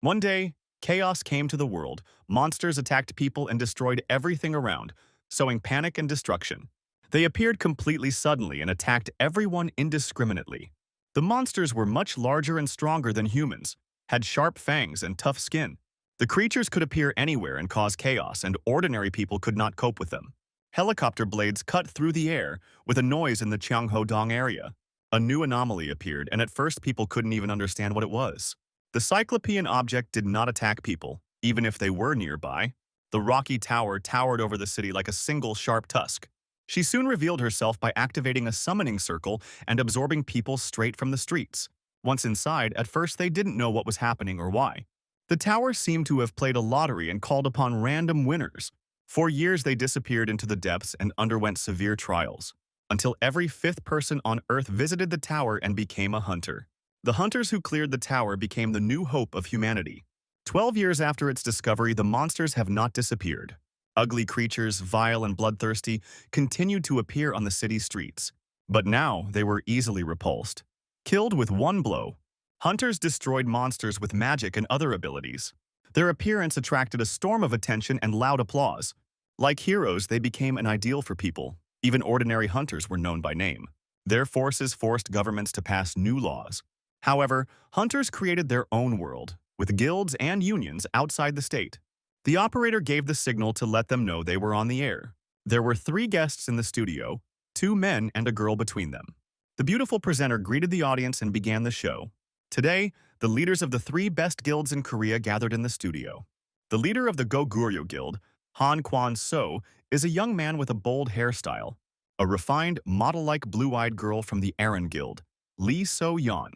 One day, chaos came to the world. Monsters attacked people and destroyed everything around, sowing panic and destruction. They appeared completely suddenly and attacked everyone indiscriminately. The monsters were much larger and stronger than humans, had sharp fangs and tough skin. The creatures could appear anywhere and cause chaos, and ordinary people could not cope with them. Helicopter blades cut through the air with a noise in the Cheongho-dong area. A new anomaly appeared, and at first people couldn't even understand what it was. The Cyclopean object did not attack people, even if they were nearby. The rocky tower towered over the city like a single sharp tusk. She soon revealed herself by activating a summoning circle and absorbing people straight from the streets. Once inside, at first they didn't know what was happening or why. The tower seemed to have played a lottery and called upon random winners. For years they disappeared into the depths and underwent severe trials, until every fifth person on Earth visited the tower and became a hunter. The hunters who cleared the tower became the new hope of humanity. 12 years after its discovery, the monsters have not disappeared. Ugly creatures, vile and bloodthirsty, continued to appear on the city streets. But now they were easily repulsed. Killed with one blow, hunters destroyed monsters with magic and other abilities. Their appearance attracted a storm of attention and loud applause. Like heroes, they became an ideal for people. Even ordinary hunters were known by name. Their forces forced governments to pass new laws. However, hunters created their own world, with guilds and unions outside the state. The operator gave the signal to let them know they were on the air. There were 3 guests in the studio, 2 men and a girl between them. The beautiful presenter greeted the audience and began the show. Today, the leaders of the 3 best guilds in Korea gathered in the studio. The leader of the Goguryeo Guild, Han Kwon-so, is a young man with a bold hairstyle. A refined, model-like blue-eyed girl from the Aries Guild, Lee So-yeon.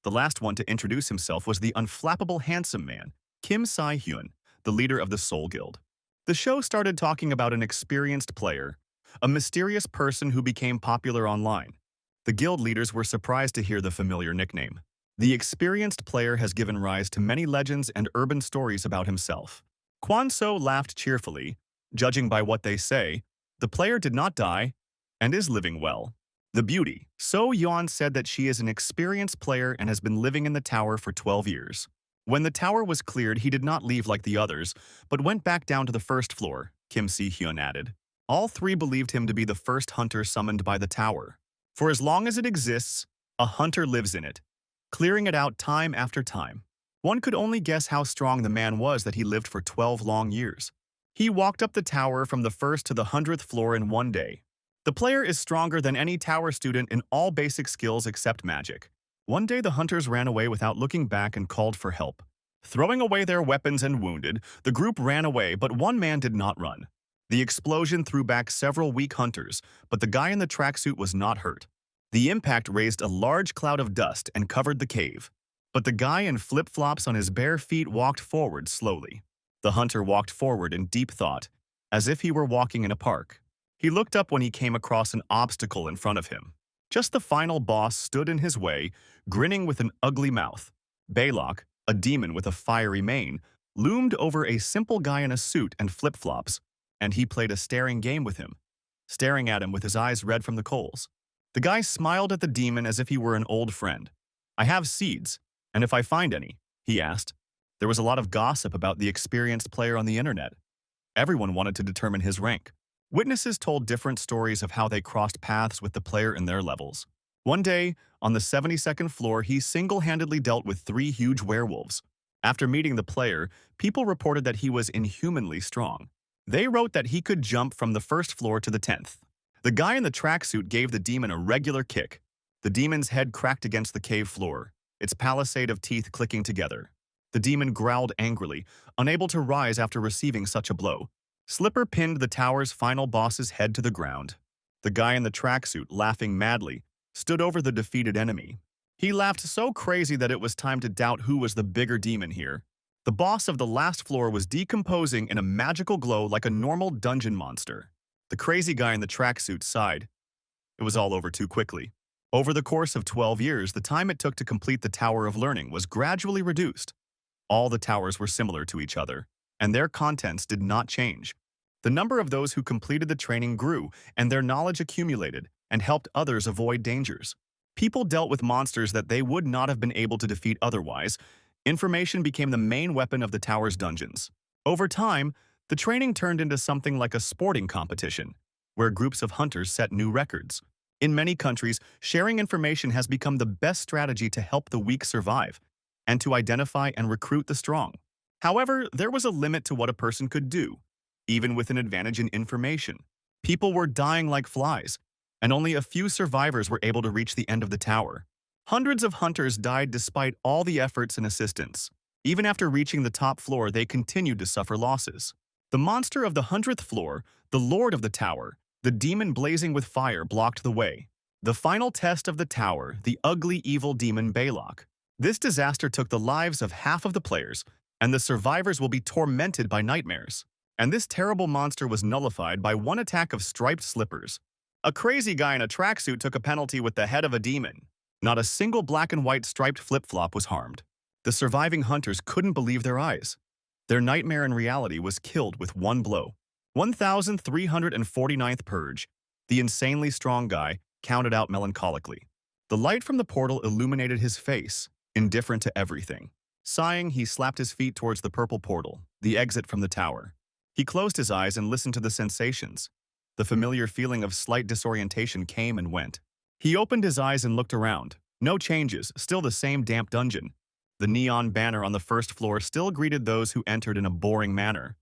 The last one to introduce himself was the unflappable handsome man, Kim Si-hyun, the leader of the Seoul Guild. The show started talking about an experienced player, a mysterious person who became popular online. The guild leaders were surprised to hear the familiar nickname. The experienced player has given rise to many legends and urban stories about himself. Kwon-so laughed cheerfully. Judging by what they say, the player did not die and is living well. The beauty, So-yeon, said that she is an experienced player and has been living in the tower for 12 years. When the tower was cleared, he did not leave like the others, but went back down to the first floor, Kim Si-hyun added. All 3 believed him to be the first hunter summoned by the tower. For as long as it exists, a hunter lives in it, clearing it out time after time. One could only guess how strong the man was that he lived for 12 long years. He walked up the tower from the 1st to the 100th floor in one day. The player is stronger than any tower student in all basic skills except magic. One day the hunters ran away without looking back and called for help. Throwing away their weapons and wounded, the group ran away, but one man did not run. The explosion threw back several weak hunters, but the guy in the tracksuit was not hurt. The impact raised a large cloud of dust and covered the cave. But the guy in flip-flops on his bare feet walked forward slowly. The hunter walked forward in deep thought, as if he were walking in a park. He looked up when he came across an obstacle in front of him. Just the final boss stood in his way, grinning with an ugly mouth. Balok, a demon with a fiery mane, loomed over a simple guy in a suit and flip-flops, and he played a staring game with him, staring at him with his eyes red from the coals. The guy smiled at the demon as if he were an old friend. "I have seeds, and if I find any," he asked. There was a lot of gossip about the experienced player on the internet. Everyone wanted to determine his rank. Witnesses told different stories of how they crossed paths with the player in their levels. One day, on the 72nd floor, he single-handedly dealt with 3 huge werewolves. After meeting the player, people reported that he was inhumanly strong. They wrote that he could jump from the 1st floor to the 10th. The guy in the tracksuit gave the demon a regular kick. The demon's head cracked against the cave floor, its palisade of teeth clicking together. The demon growled angrily, unable to rise after receiving such a blow. Slipper pinned the tower's final boss's head to the ground. The guy in the tracksuit, laughing madly, stood over the defeated enemy. He laughed so crazy that it was time to doubt who was the bigger demon here. The boss of the last floor was decomposing in a magical glow like a normal dungeon monster. The crazy guy in the tracksuit sighed. It was all over too quickly. Over the course of 12 years, the time it took to complete the Tower of Learning was gradually reduced. All the towers were similar to each other, and their contents did not change. The number of those who completed the training grew, and their knowledge accumulated and helped others avoid dangers. People dealt with monsters that they would not have been able to defeat otherwise, Information became the main weapon of the tower's dungeons. Over time, the training turned into something like a sporting competition, where groups of hunters set new records. In many countries, sharing information has become the best strategy to help the weak survive and to identify and recruit the strong. However, there was a limit to what a person could do, even with an advantage in information. People were dying like flies, and only a few survivors were able to reach the end of the tower. Hundreds of hunters died despite all the efforts and assistance. Even after reaching the top floor, they continued to suffer losses. The monster of the 100th floor, the lord of the tower, the demon blazing with fire, blocked the way. The final test of the tower, the ugly evil demon Balok. This disaster took the lives of half of the players, and the survivors will be tormented by nightmares. And this terrible monster was nullified by one attack of striped slippers. A crazy guy in a tracksuit took a penalty with the head of a demon. Not a single black and white striped flip-flop was harmed. The surviving hunters couldn't believe their eyes. Their nightmare in reality was killed with one blow. 1349th Purge. The insanely strong guy counted out melancholically. The light from the portal illuminated his face, indifferent to everything. Sighing, he slapped his feet towards the purple portal, the exit from the tower. He closed his eyes and listened to the sensations. The familiar feeling of slight disorientation came and went. He opened his eyes and looked around. No changes, still the same damp dungeon. The neon banner on the first floor still greeted those who entered in a boring manner.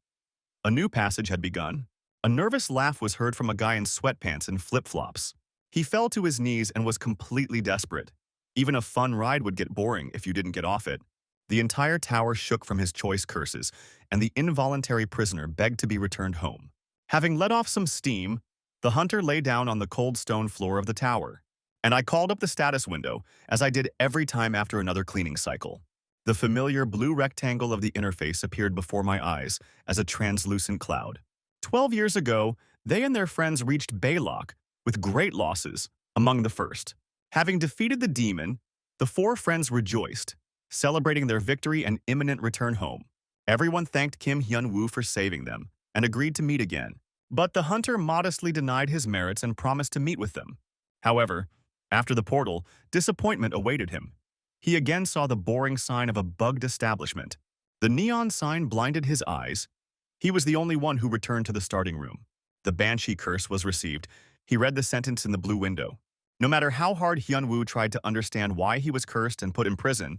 A new passage had begun. A nervous laugh was heard from a guy in sweatpants and flip-flops. He fell to his knees and was completely desperate. Even a fun ride would get boring if you didn't get off it. The entire tower shook from his choice curses, and the involuntary prisoner begged to be returned home. Having let off some steam, the hunter lay down on the cold stone floor of the tower. And I called up the status window, as I did every time after another cleaning cycle. The familiar blue rectangle of the interface appeared before my eyes as a translucent cloud. 12 years ago, they and their friends reached Balok with great losses, among the first. Having defeated the demon, the four friends rejoiced, celebrating their victory and imminent return home. Everyone thanked Kim Hyun-woo for saving them and agreed to meet again. But the hunter modestly denied his merits and promised to meet with them. However, after the portal, disappointment awaited him. He again saw the boring sign of a bugged establishment. The neon sign blinded his eyes. He was the only one who returned to the starting room. The Banshee curse was received. He read the sentence in the blue window. No matter how hard Hyun-woo tried to understand why he was cursed and put in prison,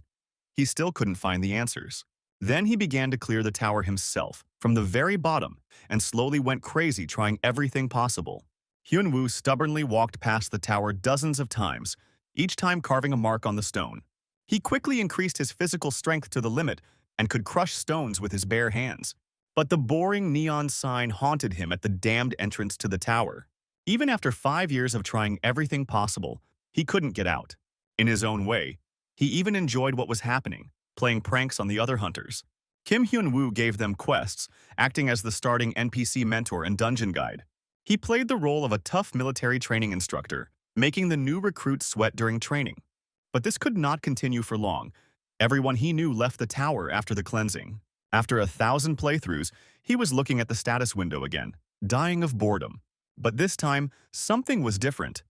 he still couldn't find the answers. Then he began to clear the tower himself, from the very bottom, and slowly went crazy trying everything possible. Hyun-woo stubbornly walked past the tower dozens of times, each time carving a mark on the stone. He quickly increased his physical strength to the limit and could crush stones with his bare hands. But the boring neon sign haunted him at the damned entrance to the tower. Even after 5 years of trying everything possible, he couldn't get out. In his own way, he even enjoyed what was happening, playing pranks on the other hunters. Kim Hyun-woo gave them quests, acting as the starting NPC mentor and dungeon guide. He played the role of a tough military training instructor, making the new recruits sweat during training. But this could not continue for long. Everyone he knew left the tower after the cleansing. After 1,000 playthroughs, he was looking at the status window again, dying of boredom. But this time, something was different,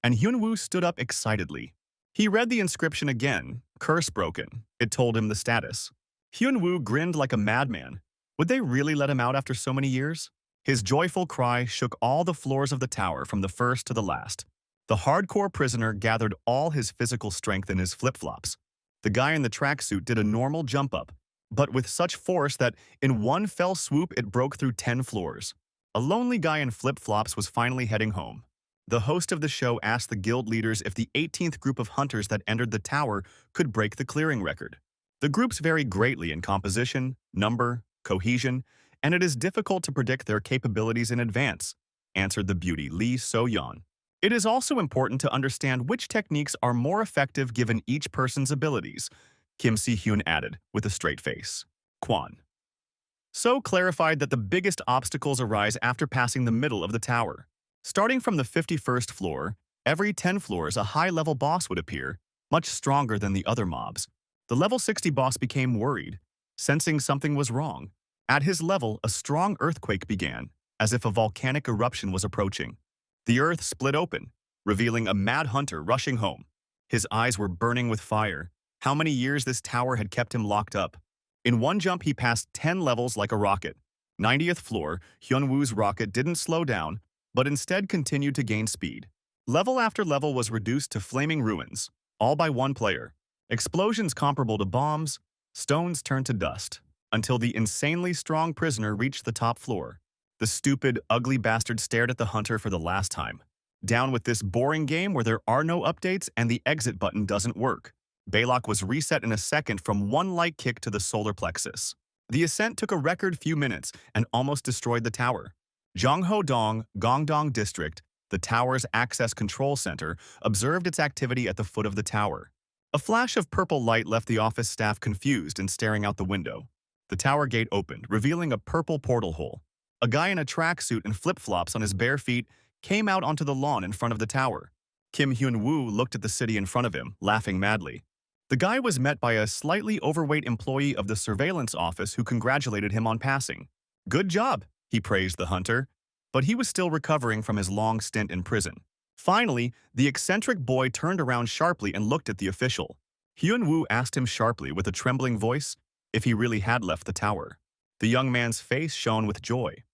and Hyun-woo stood up excitedly. He read the inscription again, curse broken. It told him the status. Hyun-woo grinned like a madman. Would they really let him out after so many years? His joyful cry shook all the floors of the tower from the first to the last. The hardcore prisoner gathered all his physical strength in his flip-flops. The guy in the tracksuit did a normal jump-up, but with such force that in one fell swoop it broke through 10 floors. A lonely guy in flip-flops was finally heading home. The host of the show asked the guild leaders if the 18th group of hunters that entered the tower could break the clearing record. The groups vary greatly in composition, number, cohesion, and it is difficult to predict their capabilities in advance, answered the beauty Lee So-yeon. It is also important to understand which techniques are more effective given each person's abilities, Kim Si-hyun added, with a straight face. Kwon. So clarified that the biggest obstacles arise after passing the middle of the tower. Starting from the 51st floor, every 10 floors a high-level boss would appear, much stronger than the other mobs. The level 60 boss became worried, sensing something was wrong. At his level, a strong earthquake began, as if a volcanic eruption was approaching. The earth split open, revealing a mad hunter rushing home. His eyes were burning with fire, how many years this tower had kept him locked up. In one jump, he passed 10 levels like a rocket. 90th floor, Hyunwoo's rocket didn't slow down, but instead continued to gain speed. Level after level was reduced to flaming ruins, all by one player. Explosions comparable to bombs, stones turned to dust, until the insanely strong prisoner reached the top floor. The stupid, ugly bastard stared at the hunter for the last time. Down with this boring game where there are no updates and the exit button doesn't work. Baylock was reset in a second from one light kick to the solar plexus. The ascent took a record few minutes and almost destroyed the tower. Jongho-dong, Gongdong District, the tower's access control center, observed its activity at the foot of the tower. A flash of purple light left the office staff confused and staring out the window. The tower gate opened, revealing a purple portal hole. A guy in a tracksuit and flip-flops on his bare feet came out onto the lawn in front of the tower. Kim Hyun-woo looked at the city in front of him, laughing madly. The guy was met by a slightly overweight employee of the surveillance office who congratulated him on passing. "Good job," he praised the hunter, but he was still recovering from his long stint in prison. Finally, the eccentric boy turned around sharply and looked at the official. Hyun-woo asked him sharply with a trembling voice if he really had left the tower. The young man's face shone with joy.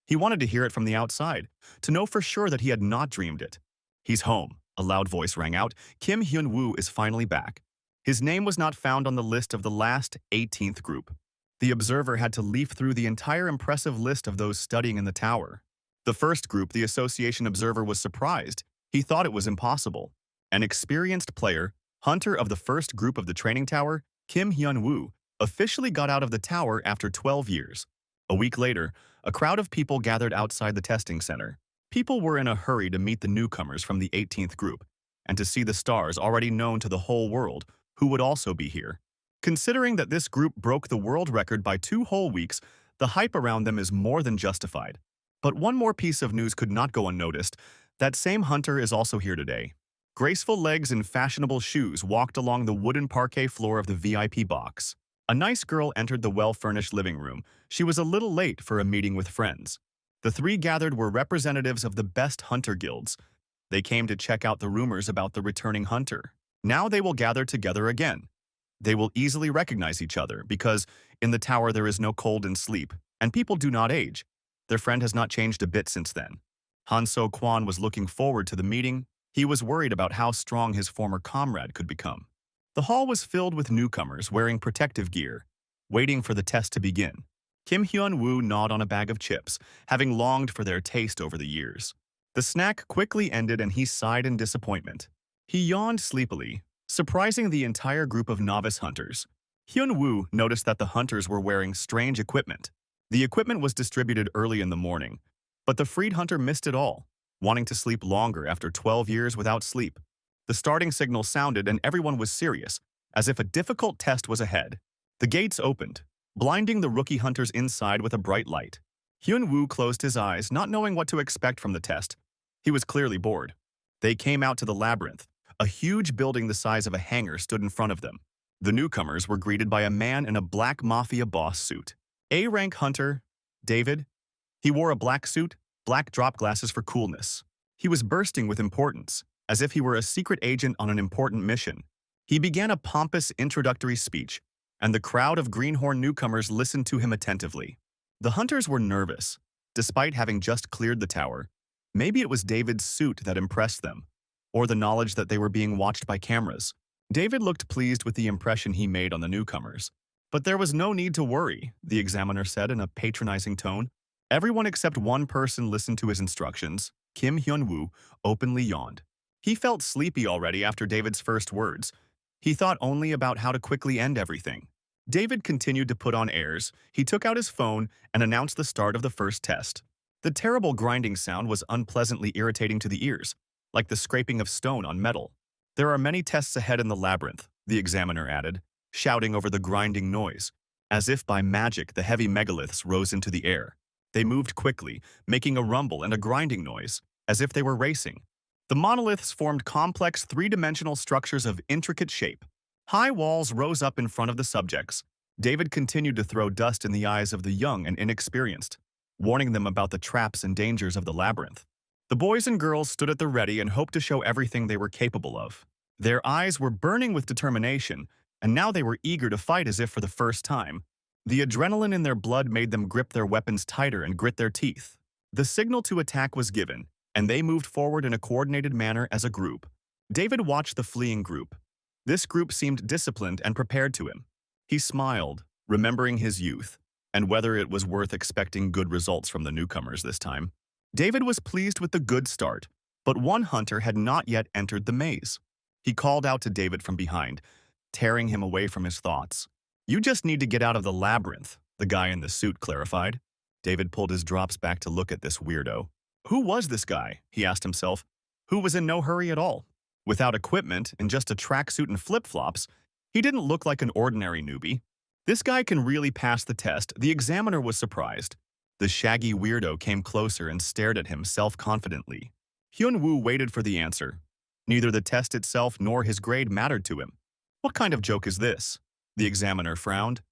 He wanted to hear it from the outside, to know for sure that he had not dreamed it. "He's home," a loud voice rang out. "Kim Hyun-woo is finally back." His name was not found on the list of the last 18th group. The observer had to leaf through the entire impressive list of those studying in the tower. The first group, the association observer, was surprised. He thought it was impossible. An experienced player, hunter of the first group of the training tower, Kim Hyun-woo, officially got out of the tower after 12 years. A week later, a crowd of people gathered outside the testing center. People were in a hurry to meet the newcomers from the 18th group, and to see the stars already known to the whole world, who would also be here. Considering that this group broke the world record by 2 whole weeks, the hype around them is more than justified. But one more piece of news could not go unnoticed. That same hunter is also here today. Graceful legs and fashionable shoes walked along the wooden parquet floor of the VIP box. A nice girl entered the well-furnished living room. She was a little late for a meeting with friends. The 3 gathered were representatives of the best hunter guilds. They came to check out the rumors about the returning hunter. Now they will gather together again. They will easily recognize each other because in the tower there is no cold and sleep, and people do not age. Their friend has not changed a bit since then. Han So-kwon was looking forward to the meeting. He was worried about how strong his former comrade could become. The hall was filled with newcomers wearing protective gear, waiting for the test to begin. Kim Hyun-woo gnawed on a bag of chips, having longed for their taste over the years. The snack quickly ended and he sighed in disappointment. He yawned sleepily, surprising the entire group of novice hunters. Hyun-woo noticed that the hunters were wearing strange equipment. The equipment was distributed early in the morning, but the freed hunter missed it all, wanting to sleep longer after 12 years without sleep. The starting signal sounded and everyone was serious, as if a difficult test was ahead. The gates opened, blinding the rookie hunters inside with a bright light. Hyun-woo closed his eyes, not knowing what to expect from the test. He was clearly bored. They came out to the labyrinth. A huge building the size of a hangar stood in front of them. The newcomers were greeted by a man in a black mafia boss suit. A-rank hunter, David. He wore a black suit, black drop glasses for coolness. He was bursting with importance, as if he were a secret agent on an important mission. He began a pompous introductory speech, and the crowd of greenhorn newcomers listened to him attentively. The hunters were nervous, despite having just cleared the tower. Maybe it was David's suit that impressed them, or the knowledge that they were being watched by cameras. David looked pleased with the impression he made on the newcomers. "But there was no need to worry," the examiner said in a patronizing tone. Everyone except one person listened to his instructions. Kim Hyun-woo openly yawned. He felt sleepy already after David's first words. He thought only about how to quickly end everything. David continued to put on airs. He took out his phone and announced the start of the first test. The terrible grinding sound was unpleasantly irritating to the ears, like the scraping of stone on metal. "There are many tests ahead in the labyrinth," the examiner added, shouting over the grinding noise. As if by magic, the heavy megaliths rose into the air. They moved quickly, making a rumble and a grinding noise, as if they were racing. The monoliths formed complex 3-dimensional structures of intricate shape. High walls rose up in front of the subjects. David continued to throw dust in the eyes of the young and inexperienced, warning them about the traps and dangers of the labyrinth. The boys and girls stood at the ready and hoped to show everything they were capable of. Their eyes were burning with determination. and now they were eager to fight as if for the first time. The adrenaline in their blood made them grip their weapons tighter and grit their teeth. The signal to attack was given, and they moved forward in a coordinated manner as a group. David watched the fleeing group. This group seemed disciplined and prepared to him. He smiled, remembering his youth, and whether it was worth expecting good results from the newcomers this time. David was pleased with the good start, but one hunter had not yet entered the maze. He called out to David from behind, tearing him away from his thoughts. "You just need to get out of the labyrinth," the guy in the suit clarified. David pulled his drops back to look at this weirdo. Who was this guy, he asked himself, who was in no hurry at all? Without equipment and just a tracksuit and flip-flops, he didn't look like an ordinary newbie. This guy can really pass the test, the examiner was surprised. The shaggy weirdo came closer and stared at him self-confidently. Hyun-woo waited for the answer. Neither the test itself nor his grade mattered to him. What kind of joke is this? The examiner frowned.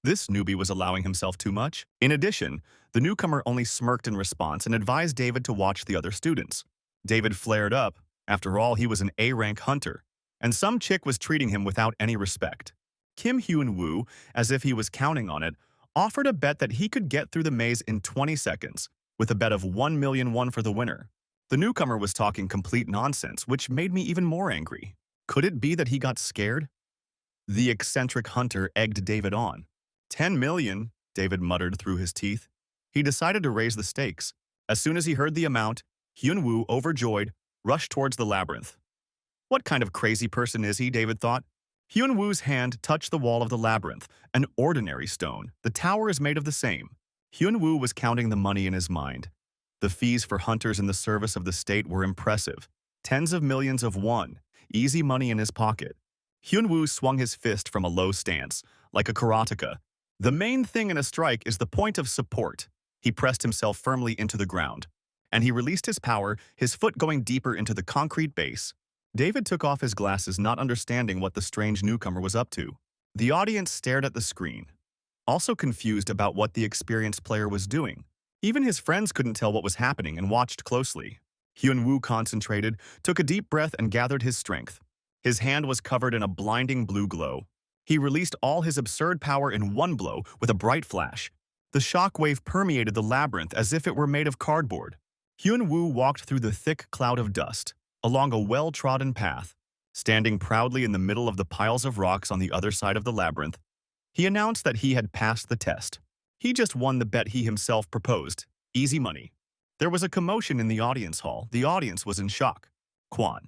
This newbie was allowing himself too much. In addition, the newcomer only smirked in response and advised David to watch the other students. David flared up. After all, he was an A-rank hunter, and some chick was treating him without any respect. Kim Hyun-woo, as if he was counting on it, offered a bet that he could get through the maze in 20 seconds, with a bet of 1 million won for the winner. The newcomer was talking complete nonsense, which made me even more angry. Could it be that he got scared? The eccentric hunter egged David on. 10 million, David muttered through his teeth. He decided to raise the stakes. As soon as he heard the amount, Hyun-woo, overjoyed, rushed towards the labyrinth. What kind of crazy person is he, David thought. Hyun-woo's hand touched the wall of the labyrinth, an ordinary stone. The tower is made of the same. Hyun-woo was counting the money in his mind. The fees for hunters in the service of the state were impressive. Tens of millions of won, easy money in his pocket. Hyun-woo swung his fist from a low stance, like a karateka. The main thing in a strike is the point of support. He pressed himself firmly into the ground, and he released his power, his foot going deeper into the concrete base. David took off his glasses, not understanding what the strange newcomer was up to. The audience stared at the screen, also confused about what the experienced player was doing. Even his friends couldn't tell what was happening and watched closely. Hyun-woo concentrated, took a deep breath and gathered his strength. His hand was covered in a blinding blue glow. He released all his absurd power in one blow with a bright flash. The shockwave permeated the labyrinth as if it were made of cardboard. Hyun-woo walked through the thick cloud of dust, along a well-trodden path. Standing proudly in the middle of the piles of rocks on the other side of the labyrinth, he announced that he had passed the test. He just won the bet he himself proposed. Easy money. There was a commotion in the audience hall. The audience was in shock. Kwon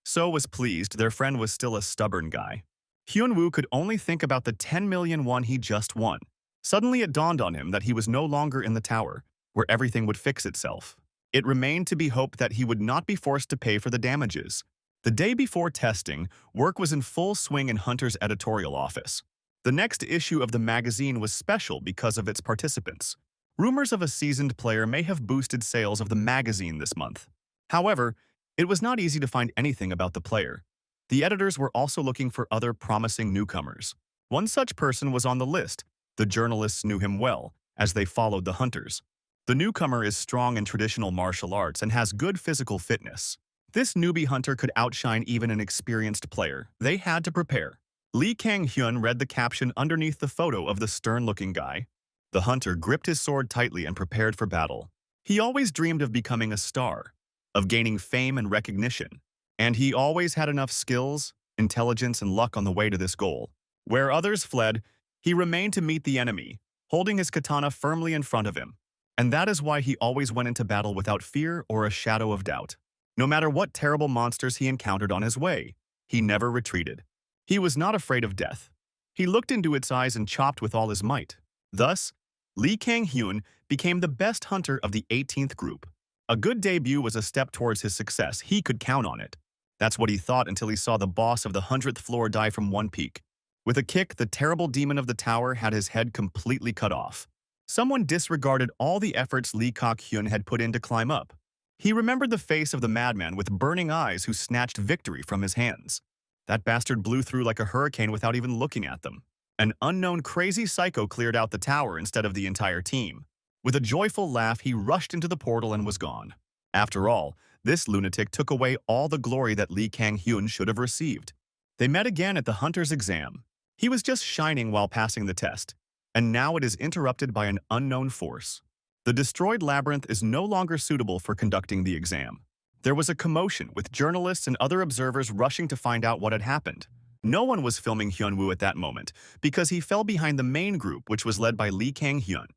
So was pleased their friend was still a stubborn guy. Hyun-woo could only think about the 10 million won he just won. Suddenly it dawned on him that he was no longer in the tower, where everything would fix itself. It remained to be hoped that he would not be forced to pay for the damages. The day before testing, work was in full swing in Hunter's editorial office. The next issue of the magazine was special because of its participants. Rumors of a seasoned player may have boosted sales of the magazine this month. However, it was not easy to find anything about the player. The editors were also looking for other promising newcomers. One such person was on the list. The journalists knew him well, as they followed the hunters. The newcomer is strong in traditional martial arts and has good physical fitness. This newbie hunter could outshine even an experienced player. They had to prepare. Lee Kang-hyun read the caption underneath the photo of the stern-looking guy. The hunter gripped his sword tightly and prepared for battle. He always dreamed of becoming a star, of gaining fame and recognition. And he always had enough skills, intelligence, and luck on the way to this goal. Where others fled, he remained to meet the enemy, holding his katana firmly in front of him. And that is why he always went into battle without fear or a shadow of doubt. No matter what terrible monsters he encountered on his way, he never retreated. He was not afraid of death. He looked into its eyes and chopped with all his might. Thus, Lee Kang-hyun became the best hunter of the 18th group. A good debut was a step towards his success. He could count on it. That's what he thought until he saw the boss of the 100th floor die from one peak. With a kick, the terrible demon of the tower had his head completely cut off. Someone disregarded all the efforts Lee Kang-hyun had put in to climb up. He remembered the face of the madman with burning eyes who snatched victory from his hands. That bastard blew through like a hurricane without even looking at them. An unknown crazy psycho cleared out the tower instead of the entire team. With a joyful laugh, he rushed into the portal and was gone. After all, this lunatic took away all the glory that Lee Kang-hyun should have received. They met again at the hunter's exam. He was just shining while passing the test, and now it is interrupted by an unknown force. The destroyed labyrinth is no longer suitable for conducting the exam. There was a commotion, with journalists and other observers rushing to find out what had happened. No one was filming Hyunwoo at that moment, because he fell behind the main group, which was led by Lee Kang-hyun.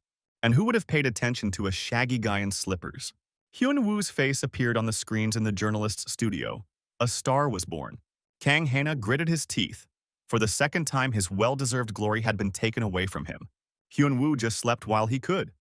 And who would have paid attention to a shaggy guy in slippers? Hyunwoo's face appeared on the screens in the journalist's studio. A star was born. Kang Hana gritted his teeth. For the second time, his well-deserved glory had been taken away from him. Hyunwoo just slept while he could.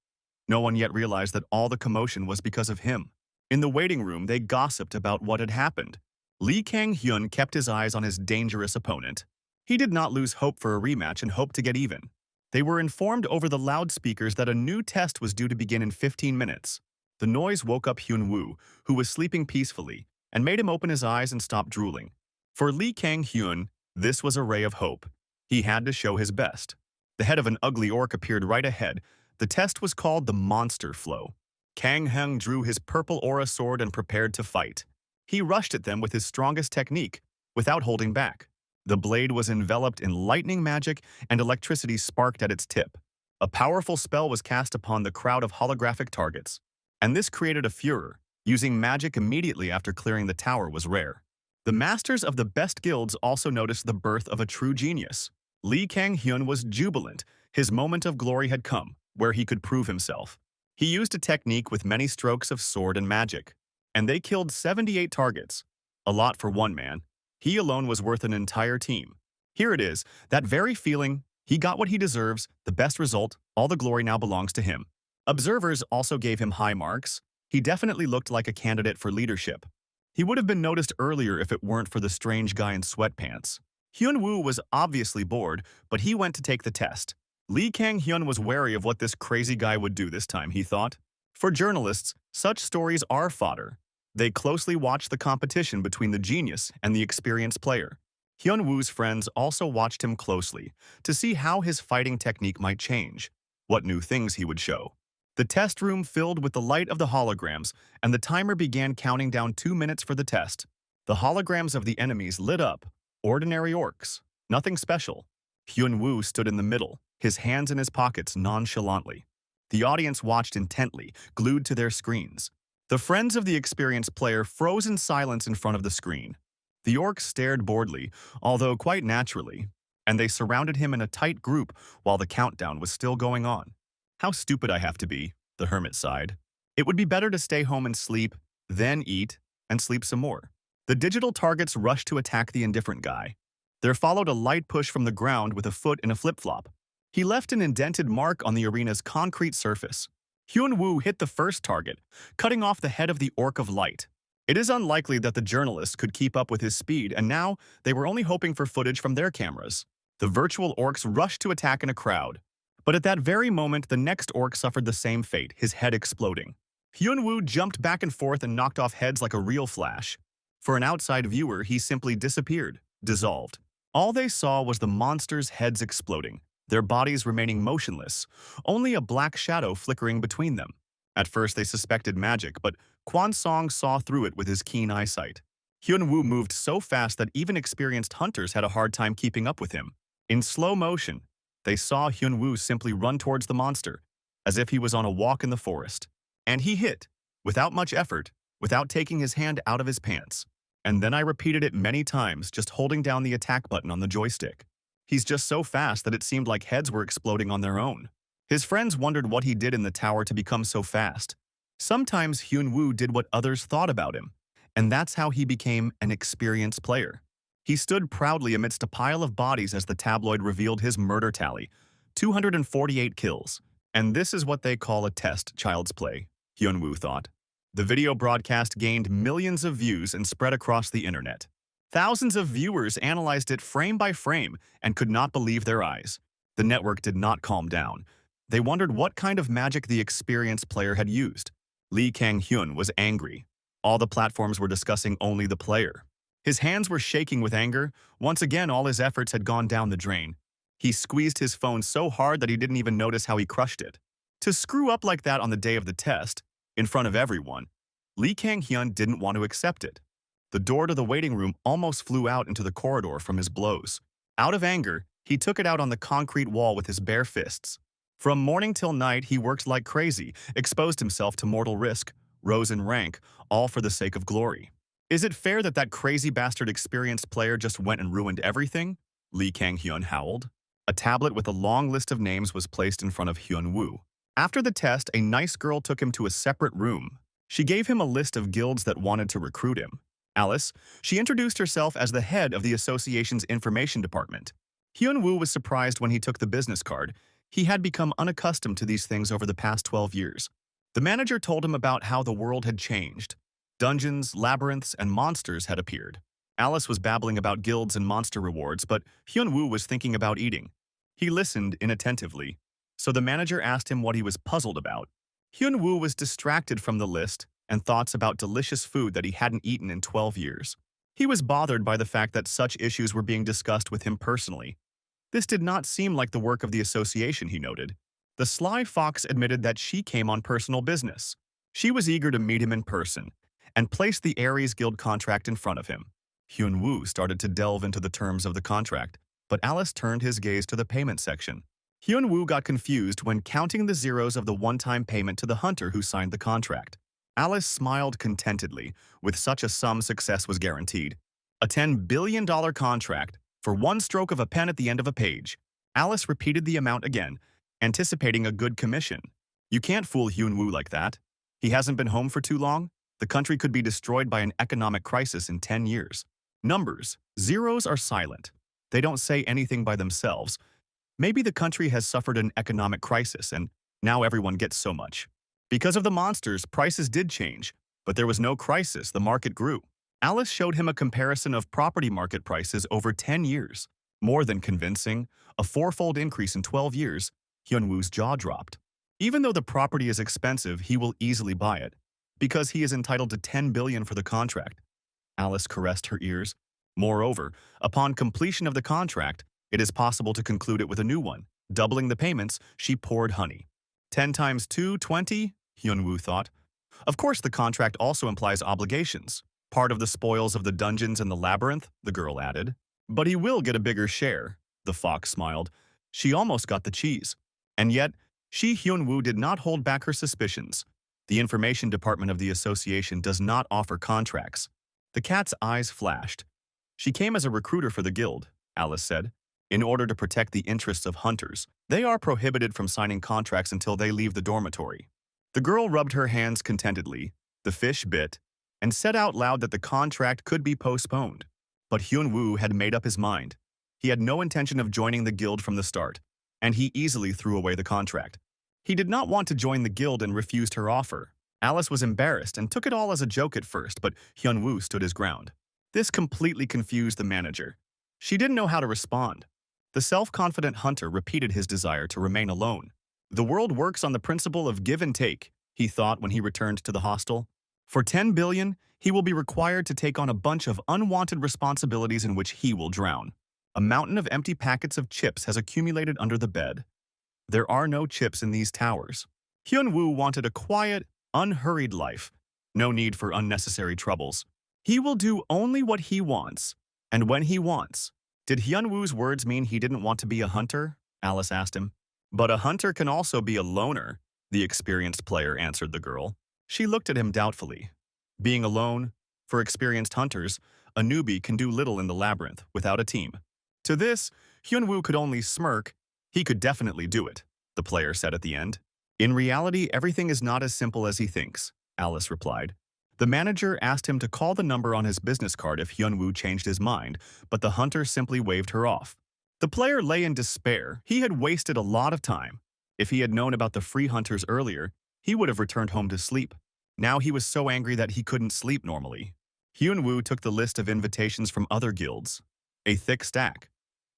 No one yet realized that all the commotion was because of him. In the waiting room, they gossiped about what had happened. Lee Kang-hyun kept his eyes on his dangerous opponent. He did not lose hope for a rematch and hoped to get even. They were informed over the loudspeakers that a new test was due to begin in 15 minutes. The noise woke up Hyunwoo, who was sleeping peacefully, and made him open his eyes and stop drooling. For Lee Kang-hyun, this was a ray of hope. He had to show his best. The head of an ugly orc appeared right ahead. The test was called the Monster Flow. Kang Hung drew his purple aura sword and prepared to fight. He rushed at them with his strongest technique, without holding back. The blade was enveloped in lightning magic and electricity sparked at its tip. A powerful spell was cast upon the crowd of holographic targets, and this created a furor. Using magic immediately after clearing the tower was rare. The masters of the best guilds also noticed the birth of a true genius. Lee Kang-hyun was jubilant. His moment of glory had come, where he could prove himself. He used a technique with many strokes of sword and magic, and they killed 78 targets. A lot for one man. He alone was worth an entire team. Here it is, that very feeling. He got what he deserves, the best result, all the glory now belongs to him. Observers also gave him high marks. He definitely looked like a candidate for leadership. He would have been noticed earlier if it weren't for the strange guy in sweatpants. Hyunwoo was obviously bored, but he went to take the test. Lee Kang-hyun was wary of what this crazy guy would do this time, he thought. For journalists, such stories are fodder. They closely watched the competition between the genius and the experienced player. Hyunwoo's friends also watched him closely to see how his fighting technique might change, what new things he would show. The test room filled with the light of the holograms, and the timer began counting down 2 minutes for the test. The holograms of the enemies lit up. Ordinary orcs. Nothing special. Hyunwoo stood in the middle, his hands in his pockets nonchalantly. The audience watched intently, glued to their screens. The friends of the experienced player froze in silence in front of the screen. The orcs stared boredly, although quite naturally, and they surrounded him in a tight group while the countdown was still going on. How stupid I have to be, the hermit sighed. It would be better to stay home and sleep, then eat, and sleep some more. The digital targets rushed to attack the indifferent guy. There followed a light push from the ground with a foot in a flip-flop. He left an indented mark on the arena's concrete surface. Hyunwoo hit the first target, cutting off the head of the Orc of Light. It is unlikely that the journalists could keep up with his speed, and now they were only hoping for footage from their cameras. The virtual orcs rushed to attack in a crowd. But at that very moment, the next orc suffered the same fate, his head exploding. Hyunwoo jumped back and forth and knocked off heads like a real flash. For an outside viewer, he simply disappeared, dissolved. All they saw was the monsters' heads exploding, their bodies remaining motionless, only a black shadow flickering between them. At first they suspected magic, but Kwan Song saw through it with his keen eyesight. Hyunwoo moved so fast that even experienced hunters had a hard time keeping up with him. In slow motion, they saw Hyunwoo simply run towards the monster, as if he was on a walk in the forest. And he hit, without much effort, without taking his hand out of his pants. And then I repeated it many times, just holding down the attack button on the joystick. He's just so fast that it seemed like heads were exploding on their own. His friends wondered what he did in the tower to become so fast. Sometimes Hyunwoo did what others thought about him, and that's how he became an experienced player. He stood proudly amidst a pile of bodies as the tabloid revealed his murder tally, 248 kills. And this is what they call a test, child's play, Hyunwoo thought. The video broadcast gained millions of views and spread across the internet. Thousands of viewers analyzed it frame by frame and could not believe their eyes. The network did not calm down. They wondered what kind of magic the experienced player had used. Lee Kang-hyun was angry. All the platforms were discussing only the player. His hands were shaking with anger. Once again, all his efforts had gone down the drain. He squeezed his phone so hard that he didn't even notice how he crushed it. To screw up like that on the day of the test, in front of everyone, Lee Kang-hyun didn't want to accept it. The door to the waiting room almost flew out into the corridor from his blows. Out of anger, he took it out on the concrete wall with his bare fists. From morning till night, he worked like crazy, exposed himself to mortal risk, rose in rank, all for the sake of glory. Is it fair that that crazy bastard experienced player just went and ruined everything? Lee Kang-hyun howled. A tablet with a long list of names was placed in front of Hyun-woo. After the test, a nice girl took him to a separate room. She gave him a list of guilds that wanted to recruit him. Alice, she introduced herself as the head of the association's information department. Hyun-woo was surprised when he took the business card. He had become unaccustomed to these things over the past 12 years. The manager told him about how the world had changed. Dungeons, labyrinths, and monsters had appeared. Alice was babbling about guilds and monster rewards, but Hyun-woo was thinking about eating. He listened inattentively, so the manager asked him what he was puzzled about. Hyun-woo was distracted from the list and thoughts about delicious food that he hadn't eaten in 12 years. He was bothered by the fact that such issues were being discussed with him personally. This did not seem like the work of the association, he noted. The sly fox admitted that she came on personal business. She was eager to meet him in person and placed the Aries Guild contract in front of him. Hyun-woo started to delve into the terms of the contract, but Alice turned his gaze to the payment section. Hyun-woo got confused when counting the zeros of the one-time payment to the hunter who signed the contract. Alice smiled contentedly. With such a sum, success was guaranteed. A $10 billion contract for one stroke of a pen at the end of a page. Alice repeated the amount again, anticipating a good commission. You can't fool Hyun-woo like that. He hasn't been home for too long. The country could be destroyed by an economic crisis in 10 years. Numbers, zeros are silent. They don't say anything by themselves. Maybe the country has suffered an economic crisis and now everyone gets so much. Because of the monsters, prices did change, but there was no crisis, the market grew. Alice showed him a comparison of property market prices over 10 years. More than convincing, a fourfold increase in 12 years, Hyun-woo's jaw dropped. Even though the property is expensive, he will easily buy it, because he is entitled to $10 billion for the contract. Alice caressed her ears. Moreover, upon completion of the contract, it is possible to conclude it with a new one. Doubling the payments, she poured honey. 10 times 2, 20, Hyun-woo thought. Of course, the contract also implies obligations. Part of the spoils of the dungeons and the labyrinth, the girl added. But he will get a bigger share, the fox smiled. She almost got the cheese. And yet, Hyun-woo did not hold back her suspicions. The information department of the association does not offer contracts. The cat's eyes flashed. She came as a recruiter for the guild, Alice said. In order to protect the interests of hunters, they are prohibited from signing contracts until they leave the dormitory. The girl rubbed her hands contentedly, the fish bit, and said out loud that the contract could be postponed. But Hyun-woo had made up his mind. He had no intention of joining the guild from the start, and he easily threw away the contract. He did not want to join the guild and refused her offer. Alice was embarrassed and took it all as a joke at first, but Hyun-woo stood his ground. This completely confused the manager. She didn't know how to respond. The self-confident hunter repeated his desire to remain alone. The world works on the principle of give and take, he thought when he returned to the hostel. For $10 billion, he will be required to take on a bunch of unwanted responsibilities in which he will drown. A mountain of empty packets of chips has accumulated under the bed. There are no chips in these towers. Hyun-woo wanted a quiet, unhurried life. No need for unnecessary troubles. He will do only what he wants, and when he wants. Did Hyun-woo's words mean he didn't want to be a hunter? Alice asked him. But a hunter can also be a loner, the experienced player answered the girl. She looked at him doubtfully. Being alone, for experienced hunters, a newbie can do little in the labyrinth without a team. To this, Hyun-woo could only smirk. He could definitely do it, the player said at the end. In reality, everything is not as simple as he thinks, Alice replied. The manager asked him to call the number on his business card if Hyun-woo changed his mind, but the hunter simply waved her off. The player lay in despair. He had wasted a lot of time. If he had known about the free hunters earlier, he would have returned home to sleep. Now he was so angry that he couldn't sleep normally. Hyun-woo took the list of invitations from other guilds. A thick stack.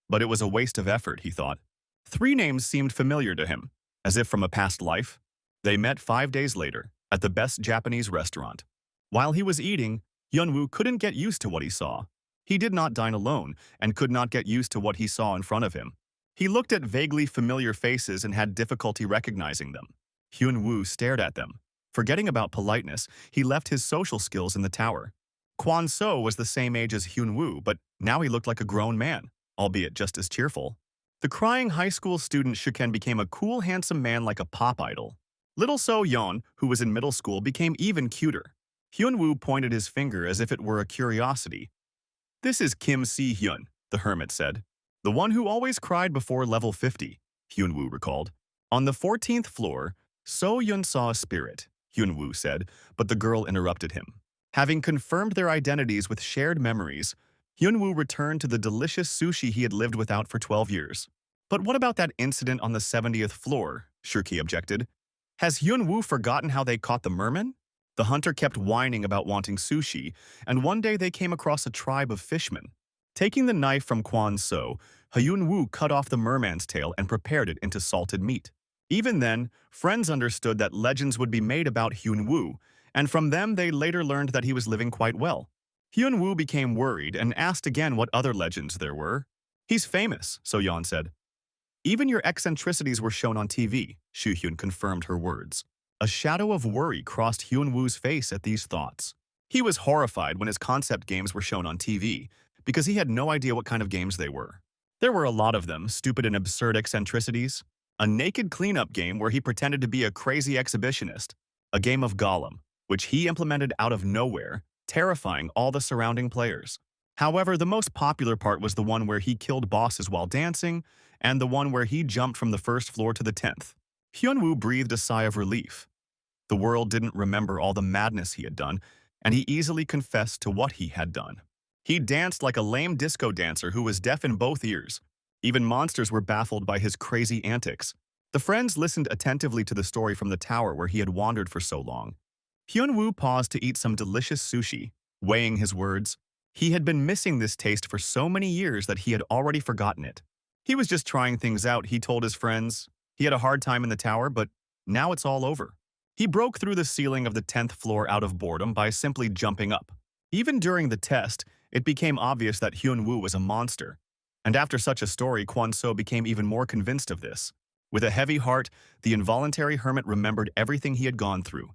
But it was a waste of effort, he thought. 3 names seemed familiar to him, as if from a past life. They met 5 days later, at the best Japanese restaurant. While he was eating, Hyun-woo couldn't get used to what he saw. He did not dine alone and could not get used to what he saw in front of him. He looked at vaguely familiar faces and had difficulty recognizing them. Hyun-woo stared at them. Forgetting about politeness, he left his social skills in the tower. Kwon So was the same age as Hyun Woo, but now he looked like a grown man, albeit just as cheerful. The crying high school student Shuken became a cool, handsome man like a pop idol. Little So Yeon, who was in middle school, became even cuter. Hyun Woo pointed his finger as if it were a curiosity. "This is Kim Si-hyun," the hermit said. "The one who always cried before level 50, Hyun Woo recalled. On the 14th floor, So Yun saw a spirit, Hyun Woo said, but the girl interrupted him. Having confirmed their identities with shared memories, Hyun Woo returned to the delicious sushi he had lived without for 12 years. "But what about that incident on the 70th floor?" Shirki objected. "Has Hyun Woo forgotten how they caught the merman?" The hunter kept whining about wanting sushi, and one day they came across a tribe of fishmen. Taking the knife from Kwon So, Hyun Woo cut off the merman's tail and prepared it into salted meat. Even then, friends understood that legends would be made about Hyun Woo, and from them they later learned that he was living quite well. Hyun Woo became worried and asked again what other legends there were. "He's famous," So Yeon said. "Even your eccentricities were shown on TV," Shu Hyun confirmed her words. A shadow of worry crossed Hyun Woo's face at these thoughts. He was horrified when his concept games were shown on TV, because he had no idea what kind of games they were. There were a lot of them, stupid and absurd eccentricities. A naked cleanup game where he pretended to be a crazy exhibitionist. A game of Gollum, which he implemented out of nowhere, terrifying all the surrounding players. However, the most popular part was the one where he killed bosses while dancing, and the one where he jumped from the first floor to the 10th. Hyun Woo breathed a sigh of relief. The world didn't remember all the madness he had done, and he easily confessed to what he had done. He danced like a lame disco dancer who was deaf in both ears. Even monsters were baffled by his crazy antics. The friends listened attentively to the story from the tower where he had wandered for so long. Hyun Woo paused to eat some delicious sushi, weighing his words. He had been missing this taste for so many years that he had already forgotten it. He was just trying things out, he told his friends. He had a hard time in the tower, but now it's all over. He broke through the ceiling of the 10th floor out of boredom by simply jumping up. Even during the test, it became obvious that Hyun Woo was a monster. And after such a story, Kwon So became even more convinced of this. With a heavy heart, the involuntary hermit remembered everything he had gone through.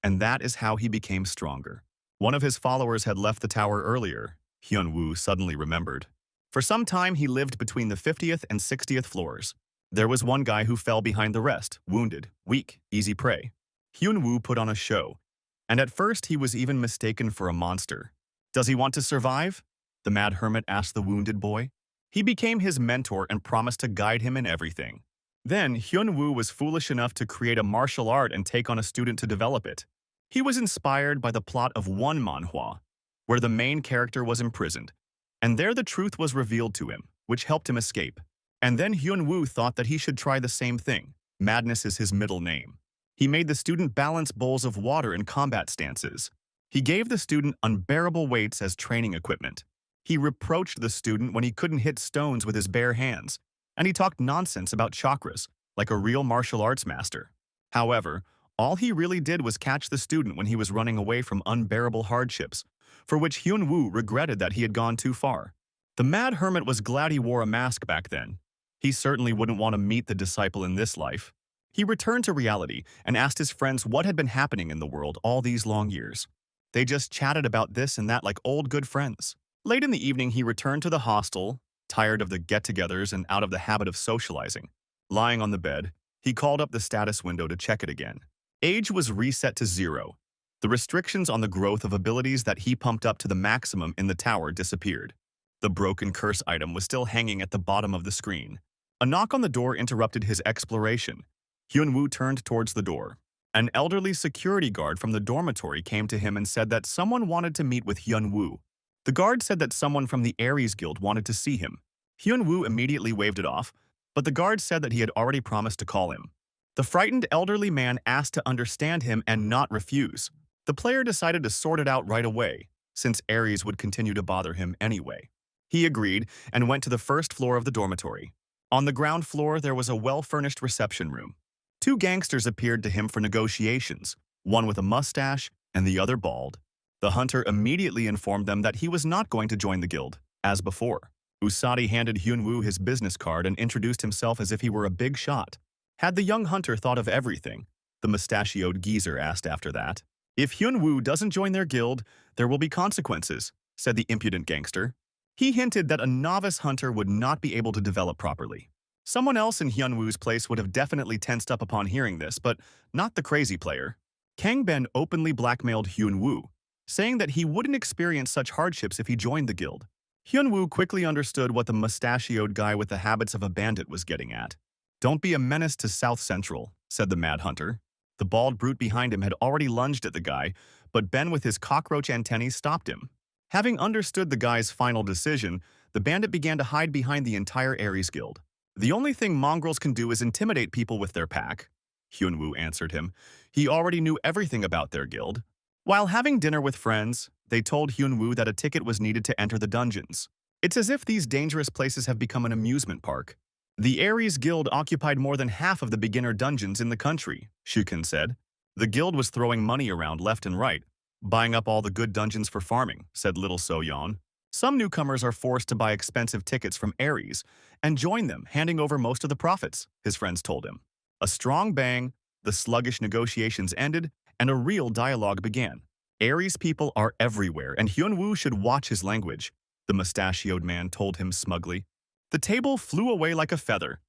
And that is how he became stronger. One of his followers had left the tower earlier, Hyun Woo suddenly remembered. For some time, he lived between the 50th and 60th floors. There was one guy who fell behind the rest, wounded, weak, easy prey. Hyun Woo put on a show, and at first he was even mistaken for a monster. "Does he want to survive?" the mad hermit asked the wounded boy. He became his mentor and promised to guide him in everything. Then, Hyun Woo was foolish enough to create a martial art and take on a student to develop it. He was inspired by the plot of one manhwa, where the main character was imprisoned, and there the truth was revealed to him, which helped him escape. And then Hyun Woo thought that he should try the same thing. Madness is his middle name. He made the student balance bowls of water in combat stances. He gave the student unbearable weights as training equipment. He reproached the student when he couldn't hit stones with his bare hands, and he talked nonsense about chakras, like a real martial arts master. However, all he really did was catch the student when he was running away from unbearable hardships, for which Hyun Woo regretted that he had gone too far. The mad hermit was glad he wore a mask back then. He certainly wouldn't want to meet the disciple in this life. He returned to reality and asked his friends what had been happening in the world all these long years. They just chatted about this and that like old good friends. Late in the evening, he returned to the hostel, tired of the get-togethers and out of the habit of socializing. Lying on the bed, he called up the status window to check it again. Age was reset to 0. The restrictions on the growth of abilities that he pumped up to the maximum in the tower disappeared. The broken curse item was still hanging at the bottom of the screen. A knock on the door interrupted his exploration. Hyun Woo turned towards the door. An elderly security guard from the dormitory came to him and said that someone wanted to meet with Hyun Woo. The guard said that someone from the Aries Guild wanted to see him. Hyun Woo immediately waved it off, but the guard said that he had already promised to call him. The frightened elderly man asked to understand him and not refuse. The player decided to sort it out right away, since Aries would continue to bother him anyway. He agreed and went to the first floor of the dormitory. On the ground floor, there was a well-furnished reception room. 2 gangsters appeared to him for negotiations, one with a mustache and the other bald. The hunter immediately informed them that he was not going to join the guild, as before. Usagi handed Hyun Woo his business card and introduced himself as if he were a big shot. Had the young hunter thought of everything? The mustachioed geezer asked after that. If Hyun-woo doesn't join their guild, there will be consequences, said the impudent gangster. He hinted that a novice hunter would not be able to develop properly. Someone else in Hyun-woo's place would have definitely tensed up upon hearing this, but not the crazy player. Kang Ben openly blackmailed Hyun-woo, saying that he wouldn't experience such hardships if he joined the guild. Hyun-woo quickly understood what the mustachioed guy with the habits of a bandit was getting at. "Don't be a menace to South Central," said the mad hunter. The bald brute behind him had already lunged at the guy, but Ben with his cockroach antennae stopped him. Having understood the guy's final decision, the bandit began to hide behind the entire Aries Guild. "The only thing mongrels can do is intimidate people with their pack," Hyun-woo answered him. He already knew everything about their guild. While having dinner with friends, they told Hyun-woo that a ticket was needed to enter the dungeons. "It's as if these dangerous places have become an amusement park." "The Aries Guild occupied more than half of the beginner dungeons in the country," Shukin said. "The guild was throwing money around left and right, buying up all the good dungeons for farming," said Little So-yeon. "Some newcomers are forced to buy expensive tickets from Aries and join them, handing over most of the profits," his friends told him. A strong bang, the sluggish negotiations ended, and a real dialogue began. "Aries people are everywhere, and Hyun-woo should watch his language," the mustachioed man told him smugly. The table flew away like a feather.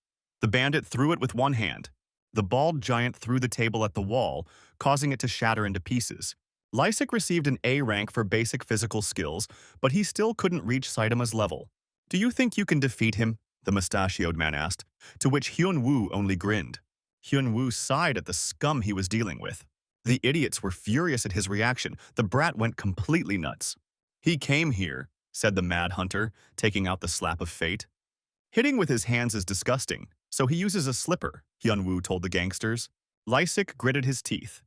The bandit threw it with one hand. The bald giant threw the table at the wall, causing it to shatter into pieces. Lysick received an A rank for basic physical skills, but he still couldn't reach Saitama's level. "Do you think you can defeat him?" the mustachioed man asked, to which Hyun-woo only grinned. Hyun-woo sighed at the scum he was dealing with. The idiots were furious at his reaction. The brat went completely nuts. "He came here," said the mad hunter, taking out the slap of fate. "Hitting with his hands is disgusting, so he uses a slipper," Hyun-woo told the gangsters. Lysick gritted his teeth.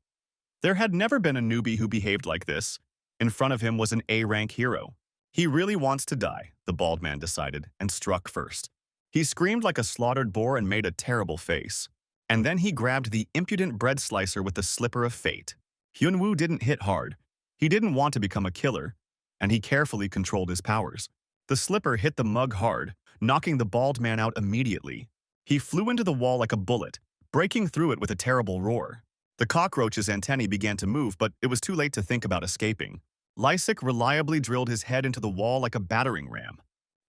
There had never been a newbie who behaved like this. In front of him was an A-rank hero. "He really wants to die," the bald man decided, and struck first. He screamed like a slaughtered boar and made a terrible face. And then he grabbed the impudent bread slicer with the slipper of fate. Hyun-woo didn't hit hard. He didn't want to become a killer, and he carefully controlled his powers. The slipper hit the mug hard, knocking the bald man out immediately. He flew into the wall like a bullet, breaking through it with a terrible roar. The cockroach's antennae began to move, but it was too late to think about escaping. Lysick reliably drilled his head into the wall like a battering ram.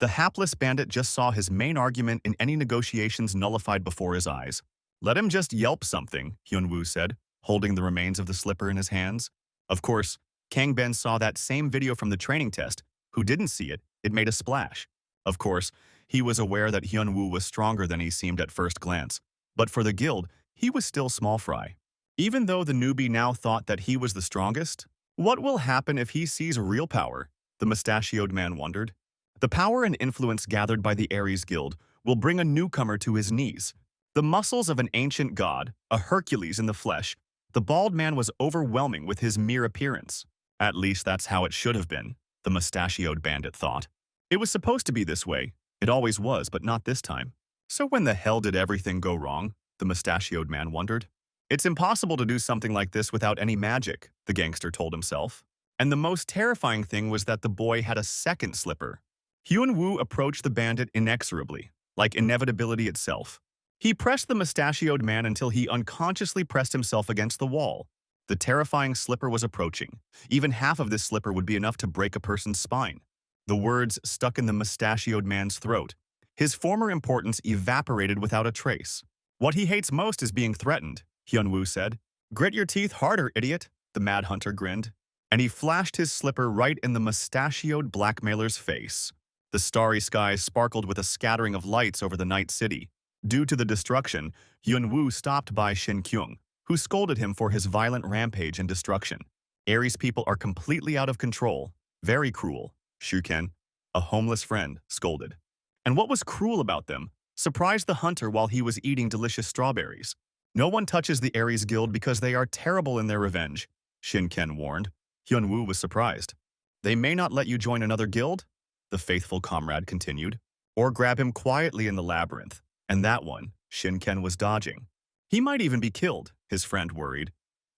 The hapless bandit just saw his main argument in any negotiations nullified before his eyes. "Let him just yelp something," Hyun-woo said, holding the remains of the slipper in his hands. Of course, Kang Ben saw that same video from the training test. Who didn't see it? It made a splash. Of course, he was aware that Hyun-woo was stronger than he seemed at first glance. But for the guild, he was still small fry. Even though the newbie now thought that he was the strongest, what will happen if he sees real power? The mustachioed man wondered. The power and influence gathered by the Aries Guild will bring a newcomer to his knees. The muscles of an ancient god, a Hercules in the flesh, the bald man was overwhelming with his mere appearance. At least that's how it should have been, the mustachioed bandit thought. It was supposed to be this way. It always was, but not this time. So when the hell did everything go wrong? The mustachioed man wondered. It's impossible to do something like this without any magic, the gangster told himself. And the most terrifying thing was that the boy had a second slipper. Hyun-woo approached the bandit inexorably, like inevitability itself. He pressed the mustachioed man until he unconsciously pressed himself against the wall. The terrifying slipper was approaching. Even half of this slipper would be enough to break a person's spine. The words stuck in the mustachioed man's throat. His former importance evaporated without a trace. "What he hates most is being threatened," Hyun-woo said. "Grit your teeth harder, idiot," the mad hunter grinned. And he flashed his slipper right in the mustachioed blackmailer's face. The starry sky sparkled with a scattering of lights over the night city. Due to the destruction, Hyun-woo stopped by Shin Kyung, who scolded him for his violent rampage and destruction. "Aries people are completely out of control. Very cruel," Shuken, a homeless friend, scolded. "And what was cruel about them?" Surprised the hunter while he was eating delicious strawberries. "No one touches the Aries Guild because they are terrible in their revenge," Shin-ken warned. Hyun-woo was surprised. "They may not let you join another guild?" the faithful comrade continued. "Or grab him quietly in the labyrinth." And that one, Shin-ken was dodging. He might even be killed, his friend worried,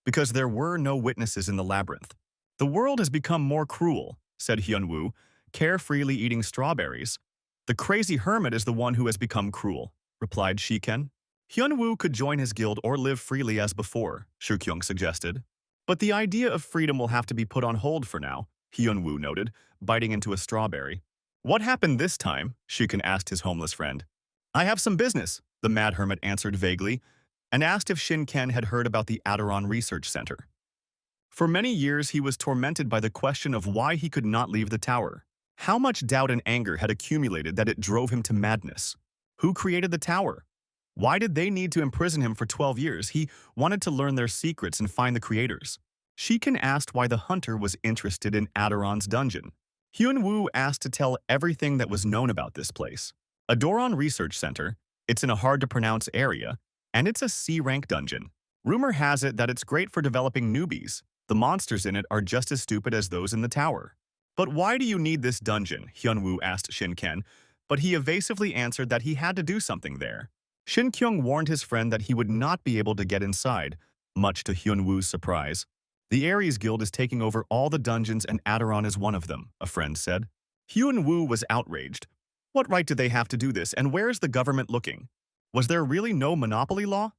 because there were no witnesses in the labyrinth. "The world has become more cruel," said Hyun-woo, carefreely eating strawberries. "The crazy hermit is the one who has become cruel," replied Shiken. Hyun-woo could join his guild or live freely as before, Shukyung suggested. But the idea of freedom will have to be put on hold for now, Hyun-woo noted, biting into a strawberry. What happened this time? Shiken asked his homeless friend. I have some business, the mad hermit answered vaguely, and asked if Shin-ken had heard about the Aderon Research Center. For many years, he was tormented by the question of why he could not leave the tower. How much doubt and anger had accumulated that it drove him to madness? Who created the tower? Why did they need to imprison him for 12 years? He wanted to learn their secrets and find the creators. Shiken asked why the hunter was interested in Aderon's dungeon. Hyun-woo asked to tell everything that was known about this place. Aderon Research Center, it's in a hard-to-pronounce area, and it's a C-rank dungeon. Rumor has it that it's great for developing newbies. The monsters in it are just as stupid as those in the tower. But why do you need this dungeon? Hyun-woo asked Shin-ken, but he evasively answered that he had to do something there. Shin-kyung warned his friend that he would not be able to get inside, much to Hyun-woo's surprise. The Aries Guild is taking over all the dungeons and Aderon is one of them, a friend said. Hyun-woo was outraged. What right do they have to do this, and where's the government looking? Was there really no monopoly law?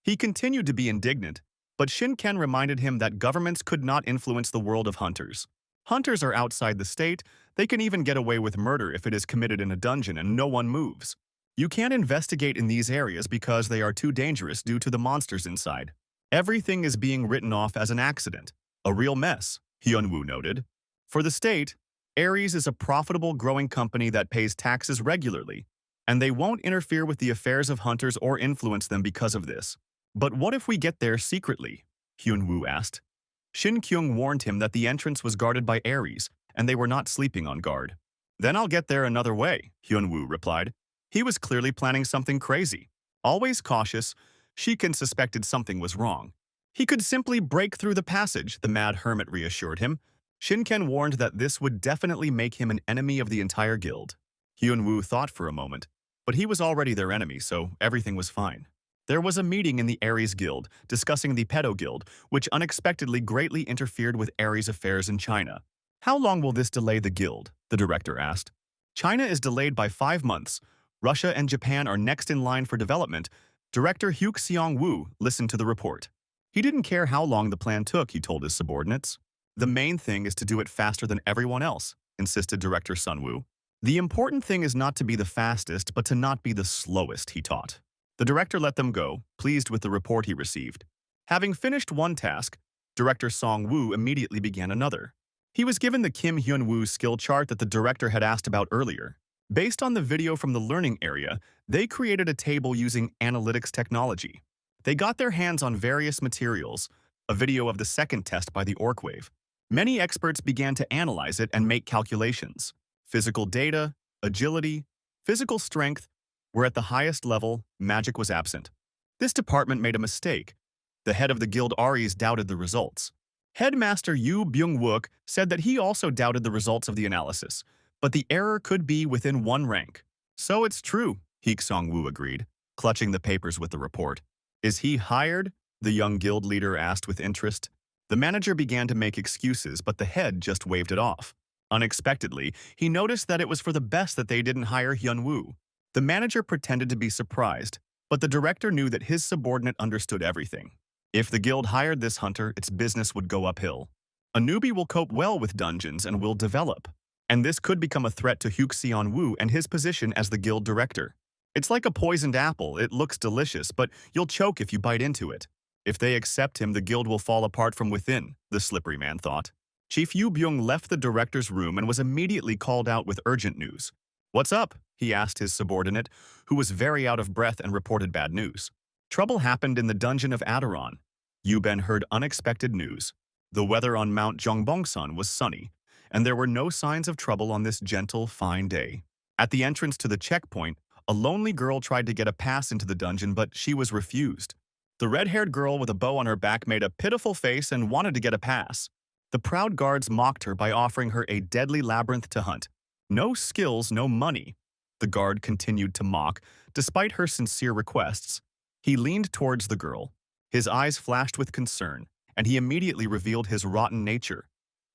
He continued to be indignant, but Shin-ken reminded him that governments could not influence the world of hunters. Hunters are outside the state. They can even get away with murder if it is committed in a dungeon and no one moves. You can't investigate in these areas because they are too dangerous due to the monsters inside. Everything is being written off as an accident. A real mess, Hyun-woo noted. For the state, Aries is a profitable growing company that pays taxes regularly, and they won't interfere with the affairs of hunters or influence them because of this. But what if we get there secretly? Hyun-woo asked. Shin-kyung warned him that the entrance was guarded by Aries, and they were not sleeping on guard. Then I'll get there another way, Hyun-woo replied. He was clearly planning something crazy. Always cautious, Shiken suspected something was wrong. He could simply break through the passage, the mad hermit reassured him. Shin-ken warned that this would definitely make him an enemy of the entire guild. Hyun-woo thought for a moment, but he was already their enemy, so everything was fine. There was a meeting in the Aries Guild discussing the Pedo Guild, which unexpectedly greatly interfered with Aries' affairs in China. How long will this delay the guild? The director asked. China is delayed by 5 months. Russia and Japan are next in line for development. Director Hyuk Seong-woo listened to the report. He didn't care how long the plan took, he told his subordinates. The main thing is to do it faster than everyone else, insisted Director Sun-woo. The important thing is not to be the fastest, but to not be the slowest, he taught. The director let them go, pleased with the report he received. Having finished one task, Director Song-woo immediately began another. He was given the Kim Hyun-woo skill chart that the director had asked about earlier. Based on the video from the learning area, they created a table using analytics technology. They got their hands on various materials, a video of the second test by the orc wave. Many experts began to analyze it and make calculations. Physical data, agility, physical strength were at the highest level. Magic was absent. This department made a mistake. The head of the guild Aries doubted the results. Headmaster Yu Byung-wook said that he also doubted the results of the analysis, but the error could be within one rank. So it's true, Hyuk Song-woo agreed, clutching the papers with the report. Is he hired? The young guild leader asked with interest. The manager began to make excuses, but the head just waved it off. Unexpectedly, he noticed that it was for the best that they didn't hire Hyun-woo. The manager pretended to be surprised, but the director knew that his subordinate understood everything. If the guild hired this hunter, its business would go uphill. A newbie will cope well with dungeons and will develop. And this could become a threat to Hyuk Seon-woo and his position as the guild director. It's like a poisoned apple. It looks delicious, but you'll choke if you bite into it. If they accept him, the guild will fall apart from within, the slippery man thought. Chief Yu Byung left the director's room and was immediately called out with urgent news. What's up? He asked his subordinate, who was very out of breath and reported bad news. Trouble happened in the dungeon of Aderon. Yu Ben heard unexpected news. The weather on Mount Jongbongsan was sunny, and there were no signs of trouble on this gentle, fine day. At the entrance to the checkpoint, a lonely girl tried to get a pass into the dungeon, but she was refused. The red-haired girl with a bow on her back made a pitiful face and wanted to get a pass. The proud guards mocked her by offering her a deadly labyrinth to hunt. No skills, no money. The guard continued to mock, despite her sincere requests. He leaned towards the girl. His eyes flashed with concern, and he immediately revealed his rotten nature.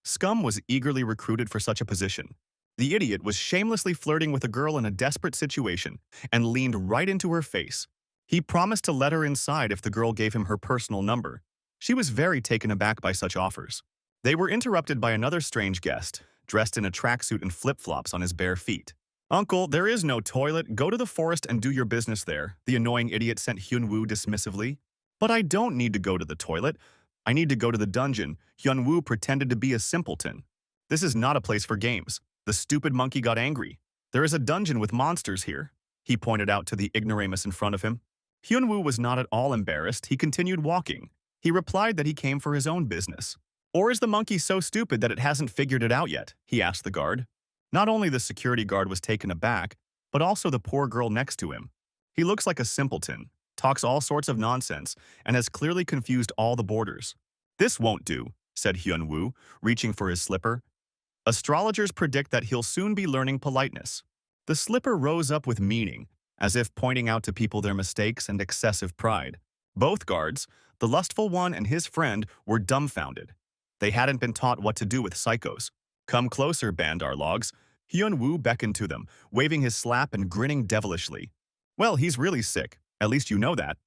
Scum was eagerly recruited for such a position. The idiot was shamelessly flirting with a girl in a desperate situation and leaned right into her face. He promised to let her inside if the girl gave him her personal number. She was very taken aback by such offers. They were interrupted by another strange guest, dressed in a tracksuit and flip-flops on his bare feet. "Uncle, there is no toilet. Go to the forest and do your business there," the annoying idiot sent Hyunwoo dismissively. "But I don't need to go to the toilet. I need to go to the dungeon." Hyunwoo pretended to be a simpleton. "This is not a place for games." The stupid monkey got angry. "There is a dungeon with monsters here," he pointed out to the ignoramus in front of him. Hyunwoo was not at all embarrassed. He continued walking. He replied that he came for his own business. "Or is the monkey so stupid that it hasn't figured it out yet?" he asked the guard. Not only the security guard was taken aback, but also the poor girl next to him. "He looks like a simpleton, talks all sorts of nonsense, and has clearly confused all the boarders." "This won't do," said Hyunwoo, reaching for his slipper. "Astrologers predict that he'll soon be learning politeness." The slipper rose up with meaning, as if pointing out to people their mistakes and excessive pride. Both guards, the lustful one and his friend, were dumbfounded. They hadn't been taught what to do with psychos. "Come closer, Bandar logs." Hyunwoo beckoned to them, waving his slap and grinning devilishly. "Well, he's really sick. At least you know that,"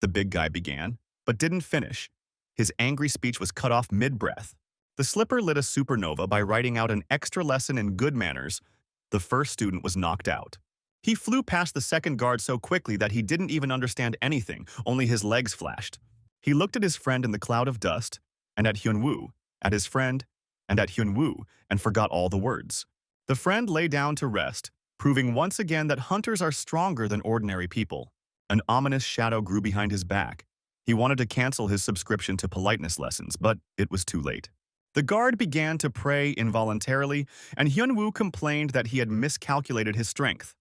the big guy began, but didn't finish. His angry speech was cut off mid-breath. The slipper lit a supernova by writing out an extra lesson in good manners. The first student was knocked out. He flew past the second guard so quickly that he didn't even understand anything, only his legs flashed. He looked at his friend in the cloud of dust, and at Hyunwoo, at his friend, and at Hyunwoo, and forgot all the words. The friend lay down to rest, proving once again that hunters are stronger than ordinary people. An ominous shadow grew behind his back. He wanted to cancel his subscription to politeness lessons, but it was too late. The guard began to pray involuntarily, and Hyunwoo complained that he had miscalculated his strength.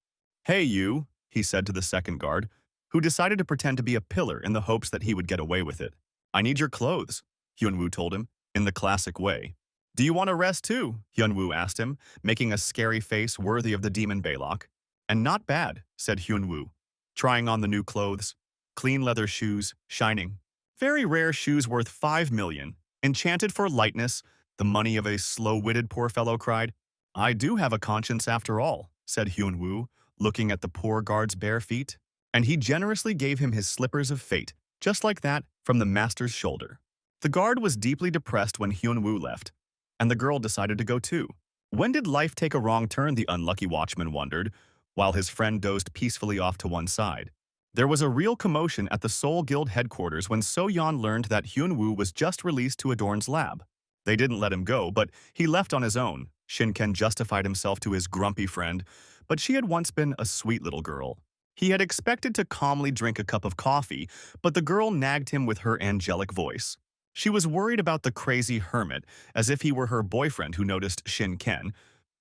"Hey you," he said to the second guard, who decided to pretend to be a pillar in the hopes that he would get away with it. "I need your clothes," Hyunwoo told him, in the classic way. "Do you want to rest too?" Hyunwoo asked him, making a scary face worthy of the demon Balok. "And not bad," said Hyunwoo, trying on the new clothes. Clean leather shoes, shining. Very rare shoes worth 5 million. Enchanted for lightness, the money of a slow-witted poor fellow cried. "I do have a conscience after all," said Hyunwoo, looking at the poor guard's bare feet. And he generously gave him his slippers of fate, just like that, from the master's shoulder. The guard was deeply depressed when Hyunwoo left, and the girl decided to go too. When did life take a wrong turn, the unlucky watchman wondered, while his friend dozed peacefully off to one side. There was a real commotion at the Seoul Guild headquarters when So-yeon learned that Hyunwoo was just released to Aderon's lab. They didn't let him go, but he left on his own. Shin-ken justified himself to his grumpy friend, but she had once been a sweet little girl. He had expected to calmly drink a cup of coffee, but the girl nagged him with her angelic voice. She was worried about the crazy hermit, as if he were her boyfriend who noticed Shin-ken,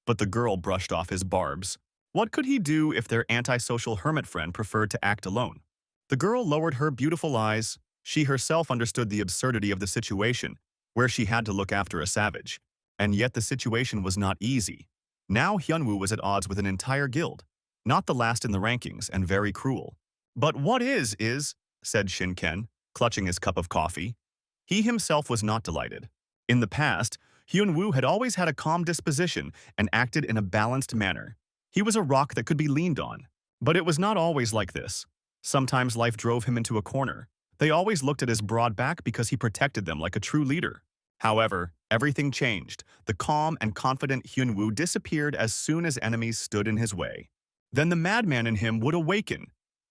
but the girl brushed off his barbs. What could he do if their antisocial hermit friend preferred to act alone? The girl lowered her beautiful eyes. She herself understood the absurdity of the situation, where she had to look after a savage. And yet the situation was not easy. Now Hyunwoo was at odds with an entire guild, not the last in the rankings and very cruel. "But what is," said Shin-ken, clutching his cup of coffee. He himself was not delighted. In the past, Hyunwoo had always had a calm disposition and acted in a balanced manner. He was a rock that could be leaned on. But it was not always like this. Sometimes life drove him into a corner. They always looked at his broad back because he protected them like a true leader. However, everything changed. The calm and confident Hyunwoo disappeared as soon as enemies stood in his way. Then the madman in him would awaken,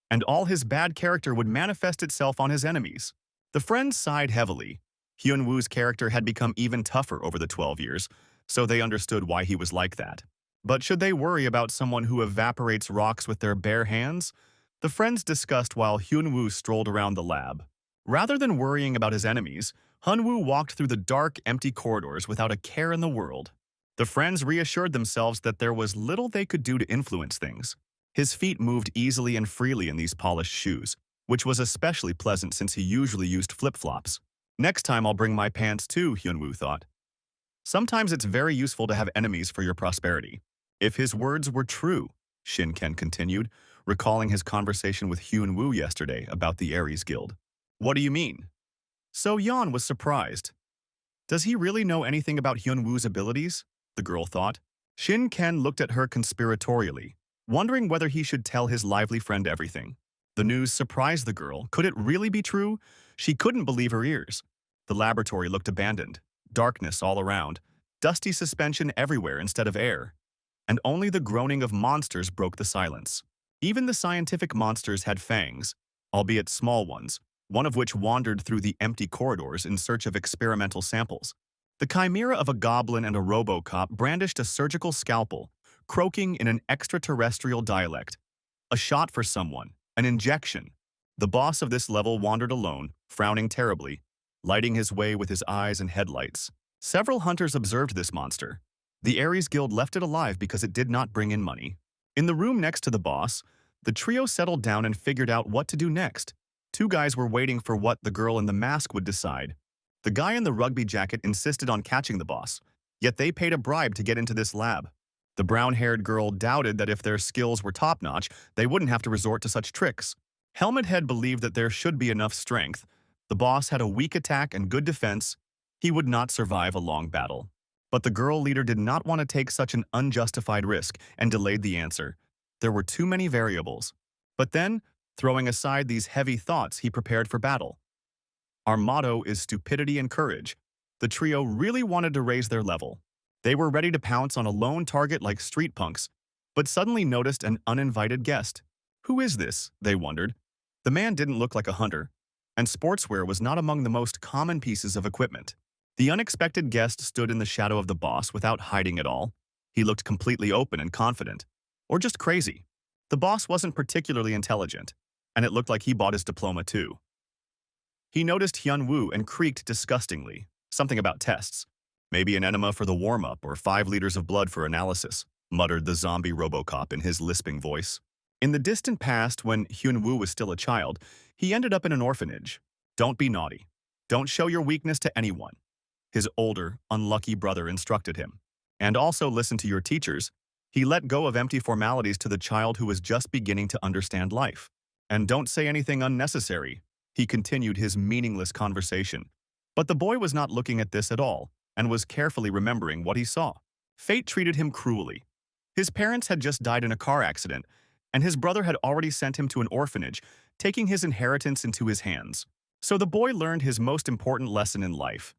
and all his bad character would manifest itself on his enemies. The friends sighed heavily. Hyunwoo's character had become even tougher over the 12 years, so they understood why he was like that. But should they worry about someone who evaporates rocks with their bare hands? The friends discussed while Hyunwoo strolled around the lab. Rather than worrying about his enemies, Hyunwoo walked through the dark, empty corridors without a care in the world. The friends reassured themselves that there was little they could do to influence things. His feet moved easily and freely in these polished shoes, which was especially pleasant since he usually used flip-flops. "Next time I'll bring my pants too," Hyunwoo thought. Sometimes it's very useful to have enemies for your prosperity. If his words were true, Shin-ken continued, recalling his conversation with Hyunwoo yesterday about the Aries Guild. "What do you mean?" So-yeon was surprised. Does he really know anything about Hyunwoo's abilities? The girl thought. Shin-ken looked at her conspiratorially, wondering whether he should tell his lively friend everything. The news surprised the girl. Could it really be true? She couldn't believe her ears. The laboratory looked abandoned. Darkness all around. Dusty suspension everywhere instead of air. And only the groaning of monsters broke the silence. Even the scientific monsters had fangs, albeit small ones, one of which wandered through the empty corridors in search of experimental samples. The chimera of a goblin and a robocop brandished a surgical scalpel, croaking in an extraterrestrial dialect. A shot for someone, an injection. The boss of this level wandered alone, frowning terribly, lighting his way with his eyes and headlights. Several hunters observed this monster. The Aries Guild left it alive because it did not bring in money. In the room next to the boss, the trio settled down and figured out what to do next. Two guys were waiting for what the girl in the mask would decide. The guy in the rugby jacket insisted on catching the boss, yet they paid a bribe to get into this lab. The brown-haired girl doubted that if their skills were top-notch, they wouldn't have to resort to such tricks. Helmet Head believed that there should be enough strength. The boss had a weak attack and good defense. He would not survive a long battle. But the girl leader did not want to take such an unjustified risk and delayed the answer. There were too many variables. But then, throwing aside these heavy thoughts, he prepared for battle. Our motto is stupidity and courage. The trio really wanted to raise their level. They were ready to pounce on a lone target like street punks, but suddenly noticed an uninvited guest. Who is this? They wondered. The man didn't look like a hunter, and sportswear was not among the most common pieces of equipment. The unexpected guest stood in the shadow of the boss without hiding at all. He looked completely open and confident. Or just crazy. The boss wasn't particularly intelligent, and it looked like he bought his diploma too. He noticed Hyun-woo and creaked disgustingly. Something about tests. Maybe an enema for the warm-up or 5 liters of blood for analysis, muttered the zombie Robocop in his lisping voice. In the distant past, when Hyun-woo was still a child, he ended up in an orphanage. Don't be naughty. Don't show your weakness to anyone. His older, unlucky brother instructed him. And also listen to your teachers. He let go of empty formalities to the child who was just beginning to understand life. And don't say anything unnecessary. He continued his meaningless conversation. But the boy was not looking at this at all, and was carefully remembering what he saw. Fate treated him cruelly. His parents had just died in a car accident, and his brother had already sent him to an orphanage, taking his inheritance into his hands. So the boy learned his most important lesson in life.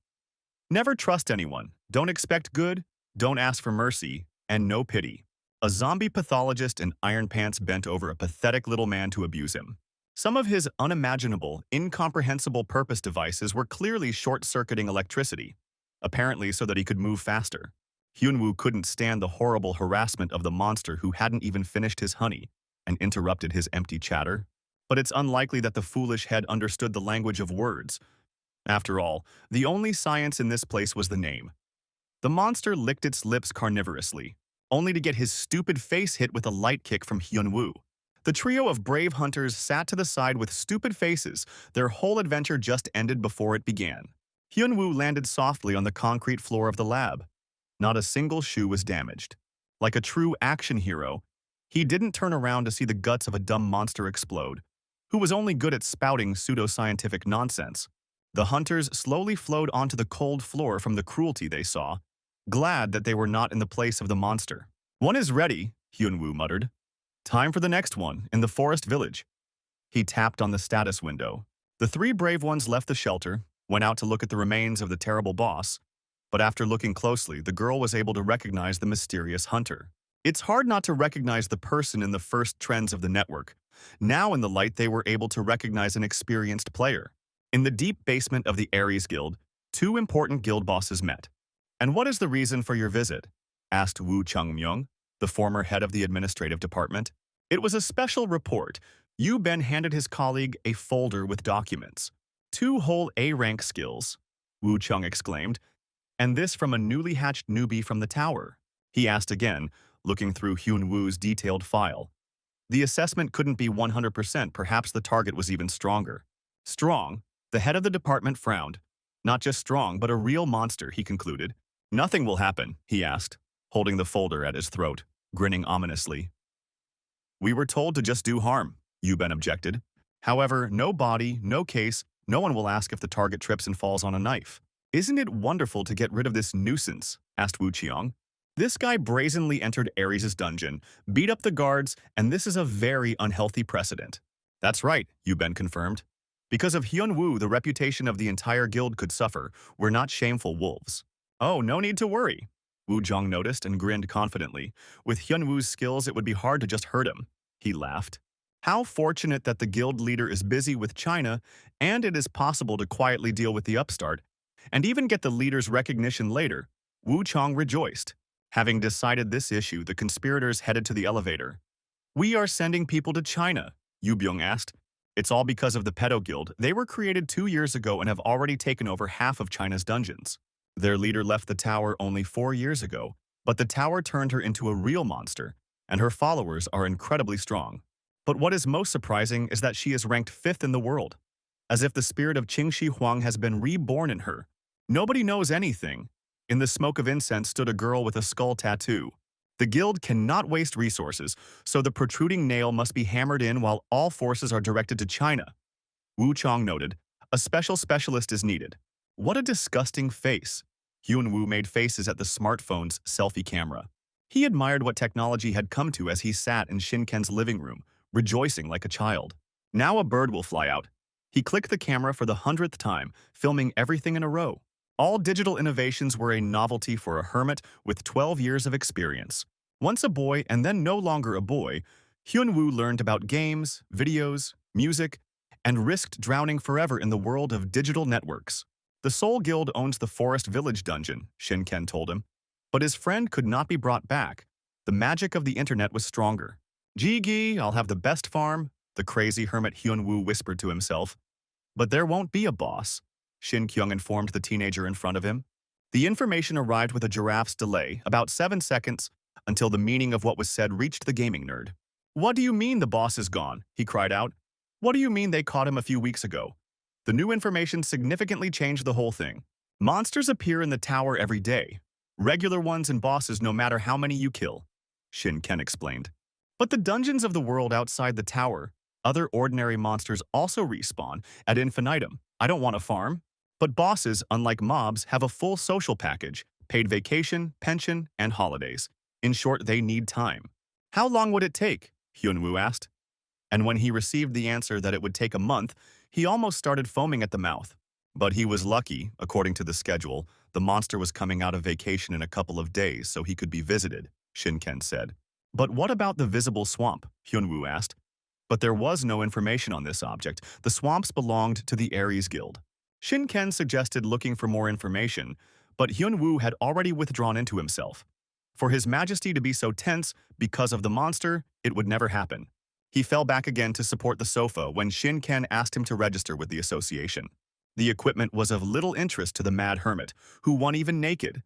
Never trust anyone, don't expect good, don't ask for mercy, and no pity. A zombie pathologist in iron pants bent over a pathetic little man to abuse him. Some of his unimaginable, incomprehensible purpose devices were clearly short-circuiting electricity, apparently so that he could move faster. Hyun-woo couldn't stand the horrible harassment of the monster who hadn't even finished his honey and interrupted his empty chatter. But it's unlikely that the foolish head understood the language of words. After all, the only science in this place was the name. The monster licked its lips carnivorously, only to get his stupid face hit with a light kick from Hyun-woo. The trio of brave hunters sat to the side with stupid faces. Their whole adventure just ended before it began. Hyun-woo landed softly on the concrete floor of the lab. Not a single shoe was damaged. Like a true action hero, he didn't turn around to see the guts of a dumb monster explode, who was only good at spouting pseudoscientific nonsense. The hunters slowly flowed onto the cold floor from the cruelty they saw, glad that they were not in the place of the monster. One is ready, Hyun-woo muttered. Time for the next one, in the forest village. He tapped on the status window. The 3 brave ones left the shelter, went out to look at the remains of the terrible boss, but after looking closely, the girl was able to recognize the mysterious hunter. It's hard not to recognize the person in the first trends of the network. Now in the light, they were able to recognize an experienced player. In the deep basement of the Aries Guild, 2 important guild bosses met. "And what is the reason for your visit?" asked Woo Chung-myung, the former head of the administrative department. It was a special report. Yu Ben handed his colleague a folder with documents. 2 whole A-rank skills, Woo Chung exclaimed. And this from a newly hatched newbie from the tower? He asked again, looking through Hyun-woo's detailed file. The assessment couldn't be 100%, perhaps the target was even stronger. Strong? The head of the department frowned. Not just strong, but a real monster, he concluded. Nothing will happen, he asked, holding the folder at his throat, grinning ominously. We were told to just do harm, Yu Ben objected. However, no body, no case, no one will ask if the target trips and falls on a knife. Isn't it wonderful to get rid of this nuisance? Asked Woo Cheong. This guy brazenly entered Aries' dungeon, beat up the guards, and this is a very unhealthy precedent. That's right, Yu Ben confirmed. Because of Hyun-woo, the reputation of the entire guild could suffer. We're not shameful wolves. Oh, no need to worry. Woo Jong noticed and grinned confidently. With Hyun-woo's skills, it would be hard to just hurt him. He laughed. How fortunate that the guild leader is busy with China, and it is possible to quietly deal with the upstart, and even get the leader's recognition later. Woo Chong rejoiced. Having decided this issue, the conspirators headed to the elevator. We are sending people to China, Yu Byung asked. It's all because of the Pedo Guild. They were created 2 years ago and have already taken over half of China's dungeons. Their leader left the tower only 4 years ago, but the tower turned her into a real monster, and her followers are incredibly strong. But what is most surprising is that she is ranked 5th in the world, as if the spirit of Qing Shi Huang has been reborn in her. Nobody knows anything. In the smoke of incense stood a girl with a skull tattoo. The guild cannot waste resources, so the protruding nail must be hammered in while all forces are directed to China. Wu Chong noted, a specialist is needed. What a disgusting face. Hyun-woo made faces at the smartphone's selfie camera. He admired what technology had come to as he sat in Shinken's living room, rejoicing like a child. Now a bird will fly out. He clicked the camera for the 100th time, filming everything in a row. All digital innovations were a novelty for a hermit with 12 years of experience. Once a boy and then no longer a boy, Hyun-woo learned about games, videos, music, and risked drowning forever in the world of digital networks. The Soul Guild owns the Forest Village dungeon, Shinken told him. But his friend could not be brought back. The magic of the internet was stronger. Ji-gi, I'll have the best farm, the crazy hermit Hyun-woo whispered to himself. But there won't be a boss, Shin Kyung informed the teenager in front of him. The information arrived with a giraffe's delay, about 7 seconds, until the meaning of what was said reached the gaming nerd. What do you mean the boss is gone? He cried out. What do you mean they caught him a few weeks ago? The new information significantly changed the whole thing. Monsters appear in the tower every day. Regular ones and bosses no matter how many you kill, Shin Ken explained. But the dungeons of the world outside the tower, other ordinary monsters also respawn ad infinitum. I don't want a farm. But bosses, unlike mobs, have a full social package, paid vacation, pension, and holidays. In short, they need time. How long would it take? Hyun-woo asked. And when he received the answer that it would take a month, he almost started foaming at the mouth. But he was lucky, according to the schedule, the monster was coming out of vacation in a couple of days so he could be visited, Shinken said. But what about the visible swamp? Hyun-woo asked. But there was no information on this object. The swamps belonged to the Aries Guild. Shinken suggested looking for more information, but Hyun-woo had already withdrawn into himself. For His Majesty to be so tense because of the monster, it would never happen. He fell back again to support the sofa when Shinken asked him to register with the association. The equipment was of little interest to the mad hermit, who won even naked.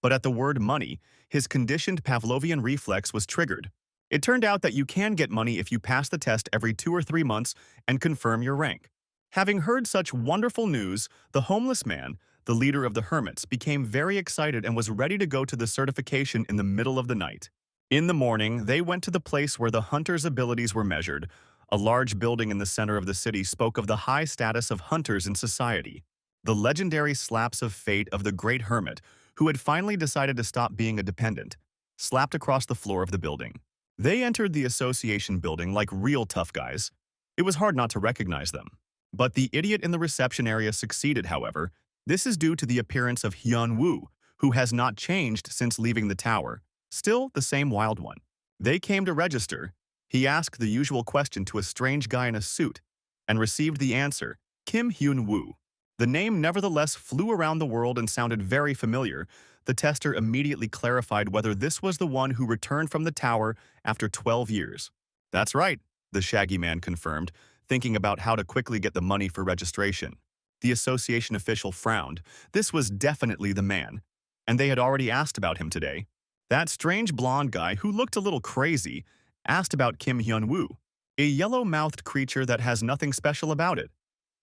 But at the word money, his conditioned Pavlovian reflex was triggered. It turned out that you can get money if you pass the test every 2 or 3 months and confirm your rank. Having heard such wonderful news, the homeless man, the leader of the hermits, became very excited and was ready to go to the certification in the middle of the night. In the morning, they went to the place where the hunter's abilities were measured. A large building in the center of the city spoke of the high status of hunters in society. The legendary slaps of fate of the great hermit, who had finally decided to stop being a dependent, slapped across the floor of the building. They entered the association building like real tough guys. It was hard not to recognize them. But the idiot in the reception area succeeded, however. This is due to the appearance of Hyun-woo, who has not changed since leaving the tower, still the same wild one. They came to register. He asked the usual question to a strange guy in a suit, and received the answer, Kim Hyun-woo. The name nevertheless flew around the world and sounded very familiar. The tester immediately clarified whether this was the one who returned from the tower after 12 years. That's right, the shaggy man confirmed, thinking about how to quickly get the money for registration. The association official frowned. This was definitely the man, and they had already asked about him today. That strange blonde guy, who looked a little crazy, asked about Kim Hyun-woo, a yellow-mouthed creature that has nothing special about it,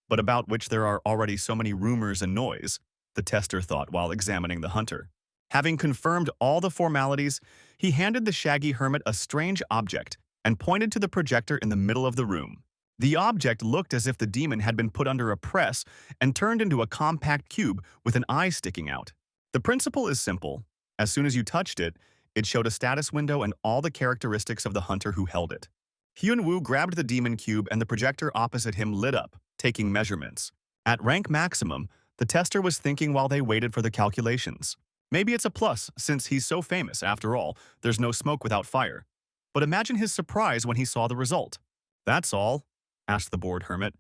but about which there are already so many rumors and noise, the tester thought while examining the hunter. Having confirmed all the formalities, he handed the shaggy hermit a strange object and pointed to the projector in the middle of the room. The object looked as if the demon had been put under a press and turned into a compact cube with an eye sticking out. The principle is simple. As soon as you touched it, it showed a status window and all the characteristics of the hunter who held it. Hyun-woo grabbed the demon cube and the projector opposite him lit up, taking measurements. At rank maximum, the tester was thinking while they waited for the calculations. Maybe it's a plus, since he's so famous, after all, there's no smoke without fire. But imagine his surprise when he saw the result. "That's all?" asked the bored hermit.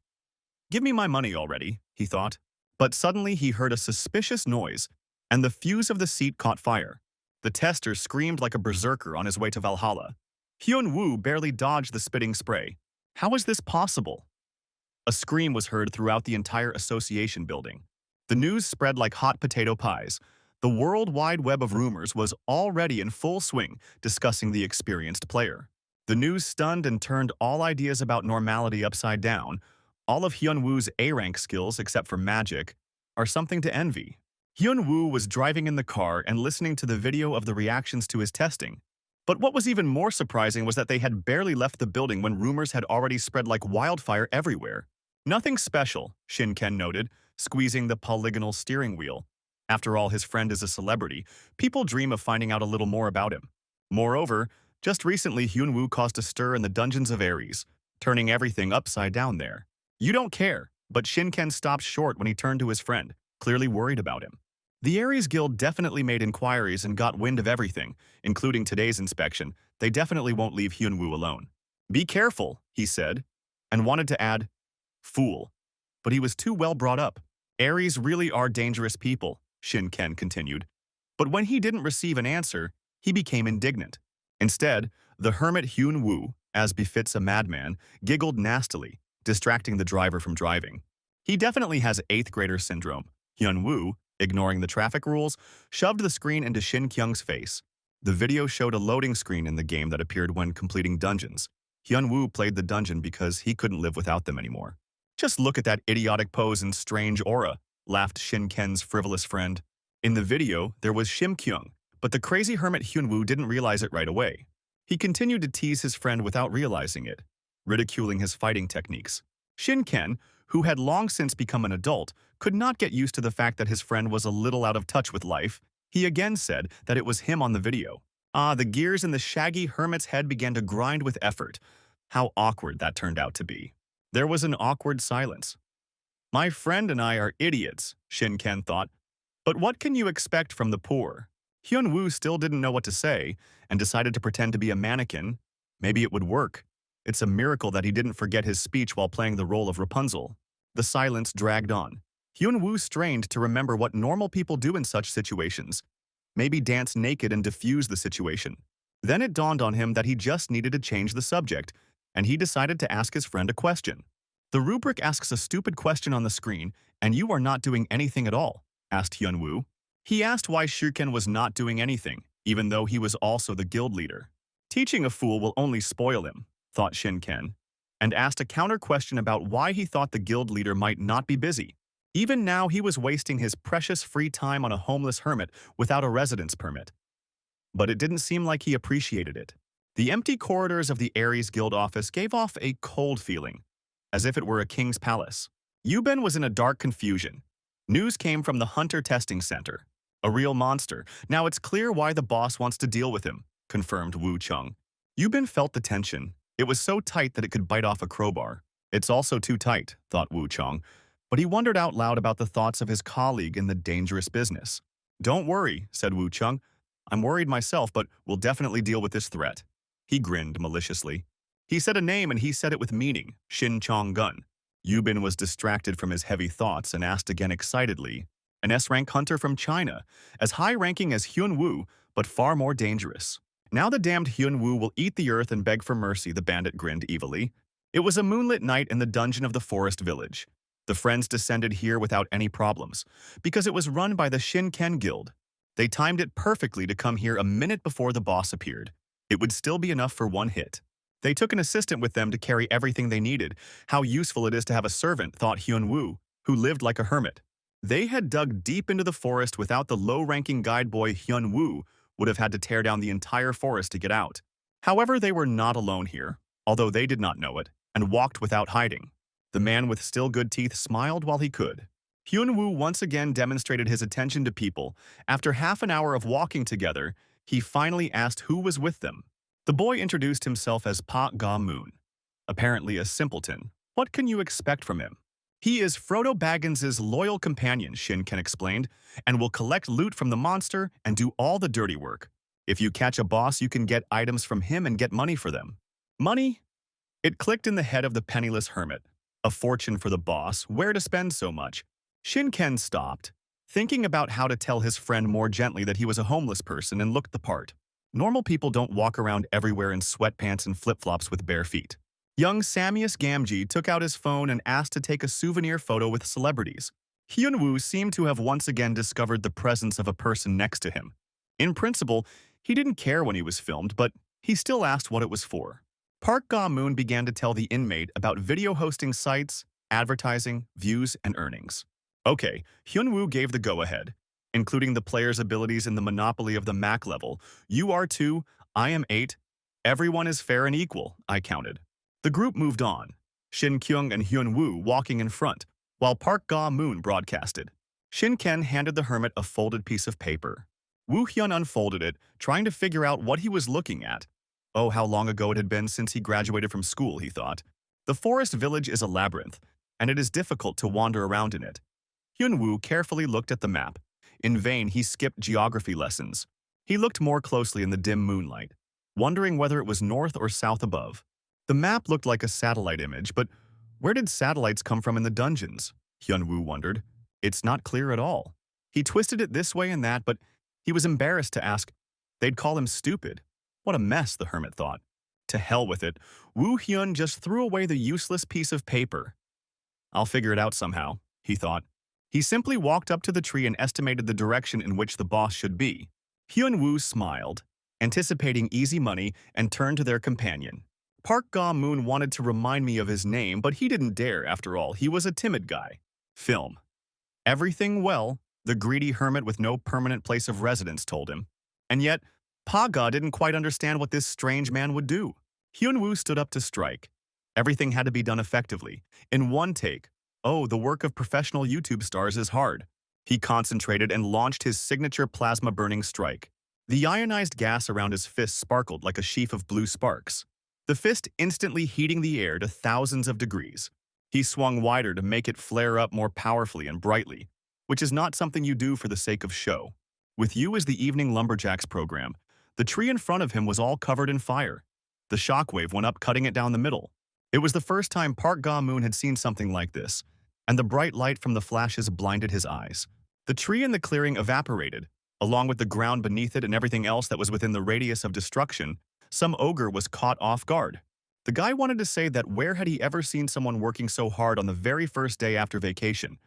"Give me my money already," he thought. But suddenly he heard a suspicious noise, and the fuse of the seat caught fire. The tester screamed like a berserker on his way to Valhalla. Hyun-woo barely dodged the spitting spray. How is this possible? A scream was heard throughout the entire association building. The news spread like hot potato pies. The World Wide Web of rumors was already in full swing, discussing the experienced player. The news stunned and turned all ideas about normality upside down. All of Hyun-woo's A-rank skills, except for magic, are something to envy. Hyun-woo was driving in the car and listening to the video of the reactions to his testing. But what was even more surprising was that they had barely left the building when rumors had already spread like wildfire everywhere. "Nothing special," Shin-ken noted, squeezing the polygonal steering wheel. After all, his friend is a celebrity. People dream of finding out a little more about him. Moreover, just recently Hyun-woo caused a stir in the dungeons of Aries, turning everything upside down there. "You don't care," but Shin-ken stopped short when he turned to his friend, clearly worried about him. The Aries Guild definitely made inquiries and got wind of everything, including today's inspection. They definitely won't leave Hyun-woo alone. "Be careful," he said, and wanted to add, "fool." But he was too well brought up. "Aries really are dangerous people," Shin-ken continued. But when he didn't receive an answer, he became indignant. Instead, the hermit Hyun-woo, as befits a madman, giggled nastily, distracting the driver from driving. He definitely has 8th grader syndrome. Hyun-woo, ignoring the traffic rules, shoved the screen into Shin-kyung's face. The video showed a loading screen in the game that appeared when completing dungeons. Hyun-woo played the dungeon because he couldn't live without them anymore. "Just look at that idiotic pose and strange aura," laughed Shin-ken's frivolous friend. In the video, there was Shim-kyung, but the crazy hermit Hyun-woo didn't realize it right away. He continued to tease his friend without realizing it, ridiculing his fighting techniques. Shin-ken, who had long since become an adult, could not get used to the fact that his friend was a little out of touch with life. He again said that it was him on the video. The gears in the shaggy hermit's head began to grind with effort. How awkward that turned out to be. There was an awkward silence. "My friend and I are idiots," Shin-ken thought. But what can you expect from the poor? Hyun-woo still didn't know what to say and decided to pretend to be a mannequin. Maybe it would work. It's a miracle that he didn't forget his speech while playing the role of Rapunzel. The silence dragged on. Hyun-woo strained to remember what normal people do in such situations. Maybe dance naked and diffuse the situation. Then it dawned on him that he just needed to change the subject, and he decided to ask his friend a question. "The rubric asks a stupid question on the screen, and you are not doing anything at all," asked Hyun-woo. He asked why Shuken was not doing anything, even though he was also the guild leader. Teaching a fool will only spoil him, thought Shin-ken, and asked a counter question about why he thought the guild leader might not be busy. Even now, he was wasting his precious free time on a homeless hermit without a residence permit. But it didn't seem like he appreciated it. The empty corridors of the Aries Guild office gave off a cold feeling, as if it were a king's palace. Yuben was in a dark confusion. News came from the Hunter Testing Center. "A real monster. Now it's clear why the boss wants to deal with him," confirmed Woo Chung. Yuben felt the tension. It was so tight that it could bite off a crowbar. "It's also too tight," thought Woo Chung. But he wondered out loud about the thoughts of his colleague in the dangerous business. "Don't worry," said Woo Chung. "I'm worried myself, but we'll definitely deal with this threat." He grinned maliciously. He said a name and he said it with meaning, Shin Chong-gun. Yuben was distracted from his heavy thoughts and asked again excitedly, "An S-rank hunter from China, as high-ranking as Hyun-woo, but far more dangerous." "Now the damned Hyun-woo will eat the earth and beg for mercy," the bandit grinned evilly. It was a moonlit night in the dungeon of the forest village. The friends descended here without any problems, because it was run by the Shin-ken Guild. They timed it perfectly to come here a minute before the boss appeared. It would still be enough for one hit. They took an assistant with them to carry everything they needed. How useful it is to have a servant, thought Hyun-woo, who lived like a hermit. They had dug deep into the forest without the low-ranking guide boy Hyun-woo would have had to tear down the entire forest to get out. However, they were not alone here, although they did not know it, and walked without hiding. The man with still good teeth smiled while he could. Hyun-woo once again demonstrated his attention to people. After half an hour of walking together, he finally asked who was with them. The boy introduced himself as Pa Ga-moon. Apparently a simpleton. What can you expect from him? He is Frodo Baggins's loyal companion, Shinken explained, and will collect loot from the monster and do all the dirty work. If you catch a boss, you can get items from him and get money for them. Money? It clicked in the head of the penniless hermit. A fortune for the boss, where to spend so much? Shinken stopped, thinking about how to tell his friend more gently that he was a homeless person and looked the part. Normal people don't walk around everywhere in sweatpants and flip-flops with bare feet. Young Samuus Gamgee took out his phone and asked to take a souvenir photo with celebrities. Hyunwoo seemed to have once again discovered the presence of a person next to him. In principle, he didn't care when he was filmed, but he still asked what it was for. Park Ga-moon began to tell the inmate about video hosting sites, advertising, views, and earnings. Okay, Hyunwoo gave the go-ahead, including the player's abilities in the monopoly of the Mac level. You are 2, I am 8. Everyone is fair and equal, I counted. The group moved on, Shin Kyung and Hyunwoo walking in front, while Park Ga-moon broadcasted. Shinken handed the hermit a folded piece of paper. Woo Hyun unfolded it, trying to figure out what he was looking at. Oh, how long ago it had been since he graduated from school, he thought. The forest village is a labyrinth, and it is difficult to wander around in it. Hyunwoo carefully looked at the map. In vain, he skipped geography lessons. He looked more closely in the dim moonlight, wondering whether it was north or south above. The map looked like a satellite image, but where did satellites come from in the dungeons? Hyunwoo wondered. It's not clear at all. He twisted it this way and that, but he was embarrassed to ask. They'd call him stupid. What a mess, the hermit thought. To hell with it, Woo Hyun just threw away the useless piece of paper. I'll figure it out somehow, he thought. He simply walked up to the tree and estimated the direction in which the boss should be. Hyunwoo smiled, anticipating easy money, and turned to their companion. Park Ga-moon wanted to remind me of his name, but he didn't dare, after all. He was a timid guy. Film. Everything well, the greedy hermit with no permanent place of residence told him. And yet, Paga didn't quite understand what this strange man would do. Hyunwoo stood up to strike. Everything had to be done effectively, in one take. Oh, the work of professional YouTube stars is hard. He concentrated and launched his signature plasma-burning strike. The ionized gas around his fist sparkled like a sheaf of blue sparks, the fist instantly heating the air to thousands of degrees. He swung wider to make it flare up more powerfully and brightly, which is not something you do for the sake of show. With you as the evening lumberjacks program, the tree in front of him was all covered in fire. The shockwave went up, cutting it down the middle. It was the first time Park Ga-moon had seen something like this, and the bright light from the flashes blinded his eyes. The tree in the clearing evaporated, along with the ground beneath it and everything else that was within the radius of destruction. Some ogre was caught off guard. The guy wanted to say that where had he ever seen someone working so hard on the very first day after vacation,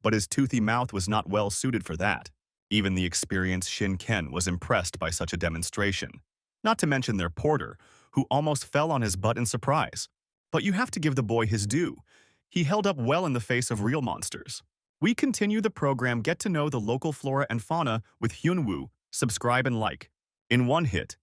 but his toothy mouth was not well suited for that. Even the experienced Shin-ken was impressed by such a demonstration, not to mention their porter, who almost fell on his butt in surprise. But you have to give the boy his due. He held up well in the face of real monsters. We continue the program Get to Know the Local Flora and Fauna with Hyunwoo. Subscribe and like. In one hit,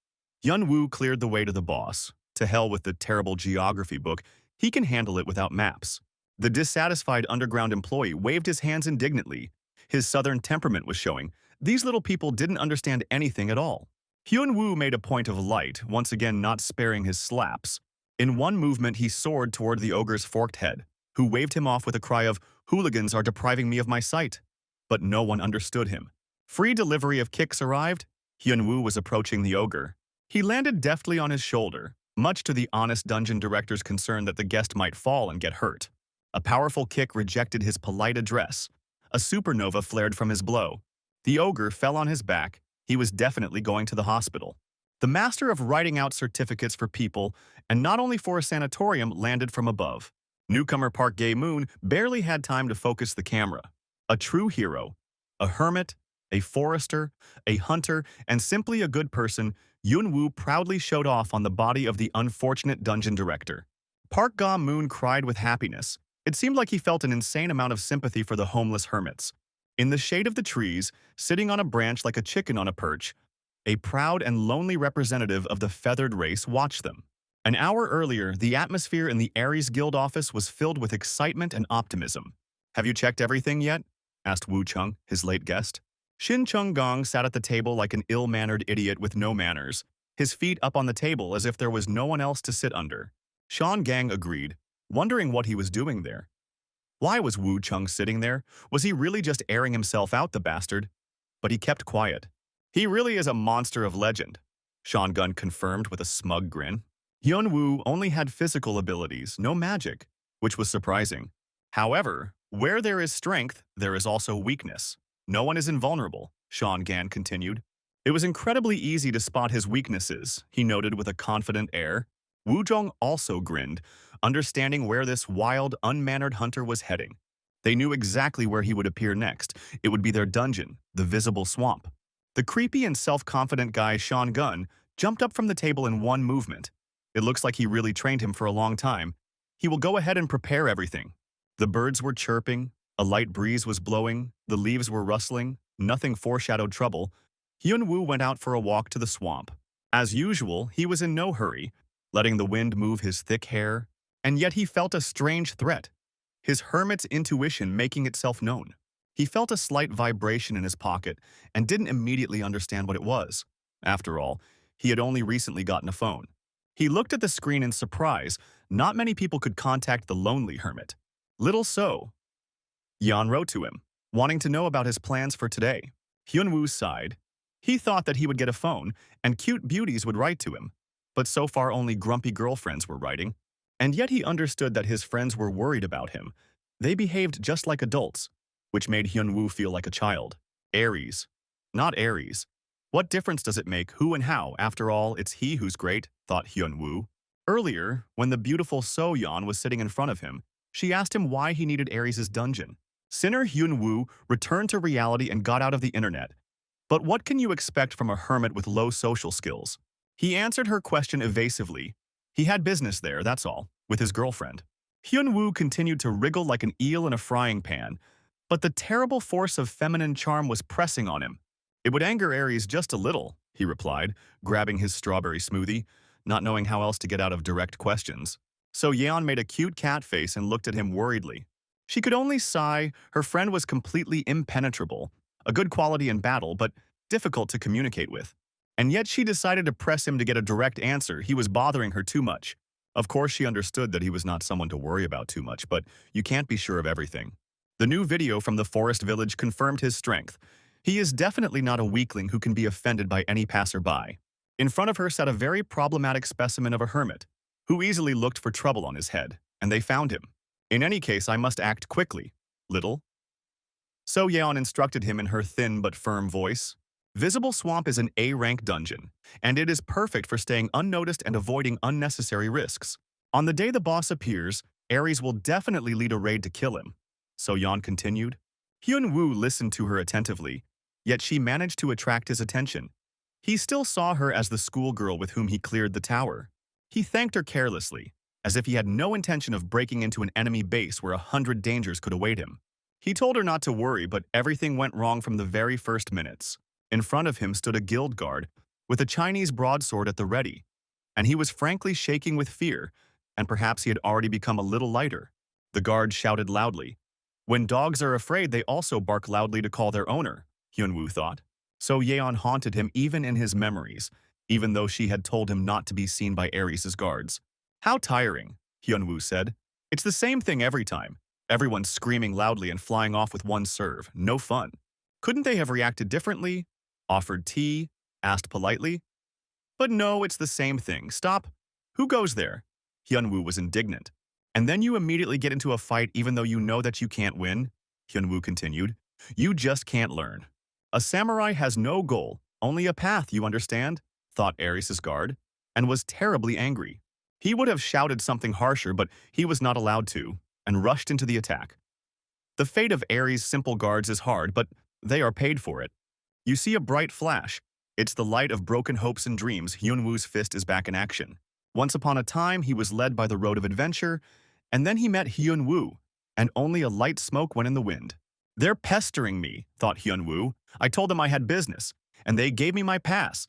Hyunwoo cleared the way to the boss. To hell with the terrible geography book, he can handle it without maps. The dissatisfied underground employee waved his hands indignantly. His southern temperament was showing. These little people didn't understand anything at all. Hyunwoo made a point of light, once again not sparing his slaps. In one movement, he soared toward the ogre's forked head, who waved him off with a cry of, "Hooligans are depriving me of my sight." But no one understood him. Free delivery of kicks arrived. Hyunwoo was approaching the ogre. He landed deftly on his shoulder, much to the honest dungeon director's concern that the guest might fall and get hurt. A powerful kick rejected his polite address. A supernova flared from his blow. The ogre fell on his back. He was definitely going to the hospital. The master of writing out certificates for people, and not only for a sanatorium, landed from above. Newcomer Park Ga-moon barely had time to focus the camera. A true hero, a hermit, a forester, a hunter, and simply a good person, Hyunwoo proudly showed off on the body of the unfortunate dungeon director. Park Ga-moon cried with happiness. It seemed like he felt an insane amount of sympathy for the homeless hermits. In the shade of the trees, sitting on a branch like a chicken on a perch, a proud and lonely representative of the feathered race watched them. An hour earlier, the atmosphere in the Aries Guild office was filled with excitement and optimism. "Have you checked everything yet?" asked Woo Chung, his late guest. Shin Chung-gong sat at the table like an ill-mannered idiot with no manners, his feet up on the table as if there was no one else to sit under. Sean Gang agreed, wondering what he was doing there. Why was Wu Chung sitting there? Was he really just airing himself out, the bastard? But he kept quiet. He really is a monster of legend, Sean Gunn confirmed with a smug grin. Hyun Woo only had physical abilities, no magic, which was surprising. However, where there is strength, there is also weakness. No one is invulnerable, Sean Gan continued. It was incredibly easy to spot his weaknesses, he noted with a confident air. Wu Zhong also grinned, understanding where this wild, unmannered hunter was heading. They knew exactly where he would appear next. It would be their dungeon, the visible swamp. The creepy and self-confident guy Sean Gunn jumped up from the table in one movement. It looks like he really trained him for a long time. He will go ahead and prepare everything. The birds were chirping, a light breeze was blowing, the leaves were rustling, nothing foreshadowed trouble. Hyun Woo went out for a walk to the swamp. As usual, he was in no hurry, letting the wind move his thick hair, and yet he felt a strange threat, his hermit's intuition making itself known. He felt a slight vibration in his pocket and didn't immediately understand what it was. After all, he had only recently gotten a phone. He looked at the screen in surprise. Not many people could contact the lonely hermit. Little so. Yan wrote to him, wanting to know about his plans for today. Hyun-woo sighed. He thought that he would get a phone and cute beauties would write to him, but so far only grumpy girlfriends were writing. And yet he understood that his friends were worried about him. They behaved just like adults, which made Hyun-woo feel like a child. Aries. Not Aries. What difference does it make who and how? After all, it's he who's great, thought Hyun-woo. Earlier, when the beautiful So-yeon was sitting in front of him, she asked him why he needed Aries' dungeon. Sinner Hyun-woo returned to reality and got out of the internet. But what can you expect from a hermit with low social skills? He answered her question evasively. He had business there, that's all, with his girlfriend. Hyun-woo continued to wriggle like an eel in a frying pan, but the terrible force of feminine charm was pressing on him. It would anger Aries just a little, he replied, grabbing his strawberry smoothie, not knowing how else to get out of direct questions. So Yeon made a cute cat face and looked at him worriedly. She could only sigh. Her friend was completely impenetrable, a good quality in battle, but difficult to communicate with. And yet she decided to press him to get a direct answer. He was bothering her too much. Of course, she understood that he was not someone to worry about too much, but you can't be sure of everything. The new video from the forest village confirmed his strength. He is definitely not a weakling who can be offended by any passerby. In front of her sat a very problematic specimen of a hermit, who easily looked for trouble on his head, and they found him. In any case, I must act quickly, little. So Yeon instructed him in her thin but firm voice. Visible Swamp is an A-rank dungeon, and it is perfect for staying unnoticed and avoiding unnecessary risks. On the day the boss appears, Aries will definitely lead a raid to kill him. So Yeon continued. Hyun-woo listened to her attentively, yet she managed to attract his attention. He still saw her as the schoolgirl with whom he cleared the tower. He thanked her carelessly, as if he had no intention of breaking into an enemy base where 100 dangers could await him. He told her not to worry, but everything went wrong from the very first minutes. In front of him stood a guild guard, with a Chinese broadsword at the ready, and he was frankly shaking with fear, and perhaps he had already become a little lighter. The guard shouted loudly. When dogs are afraid, they also bark loudly to call their owner, Hyun-woo thought. So Yeon haunted him even in his memories, even though she had told him not to be seen by Aries' guards. How tiring, Hyun-woo said. It's the same thing every time. Everyone screaming loudly and flying off with one serve. No fun. Couldn't they have reacted differently? Offered tea? Asked politely? But no, it's the same thing. Stop. Who goes there? Hyun-woo was indignant. And then you immediately get into a fight even though you know that you can't win? Hyun-woo continued. You just can't learn. A samurai has no goal, only a path, you understand? Thought Aries' guard, and was terribly angry. He would have shouted something harsher, but he was not allowed to, and rushed into the attack. The fate of Aries' simple guards is hard, but they are paid for it. You see a bright flash. It's the light of broken hopes and dreams. Hyun-woo's fist is back in action. Once upon a time, he was led by the road of adventure, and then he met Hyun-woo, and only a light smoke went in the wind. They're pestering me, thought Hyun-woo. I told them I had business, and they gave me my pass,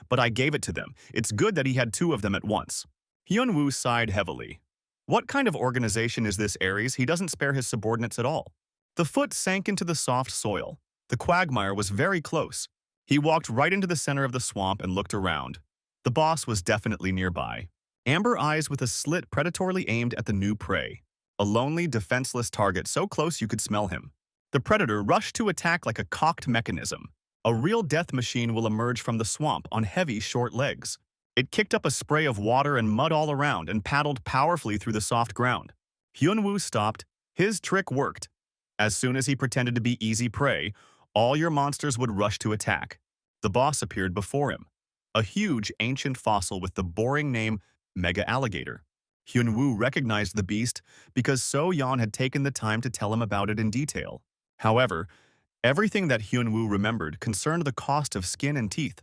but I gave it to them. It's good that he had two of them at once. Hyun-woo sighed heavily. What kind of organization is this, Aries? He doesn't spare his subordinates at all. The foot sank into the soft soil. The quagmire was very close. He walked right into the center of the swamp and looked around. The boss was definitely nearby. Amber eyes with a slit predatorily aimed at the new prey. a lonely, defenseless target so close you could smell him. The predator rushed to attack like a cocked mechanism. A real death machine will emerge from the swamp on heavy, short legs. It kicked up a spray of water and mud all around and paddled powerfully through the soft ground. Hyunwoo stopped. His trick worked. As soon as he pretended to be easy prey, all your monsters would rush to attack. The boss appeared before him, a huge ancient fossil with the boring name Mega Alligator. Hyunwoo recognized the beast because So Yeon had taken the time to tell him about it in detail. However, everything that Hyunwoo remembered concerned the cost of skin and teeth,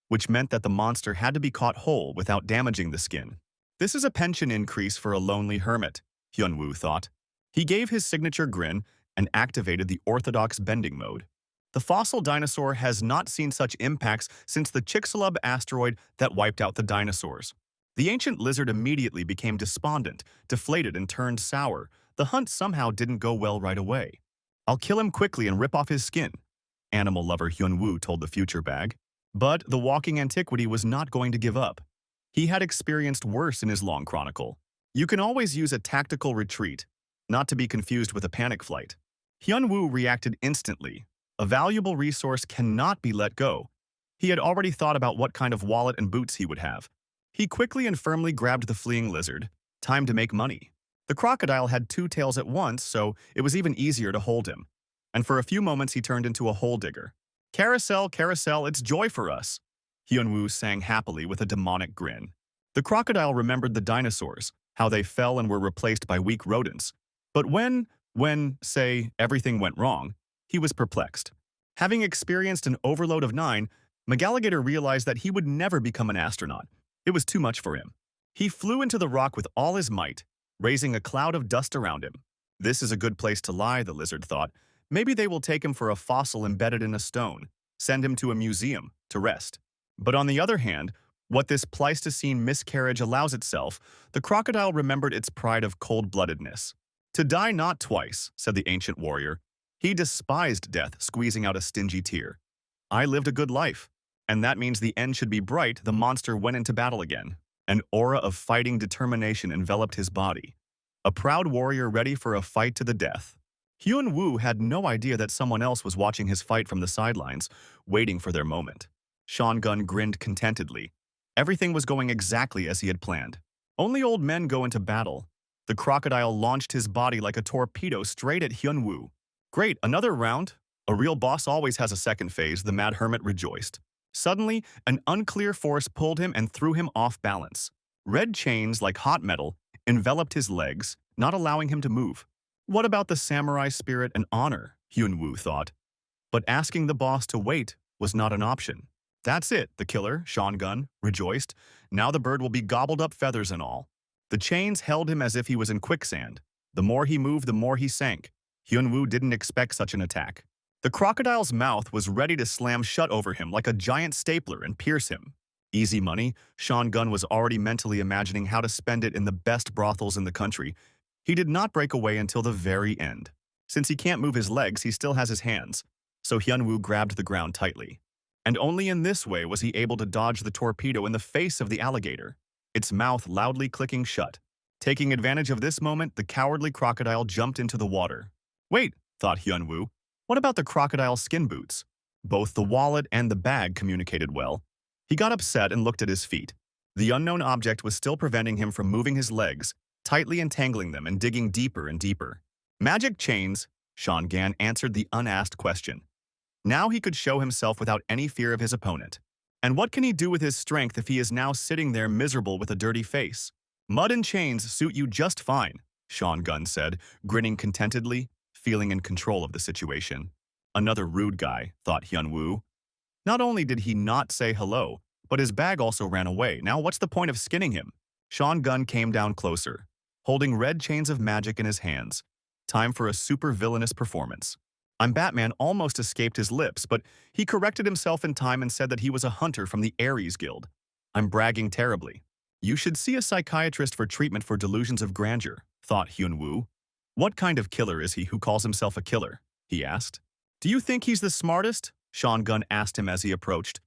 which meant that the monster had to be caught whole without damaging the skin. This is a pension increase for a lonely hermit, Hyunwoo thought. He gave his signature grin and activated the orthodox bending mode. The fossil dinosaur has not seen such impacts since the Chicxulub asteroid that wiped out the dinosaurs. The ancient lizard immediately became despondent, deflated, and turned sour. The hunt somehow didn't go well right away. "I'll kill him quickly and rip off his skin," animal lover Hyunwoo told the future bag. But the walking antiquity was not going to give up. He had experienced worse in his long chronicle. You can always use a tactical retreat, not to be confused with a panic flight. Hyunwoo reacted instantly. A valuable resource cannot be let go. He had already thought about what kind of wallet and boots he would have. He quickly and firmly grabbed the fleeing lizard. Time to make money. The crocodile had two tails at once, so it was even easier to hold him. And for a few moments he turned into a hole digger. "Carousel, carousel, it's joy for us," Hyunwoo sang happily with a demonic grin. The crocodile remembered the dinosaurs, how they fell and were replaced by weak rodents. But when, say, everything went wrong, he was perplexed. Having experienced an overload of 9, Megalligator realized that he would never become an astronaut. It was too much for him. He flew into the rock with all his might, raising a cloud of dust around him. This is a good place to lie, the lizard thought. Maybe they will take him for a fossil embedded in a stone, send him to a museum to rest. But on the other hand, what this Pleistocene miscarriage allows itself, the crocodile remembered its pride of cold-bloodedness. "To die not twice," said the ancient warrior. He despised death, squeezing out a stingy tear. "I lived a good life, and that means the end should be bright." The monster went into battle again. An aura of fighting determination enveloped his body. A proud warrior ready for a fight to the death. Hyunwoo had no idea that someone else was watching his fight from the sidelines, waiting for their moment. Sean grinned contentedly. Everything was going exactly as he had planned. Only old men go into battle. The crocodile launched his body like a torpedo straight at Hyunwoo. "Great, another round." A real boss always has a second phase, the mad hermit rejoiced. Suddenly, an unclear force pulled him and threw him off balance. Red chains, like hot metal, enveloped his legs, not allowing him to move. What about the samurai spirit and honor, Hyunwoo thought. But asking the boss to wait was not an option. "That's it," the killer, Sean rejoiced. "Now the bird will be gobbled up, feathers and all." The chains held him as if he was in quicksand. The more he moved, the more he sank. Hyunwoo didn't expect such an attack. The crocodile's mouth was ready to slam shut over him like a giant stapler and pierce him. Easy money. Sean was already mentally imagining how to spend it in the best brothels in the country. He did not break away until the very end. Since he can't move his legs, he still has his hands. So Hyunwoo grabbed the ground tightly. And only in this way was he able to dodge the torpedo in the face of the alligator, its mouth loudly clicking shut. Taking advantage of this moment, the cowardly crocodile jumped into the water. "Wait," thought Hyunwoo. "What about the crocodile's skin boots?" Both the wallet and the bag communicated well. He got upset and looked at his feet. The unknown object was still preventing him from moving his legs, tightly entangling them and digging deeper and deeper. "Magic chains," Sean answered the unasked question. Now he could show himself without any fear of his opponent. And what can he do with his strength if he is now sitting there miserable with a dirty face? "Mud and chains suit you just fine," Sean said, grinning contentedly, feeling in control of the situation. Another rude guy, thought Hyunwoo. Not only did he not say hello, but his bag also ran away. Now what's the point of skinning him? Sean came down closer, holding red chains of magic in his hands. Time for a super villainous performance. "I'm Batman" almost escaped his lips, but he corrected himself in time and said that he was a hunter from the Aries Guild. "I'm bragging terribly." "You should see a psychiatrist for treatment for delusions of grandeur," thought Hyunwoo. "What kind of killer is he who calls himself a killer?" he asked. "Do you think he's the smartest?" Sean asked him as he approached.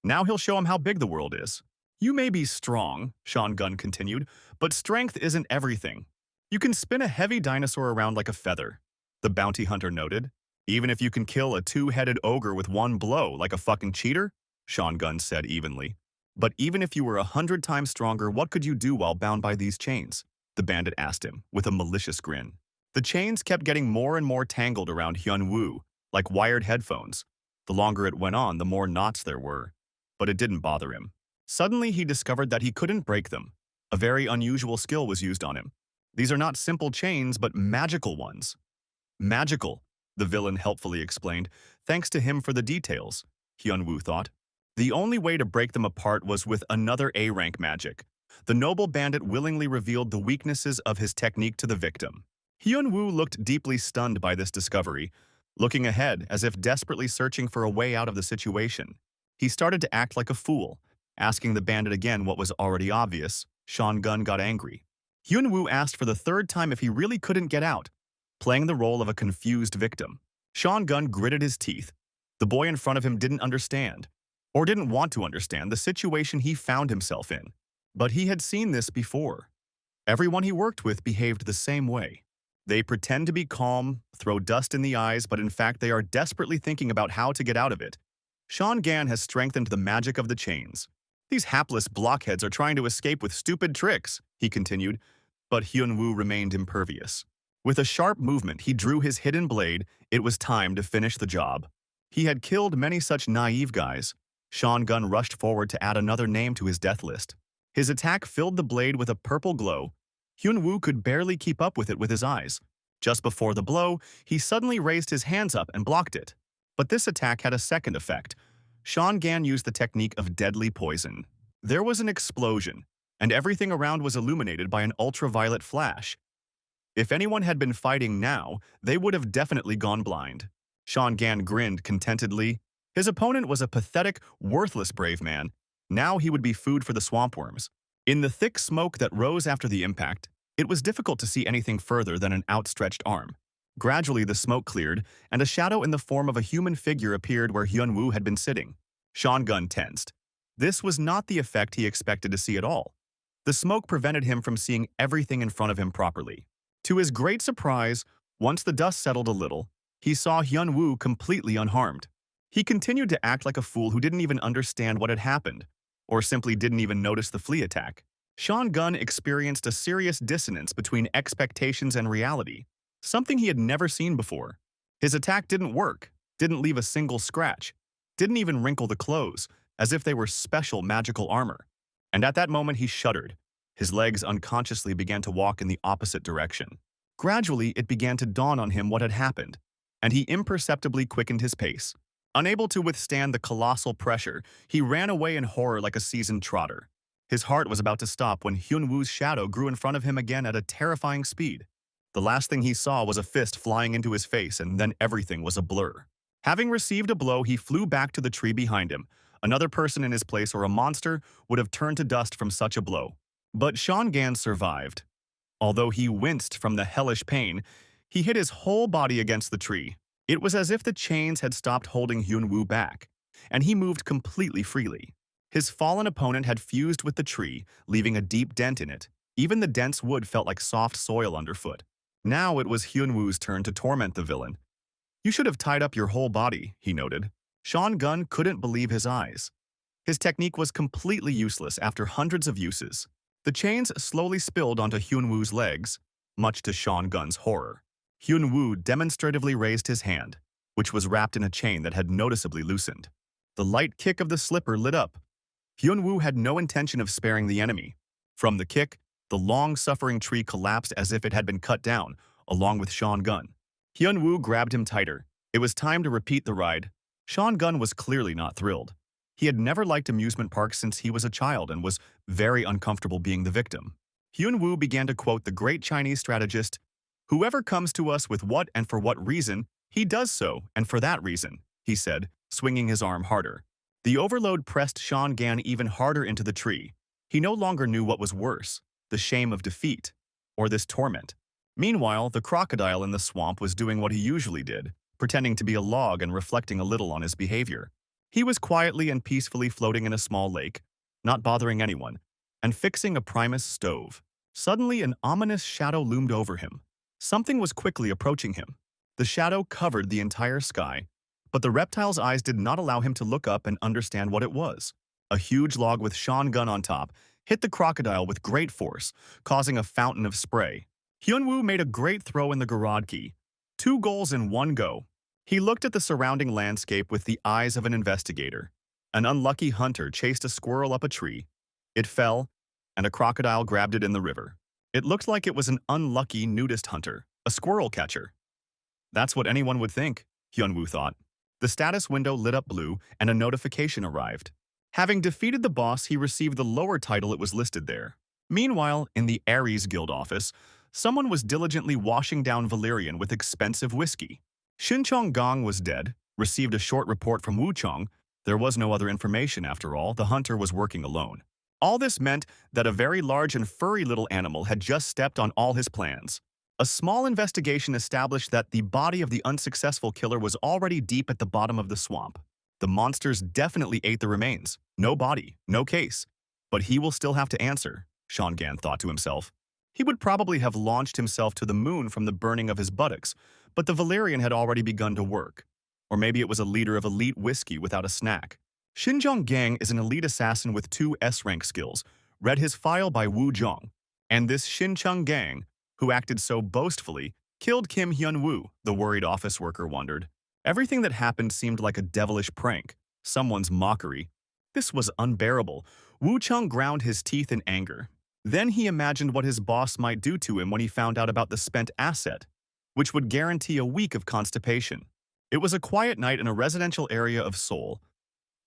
"Now he'll show him how big the world is." "You may be strong," Sean continued, "but strength isn't everything. You can spin a heavy dinosaur around like a feather, the bounty hunter noted. Even if you can kill a two-headed ogre with one blow like a fucking cheater, Sean Gunn said evenly. But even if you were 100 times stronger, what could you do while bound by these chains? The bandit asked him, with a malicious grin. The chains kept getting more and more tangled around Hyun-woo, like wired headphones. The longer it went on, the more knots there were. But it didn't bother him. Suddenly, he discovered that he couldn't break them. A very unusual skill was used on him. These are not simple chains, but magical ones. Magical, the villain helpfully explained. Thanks to him for the details, Hyun-woo thought. The only way to break them apart was with another A-rank magic. The noble bandit willingly revealed the weaknesses of his technique to the victim. Hyun-woo looked deeply stunned by this discovery, looking ahead as if desperately searching for a way out of the situation. He started to act like a fool, asking the bandit again what was already obvious. Sean Gunn got angry. Hyun-woo asked for the third time if he really couldn't get out, playing the role of a confused victim. Sean Gunn gritted his teeth. The boy in front of him didn't understand, or didn't want to understand, the situation he found himself in. But he had seen this before. Everyone he worked with behaved the same way. They pretend to be calm, throw dust in the eyes, but in fact they are desperately thinking about how to get out of it. Sean Gunn has strengthened the magic of the chains. These hapless blockheads are trying to escape with stupid tricks, he continued, but Hyun-woo remained impervious. With a sharp movement, he drew his hidden blade. It was time to finish the job. He had killed many such naive guys. Sean Gunn rushed forward to add another name to his death list. His attack filled the blade with a purple glow. Hyun-woo could barely keep up with it with his eyes. Just before the blow, he suddenly raised his hands up and blocked it. But this attack had a second effect. Sean Gunn used the technique of deadly poison. There was an explosion, and everything around was illuminated by an ultraviolet flash. If anyone had been fighting now, they would have definitely gone blind. Sean Gunn grinned contentedly. His opponent was a pathetic, worthless brave man. Now he would be food for the swampworms. In the thick smoke that rose after the impact, it was difficult to see anything further than an outstretched arm. Gradually, the smoke cleared, and a shadow in the form of a human figure appeared where Hyun-woo had been sitting. Sean Gunn tensed. This was not the effect he expected to see at all. The smoke prevented him from seeing everything in front of him properly. To his great surprise, once the dust settled a little, he saw Hyun-woo completely unharmed. He continued to act like a fool who didn't even understand what had happened, or simply didn't even notice the flea attack. Sean Gunn experienced a serious dissonance between expectations and reality, something he had never seen before. His attack didn't work, didn't leave a single scratch, didn't even wrinkle the clothes, as if they were special magical armor. And at that moment he shuddered. His legs unconsciously began to walk in the opposite direction. Gradually, it began to dawn on him what had happened, and he imperceptibly quickened his pace. Unable to withstand the colossal pressure, he ran away in horror like a seasoned trotter. His heart was about to stop when Hyun-woo's shadow grew in front of him again at a terrifying speed. The last thing he saw was a fist flying into his face, and then everything was a blur. Having received a blow, he flew back to the tree behind him. Another person in his place or a monster would have turned to dust from such a blow. But Sean Gunn survived. Although he winced from the hellish pain, he hit his whole body against the tree. It was as if the chains had stopped holding Hyun-woo back, and he moved completely freely. His fallen opponent had fused with the tree, leaving a deep dent in it. Even the dense wood felt like soft soil underfoot. Now it was Hyun-woo's turn to torment the villain. "You should have tied up your whole body," he noted. Sean Gunn couldn't believe his eyes. His technique was completely useless after hundreds of uses. The chains slowly spilled onto Hyun-woo's legs, much to Sean Gunn's horror. Hyun-woo demonstratively raised his hand, which was wrapped in a chain that had noticeably loosened. The light kick of the slipper lit up. Hyun-woo had no intention of sparing the enemy. From the kick, the long-suffering tree collapsed as if it had been cut down, along with Sean Gunn. Hyun-woo grabbed him tighter. It was time to repeat the ride. Sean Gunn was clearly not thrilled. He had never liked amusement parks since he was a child and was very uncomfortable being the victim. Hyun-woo began to quote the great Chinese strategist, "Whoever comes to us with what and for what reason, he does so, and for that reason," he said, swinging his arm harder. The overload pressed Sean Gunn even harder into the tree. He no longer knew what was worse, the shame of defeat, or this torment. Meanwhile, the crocodile in the swamp was doing what he usually did, pretending to be a log and reflecting a little on his behavior. He was quietly and peacefully floating in a small lake, not bothering anyone, and fixing a Primus stove. Suddenly, an ominous shadow loomed over him. Something was quickly approaching him. The shadow covered the entire sky, but the reptile's eyes did not allow him to look up and understand what it was. A huge log with Sean gun on top hit the crocodile with great force, causing a fountain of spray. Hyunwoo made a great throw in the garage key. 2 goals in 1 go. He looked at the surrounding landscape with the eyes of an investigator. An unlucky hunter chased a squirrel up a tree. It fell, and a crocodile grabbed it in the river. It looked like it was an unlucky nudist hunter, a squirrel catcher. That's what anyone would think, Hyunwoo thought. The status window lit up blue, and a notification arrived. Having defeated the boss, he received the lower title it was listed there. Meanwhile, in the Aries Guild office, someone was diligently washing down valerian with expensive whiskey. Shin Chong-gong was dead, received a short report from Wu Chong. There was no other information after all, the hunter was working alone. All this meant that a very large and furry little animal had just stepped on all his plans. A small investigation established that the body of the unsuccessful killer was already deep at the bottom of the swamp. The monsters definitely ate the remains. No body, no case. But he will still have to answer, Sean Gan thought to himself. He would probably have launched himself to the moon from the burning of his buttocks, but the valerian had already begun to work. Or maybe it was a liter of elite whiskey without a snack. Shinjong Gang is an elite assassin with 2 S-rank skills, read his file by Wu Zhong. And this Shincheng Gang, who acted so boastfully, killed Kim Hyun-woo, the worried office worker wondered. Everything that happened seemed like a devilish prank, someone's mockery. This was unbearable. Wu Chung ground his teeth in anger. Then he imagined what his boss might do to him when he found out about the spent asset, which would guarantee a week of constipation. It was a quiet night in a residential area of Seoul.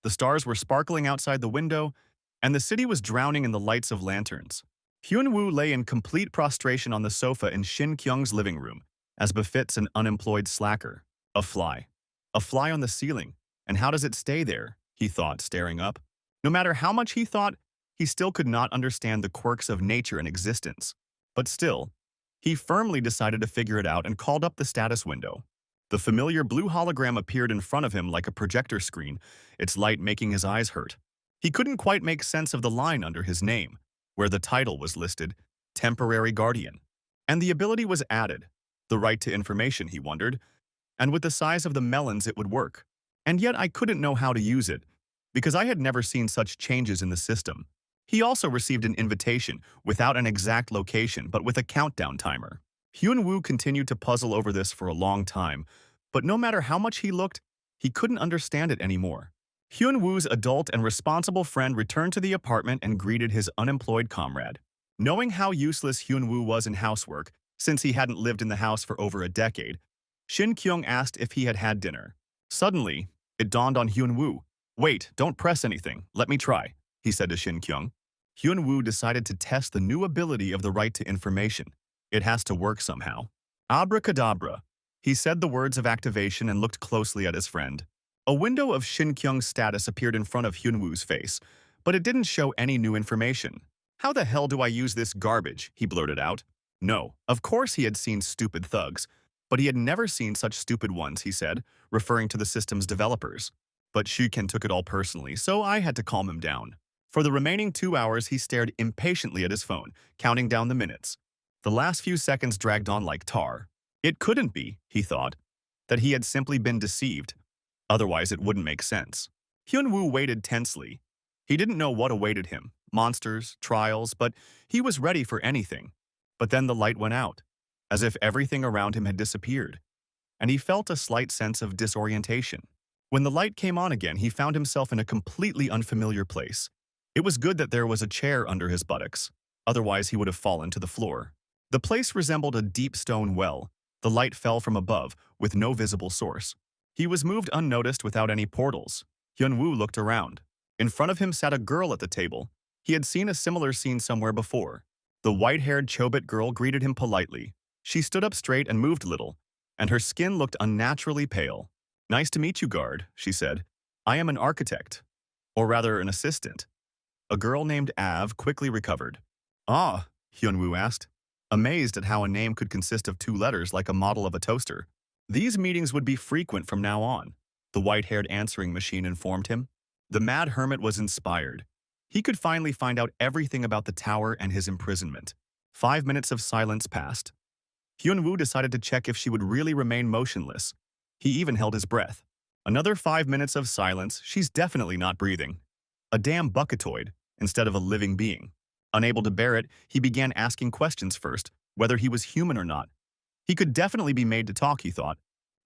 The stars were sparkling outside the window, and the city was drowning in the lights of lanterns. Hyun-woo lay in complete prostration on the sofa in Shin Kyung's living room, as befits an unemployed slacker. A fly. A fly on the ceiling. And how does it stay there? He thought, staring up. No matter how much he thought, he still could not understand the quirks of nature and existence. But still, he firmly decided to figure it out and called up the status window. The familiar blue hologram appeared in front of him like a projector screen, its light making his eyes hurt. He couldn't quite make sense of the line under his name, where the title was listed, Temporary Guardian. And the ability was added, the right to information, he wondered, and with the size of the melons it would work. And yet I couldn't know how to use it, because I had never seen such changes in the system. He also received an invitation, without an exact location, but with a countdown timer. Hyun-woo continued to puzzle over this for a long time, but no matter how much he looked, he couldn't understand it anymore. Hyun-woo's adult and responsible friend returned to the apartment and greeted his unemployed comrade. Knowing how useless Hyun-woo was in housework, since he hadn't lived in the house for over a decade, Shin Kyung asked if he had had dinner. Suddenly, it dawned on Hyun-woo. "Wait, don't press anything. Let me try," he said to Shin Kyung. Hyun-woo decided to test the new ability of the right to information. It has to work somehow. Abracadabra. He said the words of activation and looked closely at his friend. A window of Shin Kyung's status appeared in front of Hyun-woo's face, but it didn't show any new information. "How the hell do I use this garbage?" he blurted out. No, of course he had seen stupid thugs, but he had never seen such stupid ones, he said, referring to the system's developers. But Shuken took it all personally, so I had to calm him down. For the remaining 2 hours, he stared impatiently at his phone, counting down the minutes. The last few seconds dragged on like tar. It couldn't be, he thought, that he had simply been deceived. Otherwise, it wouldn't make sense. Hyun-woo waited tensely. He didn't know what awaited him, monsters, trials, but he was ready for anything. But then the light went out, as if everything around him had disappeared, and he felt a slight sense of disorientation. When the light came on again, he found himself in a completely unfamiliar place. It was good that there was a chair under his buttocks, otherwise he would have fallen to the floor. The place resembled a deep stone well. The light fell from above, with no visible source. He was moved unnoticed without any portals. Hyun-woo looked around. In front of him sat a girl at the table. He had seen a similar scene somewhere before. The white-haired Chobit girl greeted him politely. She stood up straight and moved little, and her skin looked unnaturally pale. "Nice to meet you, guard," she said. "I am an architect, or rather an assistant." A girl named Av quickly recovered. "Ah," Hyun-woo asked, amazed at how a name could consist of 2 letters like a model of a toaster. "These meetings would be frequent from now on," the white-haired answering machine informed him. The mad hermit was inspired. He could finally find out everything about the tower and his imprisonment. 5 minutes of silence passed. Hyun-woo decided to check if she would really remain motionless. He even held his breath. Another 5 minutes of silence, she's definitely not breathing. A damn bucketoid, instead of a living being. Unable to bear it, he began asking questions first, whether he was human or not. He could definitely be made to talk, he thought.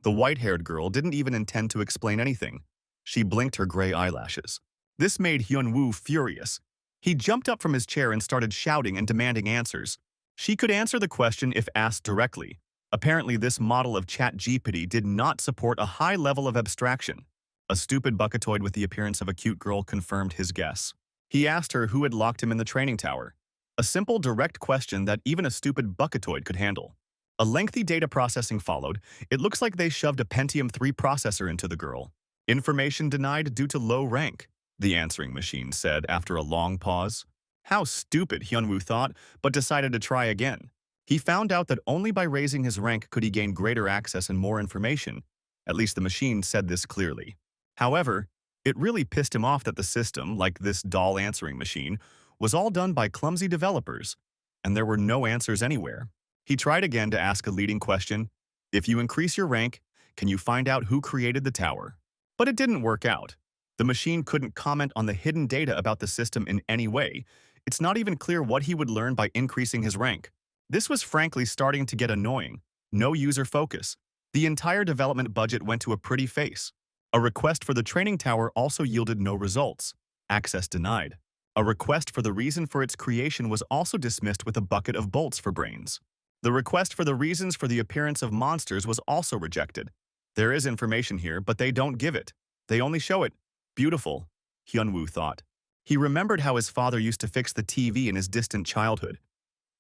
The white-haired girl didn't even intend to explain anything. She blinked her gray eyelashes. This made Hyun-woo furious. He jumped up from his chair and started shouting and demanding answers. She could answer the question if asked directly. Apparently, this model of ChatGPT did not support a high level of abstraction. A stupid bucketoid with the appearance of a cute girl confirmed his guess. He asked her who had locked him in the training tower. A simple, direct question that even a stupid bucketoid could handle. A lengthy data processing followed. It looks like they shoved a Pentium 3 processor into the girl. Information denied due to low rank, the answering machine said after a long pause. How stupid, Hyun-woo thought, but decided to try again. He found out that only by raising his rank could he gain greater access and more information. At least the machine said this clearly. However, it really pissed him off that the system, like this doll answering machine, was all done by clumsy developers, and there were no answers anywhere. He tried again to ask a leading question. If you increase your rank, can you find out who created the tower? But it didn't work out. The machine couldn't comment on the hidden data about the system in any way. It's not even clear what he would learn by increasing his rank. This was frankly starting to get annoying. No user focus. The entire development budget went to a pretty face. A request for the training tower also yielded no results. Access denied. A request for the reason for its creation was also dismissed with a bucket of bolts for brains. The request for the reasons for the appearance of monsters was also rejected. There is information here, but they don't give it. They only show it. Beautiful, Hyun-woo thought. He remembered how his father used to fix the TV in his distant childhood.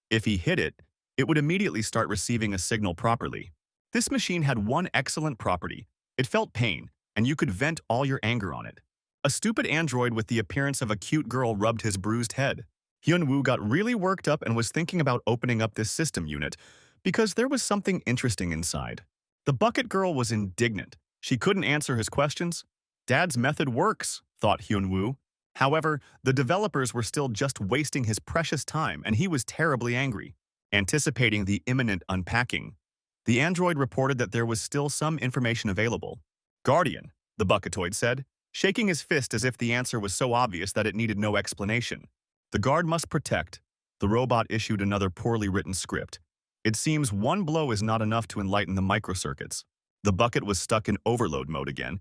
If he hit it, it would immediately start receiving a signal properly. This machine had one excellent property. It felt pain, and you could vent all your anger on it. A stupid android with the appearance of a cute girl rubbed his bruised head. Hyun-woo got really worked up and was thinking about opening up this system unit because there was something interesting inside. The bucket girl was indignant. She couldn't answer his questions. Dad's method works, thought Hyun-woo. However, the developers were still just wasting his precious time and he was terribly angry. Anticipating the imminent unpacking, the android reported that there was still some information available. Guardian, the bucketoid said, shaking his fist as if the answer was so obvious that it needed no explanation. The guard must protect. The robot issued another poorly written script. It seems one blow is not enough to enlighten the microcircuits. The bucket was stuck in overload mode again.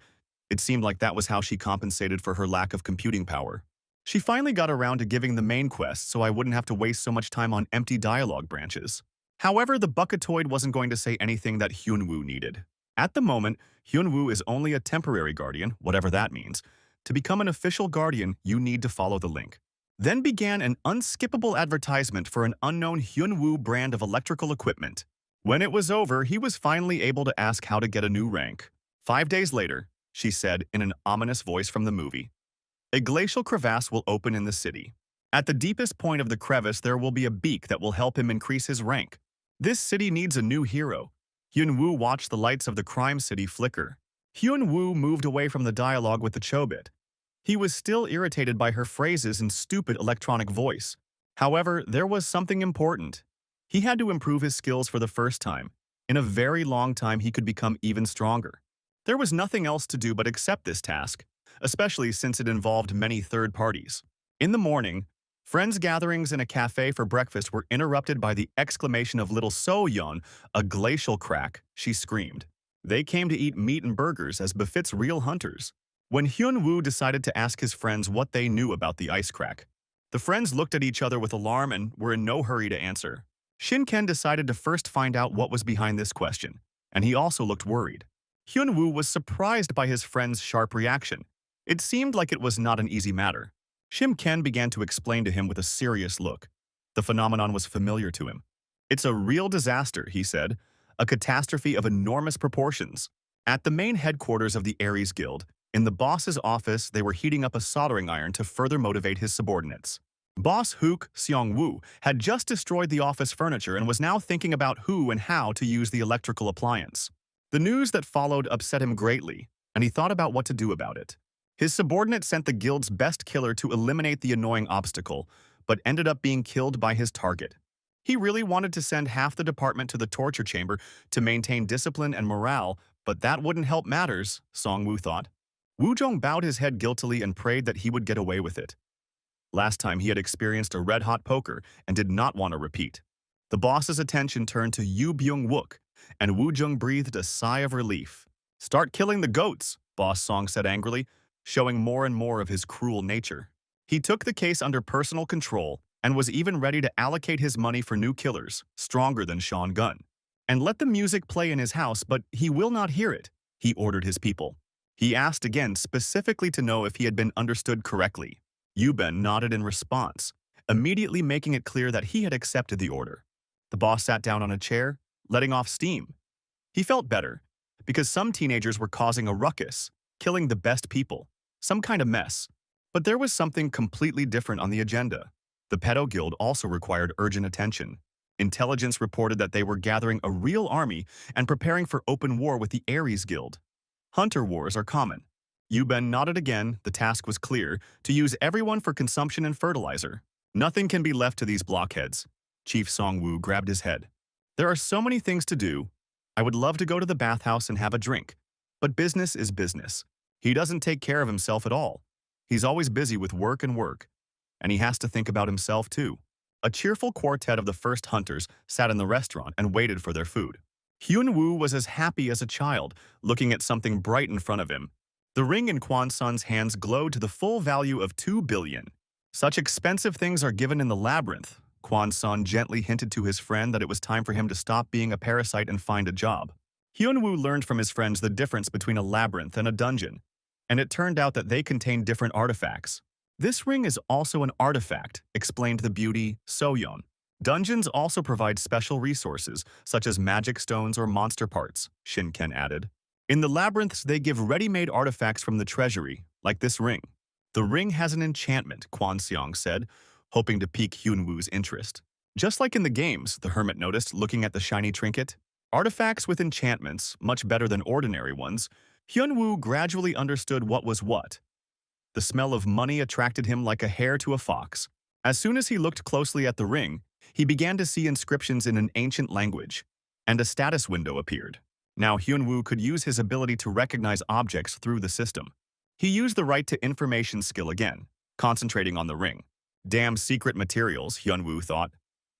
It seemed like that was how she compensated for her lack of computing power. She finally got around to giving the main quest so I wouldn't have to waste so much time on empty dialogue branches. However, the bucketoid wasn't going to say anything that Hyun-woo needed. At the moment, Hyun-woo is only a temporary guardian, whatever that means. To become an official guardian, you need to follow the link. Then began an unskippable advertisement for an unknown Hyun-woo brand of electrical equipment. When it was over, he was finally able to ask how to get a new rank. 5 days later, she said in an ominous voice from the movie, a glacial crevasse will open in the city. At the deepest point of the crevice, there will be a beak that will help him increase his rank. This city needs a new hero. Hyun-woo watched the lights of the crime city flicker. Hyun-woo moved away from the dialogue with the chobit. He was still irritated by her phrases and stupid electronic voice. However, there was something important. He had to improve his skills for the first time. In a very long time, he could become even stronger. There was nothing else to do but accept this task, especially since it involved many third parties. In the morning, friends' gatherings in a cafe for breakfast were interrupted by the exclamation of little So-yeon, a glacial crack, she screamed. They came to eat meat and burgers as befits real hunters. When Hyun-woo decided to ask his friends what they knew about the ice crack, the friends looked at each other with alarm and were in no hurry to answer. Shin-ken decided to first find out what was behind this question, and he also looked worried. Hyun-woo was surprised by his friend's sharp reaction. It seemed like it was not an easy matter. Shin-ken began to explain to him with a serious look. The phenomenon was familiar to him. It's a real disaster, he said, a catastrophe of enormous proportions. At the main headquarters of the Aries Guild, in the boss's office, they were heating up a soldering iron to further motivate his subordinates. Boss Hook Seong-woo had just destroyed the office furniture and was now thinking about who and how to use the electrical appliance. The news that followed upset him greatly, and he thought about what to do about it. His subordinate sent the guild's best killer to eliminate the annoying obstacle, but ended up being killed by his target. He really wanted to send half the department to the torture chamber to maintain discipline and morale, but that wouldn't help matters, Song-woo thought. Woo-jong bowed his head guiltily and prayed that he would get away with it. Last time he had experienced a red-hot poker and did not want to repeat. The boss's attention turned to Yoo Byung-wook, and Woo-jung breathed a sigh of relief. "Start killing the goats," Boss Song said angrily, showing more and more of his cruel nature. He took the case under personal control and was even ready to allocate his money for new killers, stronger than Sean Gunn. "And let the music play in his house, but he will not hear it," he ordered his people. He asked again specifically to know if he had been understood correctly. Yuben nodded in response, immediately making it clear that he had accepted the order. The boss sat down on a chair, letting off steam. He felt better, because some teenagers were causing a ruckus, killing the best people, some kind of mess. But there was something completely different on the agenda. The Pedo Guild also required urgent attention. Intelligence reported that they were gathering a real army and preparing for open war with the Aries Guild. Hunter wars are common. Yuben nodded again. The task was clear: to use everyone for consumption and fertilizer. Nothing can be left to these blockheads. Chief Song-woo grabbed his head. "There are so many things to do. I would love to go to the bathhouse and have a drink. But business is business. He doesn't take care of himself at all. He's always busy with work. And he has to think about himself too." A cheerful quartet of the first hunters sat in the restaurant and waited for their food. Hyun-woo was as happy as a child, looking at something bright in front of him. The ring in Kwon-sun's hands glowed to the full value of 2 billion. "Such expensive things are given in the labyrinth." Kwon-sun gently hinted to his friend that it was time for him to stop being a parasite and find a job. Hyun-woo learned from his friends the difference between a labyrinth and a dungeon, and it turned out that they contained different artifacts. "This ring is also an artifact," explained the beauty So-yeon. "Dungeons also provide special resources, such as magic stones or monster parts," Shin-ken added. "In the labyrinths, they give ready-made artifacts from the treasury, like this ring." "The ring has an enchantment," Kwon-seong said, hoping to pique Hyun-woo's interest. "Just like in the games," the hermit noticed, looking at the shiny trinket. Artifacts with enchantments, much better than ordinary ones. Hyun-woo gradually understood what was what. The smell of money attracted him like a hare to a fox. As soon as he looked closely at the ring, he began to see inscriptions in an ancient language, and a status window appeared. Now Hyun-woo could use his ability to recognize objects through the system. He used the right to information skill again, concentrating on the ring. Damn secret materials, Hyun-woo thought.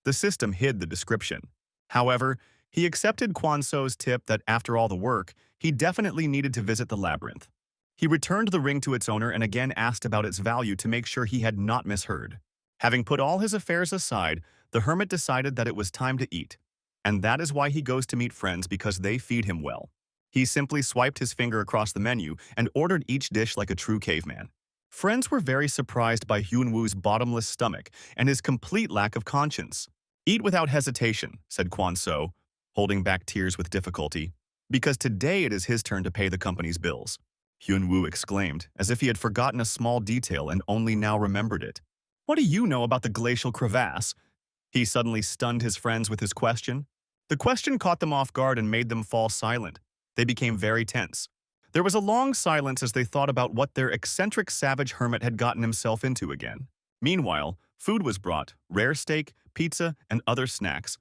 The system hid the description. However, he accepted Kwon-so's tip that after all the work, he definitely needed to visit the labyrinth. He returned the ring to its owner and again asked about its value to make sure he had not misheard. Having put all his affairs aside, the hermit decided that it was time to eat. And that is why he goes to meet friends, because they feed him well. He simply swiped his finger across the menu and ordered each dish like a true caveman. Friends were very surprised by Hyun-woo's bottomless stomach and his complete lack of conscience. "Eat without hesitation," said Kwon-so, holding back tears with difficulty, "because today it is his turn to pay the company's bills." Hyun-woo exclaimed, as if he had forgotten a small detail and only now remembered it. "What do you know about the glacial crevasse?" He suddenly stunned his friends with his question. The question caught them off guard and made them fall silent. They became very tense. There was a long silence as they thought about what their eccentric savage hermit had gotten himself into again. Meanwhile, food was brought, rare steak, pizza, and other snacks.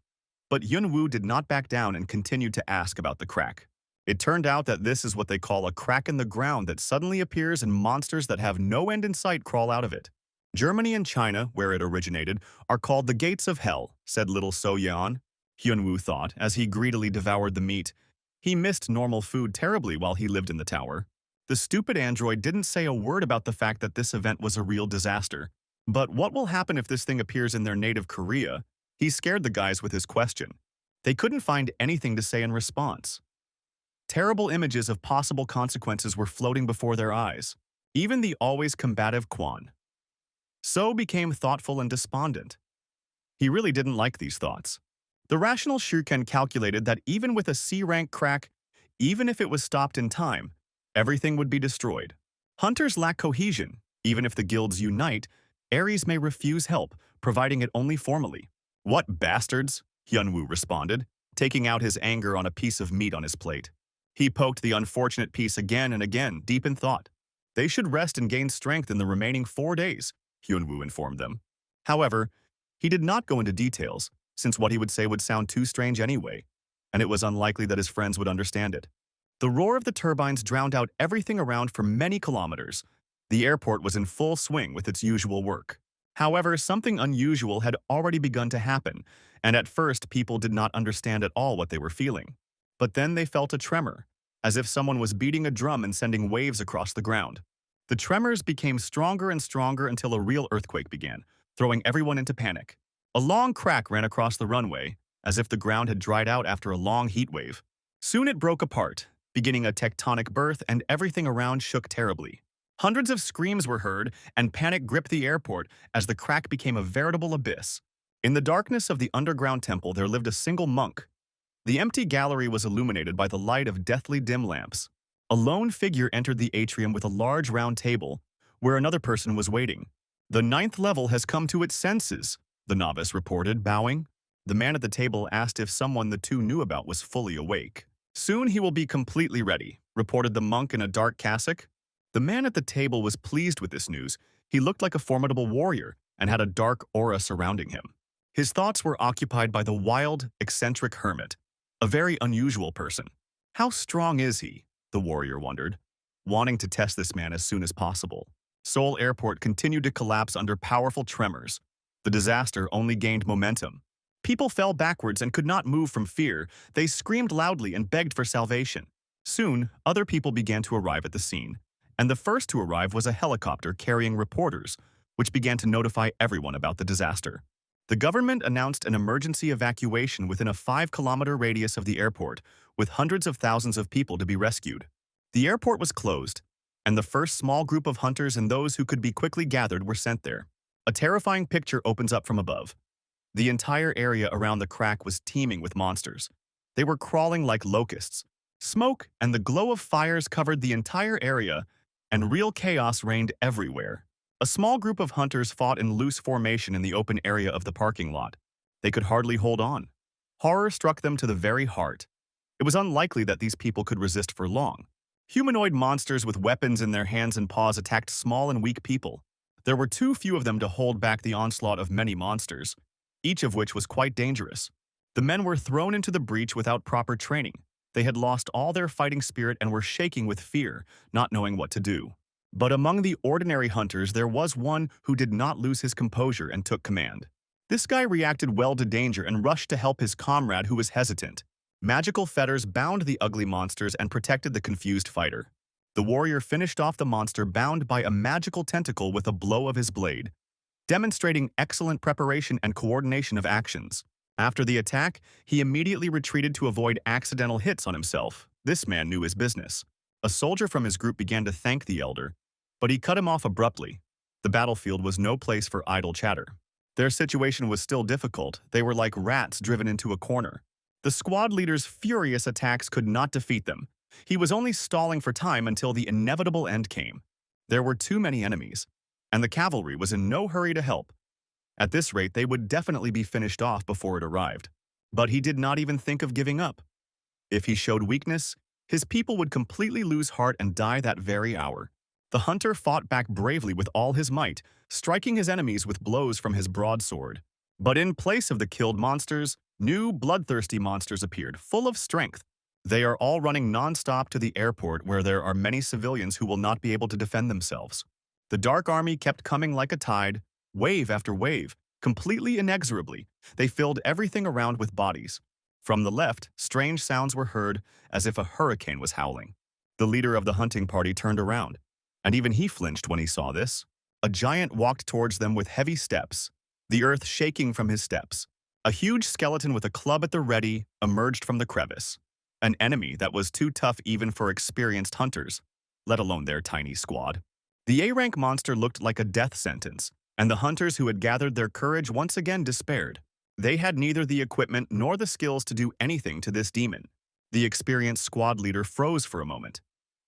But Hyun-woo did not back down and continued to ask about the crack. It turned out that this is what they call a crack in the ground that suddenly appears and monsters that have no end in sight crawl out of it. "Germany and China, where it originated, are called the gates of hell," said little So-yeon. Hyun-woo thought as he greedily devoured the meat. He missed normal food terribly while he lived in the tower. The stupid android didn't say a word about the fact that this event was a real disaster. But what will happen if this thing appears in their native Korea? He scared the guys with his question. They couldn't find anything to say in response. Terrible images of possible consequences were floating before their eyes. Even the always combative Kwon So became thoughtful and despondent. He really didn't like these thoughts. The rational Shuken calculated that even with a C-rank crack, even if it was stopped in time, everything would be destroyed. Hunters lack cohesion. Even if the guilds unite, Aries may refuse help, providing it only formally. "What bastards?" Hyun-woo responded, taking out his anger on a piece of meat on his plate. He poked the unfortunate piece again and again, deep in thought. They should rest and gain strength in the remaining 4 days, Hyun-woo informed them. However, he did not go into details, since what he would say would sound too strange anyway, and it was unlikely that his friends would understand it. The roar of the turbines drowned out everything around for many kilometers. The airport was in full swing with its usual work. However, something unusual had already begun to happen, and at first people did not understand at all what they were feeling. But then they felt a tremor, as if someone was beating a drum and sending waves across the ground. The tremors became stronger and stronger until a real earthquake began, throwing everyone into panic. A long crack ran across the runway, as if the ground had dried out after a long heat wave. Soon it broke apart, beginning a tectonic birth, and everything around shook terribly. Hundreds of screams were heard, and panic gripped the airport as the crack became a veritable abyss. In the darkness of the underground temple there lived a single monk. The empty gallery was illuminated by the light of deathly dim lamps. A lone figure entered the atrium with a large round table, where another person was waiting. "The ninth level has come to its senses," the novice reported, bowing. The man at the table asked if someone the two knew about was fully awake. "Soon he will be completely ready," reported the monk in a dark cassock. The man at the table was pleased with this news. He looked like a formidable warrior and had a dark aura surrounding him. His thoughts were occupied by the wild, eccentric hermit, a very unusual person. How strong is he? The warrior wondered, wanting to test this man as soon as possible. Seoul Airport continued to collapse under powerful tremors. The disaster only gained momentum. People fell backwards and could not move from fear. They screamed loudly and begged for salvation. Soon, other people began to arrive at the scene, and the first to arrive was a helicopter carrying reporters, which began to notify everyone about the disaster. The government announced an emergency evacuation within a 5-kilometer radius of the airport, with hundreds of thousands of people to be rescued. The airport was closed, and the first small group of hunters and those who could be quickly gathered were sent there. A terrifying picture opens up from above. The entire area around the crack was teeming with monsters. They were crawling like locusts. Smoke and the glow of fires covered the entire area, and real chaos reigned everywhere. A small group of hunters fought in loose formation in the open area of the parking lot. They could hardly hold on. Horror struck them to the very heart. It was unlikely that these people could resist for long. Humanoid monsters with weapons in their hands and paws attacked small and weak people. There were too few of them to hold back the onslaught of many monsters, each of which was quite dangerous. The men were thrown into the breach without proper training. They had lost all their fighting spirit and were shaking with fear, not knowing what to do. But among the ordinary hunters, there was one who did not lose his composure and took command. This guy reacted well to danger and rushed to help his comrade who was hesitant. Magical fetters bound the ugly monsters and protected the confused fighter. The warrior finished off the monster bound by a magical tentacle with a blow of his blade, demonstrating excellent preparation and coordination of actions. After the attack, he immediately retreated to avoid accidental hits on himself. This man knew his business. A soldier from his group began to thank the elder, but he cut him off abruptly. The battlefield was no place for idle chatter. Their situation was still difficult. They were like rats driven into a corner. The squad leader's furious attacks could not defeat them. He was only stalling for time until the inevitable end came. There were too many enemies, and the cavalry was in no hurry to help. At this rate, they would definitely be finished off before it arrived. But he did not even think of giving up. If he showed weakness, his people would completely lose heart and die that very hour. The hunter fought back bravely with all his might, striking his enemies with blows from his broadsword. But in place of the killed monsters, new bloodthirsty monsters appeared, full of strength. They are all running non-stop to the airport where there are many civilians who will not be able to defend themselves. The Dark Army kept coming like a tide, wave after wave, completely inexorably. They filled everything around with bodies. From the left, strange sounds were heard as if a hurricane was howling. The leader of the hunting party turned around, and even he flinched when he saw this. A giant walked towards them with heavy steps, the earth shaking from his steps. A huge skeleton with a club at the ready emerged from the crevice. An enemy that was too tough even for experienced hunters, let alone their tiny squad. The A-rank monster looked like a death sentence, and the hunters who had gathered their courage once again despaired. They had neither the equipment nor the skills to do anything to this demon. The experienced squad leader froze for a moment.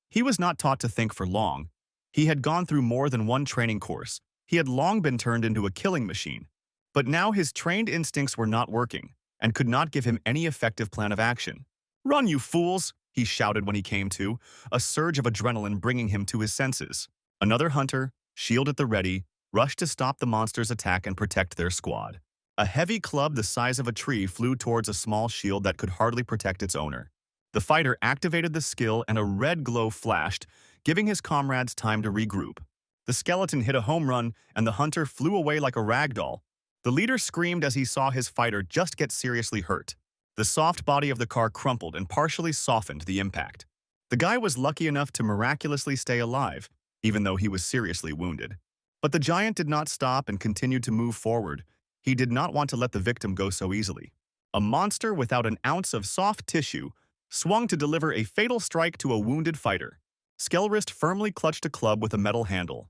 He was not taught to think for long. He had gone through more than one training course. He had long been turned into a killing machine. But now his trained instincts were not working and could not give him any effective plan of action. "Run, you fools!" he shouted when he came to, a surge of adrenaline bringing him to his senses. Another hunter, shield at the ready, rushed to stop the monster's attack and protect their squad. A heavy club the size of a tree flew towards a small shield that could hardly protect its owner. The fighter activated the skill and a red glow flashed, giving his comrades time to regroup. The skeleton hit a home run and the hunter flew away like a rag doll. The leader screamed as he saw his fighter just get seriously hurt. The soft body of the car crumpled and partially softened the impact. The guy was lucky enough to miraculously stay alive, even though he was seriously wounded. But the giant did not stop and continued to move forward. He did not want to let the victim go so easily. A monster without an ounce of soft tissue swung to deliver a fatal strike to a wounded fighter. Skelwrist firmly clutched a club with a metal handle.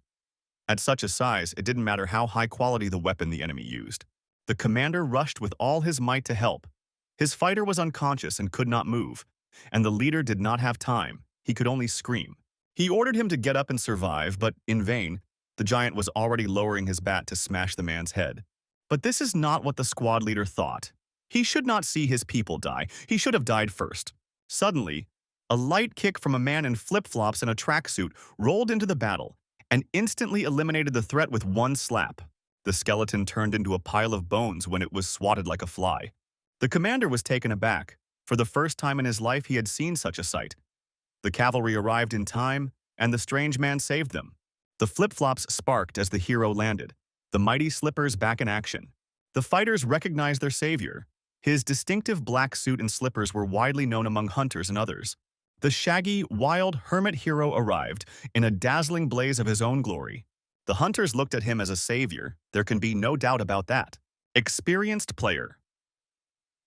At such a size, it didn't matter how high quality the weapon the enemy used. The commander rushed with all his might to help. His fighter was unconscious and could not move, and the leader did not have time. He could only scream. He ordered him to get up and survive, but in vain. The giant was already lowering his bat to smash the man's head. But this is not what the squad leader thought. He should not see his people die. He should have died first. Suddenly, a light kick from a man in flip-flops and a tracksuit rolled into the battle and instantly eliminated the threat with one slap. The skeleton turned into a pile of bones when it was swatted like a fly. The commander was taken aback. For the first time in his life, he had seen such a sight. The cavalry arrived in time, and the strange man saved them. The flip-flops sparked as the hero landed, the mighty slippers back in action. The fighters recognized their savior. His distinctive black suit and slippers were widely known among hunters and others. The shaggy, wild hermit hero arrived in a dazzling blaze of his own glory. The hunters looked at him as a savior. There can be no doubt about that. Experienced player.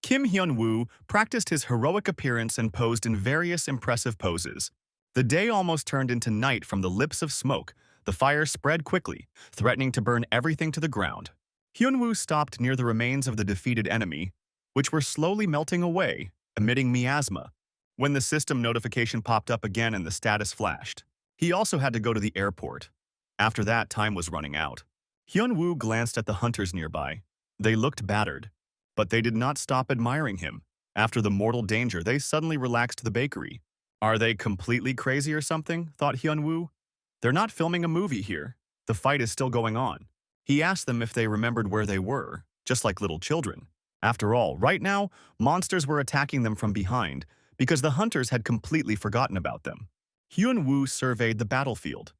Kim Hyun-woo practiced his heroic appearance and posed in various impressive poses. The day almost turned into night from the lips of smoke. The fire spread quickly, threatening to burn everything to the ground. Hyun-woo stopped near the remains of the defeated enemy, which were slowly melting away, emitting miasma. When the system notification popped up again and the status flashed, he also had to go to the airport. After that, time was running out. Hyun-woo glanced at the hunters nearby. They looked battered, but they did not stop admiring him. After the mortal danger, they suddenly relaxed the bakery. Are they completely crazy or something? Thought Hyun-woo. They're not filming a movie here. The fight is still going on. He asked them if they remembered where they were, just like little children. After all, right now, monsters were attacking them from behind because the hunters had completely forgotten about them. Hyun-woo surveyed the battlefield.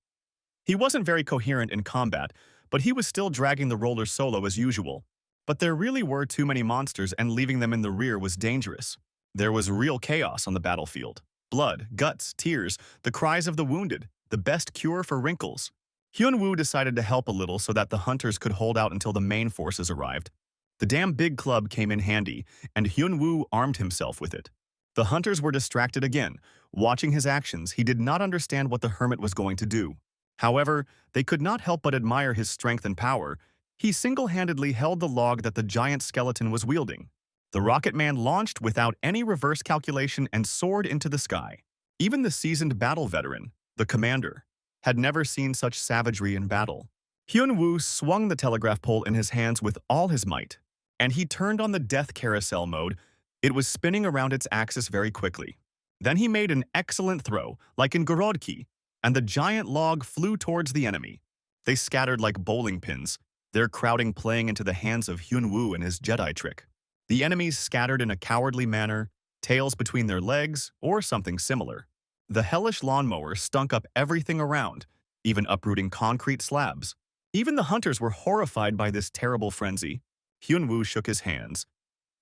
He wasn't very coherent in combat, but he was still dragging the roller solo as usual. But there really were too many monsters, and leaving them in the rear was dangerous. There was real chaos on the battlefield. Blood, guts, tears, the cries of the wounded, the best cure for wrinkles. Hyun-woo decided to help a little so that the hunters could hold out until the main forces arrived. The damn big club came in handy, and Hyun-woo armed himself with it. The hunters were distracted again. Watching his actions, he did not understand what the hermit was going to do. However, they could not help but admire his strength and power. He single-handedly held the log that the giant skeleton was wielding. The rocket man launched without any reverse calculation and soared into the sky. Even the seasoned battle veteran, the commander, had never seen such savagery in battle. Hyun-woo swung the telegraph pole in his hands with all his might, and he turned on the death carousel mode. It was spinning around its axis very quickly. Then he made an excellent throw, like in Gorodki, and the giant log flew towards the enemy. They scattered like bowling pins, their crowding playing into the hands of Hyun-woo and his Jedi trick. The enemies scattered in a cowardly manner, tails between their legs, or something similar. The hellish lawnmower stunk up everything around, even uprooting concrete slabs. Even the hunters were horrified by this terrible frenzy. Hyun-woo shook his hands.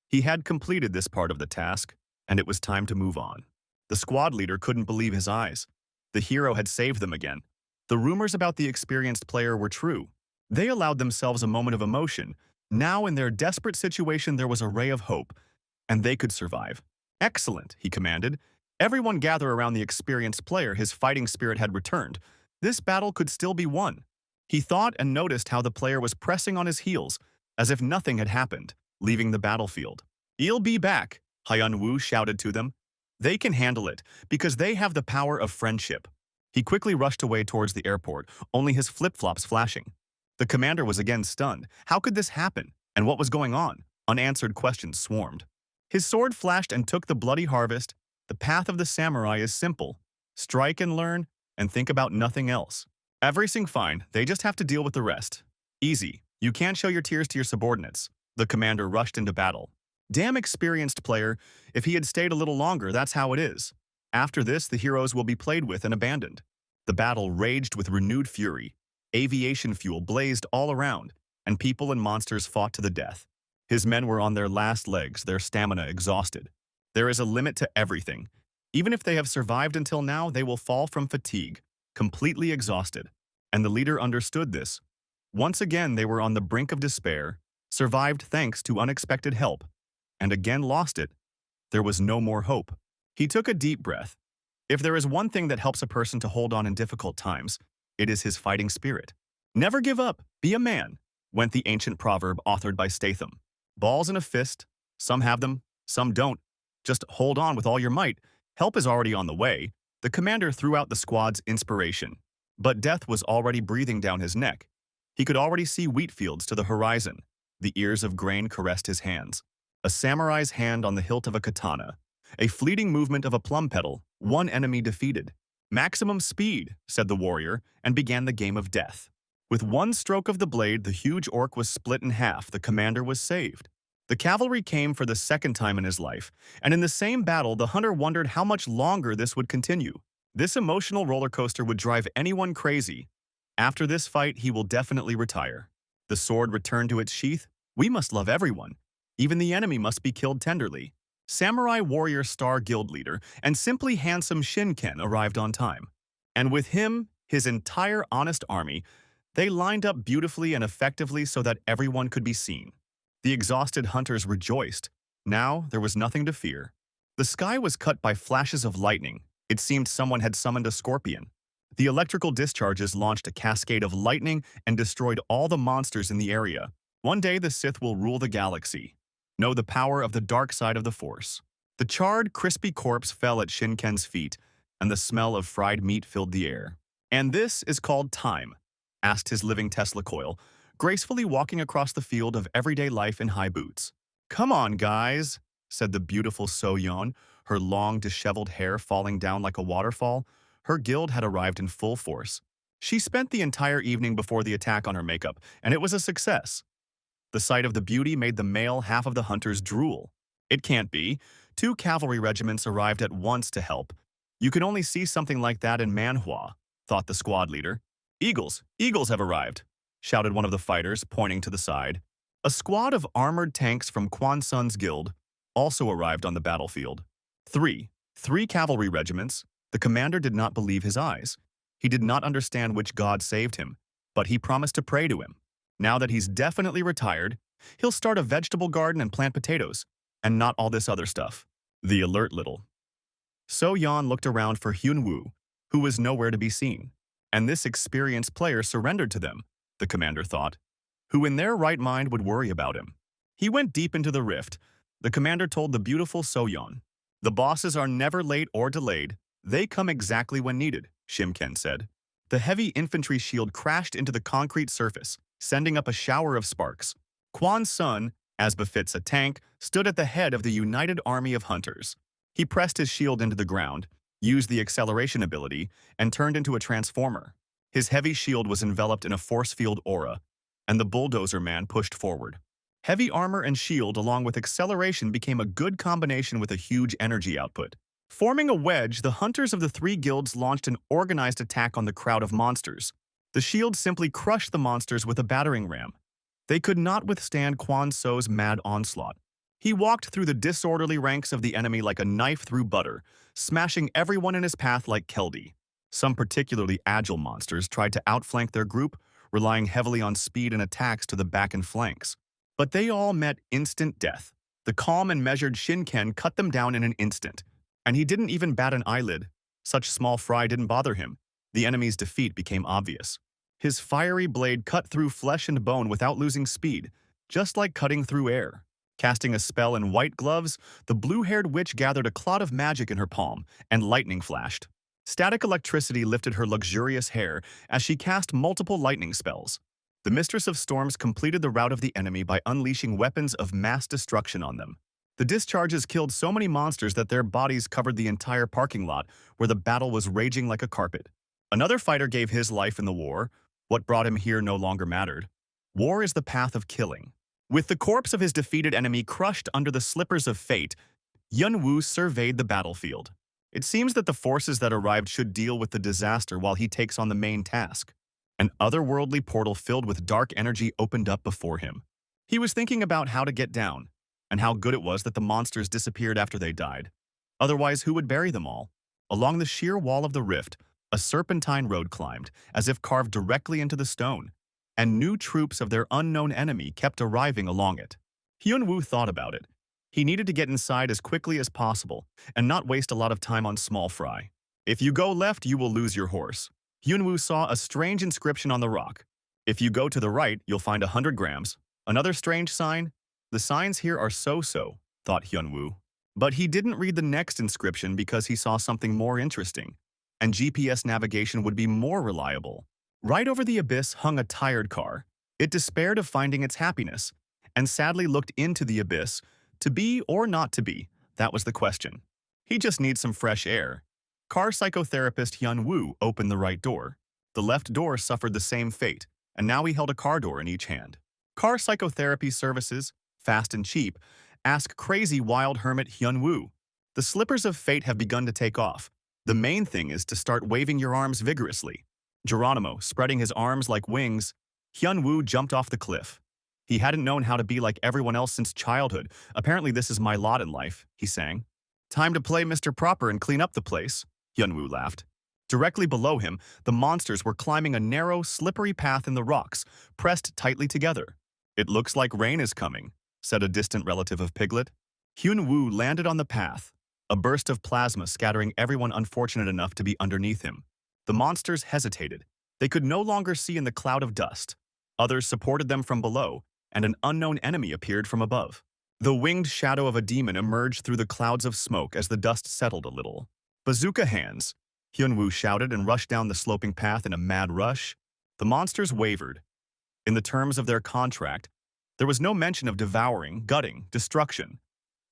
He had completed this part of the task, and it was time to move on. The squad leader couldn't believe his eyes. The hero had saved them again. The rumors about the experienced player were true. They allowed themselves a moment of emotion. Now, in their desperate situation, there was a ray of hope, and they could survive. "Excellent," he commanded. Everyone gather around the experienced player. His fighting spirit had returned. This battle could still be won. He thought and noticed how the player was pressing on his heels, as if nothing had happened, leaving the battlefield. "He'll be back," Hyun-woo shouted to them. "They can handle it, because they have the power of friendship." He quickly rushed away towards the airport, only his flip-flops flashing. The commander was again stunned. How could this happen? And what was going on? Unanswered questions swarmed. His sword flashed and took the bloody harvest. The path of the samurai is simple. Strike and learn, and think about nothing else. Everything fine, they just have to deal with the rest. Easy. You can't show your tears to your subordinates. The commander rushed into battle. Damn experienced player, if he had stayed a little longer, that's how it is. After this, the heroes will be played with and abandoned. The battle raged with renewed fury. Aviation fuel blazed all around, and people and monsters fought to the death. His men were on their last legs, their stamina exhausted. There is a limit to everything. Even if they have survived until now, they will fall from fatigue, completely exhausted. And the leader understood this. Once again, they were on the brink of despair, survived thanks to unexpected help, and again lost it. There was no more hope. He took a deep breath. If there is one thing that helps a person to hold on in difficult times, it is his fighting spirit. Never give up, be a man, went the ancient proverb authored by Statham. Balls in a fist, some have them, some don't. Just hold on with all your might. Help is already on the way. The commander threw out the squad's inspiration. But death was already breathing down his neck. He could already see wheat fields to the horizon. The ears of grain caressed his hands. A samurai's hand on the hilt of a katana. A fleeting movement of a plum petal, one enemy defeated. Maximum speed, said the warrior, and began the game of death. With one stroke of the blade, the huge orc was split in half. The commander was saved. The cavalry came for the second time in his life, and in the same battle, the hunter wondered how much longer this would continue. This emotional roller coaster would drive anyone crazy. After this fight, he will definitely retire. The sword returned to its sheath. We must love everyone. Even the enemy must be killed tenderly. Samurai warrior star guild leader and simply handsome Shinken arrived on time. And with him, his entire honest army, they lined up beautifully and effectively so that everyone could be seen. The exhausted hunters rejoiced. Now there was nothing to fear. The sky was cut by flashes of lightning. It seemed someone had summoned a scorpion. The electrical discharges launched a cascade of lightning and destroyed all the monsters in the area. One day the Sith will rule the galaxy. Know the power of the dark side of the Force. The charred, crispy corpse fell at Shinken's feet, and the smell of fried meat filled the air. And this is called time, asked his living Tesla coil, gracefully walking across the field of everyday life in high boots. Come on, guys, said the beautiful So-yeon, her long, disheveled hair falling down like a waterfall. Her guild had arrived in full force. She spent the entire evening before the attack on her makeup, and it was a success. The sight of the beauty made the male half of the hunters drool. It can't be. 2 cavalry regiments arrived at once to help. You can only see something like that in Manhwa, thought the squad leader. Eagles have arrived, shouted one of the fighters, pointing to the side. A squad of armored tanks from Quan Sun's guild also arrived on the battlefield. Three cavalry regiments. The commander did not believe his eyes. He did not understand which god saved him, but he promised to pray to him. Now that he's definitely retired, he'll start a vegetable garden and plant potatoes, and not all this other stuff. The alert little. So-yeon looked around for Hyun-woo, who was nowhere to be seen. And this experienced player surrendered to them, the commander thought. Who in their right mind would worry about him? He went deep into the rift. The commander told the beautiful So-yeon. The bosses are never late or delayed. They come exactly when needed, Shinken said. The heavy infantry shield crashed into the concrete surface, sending up a shower of sparks. Quan Sun, as befits a tank, stood at the head of the united army of hunters. He pressed his shield into the ground, used the acceleration ability, and turned into a transformer. His heavy shield was enveloped in a force field aura, and the bulldozer man pushed forward. Heavy armor and shield along with acceleration became a good combination with a huge energy output. Forming a wedge, the hunters of the 3 guilds launched an organized attack on the crowd of monsters. The shield simply crushed the monsters with a battering ram. They could not withstand Quan So's mad onslaught. He walked through the disorderly ranks of the enemy like a knife through butter, smashing everyone in his path like Keldy. Some particularly agile monsters tried to outflank their group, relying heavily on speed and attacks to the back and flanks. But they all met instant death. The calm and measured Shinken cut them down in an instant. And he didn't even bat an eyelid. Such small fry didn't bother him. The enemy's defeat became obvious. His fiery blade cut through flesh and bone without losing speed, just like cutting through air. Casting a spell in white gloves, the blue-haired witch gathered a clot of magic in her palm, and lightning flashed. Static electricity lifted her luxurious hair as she cast multiple lightning spells. The Mistress of Storms completed the rout of the enemy by unleashing weapons of mass destruction on them. The discharges killed so many monsters that their bodies covered the entire parking lot, where the battle was raging like a carpet. Another fighter gave his life in the war. What brought him here no longer mattered. War is the path of killing. With the corpse of his defeated enemy crushed under the slippers of fate, Yun-woo surveyed the battlefield. It seems that the forces that arrived should deal with the disaster while he takes on the main task. An otherworldly portal filled with dark energy opened up before him. He was thinking about how to get down, and how good it was that the monsters disappeared after they died. Otherwise, who would bury them all? Along the sheer wall of the rift, a serpentine road climbed, as if carved directly into the stone, and new troops of their unknown enemy kept arriving along it. Hyun-woo thought about it. He needed to get inside as quickly as possible and not waste a lot of time on small fry. If you go left, you will lose your horse. Hyun-woo saw a strange inscription on the rock. If you go to the right, you'll find 100 grams. Another strange sign? The signs here are so-so, thought Hyun-woo. But he didn't read the next inscription because he saw something more interesting, and GPS navigation would be more reliable. Right over the abyss hung a tired car. It despaired of finding its happiness, and sadly looked into the abyss. To be or not to be, that was the question. He just needs some fresh air. Car psychotherapist Hyun-woo opened the right door. The left door suffered the same fate, and now he held a car door in each hand. Car psychotherapy services, fast and cheap, ask crazy wild hermit Hyun-woo. The slippers of fate have begun to take off. The main thing is to start waving your arms vigorously. Geronimo, spreading his arms like wings, Hyun-woo jumped off the cliff. He hadn't known how to be like everyone else since childhood. Apparently this is my lot in life, he sang. Time to play Mr. Proper and clean up the place, Hyun-woo laughed. Directly below him, the monsters were climbing a narrow, slippery path in the rocks, pressed tightly together. It looks like rain is coming, said a distant relative of Piglet. Hyun-woo landed on the path, a burst of plasma scattering everyone unfortunate enough to be underneath him. The monsters hesitated. They could no longer see in the cloud of dust. Others supported them from below, and an unknown enemy appeared from above. The winged shadow of a demon emerged through the clouds of smoke as the dust settled a little. Bazooka hands, Hyun-woo shouted and rushed down the sloping path in a mad rush. The monsters wavered. In the terms of their contract, there was no mention of devouring, gutting, destruction.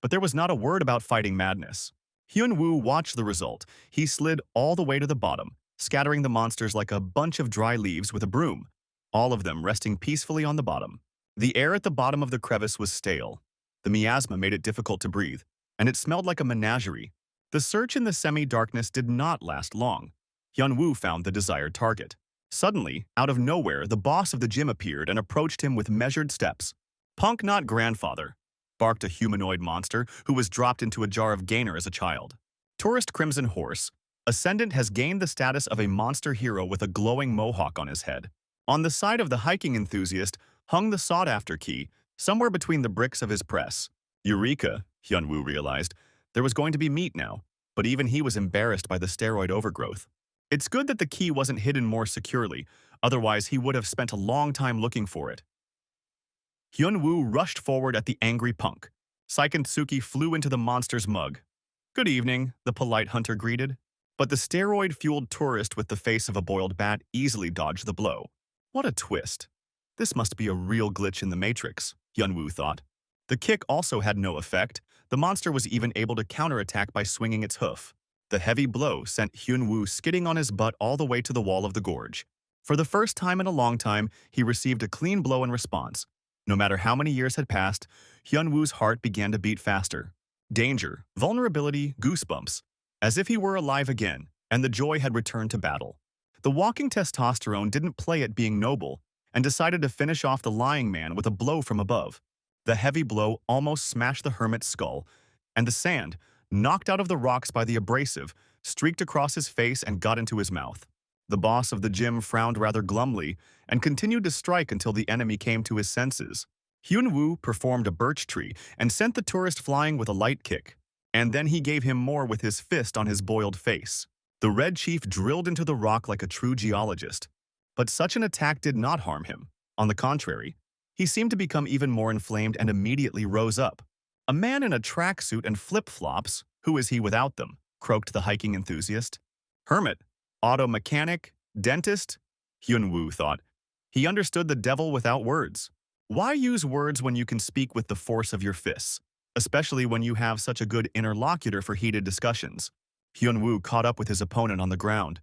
But there was not a word about fighting madness. Hyun-woo watched the result. He slid all the way to the bottom, scattering the monsters like a bunch of dry leaves with a broom, all of them resting peacefully on the bottom. The air at the bottom of the crevice was stale. The miasma made it difficult to breathe, and it smelled like a menagerie. The search in the semi-darkness did not last long. Hyun-woo found the desired target. Suddenly, out of nowhere, the boss of the gym appeared and approached him with measured steps. Punk not grandfather, barked a humanoid monster who was dropped into a jar of Gainer as a child. Tourist Crimson Horse, Ascendant has gained the status of a monster hero with a glowing mohawk on his head. On the side of the hiking enthusiast hung the sought-after key, somewhere between the bricks of his press. Eureka, Hyun-woo realized. There was going to be meat now, but even he was embarrassed by the steroid overgrowth. It's good that the key wasn't hidden more securely, otherwise he would have spent a long time looking for it. Hyun-woo rushed forward at the angry punk. Saikentsuki flew into the monster's mug. Good evening, the polite hunter greeted. But the steroid-fueled tourist with the face of a boiled bat easily dodged the blow. What a twist. This must be a real glitch in the Matrix, Hyun-woo thought. The kick also had no effect. The monster was even able to counterattack by swinging its hoof. The heavy blow sent Hyun-woo skidding on his butt all the way to the wall of the gorge. For the first time in a long time, he received a clean blow in response. No matter how many years had passed, Hyun-woo's heart began to beat faster. Danger, vulnerability, goosebumps. As if he were alive again, and the joy had returned to battle. The walking testosterone didn't play at being noble, and decided to finish off the lying man with a blow from above. The heavy blow almost smashed the hermit's skull, and the sand, knocked out of the rocks by the abrasive, streaked across his face and got into his mouth. The boss of the gym frowned rather glumly and continued to strike until the enemy came to his senses. Hyun-woo performed a birch tree and sent the tourist flying with a light kick, and then he gave him more with his fist on his boiled face. The Red Chief drilled into the rock like a true geologist. But such an attack did not harm him. On the contrary, he seemed to become even more inflamed and immediately rose up. A man in a tracksuit and flip-flops, who is he without them? Croaked the hiking enthusiast. Hermit, auto mechanic, dentist, Hyun-woo thought. He understood the devil without words. Why use words when you can speak with the force of your fists, especially when you have such a good interlocutor for heated discussions? Hyun-woo caught up with his opponent on the ground.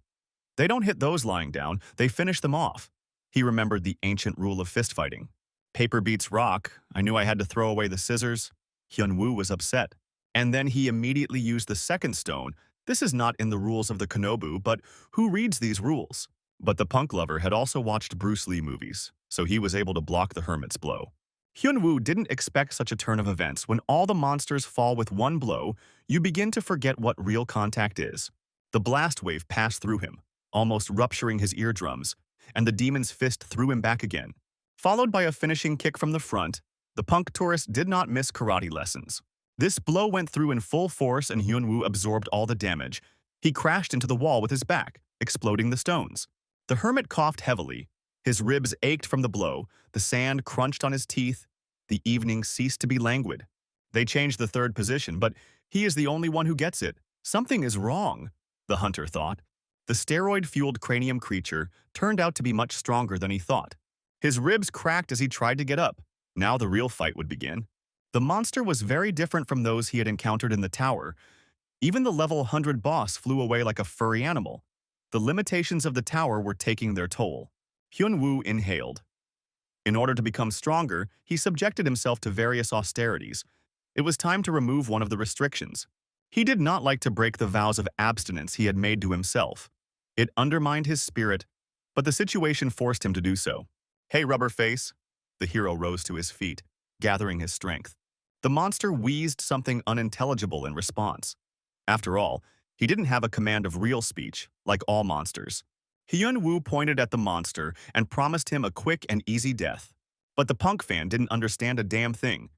They don't hit those lying down, they finish them off. He remembered the ancient rule of fistfighting. Paper beats rock. I knew I had to throw away the scissors. Hyun-woo was upset. And then he immediately used the second stone. This is not in the rules of the Konobu, but who reads these rules? But the punk lover had also watched Bruce Lee movies, so he was able to block the hermit's blow. Hyun-woo didn't expect such a turn of events. When all the monsters fall with one blow, you begin to forget what real contact is. The blast wave passed through him, almost rupturing his eardrums, and the demon's fist threw him back again. Followed by a finishing kick from the front, the punk tourist did not miss karate lessons. This blow went through in full force and Hyun-woo absorbed all the damage. He crashed into the wall with his back, exploding the stones. The hermit coughed heavily. His ribs ached from the blow, the sand crunched on his teeth. The evening ceased to be languid. They changed the third position, but he is the only one who gets it. Something is wrong, the hunter thought. The steroid-fueled cranium creature turned out to be much stronger than he thought. His ribs cracked as he tried to get up. Now the real fight would begin. The monster was very different from those he had encountered in the tower. Even the level 100 boss flew away like a furry animal. The limitations of the tower were taking their toll. Hyun-woo inhaled. In order to become stronger, he subjected himself to various austerities. It was time to remove one of the restrictions. He did not like to break the vows of abstinence he had made to himself. It undermined his spirit, but the situation forced him to do so. "Hey, rubber face." The hero rose to his feet, gathering his strength. The monster wheezed something unintelligible in response. After all, he didn't have a command of real speech, like all monsters. Hyun-woo pointed at the monster and promised him a quick and easy death. But the punk fan didn't understand a damn thing.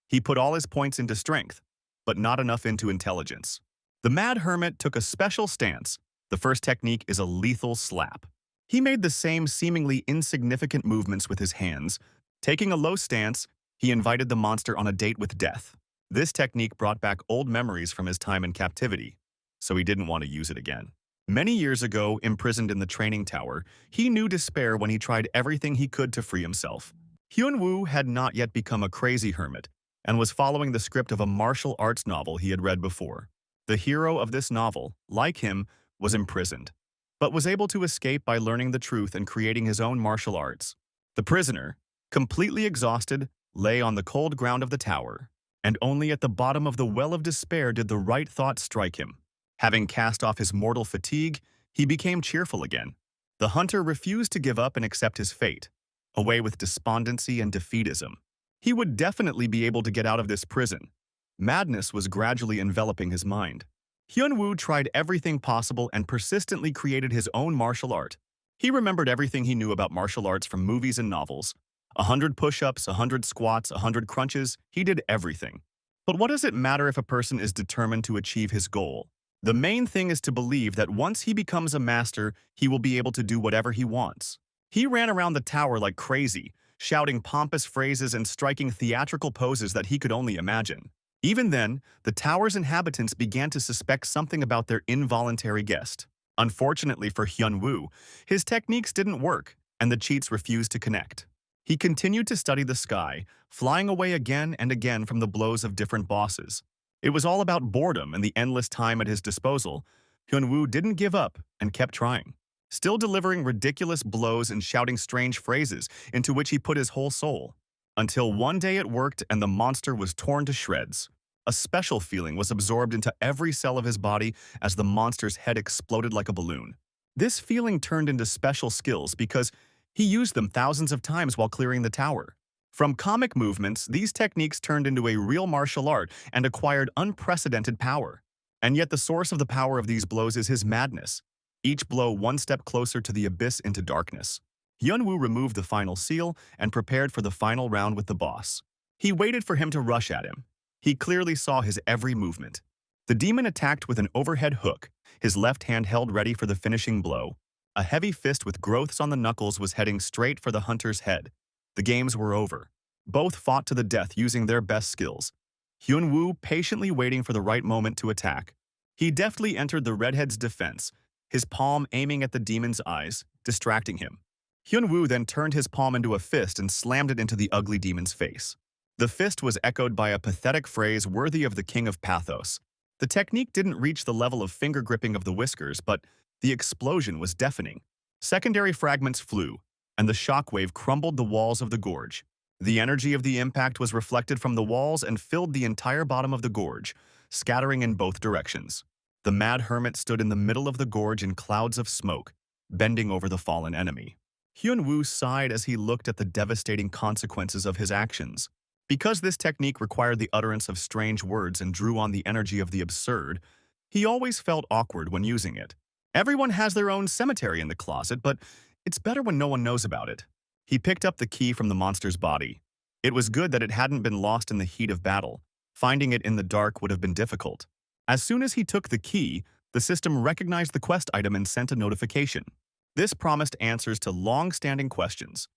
He put all his points into strength, but not enough into intelligence. The mad hermit took a special stance. The first technique is a lethal slap. He made the same seemingly insignificant movements with his hands. Taking a low stance, he invited the monster on a date with death. This technique brought back old memories from his time in captivity, so he didn't want to use it again. Many years ago, imprisoned in the training tower, he knew despair when he tried everything he could to free himself. Hyun-woo had not yet become a crazy hermit and was following the script of a martial arts novel he had read before. The hero of this novel, like him, was imprisoned, but was able to escape by learning the truth and creating his own martial arts. The prisoner, completely exhausted, lay on the cold ground of the tower, and only at the bottom of the well of despair did the right thought strike him. Having cast off his mortal fatigue, he became cheerful again. The hunter refused to give up and accept his fate, away with despondency and defeatism. He would definitely be able to get out of this prison. Madness was gradually enveloping his mind. Hyun-woo tried everything possible and persistently created his own martial art. He remembered everything he knew about martial arts from movies and novels. 100 push-ups, 100 squats, 100 crunches, he did everything. But what does it matter if a person is determined to achieve his goal? The main thing is to believe that once he becomes a master, he will be able to do whatever he wants. He ran around the tower like crazy, shouting pompous phrases and striking theatrical poses that he could only imagine. Even then, the tower's inhabitants began to suspect something about their involuntary guest. Unfortunately for Hyun-woo, his techniques didn't work, and the cheats refused to connect. He continued to study the sky, flying away again and again from the blows of different bosses. It was all about boredom and the endless time at his disposal. Hyun-woo didn't give up and kept trying, still delivering ridiculous blows and shouting strange phrases into which he put his whole soul. Until one day it worked and the monster was torn to shreds. A special feeling was absorbed into every cell of his body as the monster's head exploded like a balloon. This feeling turned into special skills because he used them thousands of times while clearing the tower. From comic movements, these techniques turned into a real martial art and acquired unprecedented power. And yet the source of the power of these blows is his madness. Each blow one step closer to the abyss into darkness. Hyun-woo removed the final seal and prepared for the final round with the boss. He waited for him to rush at him. He clearly saw his every movement. The demon attacked with an overhead hook, his left hand held ready for the finishing blow. A heavy fist with growths on the knuckles was heading straight for the hunter's head. The games were over. Both fought to the death using their best skills. Hyun-woo patiently waiting for the right moment to attack. He deftly entered the redhead's defense, his palm aiming at the demon's eyes, distracting him. Hyun-woo then turned his palm into a fist and slammed it into the ugly demon's face. The fist was echoed by a pathetic phrase worthy of the king of pathos. The technique didn't reach the level of finger gripping of the whiskers, but the explosion was deafening. Secondary fragments flew, and the shockwave crumbled the walls of the gorge. The energy of the impact was reflected from the walls and filled the entire bottom of the gorge, scattering in both directions. The mad hermit stood in the middle of the gorge in clouds of smoke, bending over the fallen enemy. Hyun-woo sighed as he looked at the devastating consequences of his actions. Because this technique required the utterance of strange words and drew on the energy of the absurd, he always felt awkward when using it. Everyone has their own cemetery in the closet, but it's better when no one knows about it. He picked up the key from the monster's body. It was good that it hadn't been lost in the heat of battle. Finding it in the dark would have been difficult. As soon as he took the key, the system recognized the quest item and sent a notification. This promised answers to long-standing questions.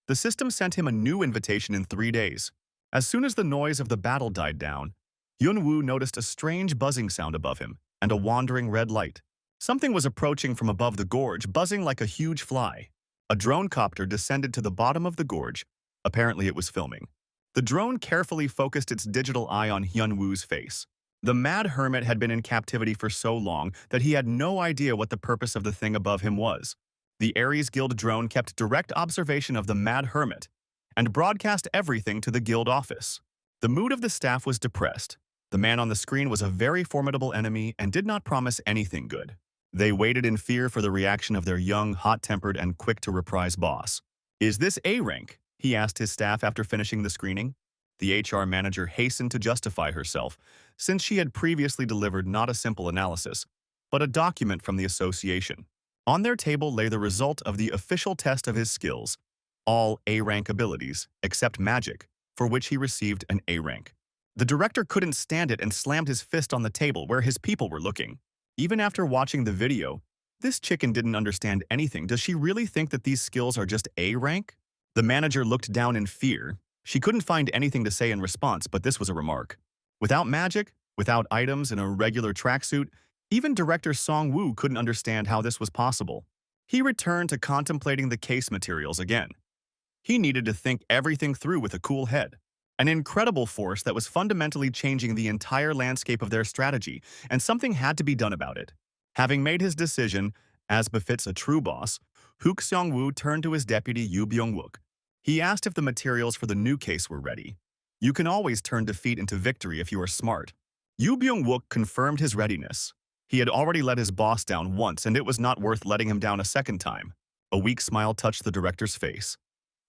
The system sent him a new invitation in 3 days. As soon as the noise of the battle died down, Hyun-woo noticed a strange buzzing sound above him and a wandering red light. Something was approaching from above the gorge, buzzing like a huge fly. A drone copter descended to the bottom of the gorge. Apparently it was filming. The drone carefully focused its digital eye on Hyun-woo's face. The mad hermit had been in captivity for so long that he had no idea what the purpose of the thing above him was. The Aries Guild drone kept direct observation of the mad hermit and broadcast everything to the guild office. The mood of the staff was depressed. The man on the screen was a very formidable enemy and did not promise anything good. They waited in fear for the reaction of their young, hot-tempered, and quick-to-reprise boss. "Is this A rank?" he asked his staff after finishing the screening. The HR manager hastened to justify herself, since she had previously delivered not a simple analysis, but a document from the association. On their table lay the result of the official test of his skills, all A-rank abilities, except magic, for which he received an A rank. The director couldn't stand it and slammed his fist on the table where his people were looking. Even after watching the video, this chicken didn't understand anything. Does she really think that these skills are just A rank? The manager looked down in fear. She couldn't find anything to say in response, but this was a remark. Without magic, without items, in a regular tracksuit, even director Song-woo couldn't understand how this was possible. He returned to contemplating the case materials again. He needed to think everything through with a cool head. An incredible force that was fundamentally changing the entire landscape of their strategy, and something had to be done about it. Having made his decision, as befits a true boss, Hook Seong-woo turned to his deputy Yoo Byung-wook. He asked if the materials for the new case were ready. You can always turn defeat into victory if you are smart. Yoo Byung-wook confirmed his readiness. He had already let his boss down once, and it was not worth letting him down a second time. A weak smile touched the director's face.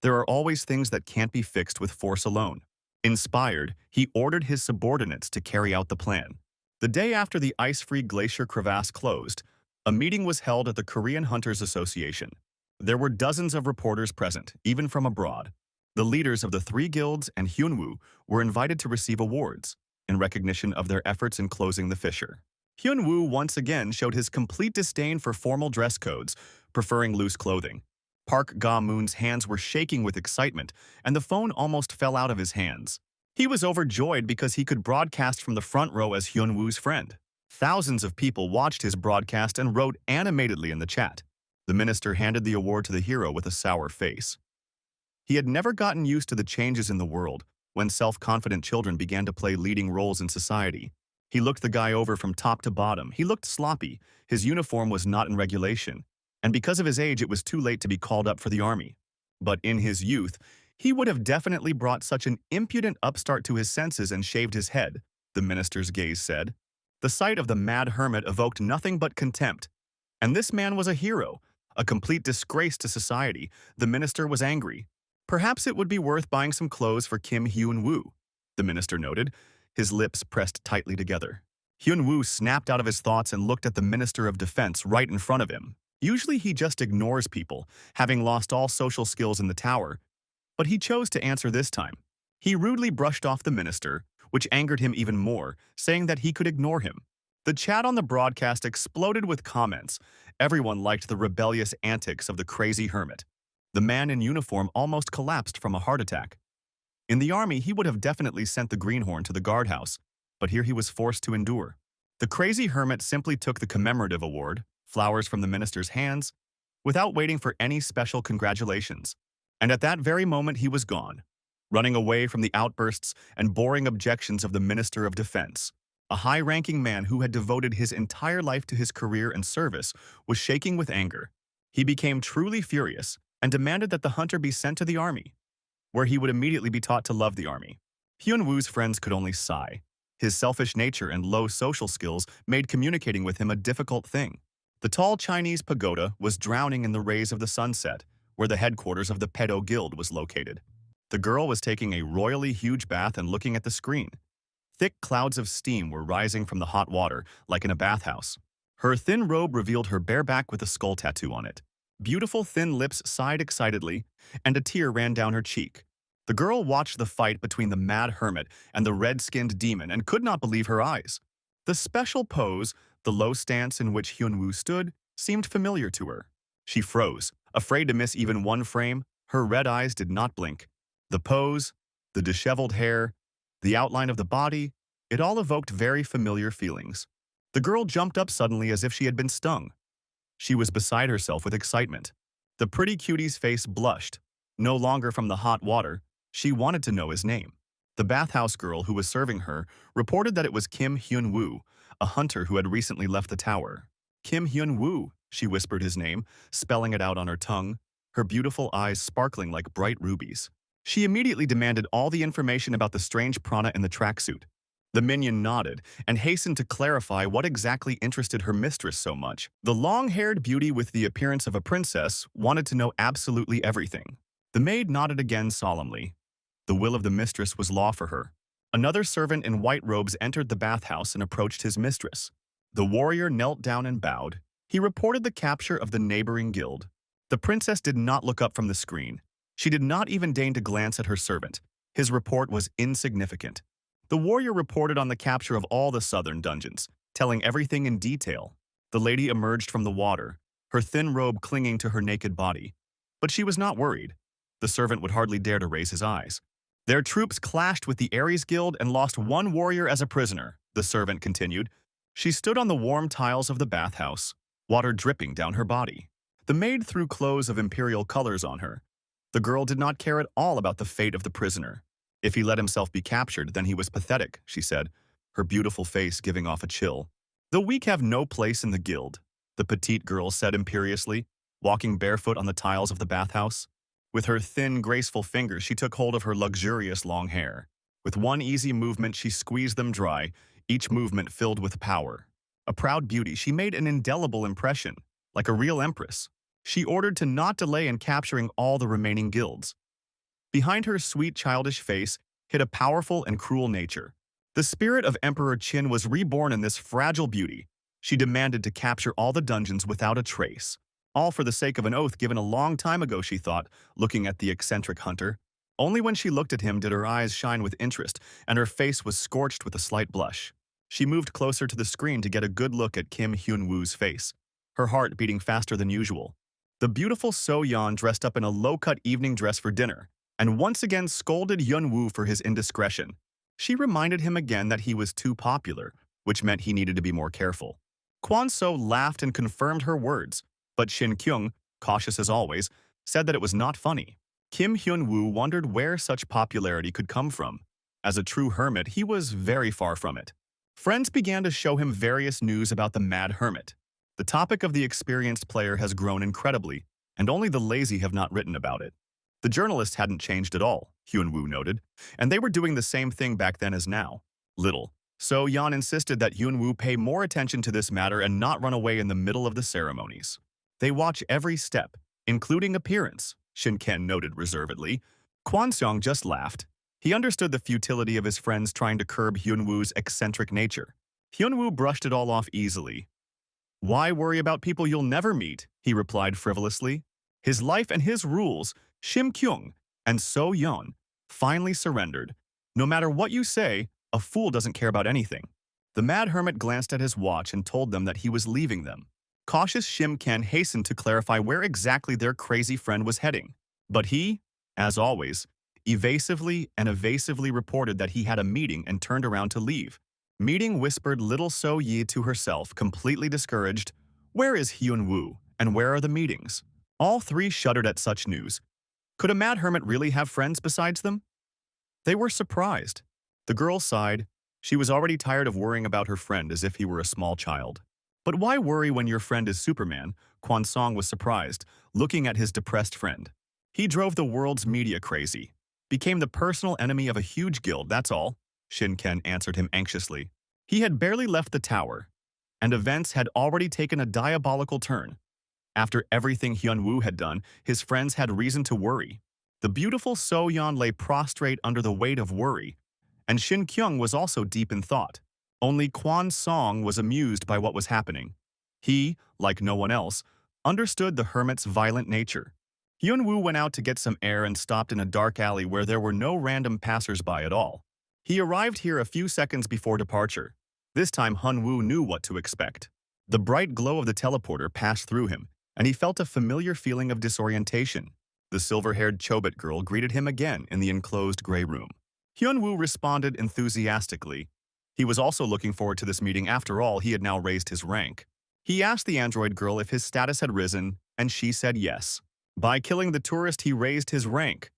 There are always things that can't be fixed with force alone. Inspired, he ordered his subordinates to carry out the plan. The day after the ice-free glacier crevasse closed, a meeting was held at the Korean Hunters Association. There were dozens of reporters present, even from abroad. The leaders of the 3 guilds and Hyun-woo were invited to receive awards in recognition of their efforts in closing the fissure. Hyun-woo once again showed his complete disdain for formal dress codes, preferring loose clothing. Park Ga-moon's hands were shaking with excitement, and the phone almost fell out of his hands. He was overjoyed because he could broadcast from the front row as Hyun-woo's friend. Thousands of people watched his broadcast and wrote animatedly in the chat. The minister handed the award to the hero with a sour face. He had never gotten used to the changes in the world when self-confident children began to play leading roles in society. He looked the guy over from top to bottom. He looked sloppy. His uniform was not in regulation, and because of his age, it was too late to be called up for the army. But in his youth, he would have definitely brought such an impudent upstart to his senses and shaved his head, the minister's gaze said. The sight of the mad hermit evoked nothing but contempt. And this man was a hero, a complete disgrace to society. The minister was angry. Perhaps it would be worth buying some clothes for Kim Hyun-woo, the minister noted, his lips pressed tightly together. Hyun-woo snapped out of his thoughts and looked at the Minister of Defense right in front of him. Usually he just ignores people, having lost all social skills in the tower, but he chose to answer this time. He rudely brushed off the minister, which angered him even more, saying that he could ignore him. The chat on the broadcast exploded with comments. Everyone liked the rebellious antics of the crazy hermit. The man in uniform almost collapsed from a heart attack. In the army, he would have definitely sent the greenhorn to the guardhouse, but here he was forced to endure. The crazy hermit simply took the commemorative award, flowers from the minister's hands, without waiting for any special congratulations. And at that very moment, he was gone, running away from the outbursts and boring objections of the Minister of Defense. A high-ranking man who had devoted his entire life to his career and service was shaking with anger. He became truly furious and demanded that the hunter be sent to the army. where he would immediately be taught to love the army. Hyun-woo's friends could only sigh. His selfish nature and low social skills made communicating with him a difficult thing. The tall Chinese pagoda was drowning in the rays of the sunset, where the headquarters of the Pedo Guild was located. The girl was taking a royally huge bath and looking at the screen. Thick clouds of steam were rising from the hot water, like in a bathhouse. Her thin robe revealed her bare back with a skull tattoo on it. Beautiful thin lips sighed excitedly, and a tear ran down her cheek. The girl watched the fight between the mad hermit and the red-skinned demon and could not believe her eyes. The special pose, the low stance in which Hyun-woo stood, seemed familiar to her. She froze, afraid to miss even one frame. Her red eyes did not blink. The pose, the disheveled hair, the outline of the body, it all evoked very familiar feelings. The girl jumped up suddenly as if she had been stung. She was beside herself with excitement. The pretty cutie's face blushed. No longer from the hot water, she wanted to know his name. The bathhouse girl who was serving her reported that it was Kim Hyun-woo, a hunter who had recently left the tower. Kim Hyun-woo, she whispered his name, spelling it out on her tongue, her beautiful eyes sparkling like bright rubies. She immediately demanded all the information about the strange prana in the tracksuit. The minion nodded and hastened to clarify what exactly interested her mistress so much. The long-haired beauty with the appearance of a princess wanted to know absolutely everything. The maid nodded again solemnly. The will of the mistress was law for her. Another servant in white robes entered the bathhouse and approached his mistress. The warrior knelt down and bowed. He reported the capture of the neighboring guild. The princess did not look up from the screen. She did not even deign to glance at her servant. His report was insignificant. The warrior reported on the capture of all the southern dungeons, telling everything in detail. The lady emerged from the water, her thin robe clinging to her naked body. But she was not worried. The servant would hardly dare to raise his eyes. Their troops clashed with the Aries Guild and lost one warrior as a prisoner, the servant continued. She stood on the warm tiles of the bathhouse, water dripping down her body. The maid threw clothes of imperial colors on her. The girl did not care at all about the fate of the prisoner. If he let himself be captured, then he was pathetic, she said, her beautiful face giving off a chill. The weak have no place in the guild, the petite girl said imperiously, walking barefoot on the tiles of the bathhouse. With her thin, graceful fingers, she took hold of her luxurious long hair. With one easy movement, she squeezed them dry, each movement filled with power. A proud beauty, she made an indelible impression, like a real empress. She ordered to not delay in capturing all the remaining guilds. Behind her sweet, childish face hid a powerful and cruel nature. The spirit of Emperor Qin was reborn in this fragile beauty. She demanded to capture all the dungeons without a trace. All for the sake of an oath given a long time ago, she thought, looking at the eccentric hunter. Only when she looked at him did her eyes shine with interest, and her face was scorched with a slight blush. She moved closer to the screen to get a good look at Kim Hyun-woo's face, her heart beating faster than usual. The beautiful So-yeon dressed up in a low-cut evening dress for dinner, and once again scolded Hyun-woo for his indiscretion. She reminded him again that he was too popular, which meant he needed to be more careful. Kwon-so laughed and confirmed her words, but Shin Kyung, cautious as always, said that it was not funny. Kim Hyun-woo wondered where such popularity could come from. As a true hermit, he was very far from it. Friends began to show him various news about the mad hermit. The topic of the experienced player has grown incredibly, and only the lazy have not written about it. The journalists hadn't changed at all, Hyun-woo noted, and they were doing the same thing back then as now. Little. So Yeon insisted that Hyun-woo pay more attention to this matter and not run away in the middle of the ceremonies. They watch every step, including appearance, Shin Ken noted reservedly. Kwon Seong just laughed. He understood the futility of his friends trying to curb Hyun-woo's eccentric nature. Hyun-woo brushed it all off easily. "Why worry about people you'll never meet?" he replied frivolously. His life and his rules, Shim Kyung and So Yeon, finally surrendered. No matter what you say, a fool doesn't care about anything. The mad hermit glanced at his watch and told them that he was leaving them. Cautious Shim Ken hastened to clarify where exactly their crazy friend was heading. But he, as always, evasively and evasively reported that he had a meeting and turned around to leave. Meeting, whispered little So Yi to herself, completely discouraged. Where is Hyun-woo, and where are the meetings? All three shuddered at such news. Could a mad hermit really have friends besides them? They were surprised. The girl sighed. She was already tired of worrying about her friend as if he were a small child. But why worry when your friend is Superman? Kwon Song was surprised, looking at his depressed friend. He drove the world's media crazy. Became the personal enemy of a huge guild, that's all, Shin Ken answered him anxiously. He had barely left the tower, and events had already taken a diabolical turn. After everything Hyun-woo had done, his friends had reason to worry. The beautiful So-yeon lay prostrate under the weight of worry, and Shin Kyung was also deep in thought. Only Kwon Song was amused by what was happening. He, like no one else, understood the hermit's violent nature. Hyun-woo went out to get some air and stopped in a dark alley where there were no random passers-by at all. He arrived here a few seconds before departure. This time Hyun-woo knew what to expect. The bright glow of the teleporter passed through him, and he felt a familiar feeling of disorientation. The silver-haired Chobit girl greeted him again in the enclosed gray room. Hyun-woo responded enthusiastically. He was also looking forward to this meeting. After all, he had now raised his rank. He asked the android girl if his status had risen, and she said yes. By killing the tourist, he raised his rank.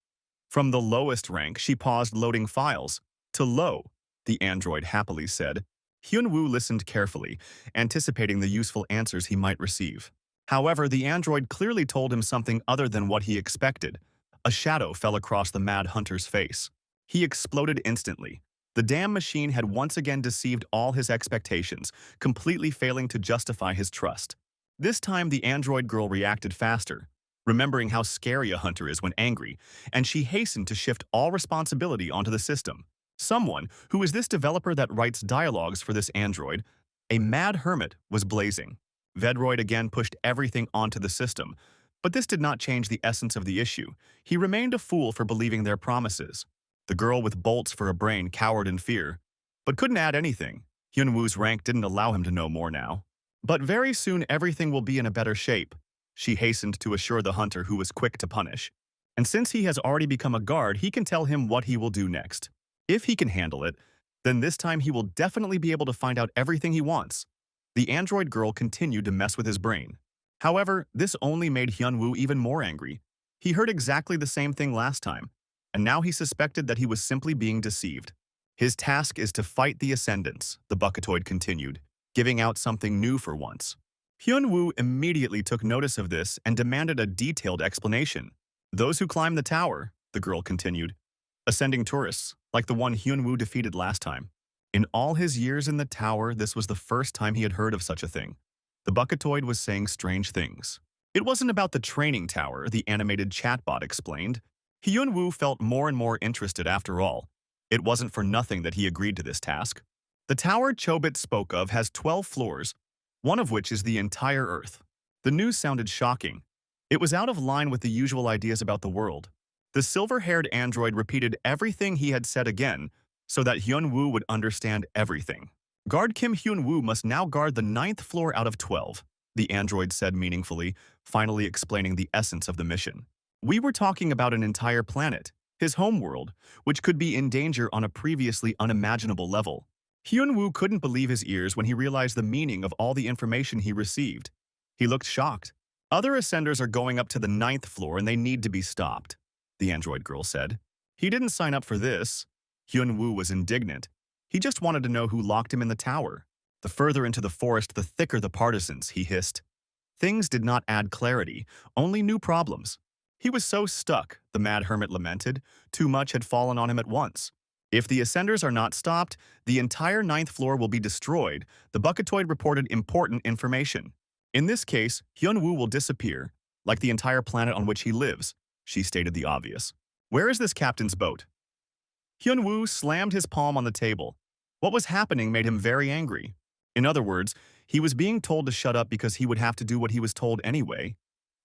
From the lowest rank, she paused loading files. To low, the android happily said. Hyun-woo listened carefully, anticipating the useful answers he might receive. However, the android clearly told him something other than what he expected. A shadow fell across the mad hunter's face. He exploded instantly. The damn machine had once again deceived all his expectations, completely failing to justify his trust. This time, the android girl reacted faster, remembering how scary a hunter is when angry, and she hastened to shift all responsibility onto the system. Someone, who is this developer that writes dialogues for this android, a mad hermit, was blazing. Vedroid again pushed everything onto the system, but this did not change the essence of the issue. He remained a fool for believing their promises. The girl with bolts for a brain cowered in fear, but couldn't add anything. Hyun-woo's rank didn't allow him to know more now. But very soon everything will be in a better shape, she hastened to assure the hunter, who was quick to punish. And since he has already become a guard, he can tell him what he will do next. If he can handle it, then this time he will definitely be able to find out everything he wants. The android girl continued to mess with his brain. However, this only made Hyun-woo even more angry. He heard exactly the same thing last time, and now he suspected that he was simply being deceived. His task is to fight the Ascendants, the Bucketoid continued, giving out something new for once. Hyun-woo immediately took notice of this and demanded a detailed explanation. Those who climb the tower, the girl continued, ascending tourists, like the one Hyun-woo defeated last time. In all his years in the tower, this was the first time he had heard of such a thing. The Bucketoid was saying strange things. It wasn't about the training tower, the animated chatbot explained. Hyun-woo felt more and more interested after all. It wasn't for nothing that he agreed to this task. The tower Chobit spoke of has 12 floors, one of which is the entire Earth. The news sounded shocking. It was out of line with the usual ideas about the world. The silver-haired android repeated everything he had said again, so that Hyun-woo would understand everything. Guard Kim Hyun-woo must now guard the 9th floor out of 12, the android said meaningfully, finally explaining the essence of the mission. We were talking about an entire planet, his homeworld, which could be in danger on a previously unimaginable level. Hyun-woo couldn't believe his ears when he realized the meaning of all the information he received. He looked shocked. Other ascenders are going up to the 9th floor and they need to be stopped, the android girl said. He didn't sign up for this. Hyun-woo was indignant. He just wanted to know who locked him in the tower. The further into the forest, the thicker the partisans, he hissed. Things did not add clarity, only new problems. He was so stuck, the mad hermit lamented. Too much had fallen on him at once. If the ascenders are not stopped, the entire 9th floor will be destroyed, the Bucketoid reported important information. In this case, Hyun-woo will disappear, like the entire planet on which he lives, she stated the obvious. Where is this captain's boat? Hyun-woo slammed his palm on the table. What was happening made him very angry. In other words, he was being told to shut up because he would have to do what he was told anyway.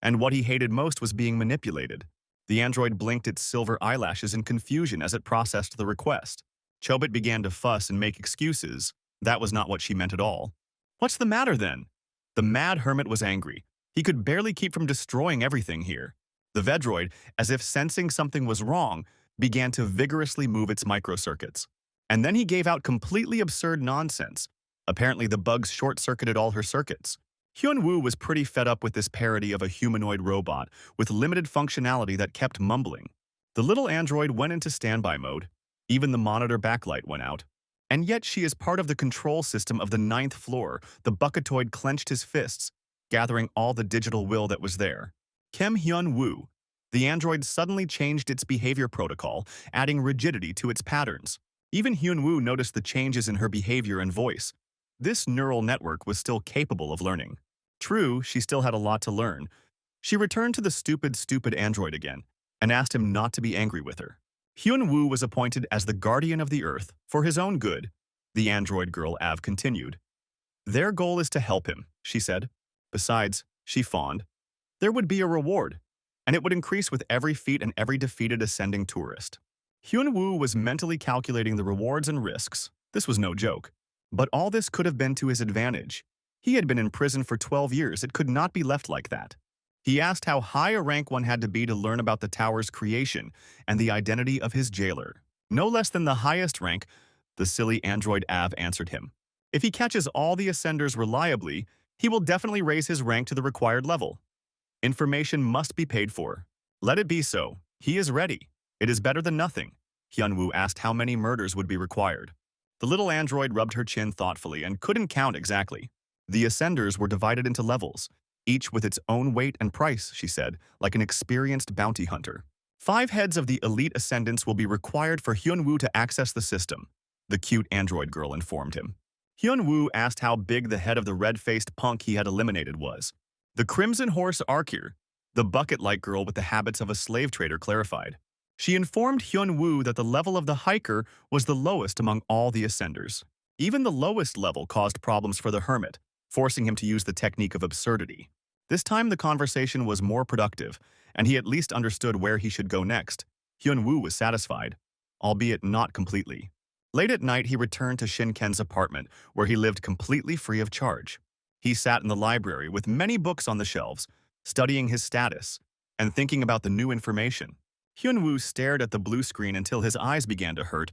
And what he hated most was being manipulated. The android blinked its silver eyelashes in confusion as it processed the request. Chobit began to fuss and make excuses. That was not what she meant at all. What's the matter then? The mad hermit was angry. He could barely keep from destroying everything here. The Vedroid, as if sensing something was wrong, began to vigorously move its microcircuits. And then he gave out completely absurd nonsense. Apparently the bugs short-circuited all her circuits. Hyun-woo was pretty fed up with this parody of a humanoid robot with limited functionality that kept mumbling. The little android went into standby mode. Even the monitor backlight went out. And yet she is part of the control system of the 9th floor. The Bucketoid clenched his fists, gathering all the digital will that was there. Kim Hyun-woo, The android suddenly changed its behavior protocol, adding rigidity to its patterns. Even Hyunwoo noticed the changes in her behavior and voice. This neural network was still capable of learning. True, she still had a lot to learn. She returned to the stupid android again and asked him not to be angry with her. Hyunwoo was appointed as the guardian of the Earth for his own good. The android girl Av continued. Their goal is to help him, she said. Besides, she fawned, there would be a reward, and it would increase with every feat and every defeated ascending tourist. Hyunwoo was mentally calculating the rewards and risks. This was no joke. But all this could have been to his advantage. He had been in prison for 12 years. It could not be left like that. He asked how high a rank one had to be to learn about the tower's creation and the identity of his jailer. No less than the highest rank, the silly android Av answered him. If he catches all the ascenders reliably, he will definitely raise his rank to the required level. Information must be paid for. Let it be so. He is ready. It is better than nothing. Hyunwoo asked how many murders would be required. The little android rubbed her chin thoughtfully and couldn't count exactly. The ascenders were divided into levels, each with its own weight and price, she said, like an experienced bounty hunter. 5 heads of the elite ascendants will be required for Hyunwoo to access the system, the cute android girl informed him. Hyunwoo asked how big the head of the red-faced punk he had eliminated was. The Crimson Horse Arkir, the bucket-like girl with the habits of a slave trader, clarified. She informed Hyunwoo that the level of the hiker was the lowest among all the ascenders. Even the lowest level caused problems for the hermit, forcing him to use the technique of absurdity. This time the conversation was more productive, and he at least understood where he should go next. Hyunwoo was satisfied, albeit not completely. Late at night, he returned to Shinken's apartment, where he lived completely free of charge. He sat in the library with many books on the shelves, studying his status and thinking about the new information. Hyunwoo stared at the blue screen until his eyes began to hurt,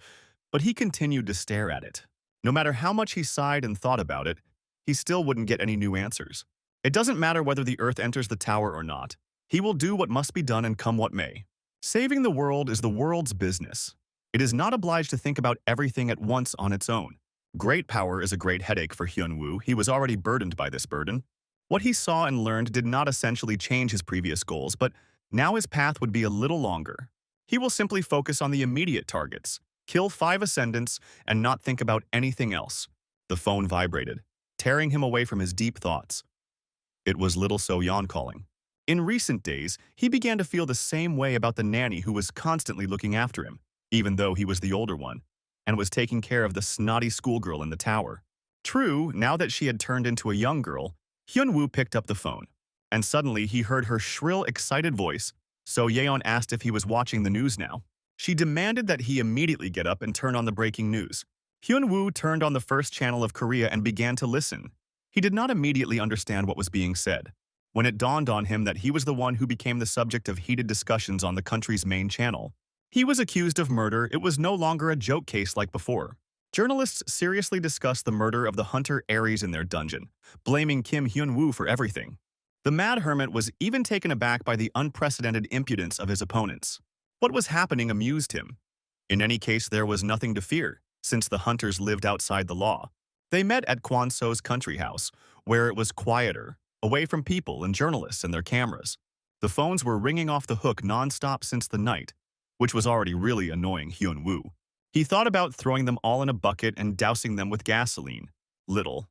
but he continued to stare at it. No matter how much he sighed and thought about it, he still wouldn't get any new answers. It doesn't matter whether the Earth enters the tower or not. He will do what must be done and come what may. Saving the world is the world's business. It is not obliged to think about everything at once on its own. Great power is a great headache for Hyunwoo. He was already burdened by this burden. What he saw and learned did not essentially change his previous goals, but now his path would be a little longer. He will simply focus on the immediate targets, kill 5 ascendants, and not think about anything else. The phone vibrated, tearing him away from his deep thoughts. It was little So-yeon calling. In recent days, he began to feel the same way about the nanny who was constantly looking after him, even though he was the older one, and was taking care of the snotty schoolgirl in the tower. True, now that she had turned into a young girl, Hyunwoo picked up the phone, and suddenly he heard her shrill, excited voice. So-yeon asked if he was watching the news now. She demanded that he immediately get up and turn on the breaking news. Hyunwoo turned on the first channel of Korea and began to listen. He did not immediately understand what was being said. When it dawned on him that he was the one who became the subject of heated discussions on the country's main channel. He was accused of murder. It was no longer a joke case like before. Journalists seriously discussed the murder of the hunter Aries in their dungeon, blaming Kim Hyunwoo for everything. The mad hermit was even taken aback by the unprecedented impudence of his opponents. What was happening amused him. In any case, there was nothing to fear, since the hunters lived outside the law. They met at Kwon-so's country house, where it was quieter, away from people and journalists and their cameras. The phones were ringing off the hook non-stop since the night, which was already really annoying Hyunwoo. He thought about throwing them all in a bucket and dousing them with gasoline. Little.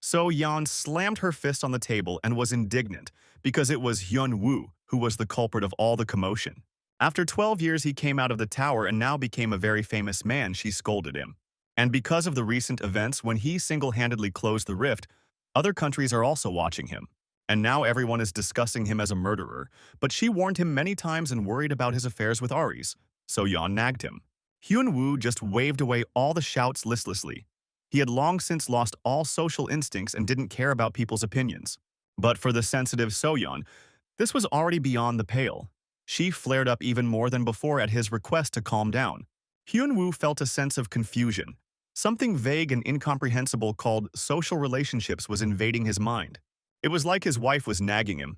So-yeon slammed her fist on the table and was indignant because it was Hyunwoo who was the culprit of all the commotion. After 12 years he came out of the tower and now became a very famous man, she scolded him. And because of the recent events when he single-handedly closed the rift, other countries are also watching him. And now everyone is discussing him as a murderer, but she warned him many times and worried about his affairs with Aries. So-yeon nagged him. Hyunwoo just waved away all the shouts listlessly. He had long since lost all social instincts and didn't care about people's opinions. But for the sensitive So-yeon, this was already beyond the pale. She flared up even more than before at his request to calm down. Hyunwoo felt a sense of confusion. Something vague and incomprehensible called social relationships was invading his mind. It was like his wife was nagging him.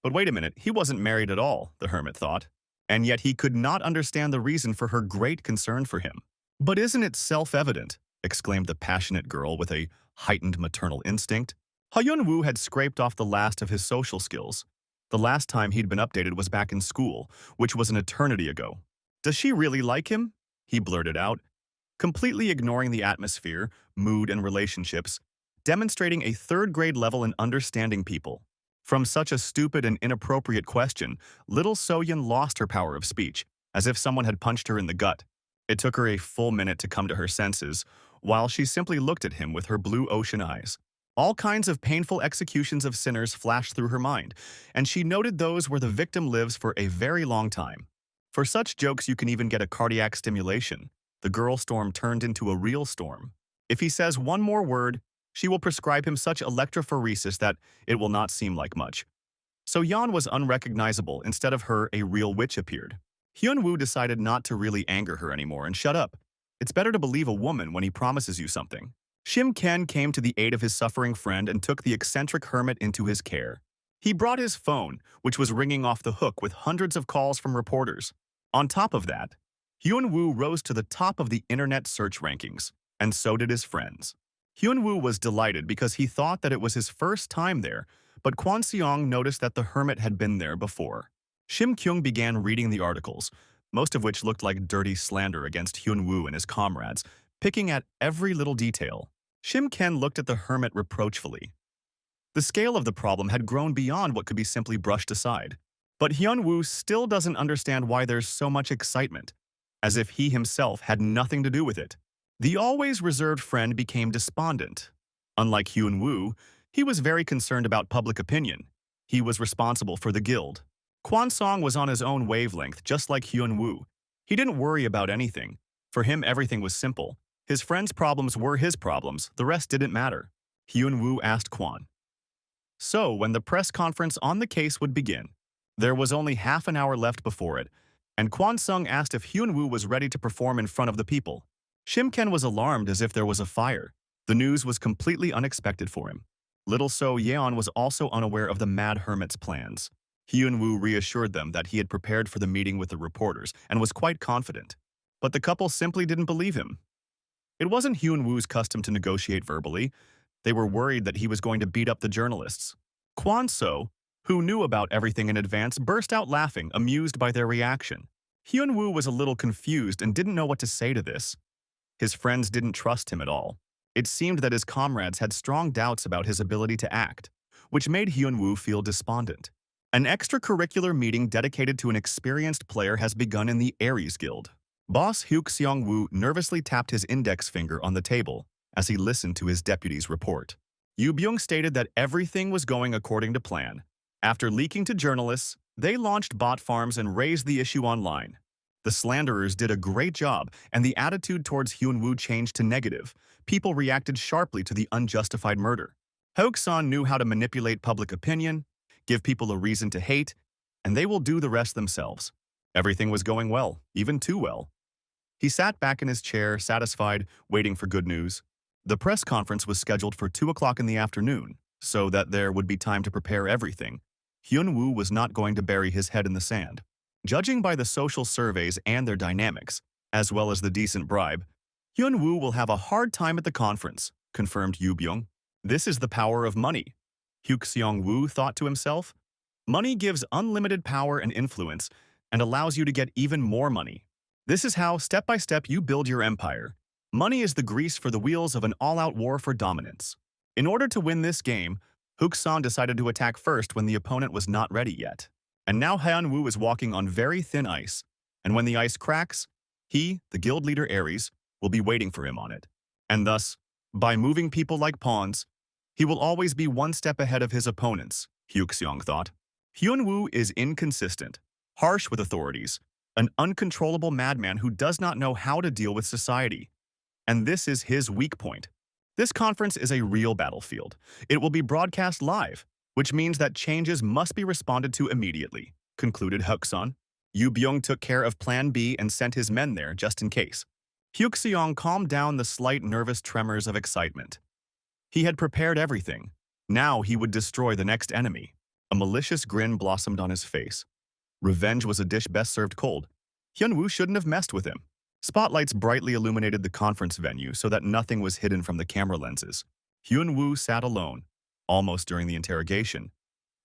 But wait a minute, he wasn't married at all, the hermit thought. And yet he could not understand the reason for her great concern for him. But isn't it self-evident? Exclaimed the passionate girl with a heightened maternal instinct. Hyunwoo had scraped off the last of his social skills. The last time he'd been updated was back in school, which was an eternity ago. Does she really like him? He blurted out, completely ignoring the atmosphere, mood, and relationships, demonstrating a third-grade level in understanding people. From such a stupid and inappropriate question, little Soyeon lost her power of speech, as if someone had punched her in the gut. It took her a full minute to come to her senses, while she simply looked at him with her blue ocean eyes. All kinds of painful executions of sinners flashed through her mind, and she noted those where the victim lives for a very long time. For such jokes you can even get a cardiac stimulation. The girl storm turned into a real storm. If he says one more word, she will prescribe him such electrophoresis that it will not seem like much. So Yeon was unrecognizable. Instead of her, a real witch appeared. Hyun-woo decided not to really anger her anymore and shut up. It's better to believe a woman when he promises you something. Shim Ken came to the aid of his suffering friend and took the eccentric hermit into his care. He brought his phone, which was ringing off the hook with hundreds of calls from reporters. On top of that, Hyun-woo rose to the top of the internet search rankings, and so did his friends. Hyun-woo was delighted because he thought that it was his first time there, but Kwon Seong noticed that the hermit had been there before. Shim Kyung began reading the articles, most of which looked like dirty slander against Hyun-woo and his comrades, picking at every little detail. Shim Ken looked at the hermit reproachfully. The scale of the problem had grown beyond what could be simply brushed aside. But Hyun-woo still doesn't understand why there's so much excitement, as if he himself had nothing to do with it. The always reserved friend became despondent. Unlike Hyun-woo, he was very concerned about public opinion. He was responsible for the guild. Kwon Song was on his own wavelength, just like Hyun-woo. He didn't worry about anything. For him, everything was simple. His friend's problems were his problems, the rest didn't matter. Hyun-woo asked Kwon. So, when the press conference on the case would begin, there was only half an hour left before it, and Kwon Sung asked if Hyun-woo was ready to perform in front of the people. Shim Ken was alarmed as if there was a fire. The news was completely unexpected for him. Little So Yeon was also unaware of the Mad Hermit's plans. Hyun-woo reassured them that he had prepared for the meeting with the reporters and was quite confident. But the couple simply didn't believe him. It wasn't Hyun-woo's custom to negotiate verbally. They were worried that he was going to beat up the journalists. Kwon So, who knew about everything in advance, burst out laughing, amused by their reaction. Hyun-woo was a little confused and didn't know what to say to this. His friends didn't trust him at all. It seemed that his comrades had strong doubts about his ability to act, which made Hyun-woo feel despondent. An extracurricular meeting dedicated to an experienced player has begun in the Aries Guild. Boss Hyuk Seong-woo nervously tapped his index finger on the table as he listened to his deputy's report. Yoo Byung stated that everything was going according to plan. After leaking to journalists, they launched bot farms and raised the issue online. The slanderers did a great job, and the attitude towards Hyun-woo changed to negative. People reacted sharply to the unjustified murder. Hyuk-san knew how to manipulate public opinion, give people a reason to hate, and they will do the rest themselves. Everything was going well, even too well. He sat back in his chair, satisfied, waiting for good news. The press conference was scheduled for 2 o'clock in the afternoon, so that there would be time to prepare everything. Hyun-woo was not going to bury his head in the sand. Judging by the social surveys and their dynamics, as well as the decent bribe, Hyun-woo will have a hard time at the conference, confirmed Yoo Byung. This is the power of money. Hyuk Seong-woo thought to himself. Money gives unlimited power and influence, and allows you to get even more money. This is how, step by step, you build your empire. Money is the grease for the wheels of an all-out war for dominance. In order to win this game, Hyuk-san decided to attack first when the opponent was not ready yet. And now Hyun-woo is walking on very thin ice, and when the ice cracks, he, the guild leader Aries, will be waiting for him on it. And thus, by moving people like pawns, he will always be one step ahead of his opponents, Hyuk Seong thought. Hyun-woo is inconsistent, harsh with authorities, an uncontrollable madman who does not know how to deal with society. And this is his weak point. This conference is a real battlefield. It will be broadcast live, which means that changes must be responded to immediately, concluded Hyuk-san. Yoo Byung took care of Plan B and sent his men there just in case. Hyuk Seong calmed down the slight nervous tremors of excitement. He had prepared everything. Now he would destroy the next enemy. A malicious grin blossomed on his face. Revenge was a dish best served cold. Hyun-woo shouldn't have messed with him. Spotlights brightly illuminated the conference venue so that nothing was hidden from the camera lenses. Hyun-woo sat alone, almost during the interrogation.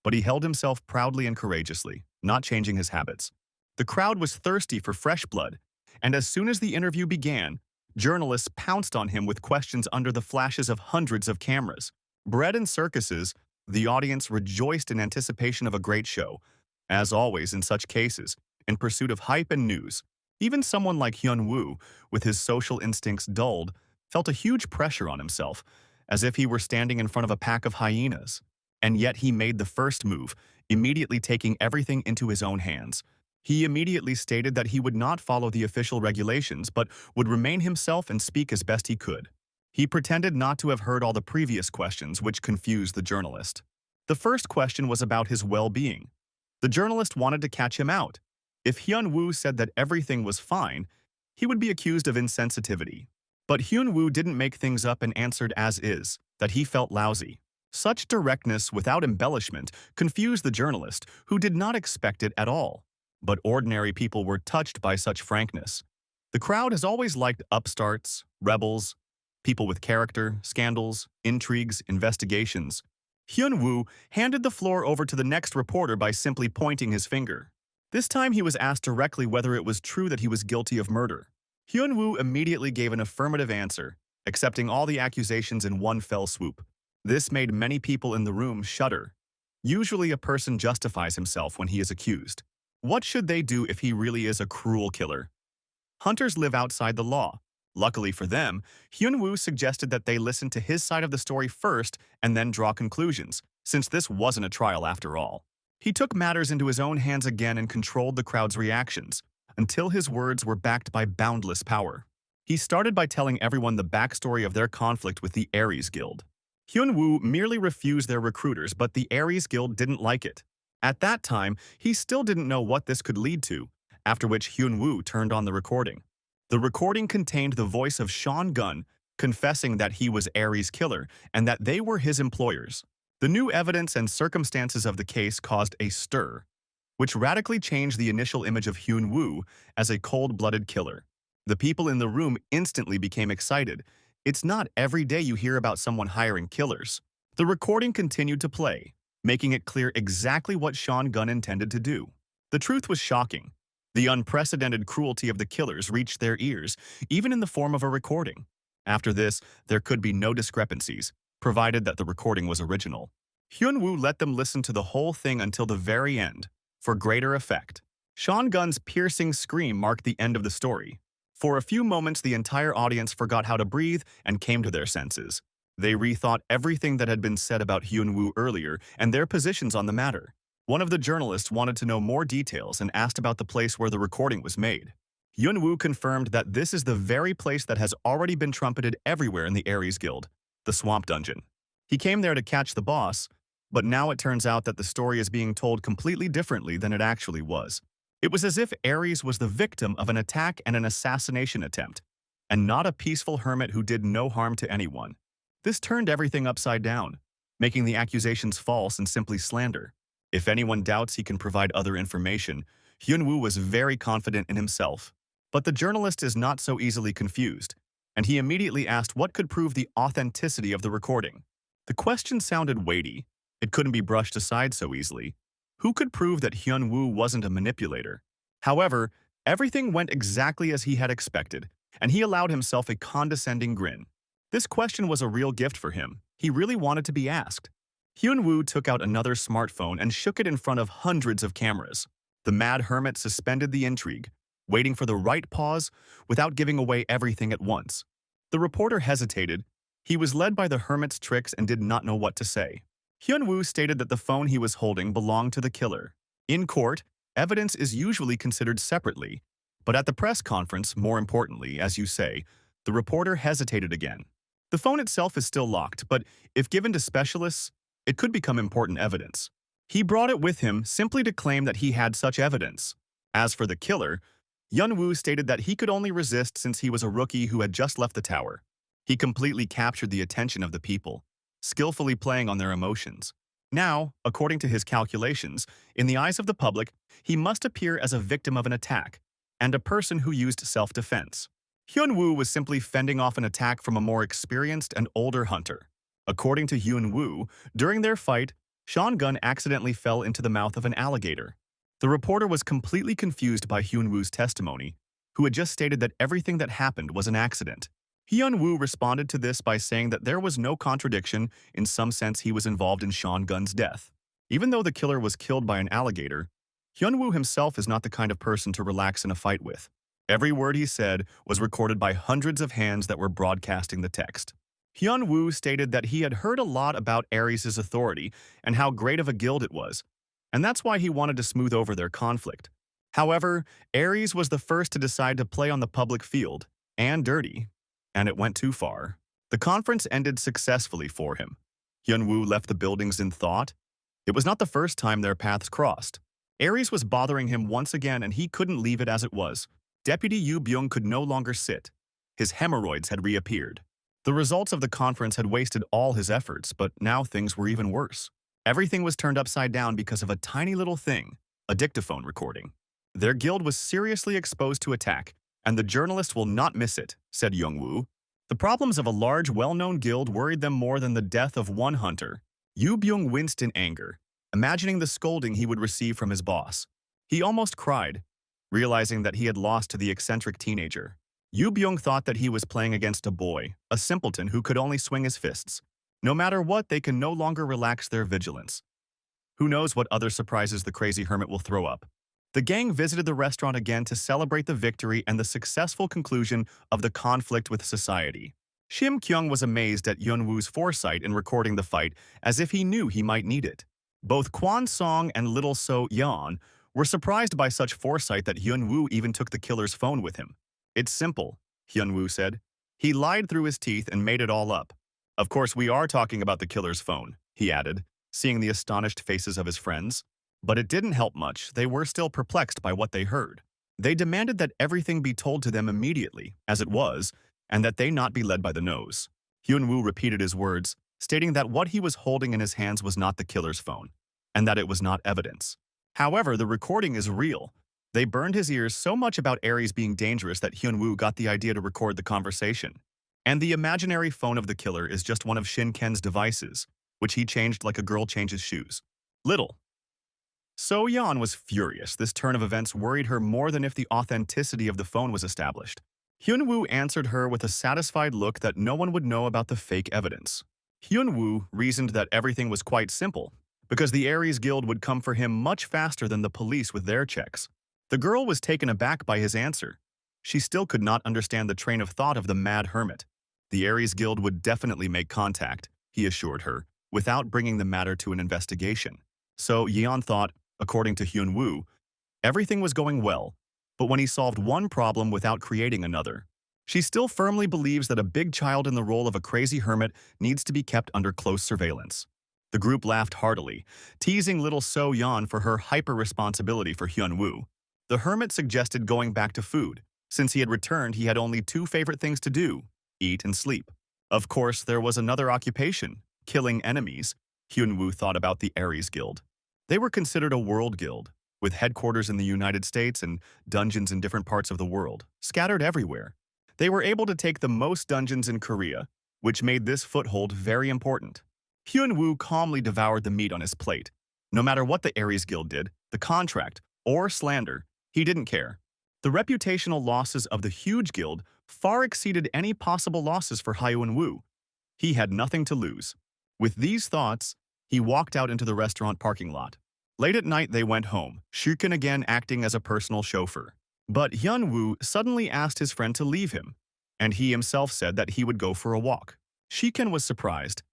but he held himself proudly and courageously, not changing his habits. The crowd was thirsty for fresh blood, and as soon as the interview began, journalists pounced on him with questions under the flashes of hundreds of cameras. Bred in circuses, the audience rejoiced in anticipation of a great show. As always in such cases, in pursuit of hype and news, even someone like Hyun-woo, with his social instincts dulled, felt a huge pressure on himself, as if he were standing in front of a pack of hyenas. And yet he made the first move, immediately taking everything into his own hands. He immediately stated that he would not follow the official regulations but would remain himself and speak as best he could. He pretended not to have heard all the previous questions, which confused the journalist. The first question was about his well-being. The journalist wanted to catch him out. If Hyun-woo said that everything was fine, he would be accused of insensitivity. But Hyun-woo didn't make things up and answered as is, that he felt lousy. Such directness without embellishment confused the journalist, who did not expect it at all. But ordinary people were touched by such frankness. The crowd has always liked upstarts, rebels, people with character, scandals, intrigues, investigations. Hyun-woo handed the floor over to the next reporter by simply pointing his finger. This time he was asked directly whether it was true that he was guilty of murder. Hyun-woo immediately gave an affirmative answer, accepting all the accusations in one fell swoop. This made many people in the room shudder. Usually a person justifies himself when he is accused. What should they do if he really is a cruel killer? Hunters live outside the law. Luckily for them, Hyun-woo suggested that they listen to his side of the story first and then draw conclusions, since this wasn't a trial after all. He took matters into his own hands again and controlled the crowd's reactions, until his words were backed by boundless power. He started by telling everyone the backstory of their conflict with the Aries Guild. Hyun-woo merely refused their recruiters, but the Aries Guild didn't like it. At that time, he still didn't know what this could lead to, after which Hyun-woo turned on the recording. The recording contained the voice of Sean Gunn confessing that he was Aries' killer and that they were his employers. The new evidence and circumstances of the case caused a stir, which radically changed the initial image of Hyun-woo as a cold-blooded killer. The people in the room instantly became excited. It's not every day you hear about someone hiring killers. The recording continued to play, making it clear exactly what Sean Gunn intended to do. The truth was shocking. The unprecedented cruelty of the killers reached their ears, even in the form of a recording. After this, there could be no discrepancies, provided that the recording was original. Hyun-woo let them listen to the whole thing until the very end, for greater effect. Sean Gunn's piercing scream marked the end of the story. For a few moments, the entire audience forgot how to breathe and came to their senses. They rethought everything that had been said about Hyun-woo earlier and their positions on the matter. One of the journalists wanted to know more details and asked about the place where the recording was made. Hyun-woo confirmed that this is the very place that has already been trumpeted everywhere in the Aries Guild, the Swamp Dungeon. He came there to catch the boss, but now it turns out that the story is being told completely differently than it actually was. It was as if Aries was the victim of an attack and an assassination attempt, and not a peaceful hermit who did no harm to anyone. This turned everything upside down, making the accusations false and simply slander. If anyone doubts he can provide other information, Hyun-woo was very confident in himself. But the journalist is not so easily confused, and he immediately asked what could prove the authenticity of the recording. The question sounded weighty. It couldn't be brushed aside so easily. Who could prove that Hyun-woo wasn't a manipulator? However, everything went exactly as he had expected, and he allowed himself a condescending grin. This question was a real gift for him. He really wanted to be asked. Hyun-woo took out another smartphone and shook it in front of hundreds of cameras. The mad hermit suspended the intrigue, waiting for the right pause without giving away everything at once. The reporter hesitated. He was led by the hermit's tricks and did not know what to say. Hyun-woo stated that the phone he was holding belonged to the killer. In court, evidence is usually considered separately, but at the press conference, more importantly, as you say, the reporter hesitated again. The phone itself is still locked, but if given to specialists, it could become important evidence. He brought it with him simply to claim that he had such evidence. As for the killer, Hyun-woo stated that he could only resist since he was a rookie who had just left the tower. He completely captured the attention of the people, skillfully playing on their emotions. Now, according to his calculations, in the eyes of the public, he must appear as a victim of an attack and a person who used self-defense. Hyun-woo was simply fending off an attack from a more experienced and older hunter. According to Hyun-woo, during their fight, Sean Gunn accidentally fell into the mouth of an alligator. The reporter was completely confused by Hyun-woo's testimony, who had just stated that everything that happened was an accident. Hyun-woo responded to this by saying that there was no contradiction, in some sense he was involved in Sean Gunn's death. Even though the killer was killed by an alligator, Hyun-woo himself is not the kind of person to relax in a fight with. Every word he said was recorded by hundreds of hands that were broadcasting the text. Hyun-woo stated that he had heard a lot about Aries' authority and how great of a guild it was, and that's why he wanted to smooth over their conflict. However, Aries was the first to decide to play on the public field, and dirty, and it went too far. The conference ended successfully for him. Hyun-woo left the buildings in thought. It was not the first time their paths crossed. Aries was bothering him once again and he couldn't leave it as it was. Deputy Yoo Byung could no longer sit. His hemorrhoids had reappeared. The results of the conference had wasted all his efforts, but now things were even worse. Everything was turned upside down because of a tiny little thing, a dictaphone recording. Their guild was seriously exposed to attack, and the journalist will not miss it, said Young-woo. The problems of a large, well-known guild worried them more than the death of one hunter. Yoo Byung winced in anger, imagining the scolding he would receive from his boss. He almost cried, realizing that he had lost to the eccentric teenager. Yoo Byung thought that he was playing against a boy, a simpleton who could only swing his fists. No matter what, they can no longer relax their vigilance. Who knows what other surprises the crazy hermit will throw up. The gang visited the restaurant again to celebrate the victory and the successful conclusion of the conflict with society. Shim Kyung was amazed at Hyun-woo's foresight in recording the fight, as if he knew he might need it. Both Kwon Song and Little So Yeon were surprised by such foresight that Hyun-woo even took the killer's phone with him. It's simple, Hyun-woo said. He lied through his teeth and made it all up. Of course, we are talking about the killer's phone, he added, seeing the astonished faces of his friends. But it didn't help much. They were still perplexed by what they heard. They demanded that everything be told to them immediately, as it was, and that they not be led by the nose. Hyun-woo repeated his words, stating that what he was holding in his hands was not the killer's phone, and that it was not evidence. However, the recording is real. They burned his ears so much about Aries being dangerous that Hyun-woo got the idea to record the conversation. And the imaginary phone of the killer is just one of Shin Ken's devices, which he changed like a girl changes shoes. Little So Yeon was furious. This turn of events worried her more than if the authenticity of the phone was established. Hyun-woo answered her with a satisfied look that no one would know about the fake evidence. Hyun-woo reasoned that everything was quite simple, because the Aries Guild would come for him much faster than the police with their checks. The girl was taken aback by his answer. She still could not understand the train of thought of the mad hermit. The Aries Guild would definitely make contact, he assured her, without bringing the matter to an investigation. So Yeon thought, according to Hyun-woo, everything was going well, but when he solved one problem without creating another. She still firmly believes that a big child in the role of a crazy hermit needs to be kept under close surveillance. The group laughed heartily, teasing little So Yeon for her hyper-responsibility for Hyun-woo. The hermit suggested going back to food. Since he had returned, he had only two favorite things to do: eat and sleep. Of course, there was another occupation, killing enemies. Hyun-woo thought about the Aries Guild. They were considered a world guild, with headquarters in the United States and dungeons in different parts of the world, scattered everywhere. They were able to take the most dungeons in Korea, which made this foothold very important. Hyun-woo calmly devoured the meat on his plate. No matter what the Aries Guild did, the contract, or slander, he didn't care. The reputational losses of the huge guild far exceeded any possible losses for Hyun-woo. He had nothing to lose. With these thoughts, he walked out into the restaurant parking lot. Late at night, they went home, Shuken again acting as a personal chauffeur. But Hyun-woo suddenly asked his friend to leave him, and he himself said that he would go for a walk. Shiken was surprised.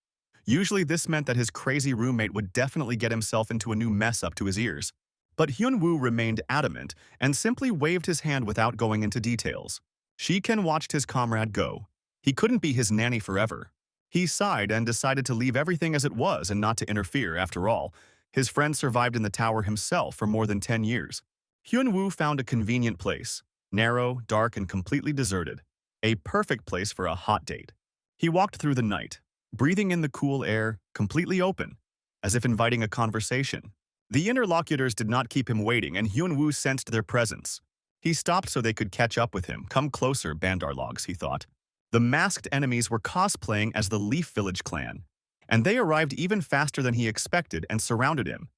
Usually this meant that his crazy roommate would definitely get himself into a new mess up to his ears. But Hyun-woo remained adamant and simply waved his hand without going into details. Shiken watched his comrade go. He couldn't be his nanny forever. He sighed and decided to leave everything as it was and not to interfere. After all, his friend survived in the tower himself for more than 10 years. Hyun-woo found a convenient place, narrow, dark, and completely deserted. A perfect place for a hot date. He walked through the night, breathing in the cool air, completely open, as if inviting a conversation. The interlocutors did not keep him waiting, and Hyun-woo sensed their presence. He stopped so they could catch up with him. Come closer, Bandarlogs, he thought. The masked enemies were cosplaying as the Leaf Village clan, and they arrived even faster than he expected and surrounded him.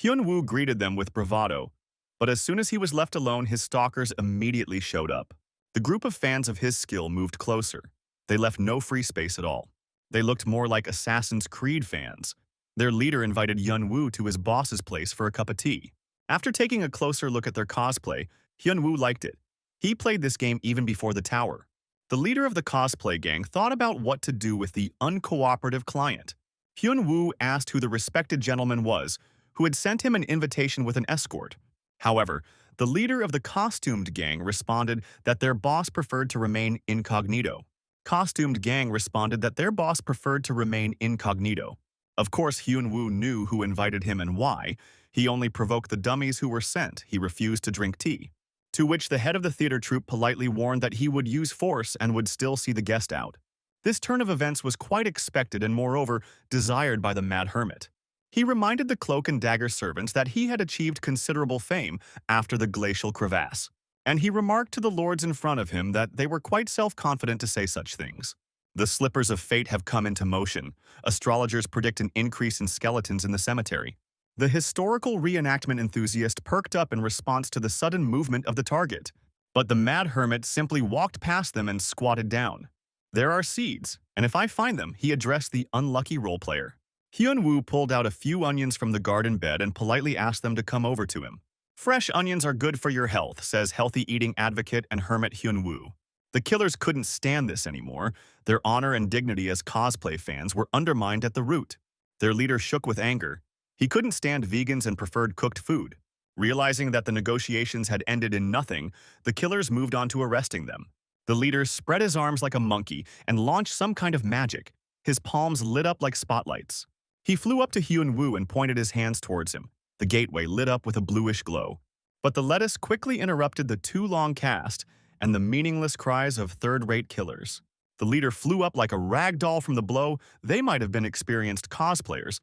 Hyun-woo greeted them with bravado, but as soon as he was left alone, his stalkers immediately showed up. The group of fans of his skill moved closer. They left no free space at all. They looked more like Assassin's Creed fans. Their leader invited Hyun-woo to his boss's place for a cup of tea. After taking a closer look at their cosplay, Hyun-woo liked it. He played this game even before the tower. The leader of the cosplay gang thought about what to do with the uncooperative client. Hyun-woo asked who the respected gentleman was, who had sent him an invitation with an escort. However, the leader of the costumed gang responded that their boss preferred to remain incognito. Costumed gang responded that their boss preferred to remain incognito. Of course, Hyun-woo knew who invited him and why. He only provoked the dummies who were sent. He refused to drink tea. To which the head of the theater troupe politely warned that he would use force and would still see the guest out. This turn of events was quite expected and moreover desired by the Mad Hermit. He reminded the cloak and dagger servants that he had achieved considerable fame after the glacial crevasse, and he remarked to the lords in front of him that they were quite self-confident to say such things. The slippers of fate have come into motion. Astrologers predict an increase in skeletons in the cemetery. The historical reenactment enthusiast perked up in response to the sudden movement of the target, but the Mad Hermit simply walked past them and squatted down. There are seeds, and if I find them, he addressed the unlucky role player. Hyun-woo pulled out a few onions from the garden bed and politely asked them to come over to him. Fresh onions are good for your health, says healthy eating advocate and hermit Hyun-woo. The killers couldn't stand this anymore. Their honor and dignity as cosplay fans were undermined at the root. Their leader shook with anger. He couldn't stand vegans and preferred cooked food. Realizing that the negotiations had ended in nothing, the killers moved on to arresting them. The leader spread his arms like a monkey and launched some kind of magic. His palms lit up like spotlights. He flew up to Hyun-woo and pointed his hands towards him. The gateway lit up with a bluish glow. But the lettuce quickly interrupted the too long cast and the meaningless cries of third-rate killers. The leader flew up like a rag doll from the blow. They might have been experienced cosplayers,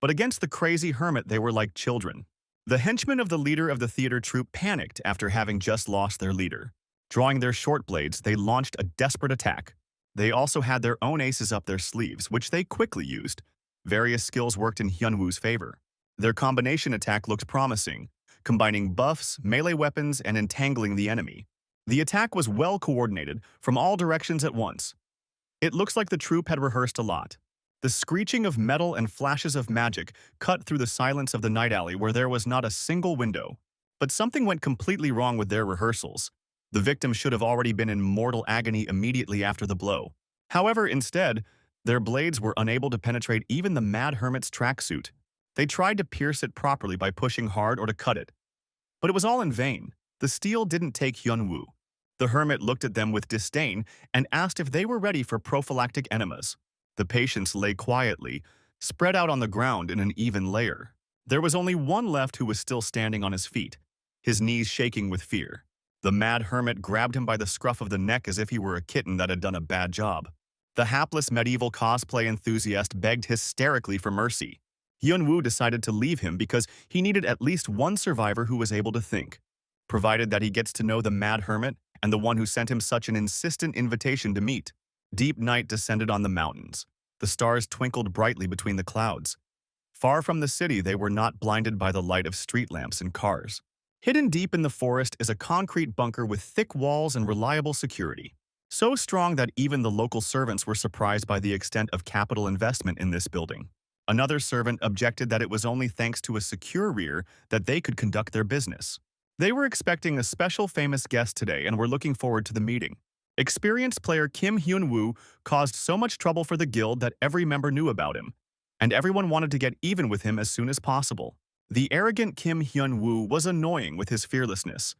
but against the crazy hermit they were like children. The henchmen of the leader of the theater troupe panicked after having just lost their leader. Drawing their short blades, they launched a desperate attack. They also had their own aces up their sleeves, which they quickly used. Various skills worked in Hyun-woo's favor. Their combination attack looked promising, combining buffs, melee weapons, and entangling the enemy. The attack was well coordinated from all directions at once. It looks like the troupe had rehearsed a lot. The screeching of metal and flashes of magic cut through the silence of the night alley where there was not a single window. But something went completely wrong with their rehearsals. The victim should have already been in mortal agony immediately after the blow. However, instead, their blades were unable to penetrate even the Mad Hermit's tracksuit. They tried to pierce it properly by pushing hard or to cut it. But it was all in vain. The steel didn't take Hyun-woo. The hermit looked at them with disdain and asked if they were ready for prophylactic enemas. The patients lay quietly, spread out on the ground in an even layer. There was only one left who was still standing on his feet, his knees shaking with fear. The Mad Hermit grabbed him by the scruff of the neck as if he were a kitten that had done a bad job. The hapless medieval cosplay enthusiast begged hysterically for mercy. Hyun-woo decided to leave him because he needed at least one survivor who was able to think. Provided that he gets to know the Mad Hermit and the one who sent him such an insistent invitation to meet. Deep night descended on the mountains. The stars twinkled brightly between the clouds. Far from the city, they were not blinded by the light of street lamps and cars. Hidden deep in the forest is a concrete bunker with thick walls and reliable security. So strong that even the local servants were surprised by the extent of capital investment in this building. Another servant objected that it was only thanks to a secure rear that they could conduct their business. They were expecting a special famous guest today and were looking forward to the meeting. Experienced player Kim Hyun-woo caused so much trouble for the guild that every member knew about him, and everyone wanted to get even with him as soon as possible. The arrogant Kim Hyun-woo was annoying with his fearlessness,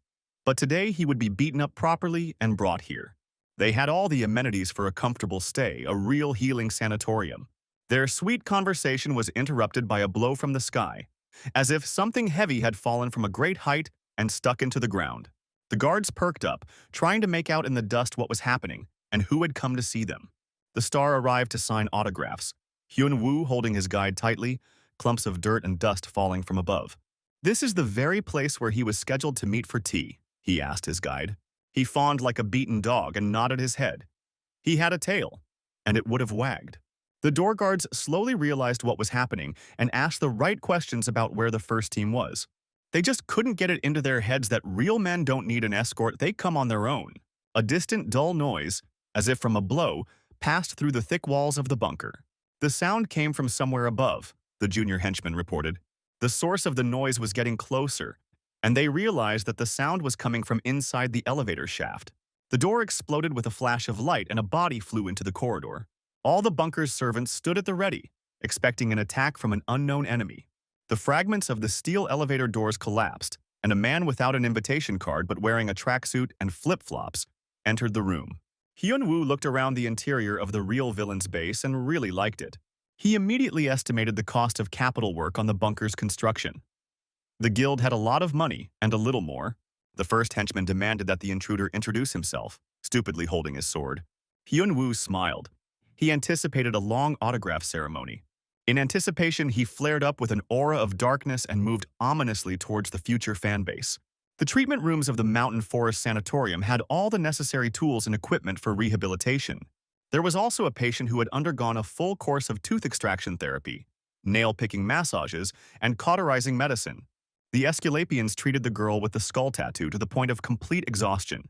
but today he would be beaten up properly and brought here. They had all the amenities for a comfortable stay, a real healing sanatorium. Their sweet conversation was interrupted by a blow from the sky, as if something heavy had fallen from a great height and stuck into the ground. The guards perked up, trying to make out in the dust what was happening and who had come to see them. The star arrived to sign autographs, Hyun-woo holding his guide tightly, clumps of dirt and dust falling from above. "This is the very place where he was scheduled to meet for tea," he asked his guide. He fawned like a beaten dog and nodded his head. He had a tail, and it would have wagged. The door guards slowly realized what was happening and asked the right questions about where the first team was. They just couldn't get it into their heads that real men don't need an escort, they come on their own. A distant, dull noise, as if from a blow, passed through the thick walls of the bunker. The sound came from somewhere above, the junior henchman reported. The source of the noise was getting closer, and they realized that the sound was coming from inside the elevator shaft. The door exploded with a flash of light and a body flew into the corridor. All the bunker's servants stood at the ready, expecting an attack from an unknown enemy. The fragments of the steel elevator doors collapsed, and a man without an invitation card but wearing a tracksuit and flip-flops entered the room. Hyun-woo looked around the interior of the real villain's base and really liked it. He immediately estimated the cost of capital work on the bunker's construction. The guild had a lot of money and a little more. The first henchman demanded that the intruder introduce himself, stupidly holding his sword. Hyun-woo smiled. He anticipated a long autograph ceremony. In anticipation, he flared up with an aura of darkness and moved ominously towards the future fanbase. The treatment rooms of the Mountain Forest Sanatorium had all the necessary tools and equipment for rehabilitation. There was also a patient who had undergone a full course of tooth extraction therapy, nail-picking massages, and cauterizing medicine. The Esculapians treated the girl with the skull tattoo to the point of complete exhaustion.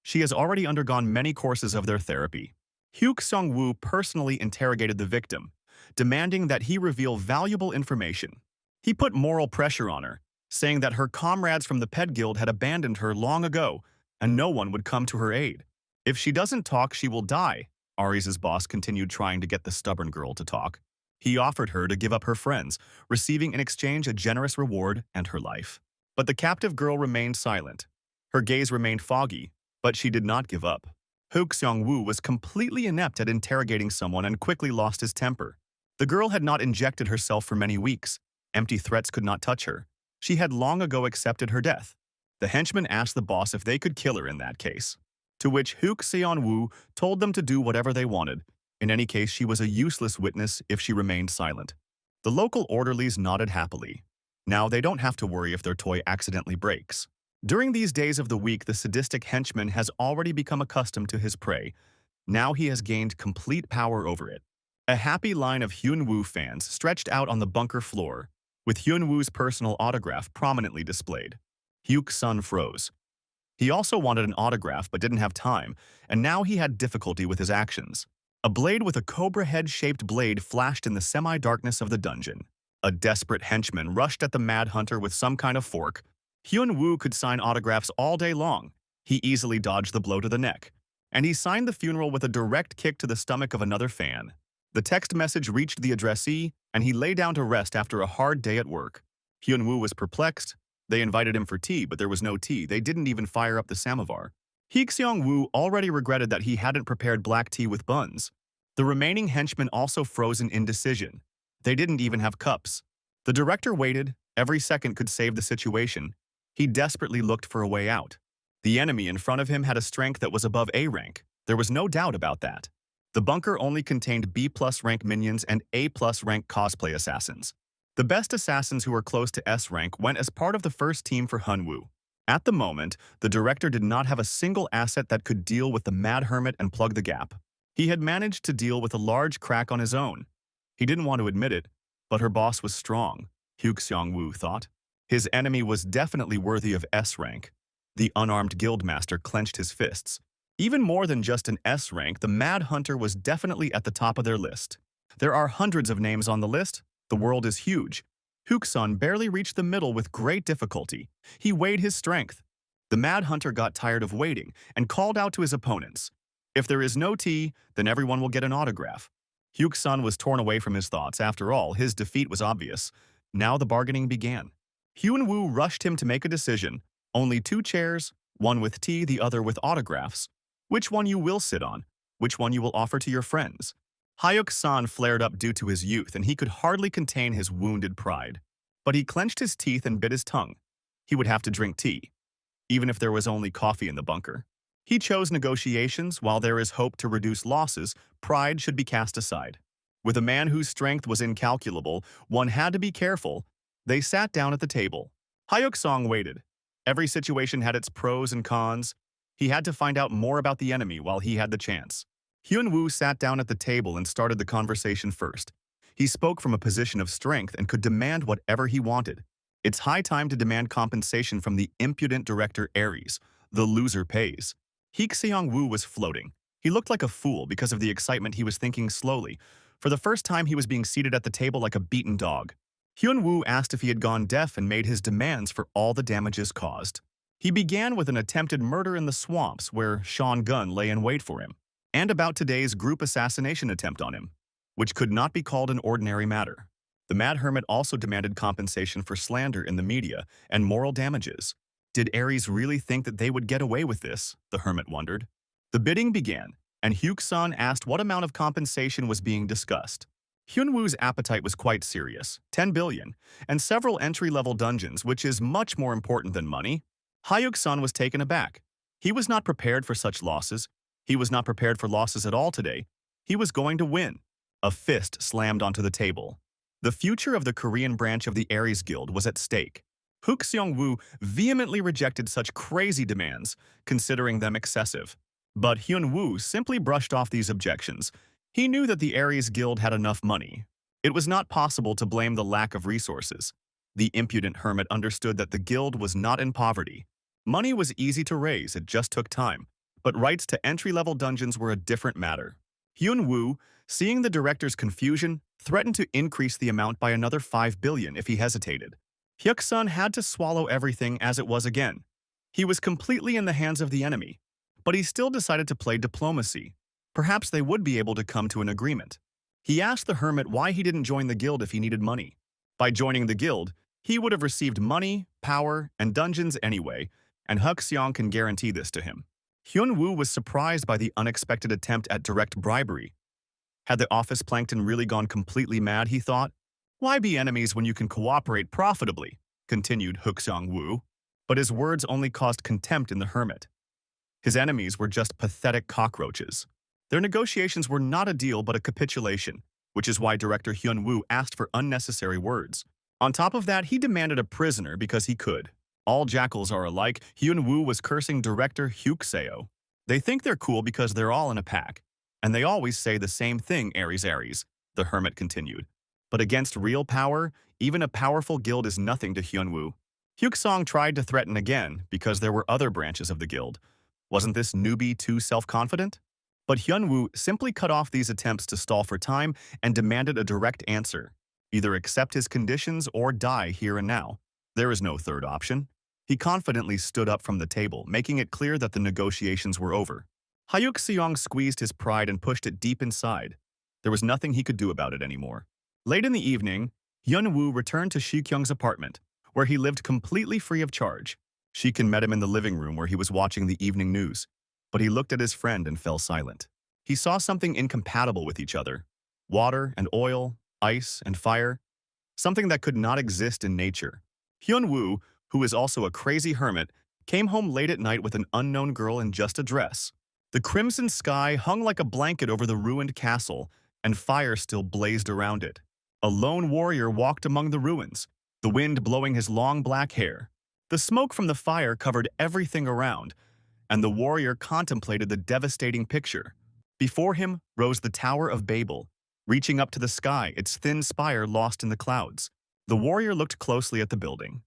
She has already undergone many courses of their therapy. Hyuk Sung-woo personally interrogated the victim, demanding that he reveal valuable information. He put moral pressure on her, saying that her comrades from the Ped Guild had abandoned her long ago, and no one would come to her aid. If she doesn't talk, she will die. Aries' boss continued trying to get the stubborn girl to talk. He offered her to give up her friends, receiving in exchange a generous reward and her life. But the captive girl remained silent. Her gaze remained foggy, but she did not give up. Hyuk Seong-woo was completely inept at interrogating someone and quickly lost his temper. The girl had not injected herself for many weeks. Empty threats could not touch her. She had long ago accepted her death. The henchmen asked the boss if they could kill her in that case, to which Hyuk Seon-woo told them to do whatever they wanted. In any case, she was a useless witness if she remained silent. The local orderlies nodded happily. Now they don't have to worry if their toy accidentally breaks. During these days of the week, the sadistic henchman has already become accustomed to his prey. Now he has gained complete power over it. A happy line of Hyun-woo fans stretched out on the bunker floor, with Hyun-woo's personal autograph prominently displayed. Hyuk-sun froze. He also wanted an autograph but didn't have time, and now he had difficulty with his actions. A blade with a cobra head-shaped blade flashed in the semi-darkness of the dungeon. A desperate henchman rushed at the mad hunter with some kind of fork. Hyun-woo could sign autographs all day long. He easily dodged the blow to the neck, and he signed the funeral with a direct kick to the stomach of another fan. The text message reached the addressee, and he lay down to rest after a hard day at work. Hyun-woo was perplexed. They invited him for tea, but there was no tea. They didn't even fire up the samovar. Hyuk Seong-woo already regretted that he hadn't prepared black tea with buns. The remaining henchmen also froze in indecision. They didn't even have cups. The director waited. Every second could save the situation. He desperately looked for a way out. The enemy in front of him had a strength that was above A rank. There was no doubt about that. The bunker only contained B+ rank minions and A+ rank cosplay assassins. The best assassins who were close to S rank went as part of the first team for Hyun-woo. At the moment, the director did not have a single asset that could deal with the Mad Hermit and plug the gap. He had managed to deal with a large crack on his own. He didn't want to admit it, but her boss was strong, Hyuk Seong-woo thought. His enemy was definitely worthy of S rank. The unarmed guildmaster clenched his fists. Even more than just an S rank, the Mad Hunter was definitely at the top of their list. There are hundreds of names on the list. The world is huge. Hyuk-sun barely reached the middle with great difficulty. He weighed his strength. The Mad Hunter got tired of waiting and called out to his opponents. If there is no tea, then everyone will get an autograph. Hyuk-sun was torn away from his thoughts. After all, his defeat was obvious. Now the bargaining began. Hyun-woo rushed him to make a decision. Only 2 chairs, one with tea, the other with autographs. Which one you will sit on? Which one you will offer to your friends? Hyuk-san flared up due to his youth, and he could hardly contain his wounded pride. But he clenched his teeth and bit his tongue. He would have to drink tea, even if there was only coffee in the bunker. He chose negotiations. While there is hope to reduce losses, pride should be cast aside. With a man whose strength was incalculable, one had to be careful. They sat down at the table. Hyuk-song waited. Every situation had its pros and cons. He had to find out more about the enemy while he had the chance. Hyun-woo sat down at the table and started the conversation first. He spoke from a position of strength and could demand whatever he wanted. It's high time to demand compensation from the impudent director Aries. The loser pays. Seong-woo was floating. He looked like a fool because of the excitement. He was thinking slowly. For the first time, he was being seated at the table like a beaten dog. Hyun-woo asked if he had gone deaf and made his demands for all the damages caused. He began with an attempted murder in the swamps where Sean Gunn lay in wait for him, and about today's group assassination attempt on him, which could not be called an ordinary matter. The Mad Hermit also demanded compensation for slander in the media and moral damages. Did Aries really think that they would get away with this? The Hermit wondered. The bidding began, and Hyuk-sun asked what amount of compensation was being discussed. Hyun-woo's appetite was quite serious, 10 billion, and several entry-level dungeons, which is much more important than money. Hyuk-sun was taken aback. He was not prepared for such losses. He was not prepared for losses at all today. He was going to win. A fist slammed onto the table. The future of the Korean branch of the Aries Guild was at stake. Hook Seong-woo vehemently rejected such crazy demands, considering them excessive. But Hyun-woo simply brushed off these objections. He knew that the Aries Guild had enough money. It was not possible to blame the lack of resources. The impudent hermit understood that the guild was not in poverty. Money was easy to raise, it just took time. But rights to entry-level dungeons were a different matter. Hyun-woo, seeing the director's confusion, threatened to increase the amount by another 5 billion if he hesitated. Hyuk-sun had to swallow everything as it was again. He was completely in the hands of the enemy, but he still decided to play diplomacy. Perhaps they would be able to come to an agreement. He asked the hermit why he didn't join the guild if he needed money. By joining the guild, he would have received money, power, and dungeons anyway, and Huk Seong can guarantee this to him. Hyun-woo was surprised by the unexpected attempt at direct bribery. Had the office plankton really gone completely mad, he thought? Why be enemies when you can cooperate profitably? Continued Hook Seong-woo. But his words only caused contempt in the hermit. His enemies were just pathetic cockroaches. Their negotiations were not a deal but a capitulation, which is why director Hyun-woo asked for unnecessary words. On top of that, he demanded a prisoner because he could. All jackals are alike. Hyun-woo was cursing director Hyuk Seo. They think they're cool because they're all in a pack. And they always say the same thing, Aries, the hermit continued. But against real power, even a powerful guild is nothing to Hyun-woo. Hyuk-song tried to threaten again because there were other branches of the guild. Wasn't this newbie too self-confident? But Hyun-woo simply cut off these attempts to stall for time and demanded a direct answer. Either accept his conditions or die here and now. There is no third option. He confidently stood up from the table, making it clear that the negotiations were over. Hyuk Seong squeezed his pride and pushed it deep inside. There was nothing he could do about it anymore. Late in the evening, Hyun-woo returned to Shi-kyung's apartment, where he lived completely free of charge. Shi-kyung met him in the living room where he was watching the evening news, but he looked at his friend and fell silent. He saw something incompatible with each other. Water and oil, ice and fire, something that could not exist in nature. Hyun-woo, who is also a crazy hermit, came home late at night with an unknown girl in just a dress. The crimson sky hung like a blanket over the ruined castle, and fire still blazed around it. A lone warrior walked among the ruins, the wind blowing his long black hair. The smoke from the fire covered everything around, and the warrior contemplated the devastating picture. Before him rose the Tower of Babel, reaching up to the sky, its thin spire lost in the clouds. The warrior looked closely at the building.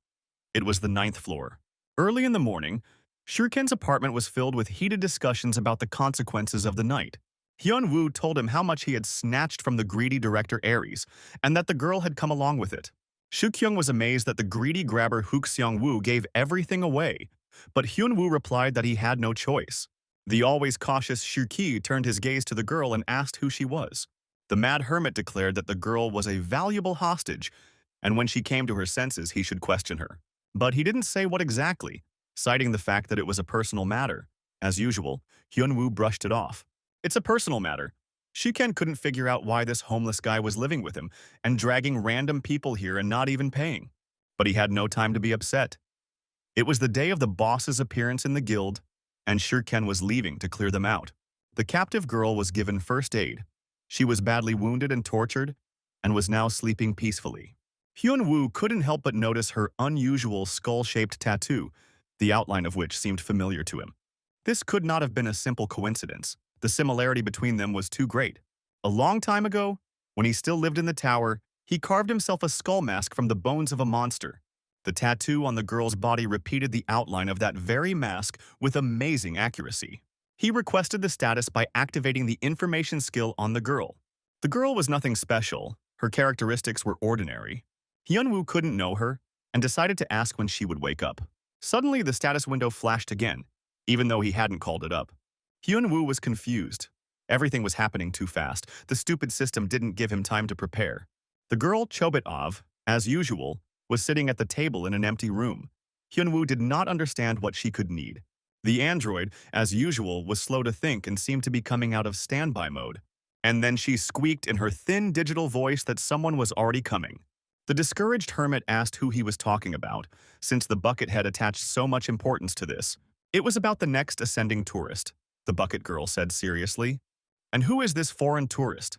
It was the 9th floor. Early in the morning, Shuriken's apartment was filled with heated discussions about the consequences of the night. Hyun-woo told him how much he had snatched from the greedy director Aries, and that the girl had come along with it. Shuk-kyung was amazed that the greedy grabber Hook Seong-woo gave everything away, but Hyun-woo replied that he had no choice. The always cautious Shu-ki turned his gaze to the girl and asked who she was. The mad hermit declared that the girl was a valuable hostage, and when she came to her senses, he should question her. But he didn't say what exactly, citing the fact that it was a personal matter. As usual, Hyun-woo brushed it off. It's a personal matter. Shiken couldn't figure out why this homeless guy was living with him and dragging random people here and not even paying. But he had no time to be upset. It was the day of the boss's appearance in the guild, and Shuriken was leaving to clear them out. The captive girl was given first aid. She was badly wounded and tortured, and was now sleeping peacefully. Hyun-woo couldn't help but notice her unusual skull-shaped tattoo, the outline of which seemed familiar to him. This could not have been a simple coincidence. The similarity between them was too great. A long time ago, when he still lived in the tower, he carved himself a skull mask from the bones of a monster. The tattoo on the girl's body repeated the outline of that very mask with amazing accuracy. He requested the status by activating the information skill on the girl. The girl was nothing special. Her characteristics were ordinary. Hyunwoo couldn't know her and decided to ask when she would wake up. Suddenly, the status window flashed again, even though he hadn't called it up. Hyunwoo was confused. Everything was happening too fast. The stupid system didn't give him time to prepare. The girl, Chobit-ov, as usual, was sitting at the table in an empty room. Hyunwoo did not understand what she could need. The android, as usual, was slow to think and seemed to be coming out of standby mode. And then she squeaked in her thin digital voice that someone was already coming. The discouraged hermit asked who he was talking about, since the bucket had attached so much importance to this. It was about the next ascending tourist, the bucket girl said seriously. And who is this foreign tourist?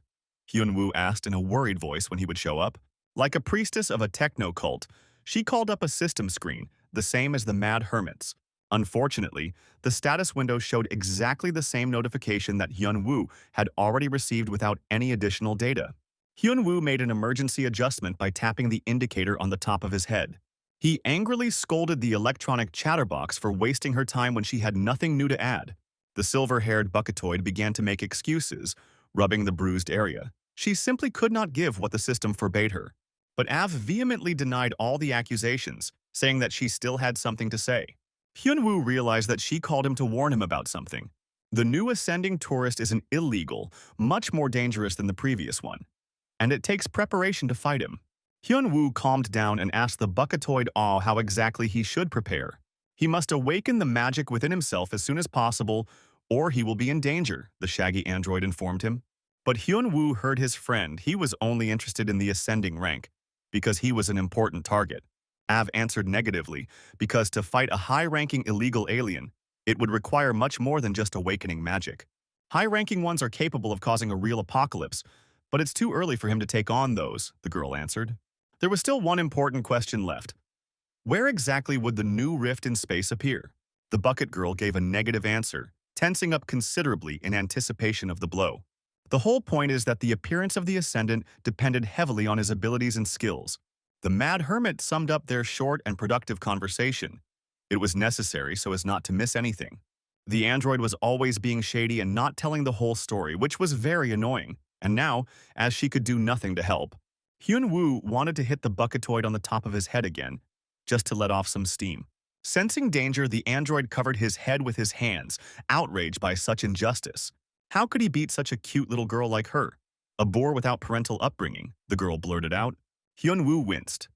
Hyunwoo asked in a worried voice when he would show up. Like a priestess of a techno cult, she called up a system screen, the same as the mad hermits. Unfortunately, the status window showed exactly the same notification that Hyunwoo had already received without any additional data. Hyunwoo made an emergency adjustment by tapping the indicator on the top of his head. He angrily scolded the electronic chatterbox for wasting her time when she had nothing new to add. The silver-haired bucketoid began to make excuses, rubbing the bruised area. She simply could not give what the system forbade her. But Av vehemently denied all the accusations, saying that she still had something to say. Hyunwoo realized that she called him to warn him about something. The new ascending tourist is an illegal, much more dangerous than the previous one, and it takes preparation to fight him. Hyunwoo calmed down and asked the bucketoid how exactly he should prepare. He must awaken the magic within himself as soon as possible, or he will be in danger, the shaggy android informed him. But Hyunwoo heard his friend. He was only interested in the ascending rank, because he was an important target. Av answered negatively, because to fight a high-ranking illegal alien, it would require much more than just awakening magic. High-ranking ones are capable of causing a real apocalypse, but it's too early for him to take on those, the girl answered. There was still one important question left. Where exactly would the new rift in space appear? The bucket girl gave a negative answer, tensing up considerably in anticipation of the blow. The whole point is that the appearance of the Ascendant depended heavily on his abilities and skills. The Mad Hermit summed up their short and productive conversation. It was necessary so as not to miss anything. The android was always being shady and not telling the whole story, which was very annoying. And now, as she could do nothing to help, Hyunwoo wanted to hit the bucketoid on the top of his head again, just to let off some steam. Sensing danger, the android covered his head with his hands, outraged by such injustice. How could he beat such a cute little girl like her? A boor without parental upbringing, the girl blurted out. Hyunwoo winced.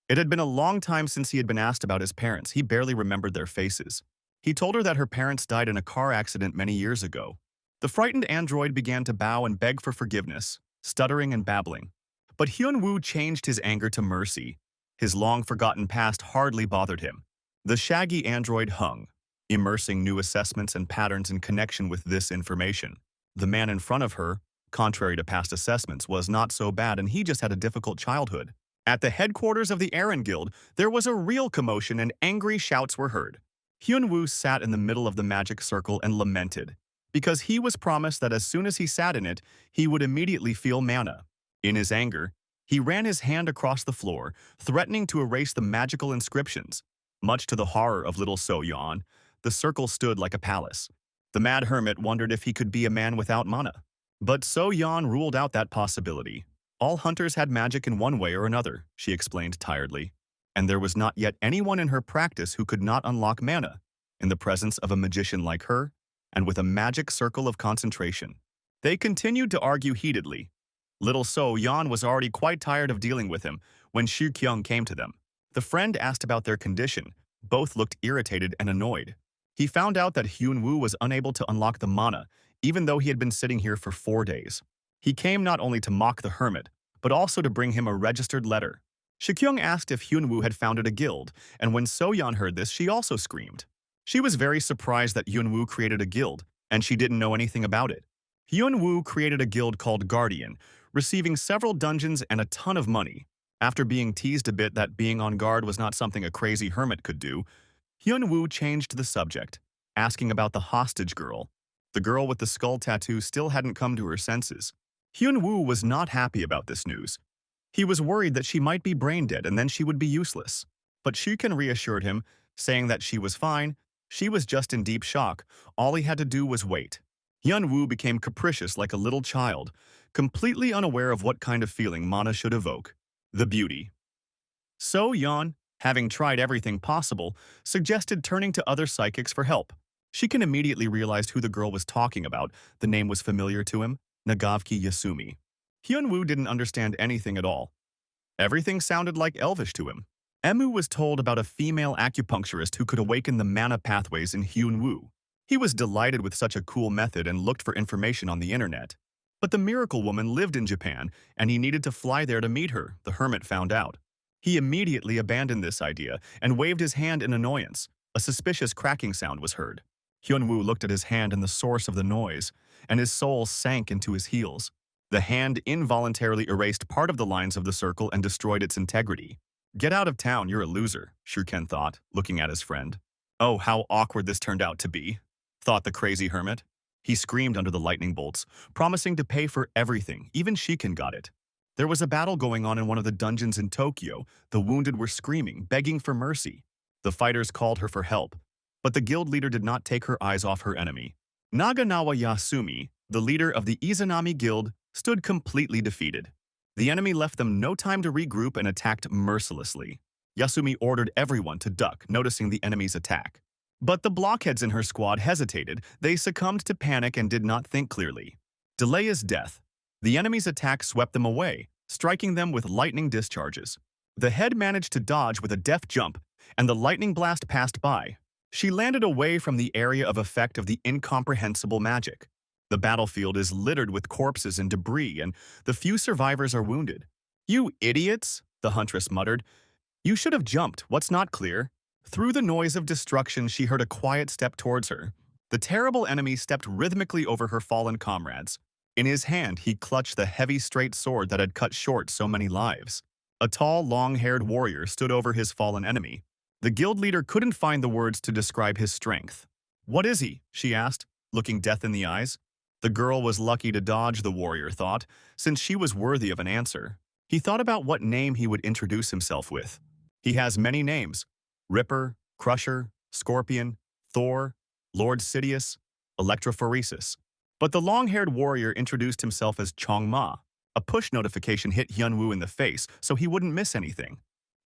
It had been a long time since he had been asked about his parents. He barely remembered their faces. He told her that her parents died in a car accident many years ago. The frightened android began to bow and beg for forgiveness, stuttering and babbling. But Hyunwoo changed his anger to mercy. His long-forgotten past hardly bothered him. The shaggy android hung, immersing new assessments and patterns in connection with this information. The man in front of her, contrary to past assessments, was not so bad and he just had a difficult childhood. At the headquarters of the Aries Guild, there was a real commotion and angry shouts were heard. Hyunwoo sat in the middle of the magic circle and lamented, because he was promised that as soon as he sat in it, he would immediately feel mana. In his anger, he ran his hand across the floor, threatening to erase the magical inscriptions. Much to the horror of little So-yeon, the circle stood like a palace. The Mad Hermit wondered if he could be a man without mana. But So-yeon ruled out that possibility. All hunters had magic in one way or another, she explained tiredly. And there was not yet anyone in her practice who could not unlock mana, in the presence of a magician like her, and with a magic circle of concentration. They continued to argue heatedly. Little So-yeon was already quite tired of dealing with him when Shu-kyung came to them. The friend asked about their condition. Both looked irritated and annoyed. He found out that Hyunwoo was unable to unlock the mana, even though he had been sitting here for 4 days. He came not only to mock the hermit, but also to bring him a registered letter. Shu-kyung asked if Hyunwoo had founded a guild, and when So-yeon heard this, she also screamed. She was very surprised that Hyunwoo created a guild, and she didn't know anything about it. Hyunwoo created a guild called Guardian, receiving several dungeons and a ton of money. After being teased a bit that being on guard was not something a crazy hermit could do, Hyunwoo changed the subject, asking about the hostage girl. The girl with the skull tattoo still hadn't come to her senses. Hyun-woo was not happy about this news. He was worried that she might be brain dead and then she would be useless. But Shuken reassured him, saying that she was fine, she was just in deep shock, all he had to do was wait. Hyun-woo became capricious like a little child, completely unaware of what kind of feeling Mana should evoke. The beauty. So Yeon, having tried everything possible, suggested turning to other psychics for help. Shiken immediately realized who the girl was talking about. The name was familiar to him, Nagavki Yasumi. Hyun-woo didn't understand anything at all. Everything sounded like Elvish to him. Emu was told about a female acupuncturist who could awaken the mana pathways in Hyun-woo. He was delighted with such a cool method and looked for information on the internet. But the miracle woman lived in Japan, and he needed to fly there to meet her, the hermit found out. He immediately abandoned this idea and waved his hand in annoyance. A suspicious cracking sound was heard. Hyun-woo looked at his hand and the source of the noise, and his soul sank into his heels. The hand involuntarily erased part of the lines of the circle and destroyed its integrity. "Get out of town, you're a loser," Shuken thought, looking at his friend. "Oh, how awkward this turned out to be," thought the crazy hermit. He screamed under the lightning bolts, promising to pay for everything. Even Shiken got it. There was a battle going on in one of the dungeons in Tokyo. The wounded were screaming, begging for mercy. The fighters called her for help, but the guild leader did not take her eyes off her enemy. Naganawa Yasumi, the leader of the Izanami Guild, stood completely defeated. The enemy left them no time to regroup and attacked mercilessly. Yasumi ordered everyone to duck, noticing the enemy's attack. But the blockheads in her squad hesitated. They succumbed to panic and did not think clearly. Delay is death. The enemy's attack swept them away, striking them with lightning discharges. The head managed to dodge with a deft jump, and the lightning blast passed by. She landed away from the area of effect of the incomprehensible magic. The battlefield is littered with corpses and debris, and the few survivors are wounded. "You idiots," the huntress muttered. "You should have jumped. What's not clear?" Through the noise of destruction, she heard a quiet step towards her. The terrible enemy stepped rhythmically over her fallen comrades. In his hand, he clutched the heavy straight sword that had cut short so many lives. A tall, long-haired warrior stood over his fallen enemy. The guild leader couldn't find the words to describe his strength. "What is he?" she asked, looking death in the eyes. The girl was lucky to dodge, the warrior thought, since she was worthy of an answer. He thought about what name he would introduce himself with. He has many names: Ripper, Crusher, Scorpion, Thor, Lord Sidious, Electrophoresis. But the long-haired warrior introduced himself as Chongma. A push notification hit Hyun-woo in the face, so he wouldn't miss anything.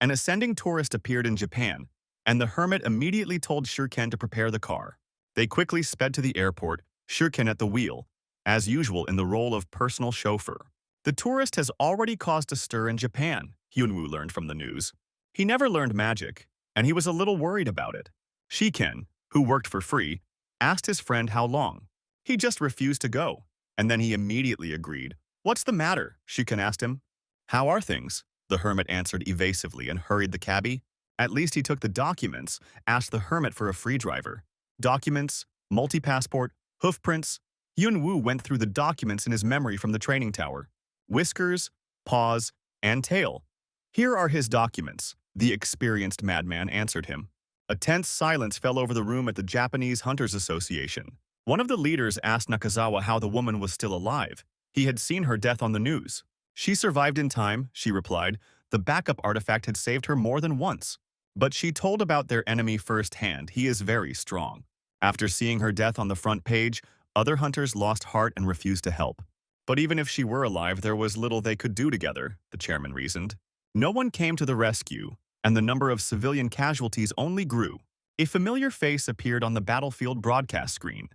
An ascending tourist appeared in Japan, and the hermit immediately told Shurken to prepare the car. They quickly sped to the airport, Shurken at the wheel, as usual in the role of personal chauffeur. The tourist has already caused a stir in Japan, Hyun-woo learned from the news. He never learned magic, and he was a little worried about it. Shiken, who worked for free, asked his friend how long. He just refused to go, and then he immediately agreed. "What's the matter?" Shiken asked him. "How are things?" the hermit answered evasively and hurried the cabbie. At least he took the documents, asked the hermit for a free driver. Documents, multi-passport, hoof prints. Hyun-woo went through the documents in his memory from the training tower. Whiskers, paws, and tail. "Here are his documents," the experienced madman answered him. A tense silence fell over the room at the Japanese Hunters Association. One of the leaders asked Nakazawa how the woman was still alive. He had seen her death on the news. "She survived in time," she replied. "The backup artifact had saved her more than once." But she told about their enemy firsthand. He is very strong. After seeing her death on the front page, other hunters lost heart and refused to help. But even if she were alive, there was little they could do together, the chairman reasoned. No one came to the rescue, and the number of civilian casualties only grew. A familiar face appeared on the battlefield broadcast screen.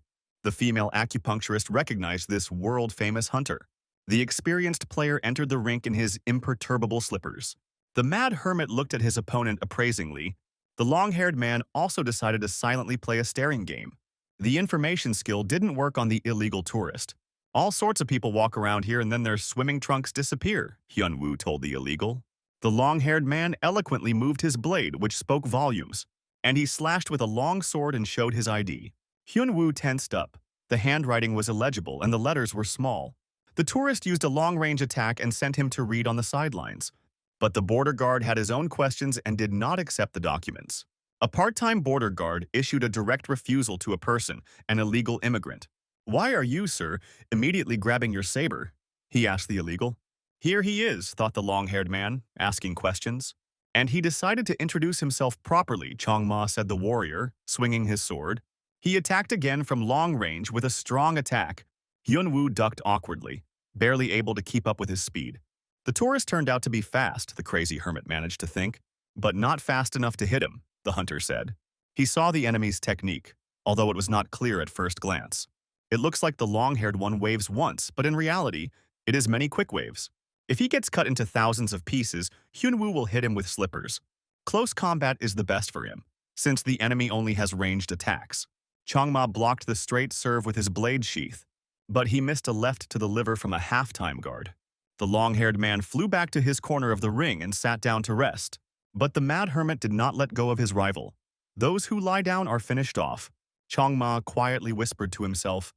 The female acupuncturist recognized this world-famous hunter. The experienced player entered the rink in his imperturbable slippers. The mad hermit looked at his opponent appraisingly. The long-haired man also decided to silently play a staring game. The information skill didn't work on the illegal tourist. "All sorts of people walk around here and then their swimming trunks disappear," Hyun-woo told the illegal. The long-haired man eloquently moved his blade, which spoke volumes, and he slashed with a long sword and showed his ID. Hyun-woo tensed up. The handwriting was illegible and the letters were small. The tourist used a long-range attack and sent him to read on the sidelines. But the border guard had his own questions and did not accept the documents. A part-time border guard issued a direct refusal to a person, an illegal immigrant. "Why are you, sir, immediately grabbing your saber?" he asked the illegal. "Here he is," thought the long-haired man, asking questions. And he decided to introduce himself properly, Changma said the warrior, swinging his sword. He attacked again from long range with a strong attack. Hyunwoo ducked awkwardly, barely able to keep up with his speed. The tourist turned out to be fast, the crazy hermit managed to think, but not fast enough to hit him, the hunter said. He saw the enemy's technique, although it was not clear at first glance. It looks like the long-haired one waves once, but in reality, it is many quick waves. If he gets cut into thousands of pieces, Hyunwoo will hit him with slippers. Close combat is the best for him, since the enemy only has ranged attacks. Changma blocked the straight serve with his blade sheath, but he missed a left to the liver from a half-time guard. The long-haired man flew back to his corner of the ring and sat down to rest. But the mad hermit did not let go of his rival. "Those who lie down are finished off," Changma quietly whispered to himself.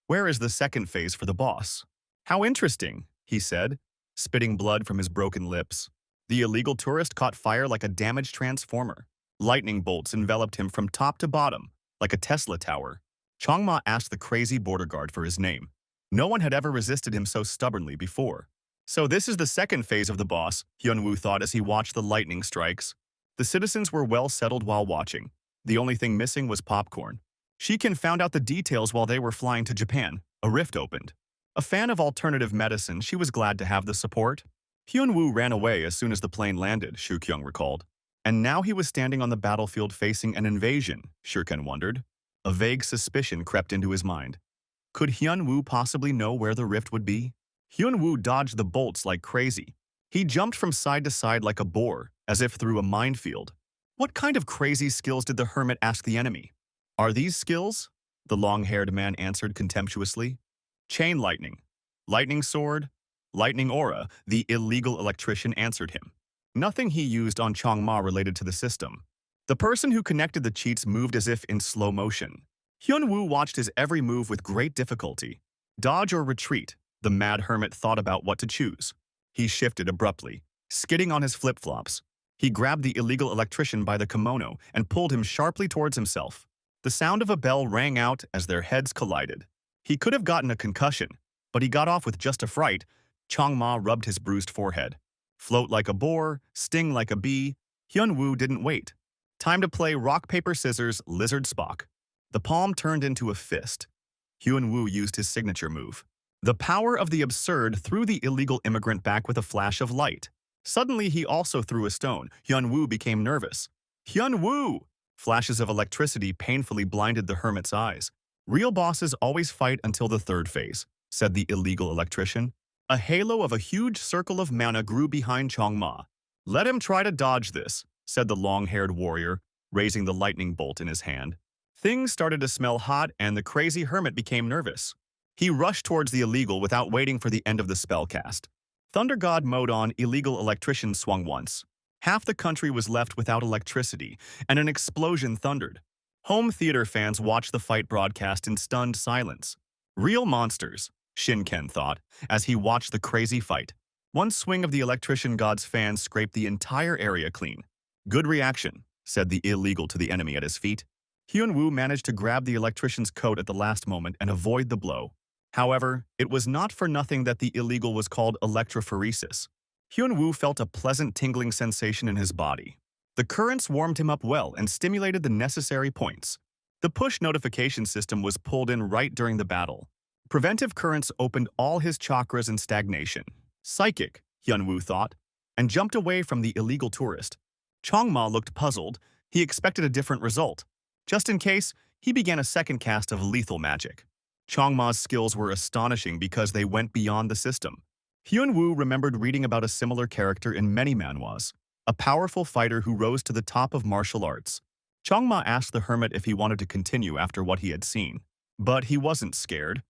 "Where is the second phase for the boss?" "How interesting," he said, spitting blood from his broken lips. The illegal tourist caught fire like a damaged transformer. Lightning bolts enveloped him from top to bottom, like a Tesla tower. Changma asked the crazy border guard for his name. No one had ever resisted him so stubbornly before. "So this is the second phase of the boss," Hyunwoo thought as he watched the lightning strikes. The citizens were well settled while watching. The only thing missing was popcorn. Shiken found out the details while they were flying to Japan. A rift opened. A fan of alternative medicine, she was glad to have the support. Hyunwoo ran away as soon as the plane landed, Shukyung recalled. And now he was standing on the battlefield facing an invasion, Shurken wondered. A vague suspicion crept into his mind. Could Hyunwoo possibly know where the rift would be? Hyunwoo dodged the bolts like crazy. He jumped from side to side like a boar, as if through a minefield. What kind of crazy skills did the hermit ask the enemy? "Are these skills?" the long-haired man answered contemptuously. "Chain lightning, lightning sword, lightning aura," the illegal electrician answered him. Nothing he used on Changma related to the system. The person who connected the cheats moved as if in slow motion. Hyunwoo watched his every move with great difficulty. Dodge or retreat, the mad hermit thought about what to choose. He shifted abruptly, skidding on his flip-flops. He grabbed the illegal electrician by the kimono and pulled him sharply towards himself. The sound of a bell rang out as their heads collided. He could have gotten a concussion, but he got off with just a fright. Changma rubbed his bruised forehead. Float like a boar, sting like a bee. Hyunwoo didn't wait. Time to play rock, paper, scissors, lizard Spock. The palm turned into a fist. Hyunwoo used his signature move. The power of the absurd threw the illegal immigrant back with a flash of light. Suddenly, he also threw a stone. Hyunwoo became nervous. "Hyunwoo!" Flashes of electricity painfully blinded the hermit's eyes. "Real bosses always fight until the third phase," said the illegal electrician. A halo of a huge circle of mana grew behind Changma. "Let him try to dodge this," said the long-haired warrior, raising the lightning bolt in his hand. Things started to smell hot and the crazy hermit became nervous. He rushed towards the illegal without waiting for the end of the spell cast. Thunder God mode on, illegal electrician swung once. Half the country was left without electricity, and an explosion thundered. Home theater fans watched the fight broadcast in stunned silence. "Real monsters," Shinken thought, as he watched the crazy fight. One swing of the electrician god's fan scraped the entire area clean. "Good reaction," said the illegal to the enemy at his feet. Hyunwoo managed to grab the electrician's coat at the last moment and avoid the blow. However, it was not for nothing that the illegal was called electrophoresis. Hyunwoo felt a pleasant tingling sensation in his body. The currents warmed him up well and stimulated the necessary points. The push notification system was pulled in right during the battle. Preventive currents opened all his chakras in stagnation. Psychic, Hyunwoo thought, and jumped away from the illegal tourist. Changma looked puzzled. He expected a different result. Just in case, he began a second cast of lethal magic. Changma's skills were astonishing because they went beyond the system. Hyunwoo remembered reading about a similar character in many manhwas, a powerful fighter who rose to the top of martial arts. Changma asked the hermit if he wanted to continue after what he had seen. But he wasn't scared.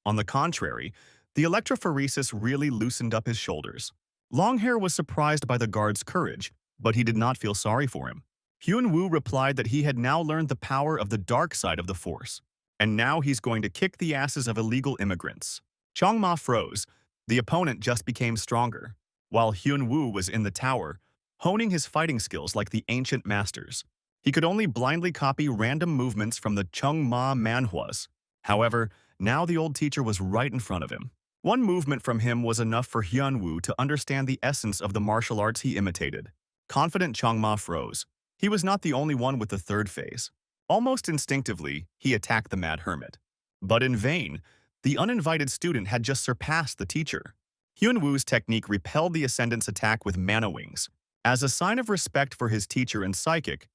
On the contrary, the electrophoresis really loosened up his shoulders. Longhair was surprised by the guard's courage, but he did not feel sorry for him. Hyunwoo replied that he had now learned the power of the dark side of the force. And now he's going to kick the asses of illegal immigrants. Changma froze. The opponent just became stronger, while Hyunwoo was in the tower, honing his fighting skills like the ancient masters. He could only blindly copy random movements from the Chungma manhwas. However, Now the old teacher was right in front of him. One movement from him was enough for Hyun-woo to understand the essence of the martial arts he imitated. Confident Changma froze. He was not the only one with the third phase. Almost instinctively, he attacked the mad hermit. But in vain, the uninvited student had just surpassed the teacher. Hyun-woo's technique repelled the ascendant's attack with mana wings. As a sign of respect for his teacher and psychic,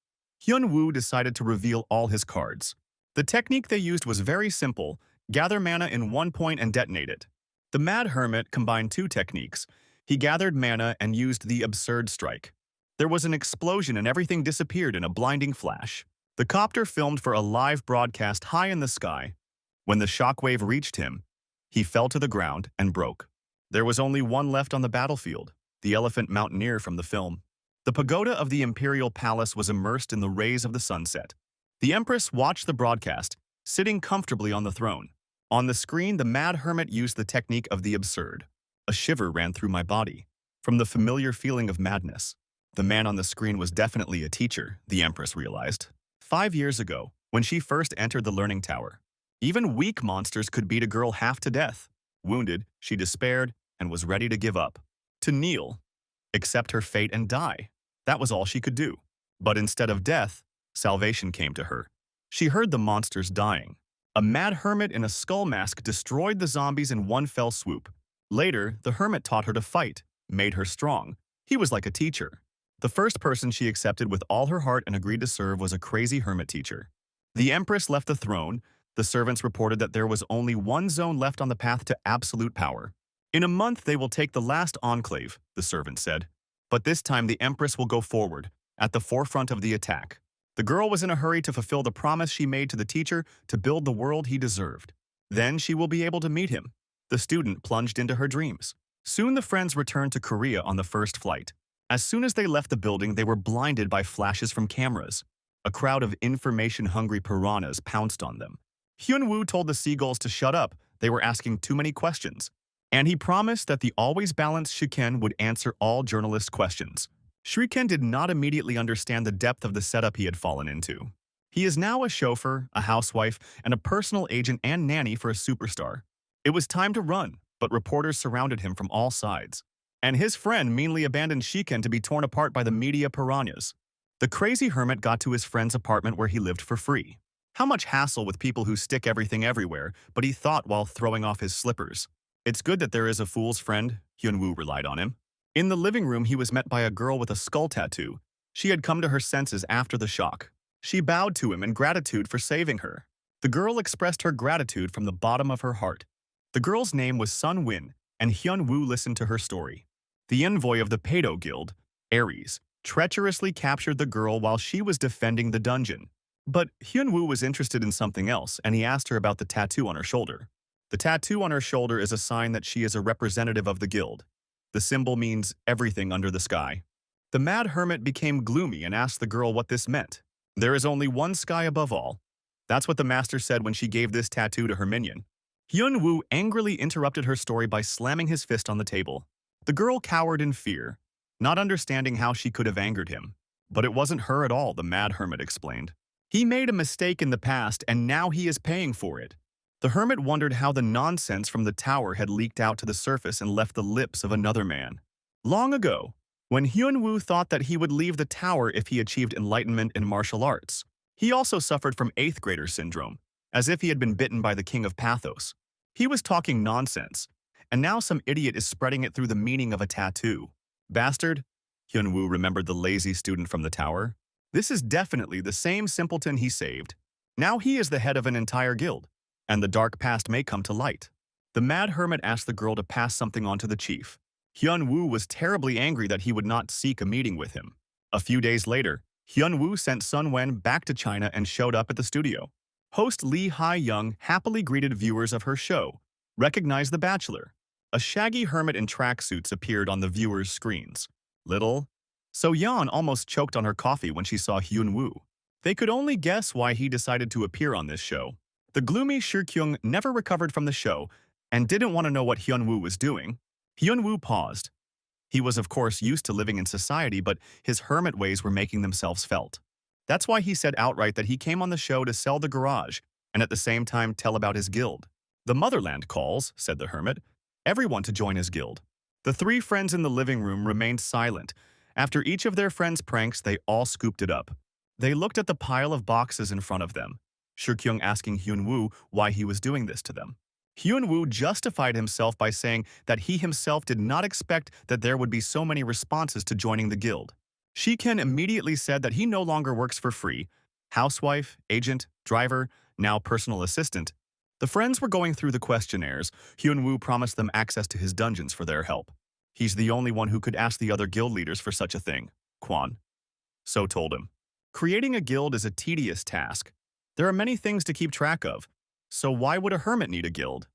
Hyun-woo decided to reveal all his cards. The technique they used was very simple: gather mana in 1 point and detonate it. The mad hermit combined two techniques. He gathered mana and used the absurd strike. There was an explosion and everything disappeared in a blinding flash. The copter filmed for a live broadcast high in the sky. When the shockwave reached him, he fell to the ground and broke. There was only one left on the battlefield, the elephant mountaineer from the film. The pagoda of the imperial palace was immersed in the rays of the sunset. The empress watched the broadcast, sitting comfortably on the throne. On the screen, the mad hermit used the technique of the absurd. A shiver ran through my body, from the familiar feeling of madness. The man on the screen was definitely a teacher, the empress realized. 5 years ago, when she first entered the learning tower, even weak monsters could beat a girl half to death. Wounded, she despaired and was ready to give up. To kneel, accept her fate and die. That was all she could do. But instead of death, salvation came to her. She heard the monsters dying. A mad hermit in a skull mask destroyed the zombies in one fell swoop. Later, the hermit taught her to fight, made her strong. He was like a teacher. The first person she accepted with all her heart and agreed to serve was a crazy hermit teacher. The empress left the throne. The servants reported that there was only one zone left on the path to absolute power. In a month, they will take the last enclave, the servant said. But this time, the empress will go forward, at the forefront of the attack. The girl was in a hurry to fulfill the promise she made to the teacher to build the world he deserved. Then she will be able to meet him. The student plunged into her dreams. Soon the friends returned to Korea on the first flight. As soon as they left the building, they were blinded by flashes from cameras. A crowd of information-hungry piranhas pounced on them. Hyun-woo told the seagulls to shut up. They were asking too many questions. And he promised that the always-balanced Shiken would answer all journalists' questions. Shriken did not immediately understand the depth of the setup he had fallen into. He is now a chauffeur, a housewife, and a personal agent and nanny for a superstar. It was time to run, but reporters surrounded him from all sides. And his friend meanly abandoned Shiken to be torn apart by the media piranhas. The crazy hermit got to his friend's apartment where he lived for free. How much hassle with people who stick everything everywhere, but he thought while throwing off his slippers. It's good that there is a fool's friend. Hyun-woo relied on him. In the living room, he was met by a girl with a skull tattoo. She had come to her senses after the shock. She bowed to him in gratitude for saving her. The girl expressed her gratitude from the bottom of her heart. The girl's name was Sun Win, and Hyun-woo listened to her story. The envoy of the Pado Guild, Aries, treacherously captured the girl while she was defending the dungeon. But Hyun-woo was interested in something else, and he asked her about the tattoo on her shoulder. The tattoo on her shoulder is a sign that she is a representative of the guild. The symbol means everything under the sky. The mad hermit became gloomy and asked the girl what this meant. There is only one sky above all. That's what the master said when she gave this tattoo to her minion. Hyun-woo angrily interrupted her story by slamming his fist on the table. The girl cowered in fear, not understanding how she could have angered him. But it wasn't her at all, the mad hermit explained. He made a mistake in the past and now he is paying for it. The hermit wondered how the nonsense from the tower had leaked out to the surface and left the lips of another man. Long ago, when Hyun-woo thought that he would leave the tower if he achieved enlightenment in martial arts, he also suffered from 8th grader syndrome, as if he had been bitten by the king of pathos. He was talking nonsense, and now some idiot is spreading it through the meaning of a tattoo. Bastard, Hyun-woo remembered the lazy student from the tower. This is definitely the same simpleton he saved. Now he is the head of an entire guild, and the dark past may come to light. The mad hermit asked the girl to pass something on to the chief. Hyun-woo was terribly angry that he would not seek a meeting with him. A few days later, Hyun-woo sent Sun Wen back to China and showed up at the studio. Host Lee Hai-young happily greeted viewers of her show. Recognized the bachelor. A shaggy hermit in tracksuits appeared on the viewers' screens. Little So-yeon almost choked on her coffee when she saw Hyun-woo. They could only guess why he decided to appear on this show. The gloomy Shir-kyung never recovered from the show and didn't want to know what Hyun-woo was doing. Hyun-woo paused. He was of course used to living in society, but his hermit ways were making themselves felt. That's why he said outright that he came on the show to sell the garage and at the same time tell about his guild. "The motherland calls," said the hermit. "Everyone to join his guild." The three friends in the living room remained silent. After each of their friends' pranks, they all scooped it up. They looked at the pile of boxes in front of them, Shurkyung asking Hyun-woo why he was doing this to them. Hyun-woo justified himself by saying that he himself did not expect that there would be so many responses to joining the guild. Shiken immediately said that he no longer works for free. Housewife, agent, driver, now personal assistant. The friends were going through the questionnaires. Hyun-woo promised them access to his dungeons for their help. He's the only one who could ask the other guild leaders for such a thing, Kwon So told him. Creating a guild is a tedious task. There are many things to keep track of. So why would a hermit need a guild?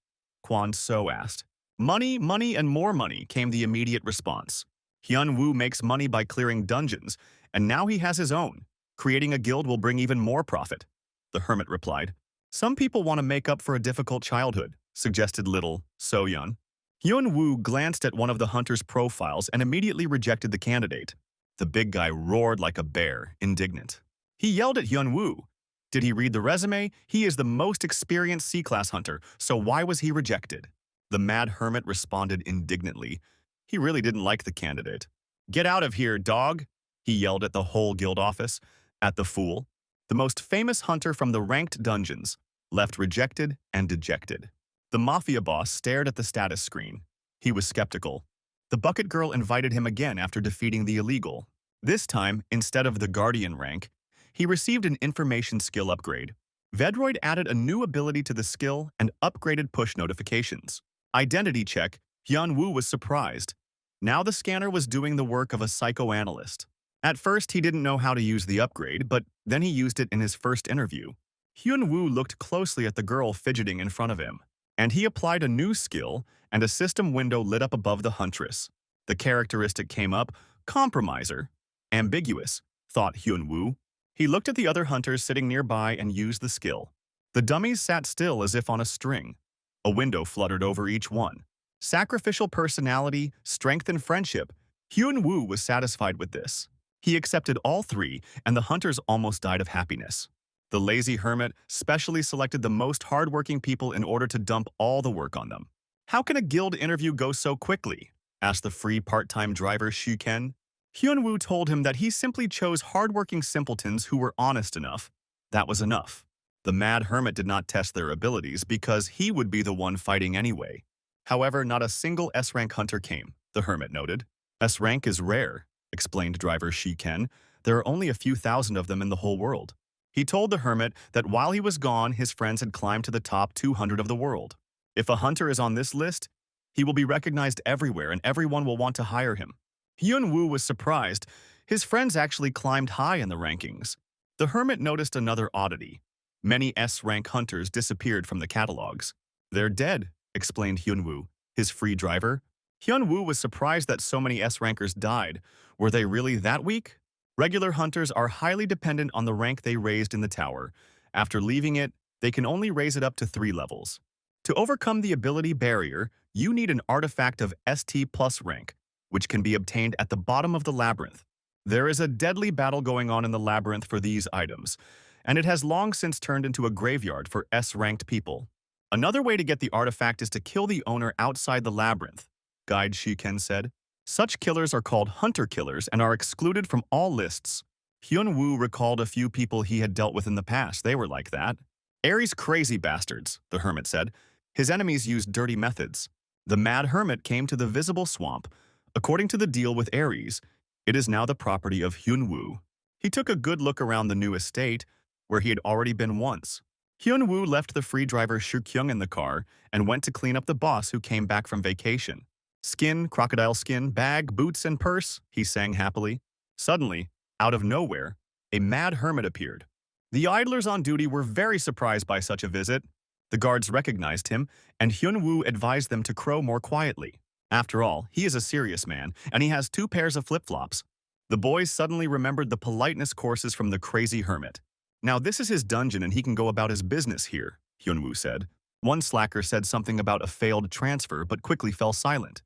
Kwon So asked. Money, money, and more money came the immediate response. Hyun-woo makes money by clearing dungeons, and now he has his own. Creating a guild will bring even more profit. The hermit replied. Some people want to make up for a difficult childhood, suggested little So-yeon. Hyun-woo glanced at one of the hunter's profiles and immediately rejected the candidate. The big guy roared like a bear, indignant. He yelled at Hyun-woo. Did he read the resume? He is the most experienced C-class hunter, so why was he rejected? The mad hermit responded indignantly. He really didn't like the candidate. Get out of here, dog! He yelled at the whole guild office. At the fool. The most famous hunter from the ranked dungeons, left rejected and dejected. The mafia boss stared at the status screen. He was skeptical. The bucket girl invited him again after defeating the illegal. This time, instead of the guardian rank, he received an information skill upgrade. Vedroid added a new ability to the skill and upgraded push notifications. Identity check, Hyun-woo was surprised. Now the scanner was doing the work of a psychoanalyst. At first, he didn't know how to use the upgrade, but then he used it in his first interview. Hyun-woo looked closely at the girl fidgeting in front of him, and he applied a new skill, and a system window lit up above the huntress. The characteristic came up, compromiser. Ambiguous, thought Hyun-woo. He looked at the other hunters sitting nearby and used the skill. The dummies sat still as if on a string. A window fluttered over each one. Sacrificial personality, strength, and friendship. Hyun-woo was satisfied with this. He accepted all three, and the hunters almost died of happiness. The lazy hermit specially selected the most hardworking people in order to dump all the work on them. How can a guild interview go so quickly? Asked the free part-time driver Shiken. Hyun-woo told him that he simply chose hardworking simpletons who were honest enough. That was enough. The mad hermit did not test their abilities because he would be the one fighting anyway. However, not a single S-rank hunter came, the hermit noted. S-rank is rare, explained driver Shiken. There are only a few thousand of them in the whole world. He told the hermit that while he was gone, his friends had climbed to the top 200 of the world. If a hunter is on this list, he will be recognized everywhere and everyone will want to hire him. Hyun-woo was surprised. His friends actually climbed high in the rankings. The hermit noticed another oddity. Many S-rank hunters disappeared from the catalogs. They're dead, explained Hyun-woo, his free driver. Hyun-woo was surprised that so many S-rankers died. Were they really that weak? Regular hunters are highly dependent on the rank they raised in the tower. After leaving it, they can only raise it up to 3 levels. To overcome the ability barrier, you need an artifact of ST+ rank, which can be obtained at the bottom of the labyrinth. There is a deadly battle going on in the labyrinth for these items, and it has long since turned into a graveyard for S-ranked people. Another way to get the artifact is to kill the owner outside the labyrinth, Guide Shiken said. Such killers are called hunter killers and are excluded from all lists. Hyun-woo recalled a few people he had dealt with in the past. They were like that. Aries crazy bastards, the hermit said. His enemies used dirty methods. The mad hermit came to the visible swamp. According to the deal with Aries, it is now the property of Hyun-woo. He took a good look around the new estate, where he had already been once. Hyun-woo left the free driver Shurkyung in the car and went to clean up the boss who came back from vacation. Skin, crocodile skin, bag, boots, and purse, he sang happily. Suddenly, out of nowhere, a mad hermit appeared. The idlers on duty were very surprised by such a visit. The guards recognized him, and Hyun-woo advised them to crow more quietly. After all, he is a serious man, and he has 2 pairs of flip-flops. The boys suddenly remembered the politeness courses from the crazy hermit. Now this is his dungeon and he can go about his business here, Hyun-woo said. One slacker said something about a failed transfer but quickly fell silent.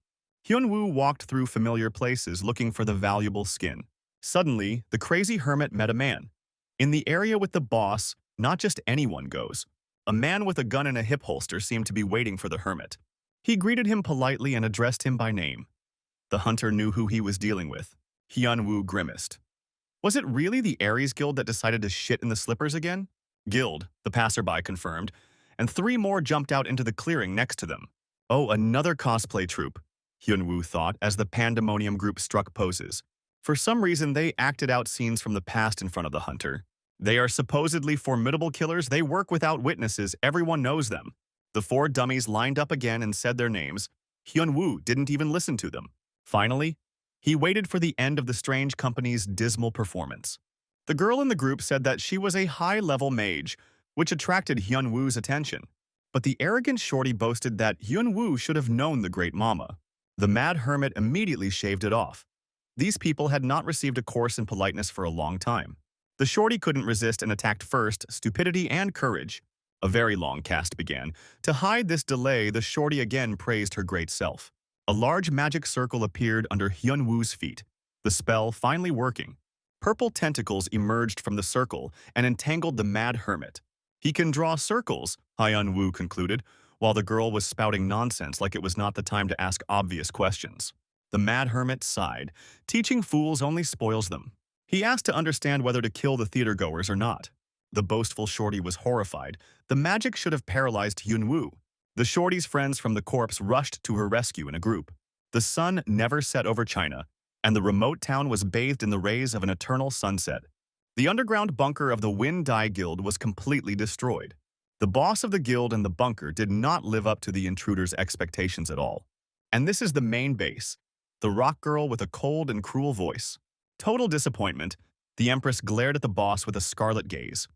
Hyun-woo walked through familiar places looking for the valuable skin. Suddenly, the crazy hermit met a man. In the area with the boss, not just anyone goes. A man with a gun in a hip holster seemed to be waiting for the hermit. He greeted him politely and addressed him by name. The hunter knew who he was dealing with. Hyun-woo grimaced. Was it really the Aries Guild that decided to shit in the slippers again? Guild, the passerby confirmed, and 3 more jumped out into the clearing next to them. Oh, another cosplay troupe, Hyun-woo thought as the pandemonium group struck poses. For some reason, they acted out scenes from the past in front of the hunter. They are supposedly formidable killers. They work without witnesses. Everyone knows them. The 4 dummies lined up again and said their names. Hyun-woo didn't even listen to them. Finally, he waited for the end of the strange company's dismal performance. The girl in the group said that she was a high-level mage, which attracted Hyun-woo's attention. But the arrogant shorty boasted that Hyun-woo should have known the great mama. The mad hermit immediately shaved it off. These people had not received a course in politeness for a long time. The shorty couldn't resist and attacked first, stupidity and courage. A very long cast began. To hide this delay, the shorty again praised her great self. A large magic circle appeared under Hyun-woo's feet, the spell finally working. Purple tentacles emerged from the circle and entangled the mad hermit. He can draw circles, Hyun-woo concluded, while the girl was spouting nonsense like it was not the time to ask obvious questions. The mad hermit sighed. Teaching fools only spoils them. He asked to understand whether to kill the theatergoers or not. The boastful shorty was horrified. The magic should have paralyzed Hyun-woo. The shorty's friends from the corpse rushed to her rescue in a group. The sun never set over China, and the remote town was bathed in the rays of an eternal sunset. The underground bunker of the Wind Dye Guild was completely destroyed. The boss of the guild and the bunker did not live up to the intruders' expectations at all. And this is the main base, the rock girl with a cold and cruel voice. Total disappointment, the empress glared at the boss with a scarlet gaze.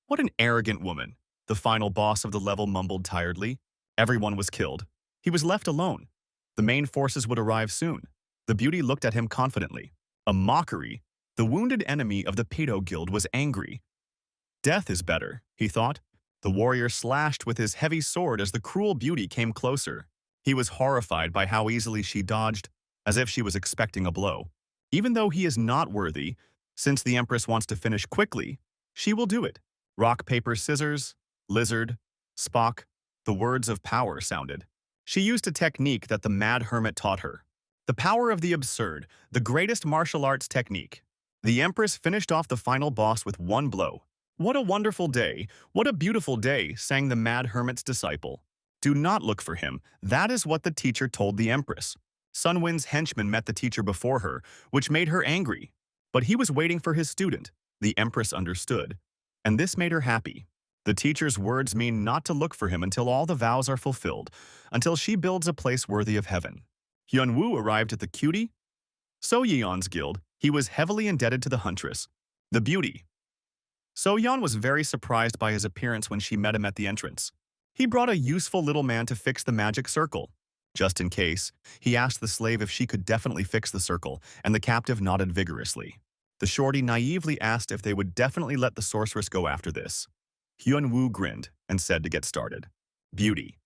What an arrogant woman, the final boss of the level mumbled tiredly. Everyone was killed. He was left alone. The main forces would arrive soon. The beauty looked at him confidently. A mockery. The wounded enemy of the Pedo Guild was angry. Death is better, he thought. The warrior slashed with his heavy sword as the cruel beauty came closer. He was horrified by how easily she dodged, as if she was expecting a blow. Even though he is not worthy, since the empress wants to finish quickly, she will do it. Rock, paper, scissors, lizard, Spock. The words of power sounded. She used a technique that the mad hermit taught her. The power of the absurd, the greatest martial arts technique. The empress finished off the final boss with one blow. What a wonderful day, what a beautiful day, sang the mad hermit's disciple. Do not look for him, that is what the teacher told the empress. Sunwind's henchman met the teacher before her, which made her angry. But he was waiting for his student, the empress understood. And this made her happy. The teacher's words mean not to look for him until all the vows are fulfilled, until she builds a place worthy of heaven. Hyun-woo arrived at the cutie. So-yeon's guild, he was heavily indebted to the huntress, the beauty. So-yeon was very surprised by his appearance when she met him at the entrance. He brought a useful little man to fix the magic circle. Just in case, he asked the slave if she could definitely fix the circle, and the captive nodded vigorously. The shorty naively asked if they would definitely let the sorceress go after this. Hyun-woo grinned and said to get started. Beauty.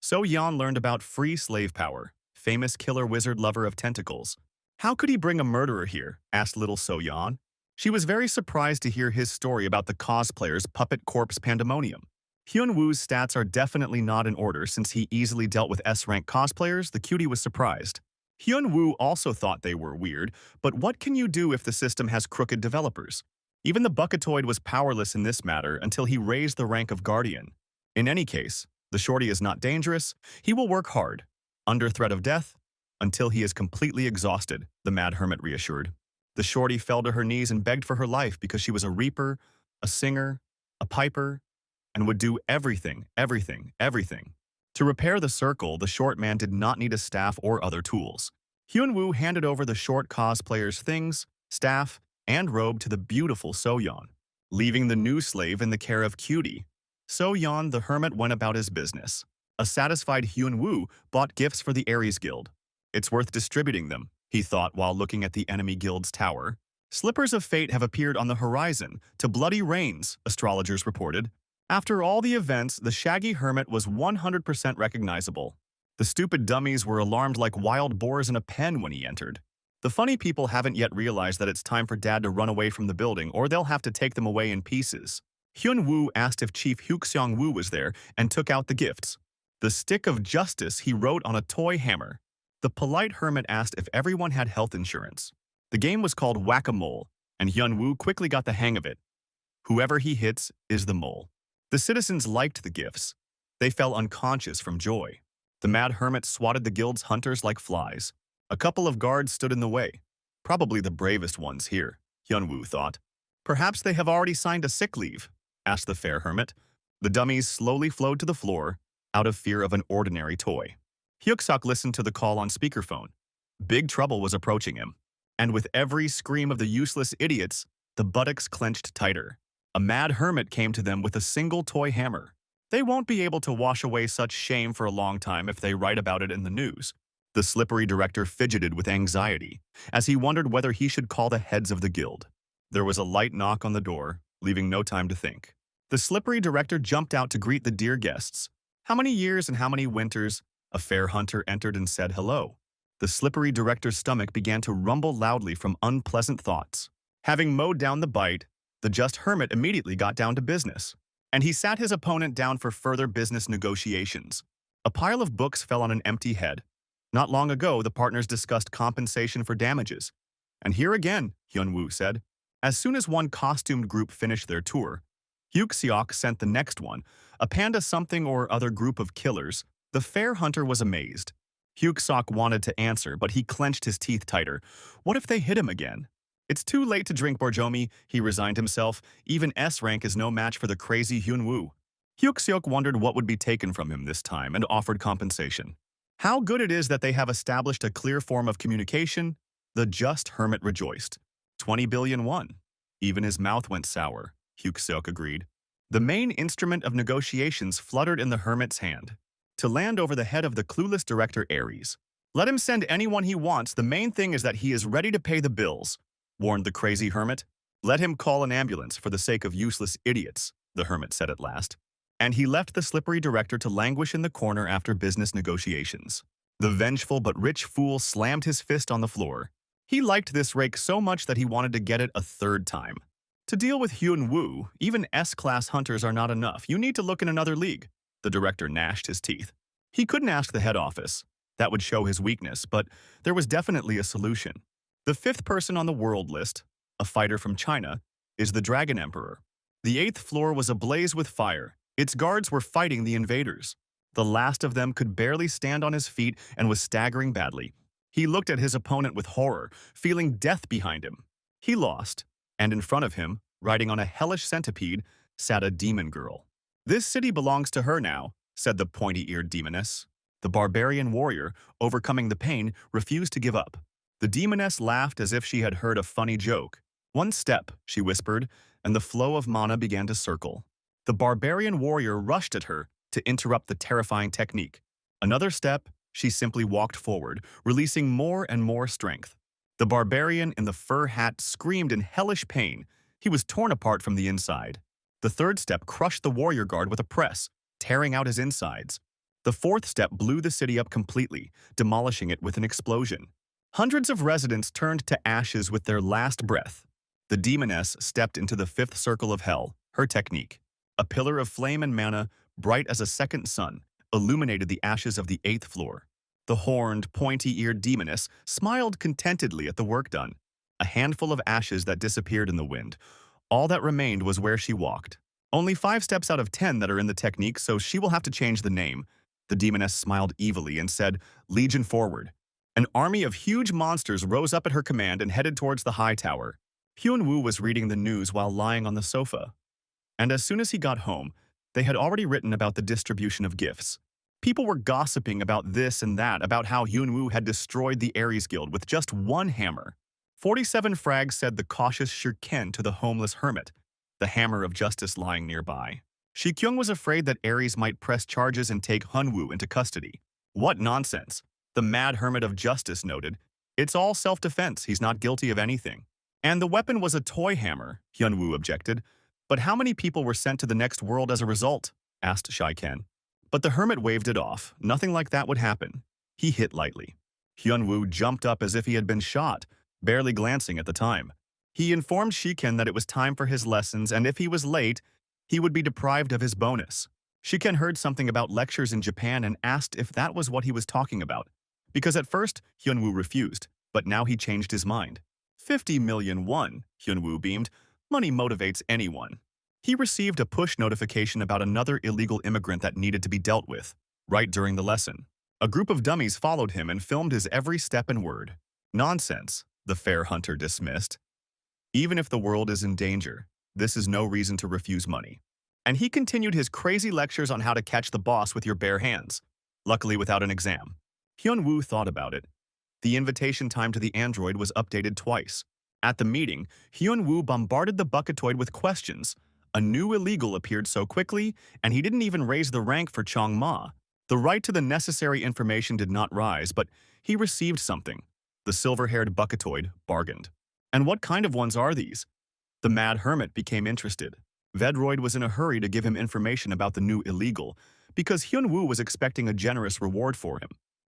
So-yeon learned about free slave power, famous killer wizard lover of tentacles. How could he bring a murderer here? Asked little So-yeon. She was very surprised to hear his story about the cosplayer's puppet corpse pandemonium. Hyun-woo's stats are definitely not in order since he easily dealt with S-rank cosplayers. The cutie was surprised. Hyun-woo also thought they were weird, but what can you do if the system has crooked developers? Even the bucketoid was powerless in this matter until he raised the rank of guardian. In any case, the shorty is not dangerous. He will work hard, under threat of death, until he is completely exhausted, the mad hermit reassured. The shorty fell to her knees and begged for her life because she was a reaper, a singer, a piper, and would do everything. To repair the circle, the short man did not need a staff or other tools. Hyun-woo handed over the short cosplayer's things, staff, and robe to the beautiful So-yeon, leaving the new slave in the care of Cutie. So-yeon, the hermit, went about his business. A satisfied Hyun-woo bought gifts for the Aries Guild. It's worth distributing them, he thought while looking at the enemy guild's tower. Slippers of fate have appeared on the horizon, to bloody rains, astrologers reported. After all the events, the shaggy hermit was 100% recognizable. The stupid dummies were alarmed like wild boars in a pen when he entered. The funny people haven't yet realized that it's time for Dad to run away from the building or they'll have to take them away in pieces. Hyun-woo asked if Chief Hyuk-seong-woo was there and took out the gifts. The stick of justice he wrote on a toy hammer. The polite hermit asked if everyone had health insurance. The game was called Whack-a-Mole, and Hyun-woo quickly got the hang of it. Whoever he hits is the mole. The citizens liked the gifts. They fell unconscious from joy. The mad hermit swatted the guild's hunters like flies. A couple of guards stood in the way. Probably the bravest ones here, Hyun-woo thought. Perhaps they have already signed a sick leave, asked the fair hermit. The dummies slowly flowed to the floor, out of fear of an ordinary toy. Hyuk-seok listened to the call on speakerphone. Big trouble was approaching him. And with every scream of the useless idiots, the buttocks clenched tighter. A mad hermit came to them with a single toy hammer. They won't be able to wash away such shame for a long time if they write about it in the news. The slippery director fidgeted with anxiety as he wondered whether he should call the heads of the guild. There was a light knock on the door, leaving no time to think. The slippery director jumped out to greet the dear guests. How many years and how many winters? A fair hunter entered and said hello. The slippery director's stomach began to rumble loudly from unpleasant thoughts. Having mowed down the bite, the just hermit immediately got down to business, and he sat his opponent down for further business negotiations. A pile of books fell on an empty head. Not long ago, the partners discussed compensation for damages. And here again, Hyun-woo said. As soon as one costumed group finished their tour, Hyuk-seok sent the next one, a panda something or other group of killers. The fair hunter was amazed. Hyuk-seok wanted to answer, but he clenched his teeth tighter. What if they hit him again? It's too late to drink Borjomi, he resigned himself. Even S rank is no match for the crazy Hyun-woo. Hyuk-seok wondered what would be taken from him this time and offered compensation. How good it is that they have established a clear form of communication. The just hermit rejoiced. 20 billion won. Even his mouth went sour, Hyuk-seok agreed. The main instrument of negotiations fluttered in the hermit's hand, to land over the head of the clueless director Aries. Let him send anyone he wants, the main thing is that he is ready to pay the bills, warned the crazy hermit. Let him call an ambulance for the sake of useless idiots, the hermit said at last. And he left the slippery director to languish in the corner after business negotiations. The vengeful but rich fool slammed his fist on the floor. He liked this rake so much that he wanted to get it a third time. To deal with Hyun-woo, even S-class hunters are not enough. You need to look in another league. The director gnashed his teeth. He couldn't ask the head office. That would show his weakness, but there was definitely a solution. The fifth person on the world list, a fighter from China, is the Dragon Emperor. The 8th floor was ablaze with fire. Its guards were fighting the invaders. The last of them could barely stand on his feet and was staggering badly. He looked at his opponent with horror, feeling death behind him. He lost, and in front of him, riding on a hellish centipede, sat a demon girl. This city belongs to her now, said the pointy-eared demoness. The barbarian warrior, overcoming the pain, refused to give up. The demoness laughed as if she had heard a funny joke. One step, she whispered, and the flow of mana began to circle. The barbarian warrior rushed at her to interrupt the terrifying technique. Another step, she simply walked forward, releasing more and more strength. The barbarian in the fur hat screamed in hellish pain. He was torn apart from the inside. The third step crushed the warrior guard with a press, tearing out his insides. The fourth step blew the city up completely, demolishing it with an explosion. Hundreds of residents turned to ashes with their last breath. The demoness stepped into the 5th circle of hell, her technique. A pillar of flame and mana, bright as a second sun, illuminated the ashes of the 8th floor. The horned, pointy-eared demoness smiled contentedly at the work done. A handful of ashes that disappeared in the wind. All that remained was where she walked. Only 5 steps out of 10 that are in the technique, so she will have to change the name. The demoness smiled evilly and said, "Legion forward." An army of huge monsters rose up at her command and headed towards the high tower. Hyun-woo was reading the news while lying on the sofa. And as soon as he got home, they had already written about the distribution of gifts. People were gossiping about this and that, about how Hyun-woo had destroyed the Aries Guild with just one hammer. 47 frags said the cautious shuriken to the homeless hermit, the hammer of justice lying nearby. Shi-kyung was afraid that Aries might press charges and take Hyun-woo into custody. What nonsense, the mad hermit of justice noted. It's all self-defense, he's not guilty of anything. And the weapon was a toy hammer, Hyun-woo objected. But how many people were sent to the next world as a result? Asked Shi-ken. But the hermit waved it off. Nothing like that would happen. He hit lightly. Hyun-woo jumped up as if he had been shot, barely glancing at the time. He informed Shi-ken that it was time for his lessons, and if he was late, he would be deprived of his bonus. Shiken heard something about lectures in Japan and asked if that was what he was talking about. Because at first, Hyunwoo refused, but now he changed his mind. 50 million won, Hyunwoo beamed. Money motivates anyone. He received a push notification about another illegal immigrant that needed to be dealt with, right during the lesson. A group of dummies followed him and filmed his every step and word. Nonsense, the fair hunter dismissed. Even if the world is in danger, this is no reason to refuse money. And he continued his crazy lectures on how to catch the boss with your bare hands, luckily without an exam. Hyunwoo thought about it. The invitation time to the android was updated twice. At the meeting, Hyunwoo bombarded the bucketoid with questions. A new illegal appeared so quickly, and he didn't even raise the rank for Changma. The right to the necessary information did not rise, but he received something. The silver-haired bucketoid bargained. And what kind of ones are these? The mad hermit became interested. Vedroid was in a hurry to give him information about the new illegal, because Hyunwoo was expecting a generous reward for him.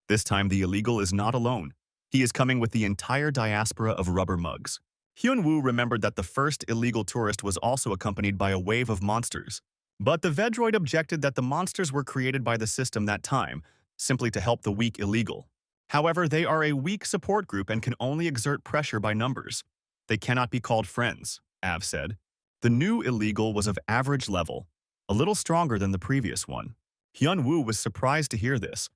This time the illegal is not alone. He is coming with the entire diaspora of rubber mugs. Hyunwoo remembered that the first illegal tourist was also accompanied by a wave of monsters. But the Vedroid objected that the monsters were created by the system that time, simply to help the weak illegal. However, they are a weak support group and can only exert pressure by numbers. They cannot be called friends, Av said. The new illegal was of average level, a little stronger than the previous one. Hyunwoo was surprised to hear this.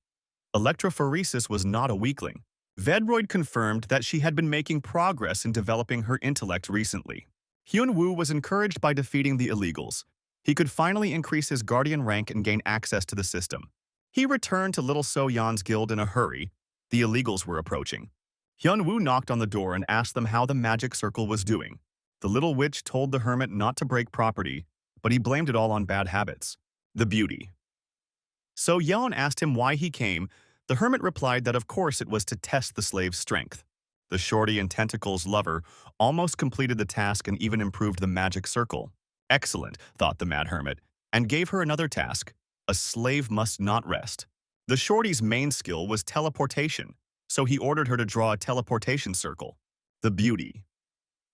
Electrophoresis was not a weakling. Vedroid confirmed that she had been making progress in developing her intellect recently. Hyunwoo was encouraged by defeating the illegals. He could finally increase his guardian rank and gain access to the system. He returned to Little So-yeon's guild in a hurry. The illegals were approaching. Hyunwoo knocked on the door and asked them how the magic circle was doing. The little witch told the hermit not to break property, but he blamed it all on bad habits. The beauty. So-yeon asked him why he came. The hermit replied that of course it was to test the slave's strength. The shorty and tentacles lover almost completed the task and even improved the magic circle. Excellent, thought the mad hermit, and gave her another task. A slave must not rest. The shorty's main skill was teleportation, so he ordered her to draw a teleportation circle. The beauty.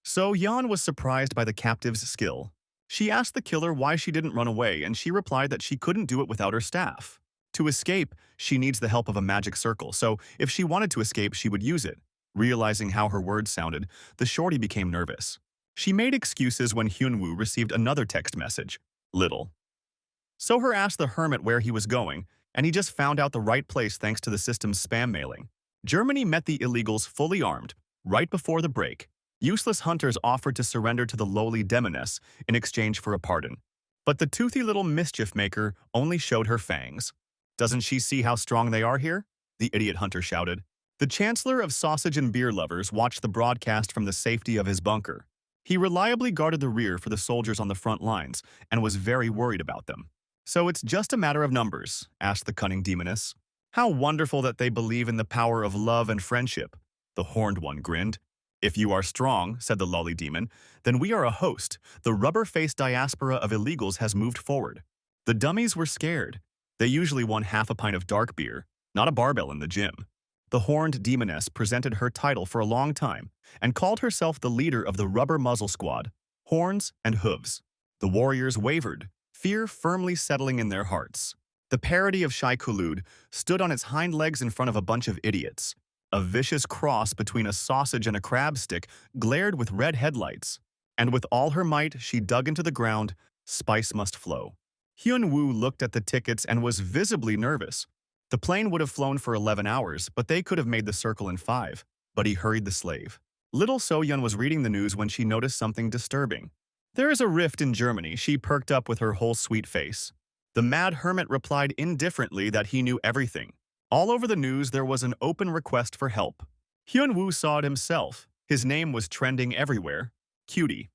So Yan was surprised by the captive's skill. She asked the killer why she didn't run away, and she replied that she couldn't do it without her staff. To escape, she needs the help of a magic circle, so if she wanted to escape, she would use it. Realizing how her words sounded, the shorty became nervous. She made excuses when Hyunwoo received another text message, little. So her asked the hermit where he was going, and he just found out the right place thanks to the system's spam mailing. Germany met the illegals fully armed. Right before the break, useless hunters offered to surrender to the lowly demoness in exchange for a pardon. But the toothy little mischief maker only showed her fangs. Doesn't she see how strong they are here? The idiot hunter shouted. The chancellor of sausage and beer lovers watched the broadcast from the safety of his bunker. He reliably guarded the rear for the soldiers on the front lines and was very worried about them. So it's just a matter of numbers, asked the cunning demoness. How wonderful that they believe in the power of love and friendship. The horned one grinned. If you are strong, said the lolly demon, then we are a host. The rubber-faced diaspora of illegals has moved forward. The dummies were scared. They usually won half a pint of dark beer, not a barbell in the gym. The horned demoness presented her title for a long time and called herself the leader of the rubber muzzle squad, horns and hooves. The warriors wavered, fear firmly settling in their hearts. The parody of Shai Kulud stood on its hind legs in front of a bunch of idiots. A vicious cross between a sausage and a crab stick glared with red headlights. And with all her might, she dug into the ground. Spice must flow. Hyunwoo looked at the tickets and was visibly nervous. The plane would have flown for 11 hours, but they could have made the circle in 5. But he hurried the slave. Little So-yeon was reading the news when she noticed something disturbing. There is a rift in Germany, she perked up with her whole sweet face. The mad hermit replied indifferently that he knew everything. All over the news there was an open request for help. Hyunwoo saw it himself. His name was trending everywhere. Cutie.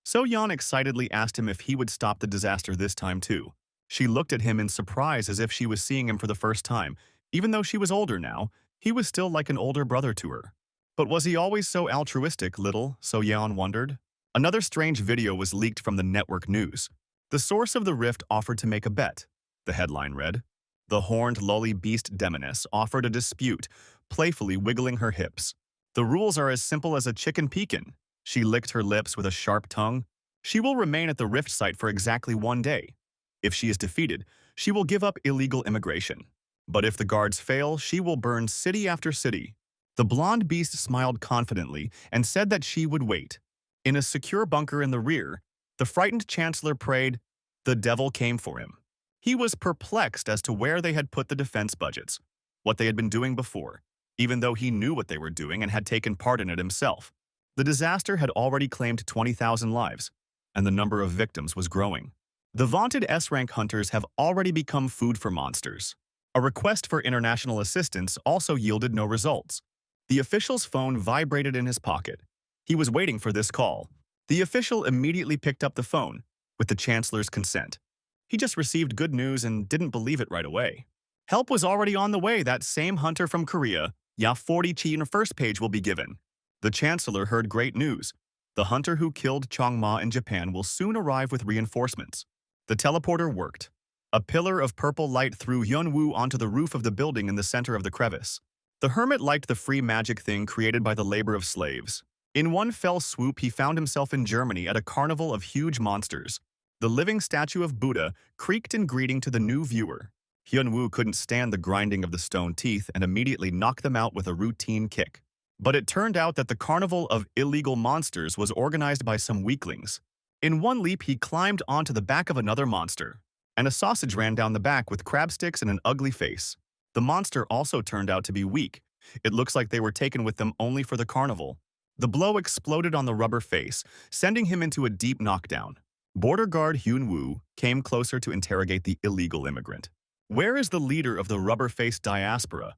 So-yeon excitedly asked him if he would stop the disaster this time too. She looked at him in surprise as if she was seeing him for the first time. Even though she was older now, he was still like an older brother to her. But was he always so altruistic, little? So-yeon wondered. Another strange video was leaked from the network news. The source of the rift offered to make a bet. The headline read, "The horned lolly beast demoness offered a dispute, playfully wiggling her hips. The rules are as simple as a chicken pekin." She licked her lips with a sharp tongue. She will remain at the rift site for exactly 1 day. If she is defeated, she will give up illegal immigration. But if the guards fail, she will burn city after city. The blonde beast smiled confidently and said that she would wait. In a secure bunker in the rear, the frightened chancellor prayed. The devil came for him. He was perplexed as to where they had put the defense budgets, what they had been doing before, even though he knew what they were doing and had taken part in it himself. The disaster had already claimed 20,000 lives, and the number of victims was growing. The vaunted S-rank hunters have already become food for monsters. A request for international assistance also yielded no results. The official's phone vibrated in his pocket. He was waiting for this call. The official immediately picked up the phone, with the chancellor's consent. He just received good news and didn't believe it right away. Help was already on the way. That same hunter from Korea, Ya 40 Chi in the first page will be given. The chancellor heard great news. The hunter who killed Chongma in Japan will soon arrive with reinforcements. The teleporter worked. A pillar of purple light threw Hyunwoo onto the roof of the building in the center of the crevice. The hermit liked the free magic thing created by the labor of slaves. In one fell swoop, he found himself in Germany at a carnival of huge monsters. The living statue of Buddha creaked in greeting to the new viewer. Hyunwoo couldn't stand the grinding of the stone teeth and immediately knocked them out with a routine kick. But it turned out that the carnival of illegal monsters was organized by some weaklings. In one leap, he climbed onto the back of another monster, and a sausage ran down the back with crab sticks and an ugly face. The monster also turned out to be weak. It looks like they were taken with them only for the carnival. The blow exploded on the rubber face, sending him into a deep knockdown. Border guard Hyunwoo came closer to interrogate the illegal immigrant. Where is the leader of the rubber-faced diaspora?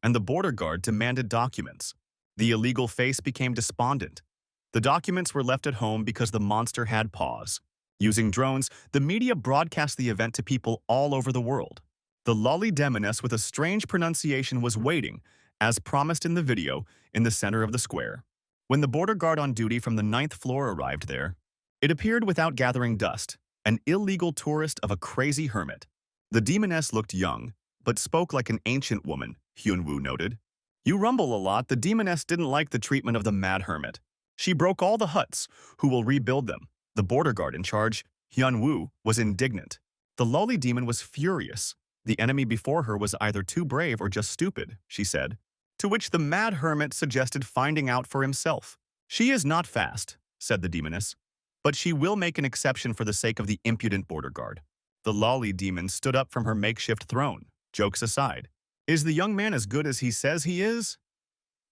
And the border guard demanded documents. The illegal face became despondent. The documents were left at home because the monster had paws. Using drones, the media broadcast the event to people all over the world. The lolly demoness with a strange pronunciation was waiting, as promised in the video, in the center of the square. When the border guard on duty from the 9th floor arrived there, it appeared without gathering dust, an illegal tourist of a crazy hermit. The demoness looked young, but spoke like an ancient woman, Hyunwoo noted. You rumble a lot. The demoness didn't like the treatment of the mad hermit. She broke all the huts. Who will rebuild them? The border guard in charge, Hyunwoo, was indignant. The lolly demon was furious. The enemy before her was either too brave or just stupid, she said. To which the mad hermit suggested finding out for himself. She is not fast, said the demoness, but she will make an exception for the sake of the impudent border guard. The lolly demon stood up from her makeshift throne. Jokes aside, is the young man as good as he says he is?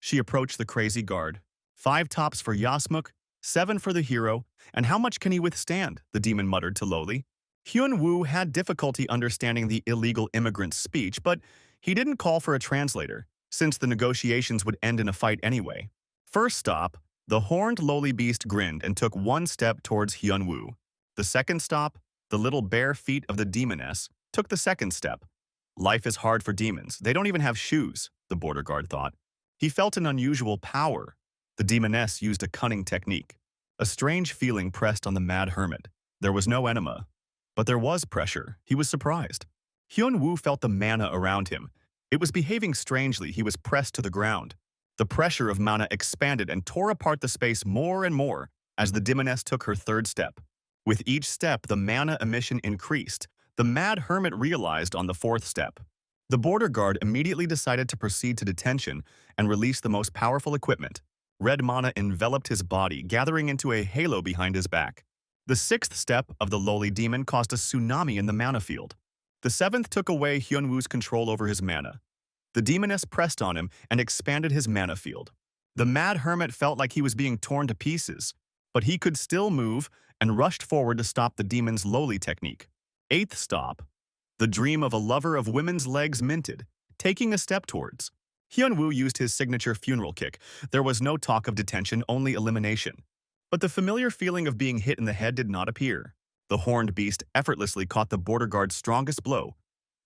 She approached the crazy guard. 5 tops for Yasmuk, 7 for the hero, and how much can he withstand? The demon muttered to Loli. Hyunwoo had difficulty understanding the illegal immigrant's speech, but he didn't call for a translator, since the negotiations would end in a fight anyway. First stop, the horned lowly beast grinned and took 1 step towards Hyunwoo. The second stop, the little bare feet of the demoness, took the second step. Life is hard for demons. They don't even have shoes, the border guard thought. He felt an unusual power. The demoness used a cunning technique. A strange feeling pressed on the mad hermit. There was no enema, but there was pressure. He was surprised. Hyunwoo felt the mana around him. It was behaving strangely. He was pressed to the ground. The pressure of mana expanded and tore apart the space more and more as the demoness took her 3rd step. With each step, the mana emission increased. The mad hermit realized on the 4th step. The border guard immediately decided to proceed to detention and release the most powerful equipment. Red mana enveloped his body, gathering into a halo behind his back. The 6th step of the lowly demon caused a tsunami in the mana field. The 7th took away Hyunwoo's control over his mana. The demoness pressed on him and expanded his mana field. The mad hermit felt like he was being torn to pieces, but he could still move and rushed forward to stop the demon's lowly technique. 8th stop. The dream of a lover of women's legs minted, taking a step towards. Hyunwoo used his signature funeral kick. There was no talk of detention, only elimination. But the familiar feeling of being hit in the head did not appear. The horned beast effortlessly caught the border guard's strongest blow.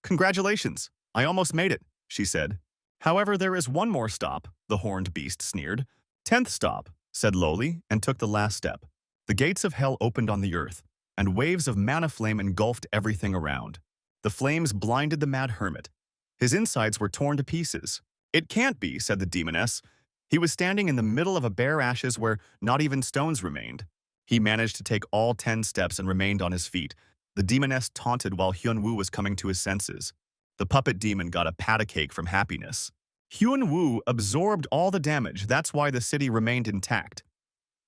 Congratulations, I almost made it, she said. However, there is one more stop, the horned beast sneered. 10th stop, said Loli, and took the last step. The gates of hell opened on the earth, and waves of mana flame engulfed everything around. The flames blinded the mad hermit. His insides were torn to pieces. It can't be, said the demoness. He was standing in the middle of a bare ashes where not even stones remained. He managed to take all 10 steps and remained on his feet. The demoness taunted while Hyun-woo was coming to his senses. The puppet demon got a pat of cake from happiness. Hyun-woo absorbed all the damage, that's why the city remained intact.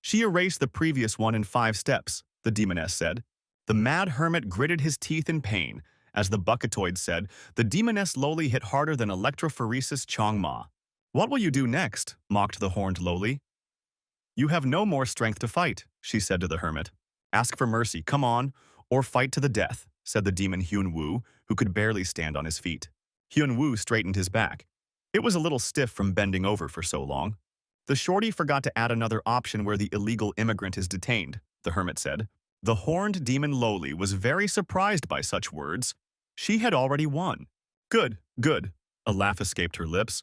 She erased the previous one in 5 steps, the demoness said. The mad hermit gritted his teeth in pain. As the bucketoid said, the demoness lowly hit harder than electrophoresis Chongma. What will you do next? Mocked the horned lowly. You have no more strength to fight, she said to the hermit. Ask for mercy, come on, or fight to the death, said the demon Hyun-woo, who could barely stand on his feet. Hyun-woo straightened his back. It was a little stiff from bending over for so long. The shorty forgot to add another option where the illegal immigrant is detained, the hermit said. The horned demon lowly was very surprised by such words. She had already won. Good, good. A laugh escaped her lips.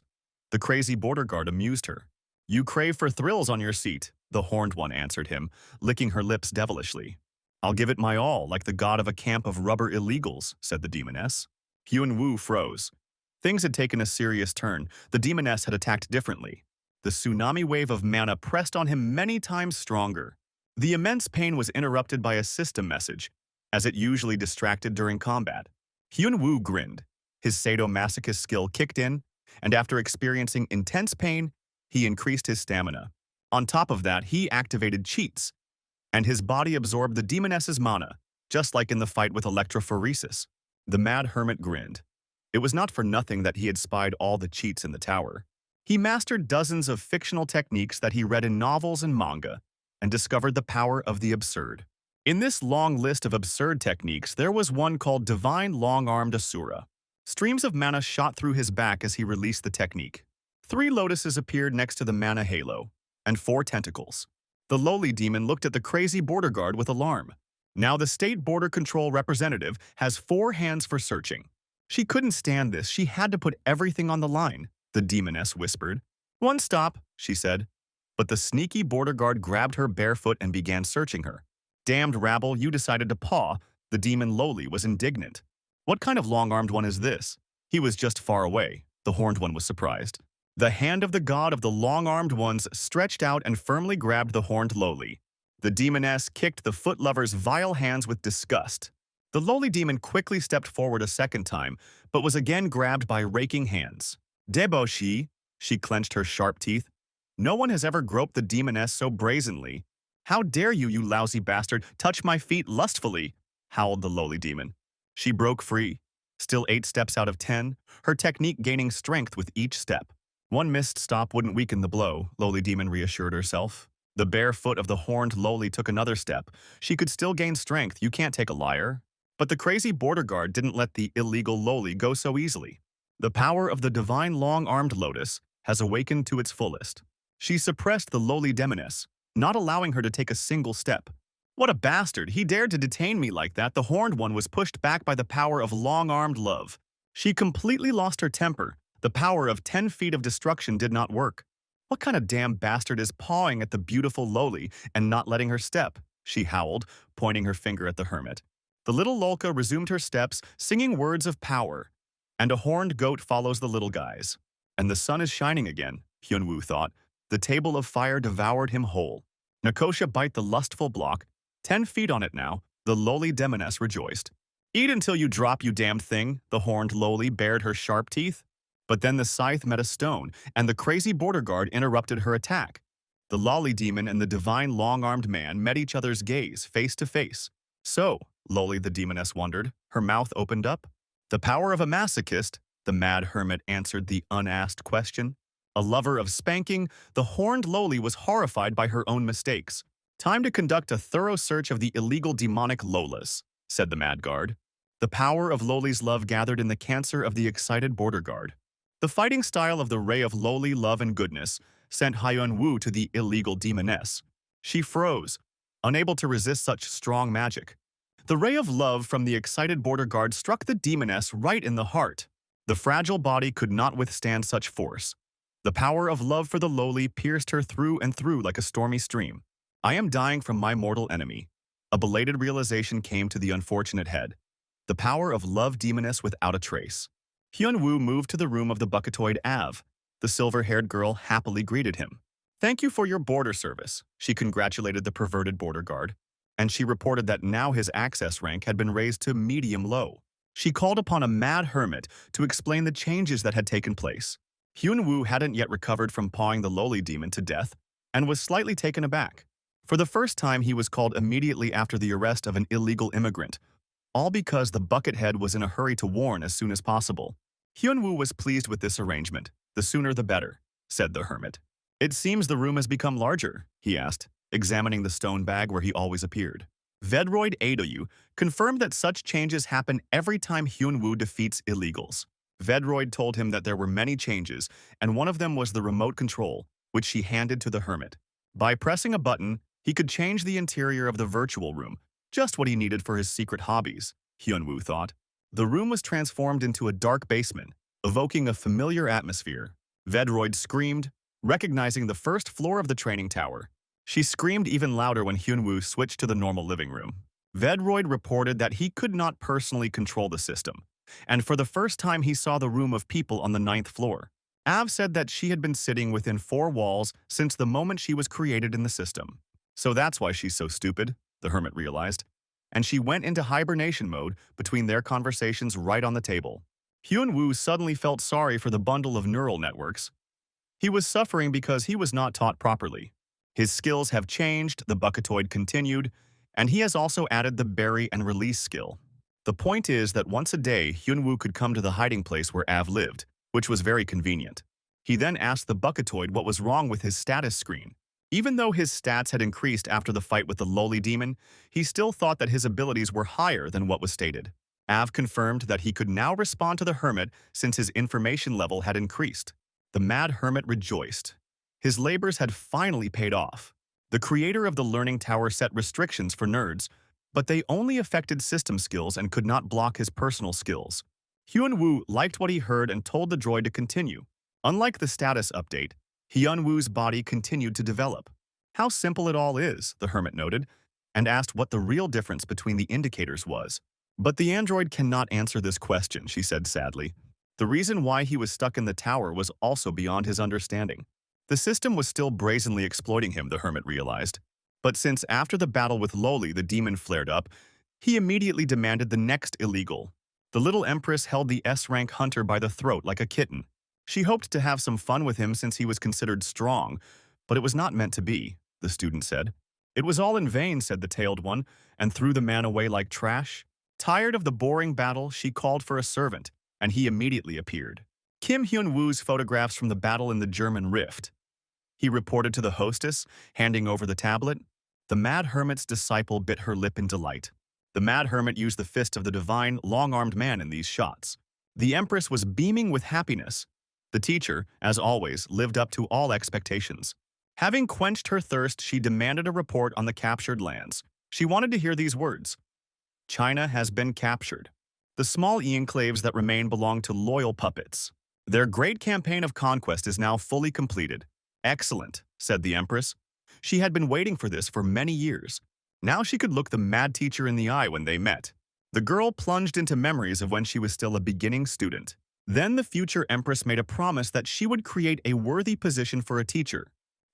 The crazy border guard amused her. You crave for thrills on your seat, the horned one answered him, licking her lips devilishly. I'll give it my all, like the god of a camp of rubber illegals, said the demoness. Hyun-woo froze. Things had taken a serious turn. The demoness had attacked differently. The tsunami wave of mana pressed on him many times stronger. The immense pain was interrupted by a system message, as it usually distracted during combat. Hyun-woo grinned. His sadomasochist skill kicked in, and after experiencing intense pain, he increased his stamina. On top of that, he activated cheats, and his body absorbed the demoness's mana, just like in the fight with electrophoresis. The mad hermit grinned. It was not for nothing that he had spied all the cheats in the tower. He mastered dozens of fictional techniques that he read in novels and manga, and discovered the power of the absurd. In this long list of absurd techniques, there was one called Divine Long-Armed Asura. Streams of mana shot through his back as he released the technique. 3 lotuses appeared next to the mana halo, and 4 tentacles. The lowly demon looked at the crazy border guard with alarm. Now the state border control representative has 4 hands for searching. She couldn't stand this. She had to put everything on the line, the demoness whispered. One stop, she said. But the sneaky border guard grabbed her barefoot and began searching her. Damned rabble, you decided to paw. The demon lowly was indignant. What kind of long-armed one is this? He was just far away. The horned one was surprised. The hand of the god of the long-armed ones stretched out and firmly grabbed the horned lowly. The demoness kicked the foot lover's vile hands with disgust. The lowly demon quickly stepped forward a second time, but was again grabbed by raking hands. Deboshi, she clenched her sharp teeth. No one has ever groped the demoness so brazenly. How dare you, you lousy bastard, touch my feet lustfully, howled the lowly demon. She broke free. Still 8 steps out of 10, her technique gaining strength with each step. One missed stop wouldn't weaken the blow, lowly demon reassured herself. The bare foot of the horned lowly took another step. She could still gain strength, you can't take a liar. But the crazy border guard didn't let the illegal lowly go so easily. The power of the divine long-armed lotus has awakened to its fullest. She suppressed the lowly demoness, not allowing her to take a single step. What a bastard! He dared to detain me like that. The horned one was pushed back by the power of long-armed love. She completely lost her temper. The power of 10 feet of destruction did not work. What kind of damn bastard is pawing at the beautiful lowly and not letting her step? She howled, pointing her finger at the hermit. The little lolka resumed her steps, singing words of power. And a horned goat follows the little guys. And the sun is shining again, Hyun-woo thought. The table of fire devoured him whole. Nakosha bite the lustful block. 10 feet on it now, the lowly demoness rejoiced. Eat until you drop, you damned thing, the horned lowly bared her sharp teeth. But then the scythe met a stone, and the crazy border guard interrupted her attack. The lolly demon and the divine long-armed man met each other's gaze, face to face. So, lowly the demoness wondered, her mouth opened up. The power of a masochist, the mad hermit answered the unasked question. A lover of spanking, the horned lowly was horrified by her own mistakes. Time to conduct a thorough search of the illegal demonic lolas, said the mad guard. The power of lowly's love gathered in the cancer of the excited border guard. The fighting style of the ray of lowly love and goodness sent Hyun-woo to the illegal demoness. She froze, unable to resist such strong magic. The ray of love from the excited border guard struck the demoness right in the heart. The fragile body could not withstand such force. The power of love for the lowly pierced her through and through like a stormy stream. I am dying from my mortal enemy. A belated realization came to the unfortunate head. The power of love demoness without a trace. Hyun-woo moved to the room of the bucketoid Av. The silver-haired girl happily greeted him. "Thank you for your border service," she congratulated the perverted border guard, and she reported that now his access rank had been raised to medium-low. She called upon a mad hermit to explain the changes that had taken place. Hyun-woo hadn't yet recovered from pawing the lowly demon to death and was slightly taken aback. For the first time, he was called immediately after the arrest of an illegal immigrant, all because the buckethead was in a hurry to warn as soon as possible. Hyun-woo was pleased with this arrangement. "The sooner the better," said the hermit. "It seems the room has become larger," he asked, examining the stone bag where he always appeared. Vedroid Adoyu confirmed that such changes happen every time Hyun-woo defeats illegals. Vedroid told him that there were many changes, and one of them was the remote control, which she handed to the hermit. By pressing a button, he could change the interior of the virtual room, just what he needed for his secret hobbies, Hyun-woo thought. The room was transformed into a dark basement, evoking a familiar atmosphere. Vedroid screamed, recognizing the first floor of the training tower. She screamed even louder when Hyun-woo switched to the normal living room. Vedroid reported that he could not personally control the system, and for the first time he saw the room of people on the 9th floor. Av said that she had been sitting within 4 walls since the moment she was created in the system. So that's why she's so stupid, the hermit realized, and she went into hibernation mode between their conversations right on the table. Hyun-woo suddenly felt sorry for the bundle of neural networks. He was suffering because he was not taught properly. His skills have changed, the bucketoid continued, and he has also added the bury and release skill. The point is that once a day, Hyun-woo could come to the hiding place where Av lived, which was very convenient. He then asked the bucketoid what was wrong with his status screen. Even though his stats had increased after the fight with the lowly demon, he still thought that his abilities were higher than what was stated. Av confirmed that he could now respond to the hermit since his information level had increased. The mad hermit rejoiced. His labors had finally paid off. The creator of the learning tower set restrictions for nerds, but they only affected system skills and could not block his personal skills. Hyun-woo liked what he heard and told the droid to continue. Unlike the status update, Hyun-woo's body continued to develop. "How simple it all is," the hermit noted, and asked what the real difference between the indicators was. "But the android cannot answer this question," she said sadly. The reason why he was stuck in the tower was also beyond his understanding. The system was still brazenly exploiting him, the hermit realized. But since after the battle with Loli the demon flared up, he immediately demanded the next illegal. The little empress held the S-rank hunter by the throat like a kitten. She hoped to have some fun with him since he was considered strong, but it was not meant to be, the student said. "It was all in vain," said the tailed one, and threw the man away like trash. Tired of the boring battle, she called for a servant, and he immediately appeared. Kim Hyun-woo's photographs from the battle in the German Rift. He reported to the hostess, handing over the tablet. The mad hermit's disciple bit her lip in delight. The mad hermit used the fist of the divine, long-armed man in these shots. The empress was beaming with happiness. The teacher, as always, lived up to all expectations. Having quenched her thirst, she demanded a report on the captured lands. She wanted to hear these words. "China has been captured. The small enclaves that remain belong to loyal puppets. Their great campaign of conquest is now fully completed." "Excellent," said the empress. She had been waiting for this for many years. Now she could look the mad teacher in the eye when they met. The girl plunged into memories of when she was still a beginning student. Then the future empress made a promise that she would create a worthy position for a teacher.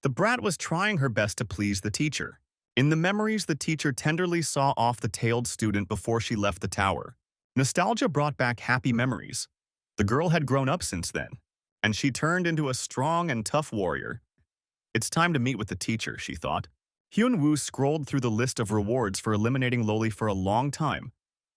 The brat was trying her best to please the teacher. In the memories, the teacher tenderly saw off the tailed student before she left the tower. Nostalgia brought back happy memories. The girl had grown up since then, and she turned into a strong and tough warrior. "It's time to meet with the teacher," she thought. Hyun-woo scrolled through the list of rewards for eliminating Loli for a long time,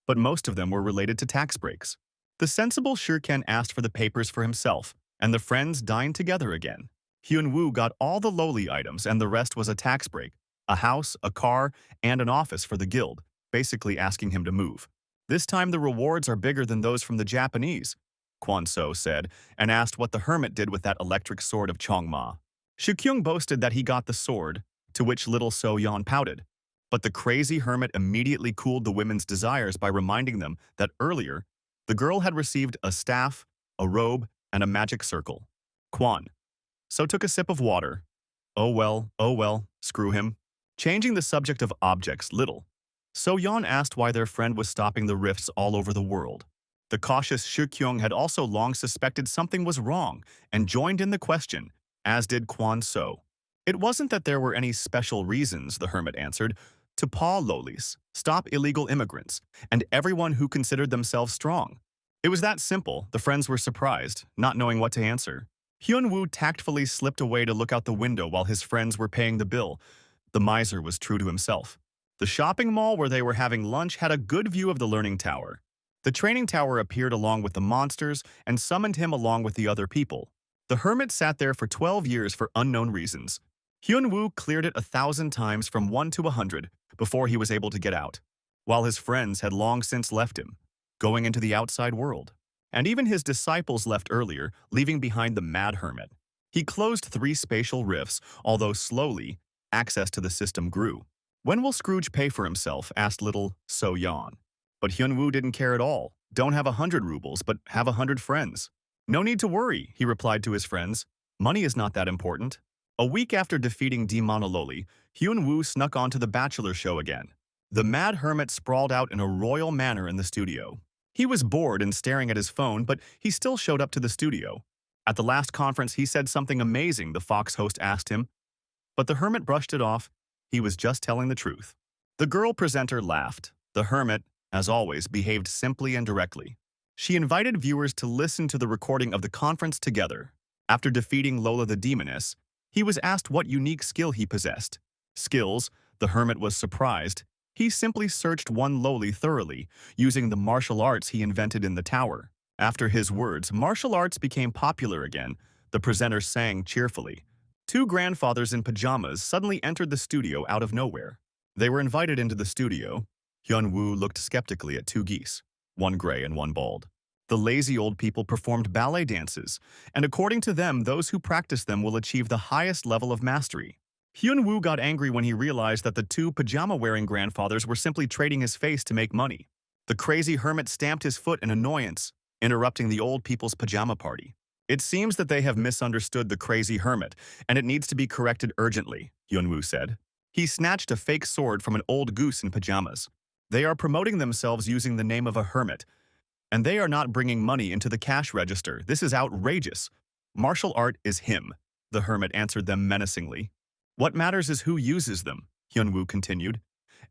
but most of them were related to tax breaks. The sensible Shurken asked for the papers for himself, and the friends dined together again. Hyun-woo got all the Loli items, and the rest was a tax break, a house, a car, and an office for the guild, basically asking him to move. "This time the rewards are bigger than those from the Japanese," Kwon-so said, and asked what the hermit did with that electric sword of Chongma. Shukyung boasted that he got the sword, to which little So-yeon pouted. But the crazy hermit immediately cooled the women's desires by reminding them that earlier, the girl had received a staff, a robe, and a magic circle. Kwon. So took a sip of water. Oh well, screw him. Changing the subject of objects little, So-yeon asked why their friend was stopping the rifts all over the world. The cautious Shukyung had also long suspected something was wrong and joined in the question, as did Kwon-so. It wasn't that there were any special reasons, the hermit answered. To paw lolis, stop illegal immigrants, and everyone who considered themselves strong. It was that simple. The friends were surprised, not knowing what to answer. Hyun-woo tactfully slipped away to look out the window while his friends were paying the bill. The miser was true to himself. The shopping mall where they were having lunch had a good view of the learning tower. The training tower appeared along with the monsters and summoned him along with the other people. The hermit sat there for 12 years for unknown reasons. Hyun-woo cleared it 1,000 times from 1 to 100 before he was able to get out, while his friends had long since left him, going into the outside world. And even his disciples left earlier, leaving behind the mad hermit. He closed 3 spatial rifts, although slowly, access to the system grew. When will Scrooge pay for himself? Asked little So-yeon. But Hyun-woo didn't care at all. Don't have 100 rubles, but have 100 friends. No need to worry, he replied to his friends. Money is not that important. A week after defeating Demonololi, Hyun-woo snuck onto the Bachelor show again. The mad hermit sprawled out in a royal manner in the studio. He was bored and staring at his phone, but he still showed up to the studio. At the last conference, he said something amazing, the Fox host asked him. But the hermit brushed it off. He was just telling the truth. The girl presenter laughed. The hermit, as always, behaved simply and directly. She invited viewers to listen to the recording of the conference together. After defeating Lola the demoness, he was asked what unique skill he possessed. Skills, the hermit was surprised. He simply searched one loli thoroughly, using the martial arts he invented in the tower. After his words, martial arts became popular again. The presenter sang cheerfully. 2 grandfathers in pajamas suddenly entered the studio out of nowhere. They were invited into the studio. Hyun-woo looked skeptically at 2 geese, one gray and one bald. The lazy old people performed ballet dances, and according to them, those who practice them will achieve the highest level of mastery. Hyun-woo got angry when he realized that the 2 pajama-wearing grandfathers were simply trading his face to make money. The crazy hermit stamped his foot in annoyance, interrupting the old people's pajama party. It seems that they have misunderstood the crazy hermit, and it needs to be corrected urgently, Hyun-woo said. He snatched a fake sword from an old goose in pajamas. They are promoting themselves using the name of a hermit, and they are not bringing money into the cash register. This is outrageous. Martial art is him, the hermit answered them menacingly. What matters is who uses them, Hyun-woo continued,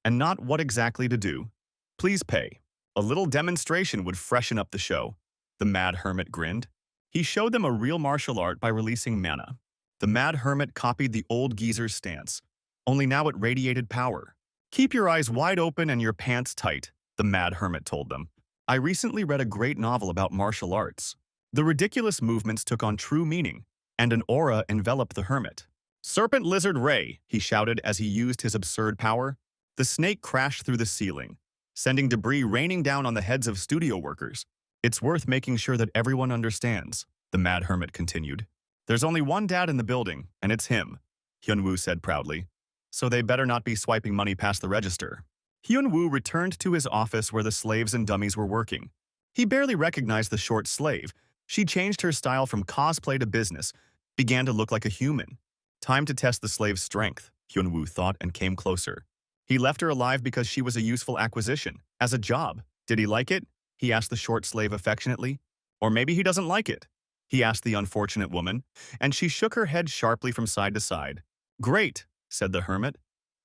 and not what exactly to do. Please pay. A little demonstration would freshen up the show. The mad hermit grinned. He showed them a real martial art by releasing mana. The mad hermit copied the old geezer's stance, only now it radiated power. Keep your eyes wide open and your pants tight, the mad hermit told them. I recently read a great novel about martial arts. The ridiculous movements took on true meaning, and an aura enveloped the hermit. Serpent lizard ray, he shouted as he used his absurd power. The snake crashed through the ceiling, sending debris raining down on the heads of studio workers. It's worth making sure that everyone understands, the mad hermit continued. There's only one dad in the building, and it's him, Hyun-woo said proudly. So they better not be swiping money past the register. Hyun-woo returned to his office where the slaves and dummies were working. He barely recognized the short slave. She changed her style from cosplay to business, began to look like a human. Time to test the slave's strength, Hyun-woo thought and came closer. He left her alive because she was a useful acquisition, as a job. Did he like it? He asked the short slave affectionately. Or maybe he doesn't like it, he asked the unfortunate woman, and she shook her head sharply from side to side. Great, said the hermit.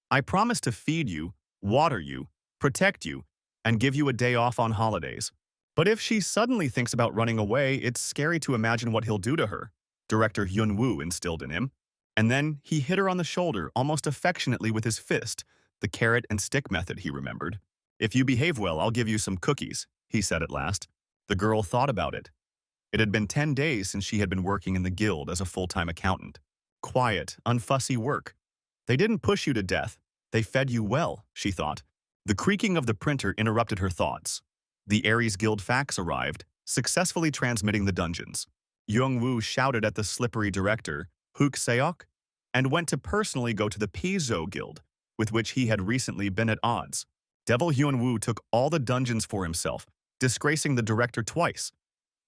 I promise to feed you, water you, protect you, and give you a day off on holidays. But if she suddenly thinks about running away, it's scary to imagine what he'll do to her, Director Hyun-woo instilled in him. And then he hit her on the shoulder almost affectionately with his fist, the carrot and stick method he remembered. If you behave well, I'll give you some cookies, he said at last. The girl thought about it. It had been 10 days since she had been working in the guild as a full-time accountant. Quiet, unfussy work. They didn't push you to death. They fed you well, she thought. The creaking of the printer interrupted her thoughts. The Aries Guild fax arrived, successfully transmitting the dungeons. Young-woo shouted at the slippery director, Hook Seok, and went to personally go to the Pizzo Guild, with which he had recently been at odds. Devil Hyun-woo took all the dungeons for himself, disgracing the director twice.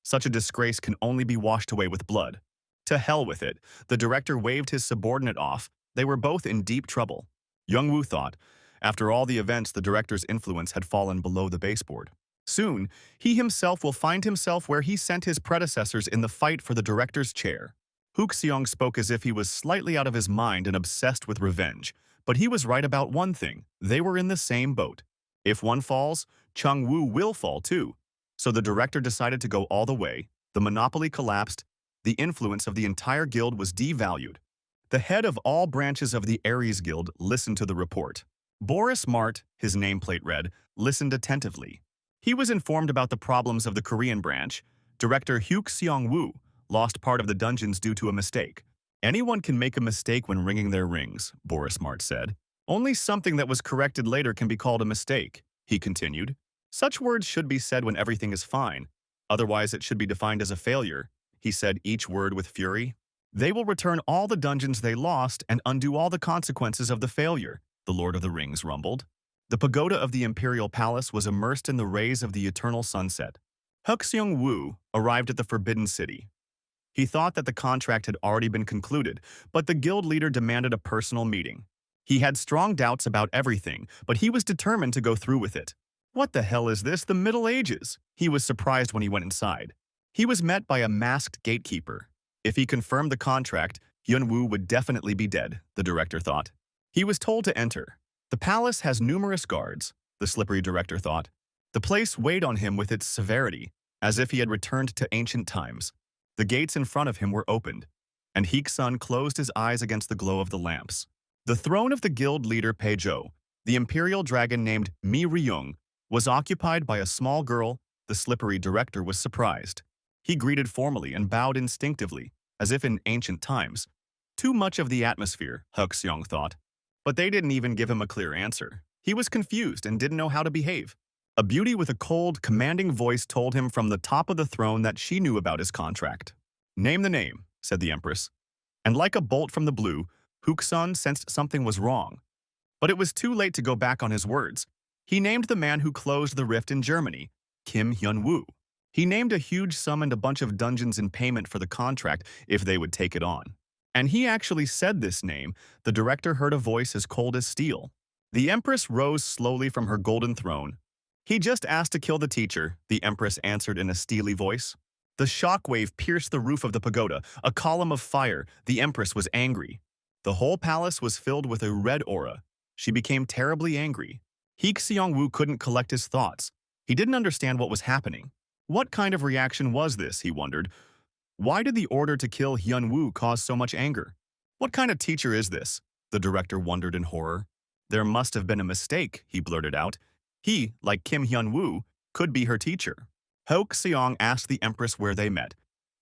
Such a disgrace can only be washed away with blood. To hell with it, the director waved his subordinate off. They were both in deep trouble. Young-woo thought, after all the events, the director's influence had fallen below the baseboard. Soon, he himself will find himself where he sent his predecessors in the fight for the director's chair. Seong spoke as if he was slightly out of his mind and obsessed with revenge, but he was right about one thing: they were in the same boat. If one falls, Chung-woo will fall too. So the director decided to go all the way. The monopoly collapsed. The influence of the entire guild was devalued. The head of all branches of the Aries Guild listened to the report. Boris Mart, his nameplate read, listened attentively. He was informed about the problems of the Korean branch. Director Seong-woo lost part of the dungeons due to a mistake. Anyone can make a mistake when ringing their rings, Boris Mart said. Only something that was corrected later can be called a mistake, he continued. Such words should be said when everything is fine. Otherwise, it should be defined as a failure, he said, each word with fury. They will return all the dungeons they lost and undo all the consequences of the failure, the Lord of the Rings rumbled. The pagoda of the Imperial Palace was immersed in the rays of the eternal sunset. Seong-woo arrived at the Forbidden City. He thought that the contract had already been concluded, but the guild leader demanded a personal meeting. He had strong doubts about everything, but he was determined to go through with it. What the hell is this, the Middle Ages? He was surprised when he went inside. He was met by a masked gatekeeper. If he confirmed the contract, Hyun-woo would definitely be dead, the director thought. He was told to enter. The palace has numerous guards, the slippery director thought. The place weighed on him with its severity, as if he had returned to ancient times. The gates in front of him were opened, and Heek-sun closed his eyes against the glow of the lamps. The throne of the guild leader Pei-jo, the imperial dragon named Mi Ryung, was occupied by a small girl. The slippery director was surprised. He greeted formally and bowed instinctively, as if in ancient times. Too much of the atmosphere, Seong thought. But they didn't even give him a clear answer. He was confused and didn't know how to behave. A beauty with a cold, commanding voice told him from the top of the throne that she knew about his contract. "Name the name," said the empress. And like a bolt from the blue, Heek-sun sensed something was wrong. But it was too late to go back on his words. He named the man who closed the rift in Germany, Kim Hyun-woo. He named a huge sum and a bunch of dungeons in payment for the contract if they would take it on. And he actually said this name. The director heard a voice as cold as steel. The empress rose slowly from her golden throne. "He just asked to kill the teacher," the empress answered in a steely voice. The shockwave pierced the roof of the pagoda, a column of fire. The empress was angry. The whole palace was filled with a red aura. She became terribly angry. Seong-woo couldn't collect his thoughts. He didn't understand what was happening. What kind of reaction was this, he wondered. Why did the order to kill Hyun-woo cause so much anger? What kind of teacher is this? The director wondered in horror. There must have been a mistake, he blurted out. He, like Kim Hyun-woo, could be her teacher. Seong asked the empress where they met,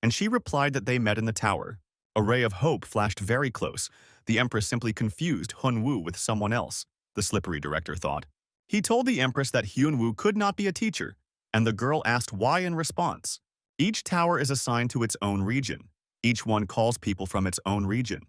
and she replied that they met in the tower. A ray of hope flashed very close. The empress simply confused Hyun-woo with someone else, the slippery director thought. He told the empress that Hyun-woo could not be a teacher, and the girl asked why in response. Each tower is assigned to its own region. Each one calls people from its own region.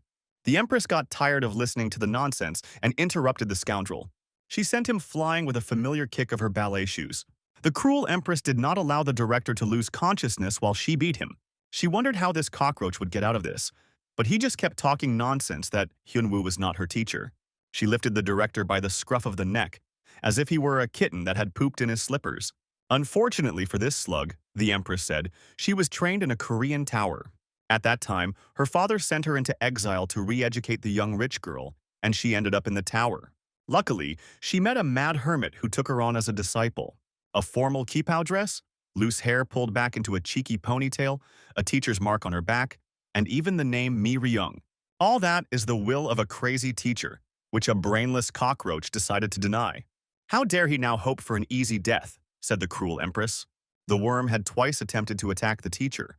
The empress got tired of listening to the nonsense and interrupted the scoundrel. She sent him flying with a familiar kick of her ballet shoes. The cruel empress did not allow the director to lose consciousness while she beat him. She wondered how this cockroach would get out of this, but he just kept talking nonsense that Hyun-woo was not her teacher. She lifted the director by the scruff of the neck, as if he were a kitten that had pooped in his slippers. Unfortunately for this slug, the empress said, she was trained in a Korean tower. At that time, her father sent her into exile to re-educate the young rich girl, and she ended up in the tower. Luckily, she met a mad hermit who took her on as a disciple. A formal kippao dress, loose hair pulled back into a cheeky ponytail, a teacher's mark on her back, and even the name Mi Ryung. All that is the will of a crazy teacher, which a brainless cockroach decided to deny. How dare he now hope for an easy death, said the cruel empress. The worm had twice attempted to attack the teacher,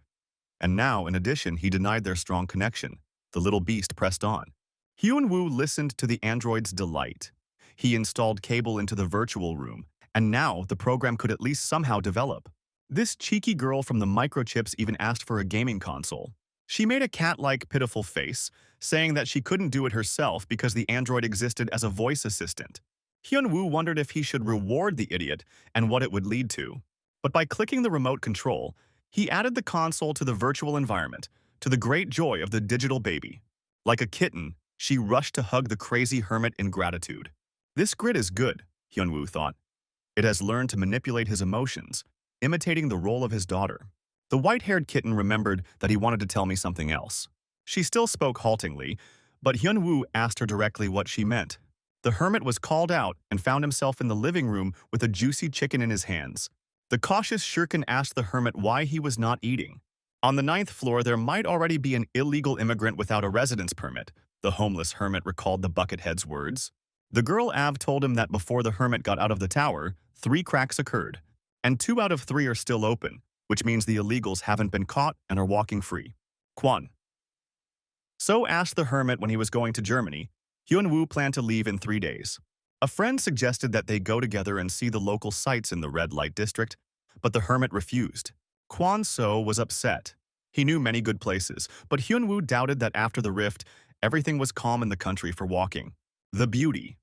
and now, in addition, he denied their strong connection. The little beast pressed on. Hyun-woo listened to the android's delight. He installed cable into the virtual room, and now the program could at least somehow develop. This cheeky girl from the microchips even asked for a gaming console. She made a cat-like, pitiful face, saying that she couldn't do it herself because the android existed as a voice assistant. Hyun-woo wondered if he should reward the idiot and what it would lead to. But by clicking the remote control, he added the console to the virtual environment, to the great joy of the digital baby. Like a kitten, she rushed to hug the crazy hermit in gratitude. This grid is good, Hyun-woo thought. It has learned to manipulate his emotions, imitating the role of his daughter. The white-haired kitten remembered that he wanted to tell me something else. She still spoke haltingly, but Hyunwoo asked her directly what she meant. The hermit was called out and found himself in the living room with a juicy chicken in his hands. The cautious shuriken asked the hermit why he was not eating. On the ninth floor, there might already be an illegal immigrant without a residence permit, the homeless hermit recalled the buckethead's words. The girl Av told him that before the hermit got out of the tower, 3 cracks occurred, and 2 out of 3 are still open, which means the illegals haven't been caught and are walking free. Kwan. So asked the hermit when he was going to Germany. Hyunwoo planned to leave in 3 days. A friend suggested that they go together and see the local sights in the red light district, but the hermit refused. Kwan So was upset. He knew many good places, but Hyunwoo doubted that after the rift, everything was calm in the country for walking. The beauty.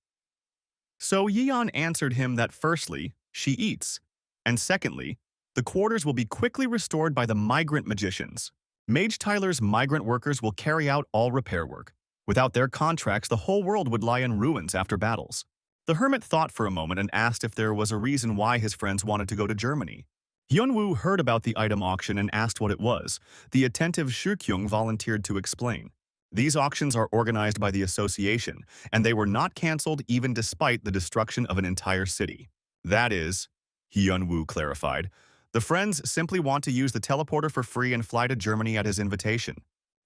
So Yeon answered him that firstly, she eats, and secondly, the quarters will be quickly restored by the migrant magicians. Mage Tyler's migrant workers will carry out all repair work. Without their contracts, the whole world would lie in ruins after battles. The hermit thought for a moment and asked if there was a reason why his friends wanted to go to Germany. Hyunwoo heard about the item auction and asked what it was. The attentive Shukyung volunteered to explain. These auctions are organized by the association, and they were not cancelled even despite the destruction of an entire city. That is, Hyunwoo clarified, the friends simply want to use the teleporter for free and fly to Germany at his invitation.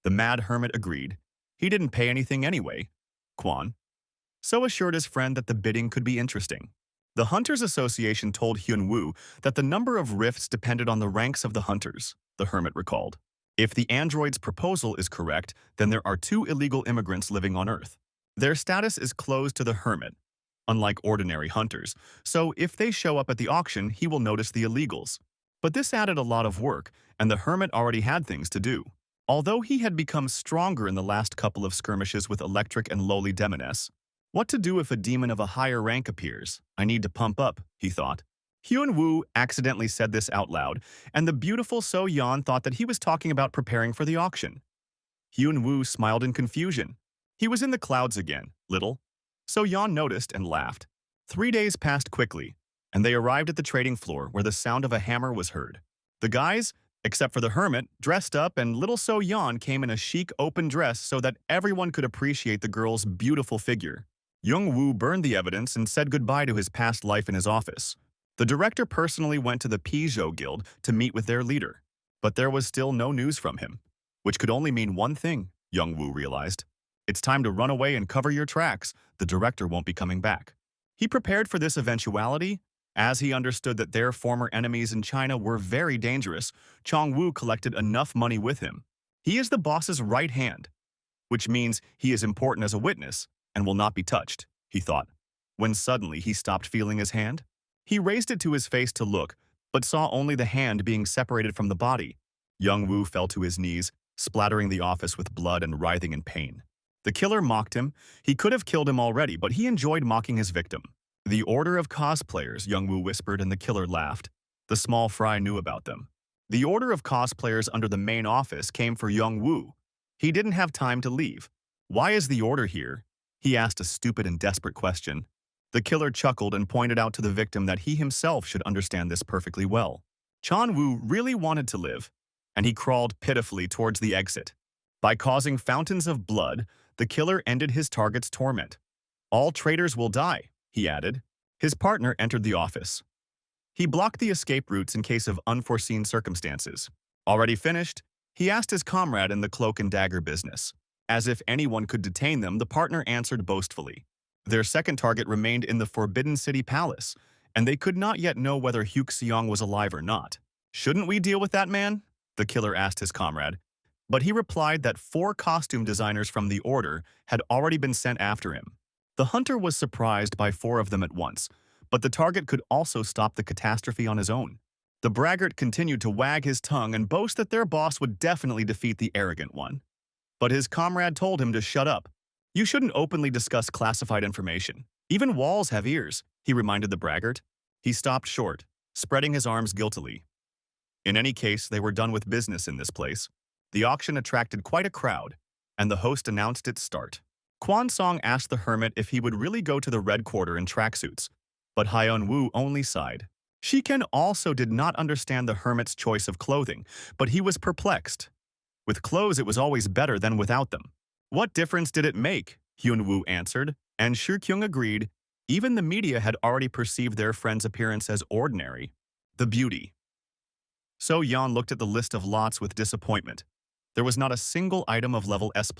The mad hermit agreed. He didn't pay anything anyway. Kwan so assured his friend that the bidding could be interesting. The Hunters Association told Hyunwoo that the number of rifts depended on the ranks of the hunters, the hermit recalled. If the android's proposal is correct, then there are 2 illegal immigrants living on Earth. Their status is closed to the hermit, unlike ordinary hunters, so if they show up at the auction, he will notice the illegals. But this added a lot of work, and the hermit already had things to do. Although he had become stronger in the last couple of skirmishes with Electric and lowly Demoness, what to do if a demon of a higher rank appears? I need to pump up, he thought. Hyunwoo accidentally said this out loud, and the beautiful So Yeon thought that he was talking about preparing for the auction. Hyunwoo smiled in confusion. He was in the clouds again, little. So Yeon noticed and laughed. 3 days passed quickly, and they arrived at the trading floor where the sound of a hammer was heard. The guys, except for the hermit, dressed up, and little So Yeon came in a chic open dress so that everyone could appreciate the girl's beautiful figure. Young-woo burned the evidence and said goodbye to his past life in his office. The director personally went to the Peugeot Guild to meet with their leader, but there was still no news from him, which could only mean one thing, Young-woo realized. It's time to run away and cover your tracks. The director won't be coming back. He prepared for this eventuality. As he understood that their former enemies in China were very dangerous, Chong-woo collected enough money with him. He is the boss's right hand, which means he is important as a witness and will not be touched, he thought. When suddenly he stopped feeling his hand, he raised it to his face to look, but saw only the hand being separated from the body. Young-woo fell to his knees, splattering the office with blood and writhing in pain. The killer mocked him. He could have killed him already, but he enjoyed mocking his victim. The order of cosplayers, Young-woo whispered, and the killer laughed. The small fry knew about them. The order of cosplayers under the main office came for Young-woo. He didn't have time to leave. Why is the order here? He asked a stupid and desperate question. The killer chuckled and pointed out to the victim that he himself should understand this perfectly well. Chan-woo really wanted to live, and he crawled pitifully towards the exit. By causing fountains of blood, the killer ended his target's torment. All traitors will die, he added. His partner entered the office. He blocked the escape routes in case of unforeseen circumstances. Already finished, he asked his comrade in the cloak and dagger business. As if anyone could detain them, the partner answered boastfully. Their second target remained in the Forbidden City Palace, and they could not yet know whether Hyuk Seong was alive or not. Shouldn't we deal with that man? The killer asked his comrade. But he replied that 4 costume designers from the Order had already been sent after him. The hunter was surprised by 4 of them at once, but the target could also stop the catastrophe on his own. The braggart continued to wag his tongue and boast that their boss would definitely defeat the arrogant one. But his comrade told him to shut up. You shouldn't openly discuss classified information. Even walls have ears, he reminded the braggart. He stopped short, spreading his arms guiltily. In any case, they were done with business in this place. The auction attracted quite a crowd, and the host announced its start. Kwan Song asked the hermit if he would really go to the Red Quarter in tracksuits, but Hyun-woo only sighed. Shiken also did not understand the hermit's choice of clothing, but he was perplexed. With clothes, it was always better than without them. What difference did it make? Hyun-woo answered, and Soo-kyung agreed. Even the media had already perceived their friend's appearance as ordinary. The beauty. So-yeon looked at the list of lots with disappointment. There was not a single item of level S+.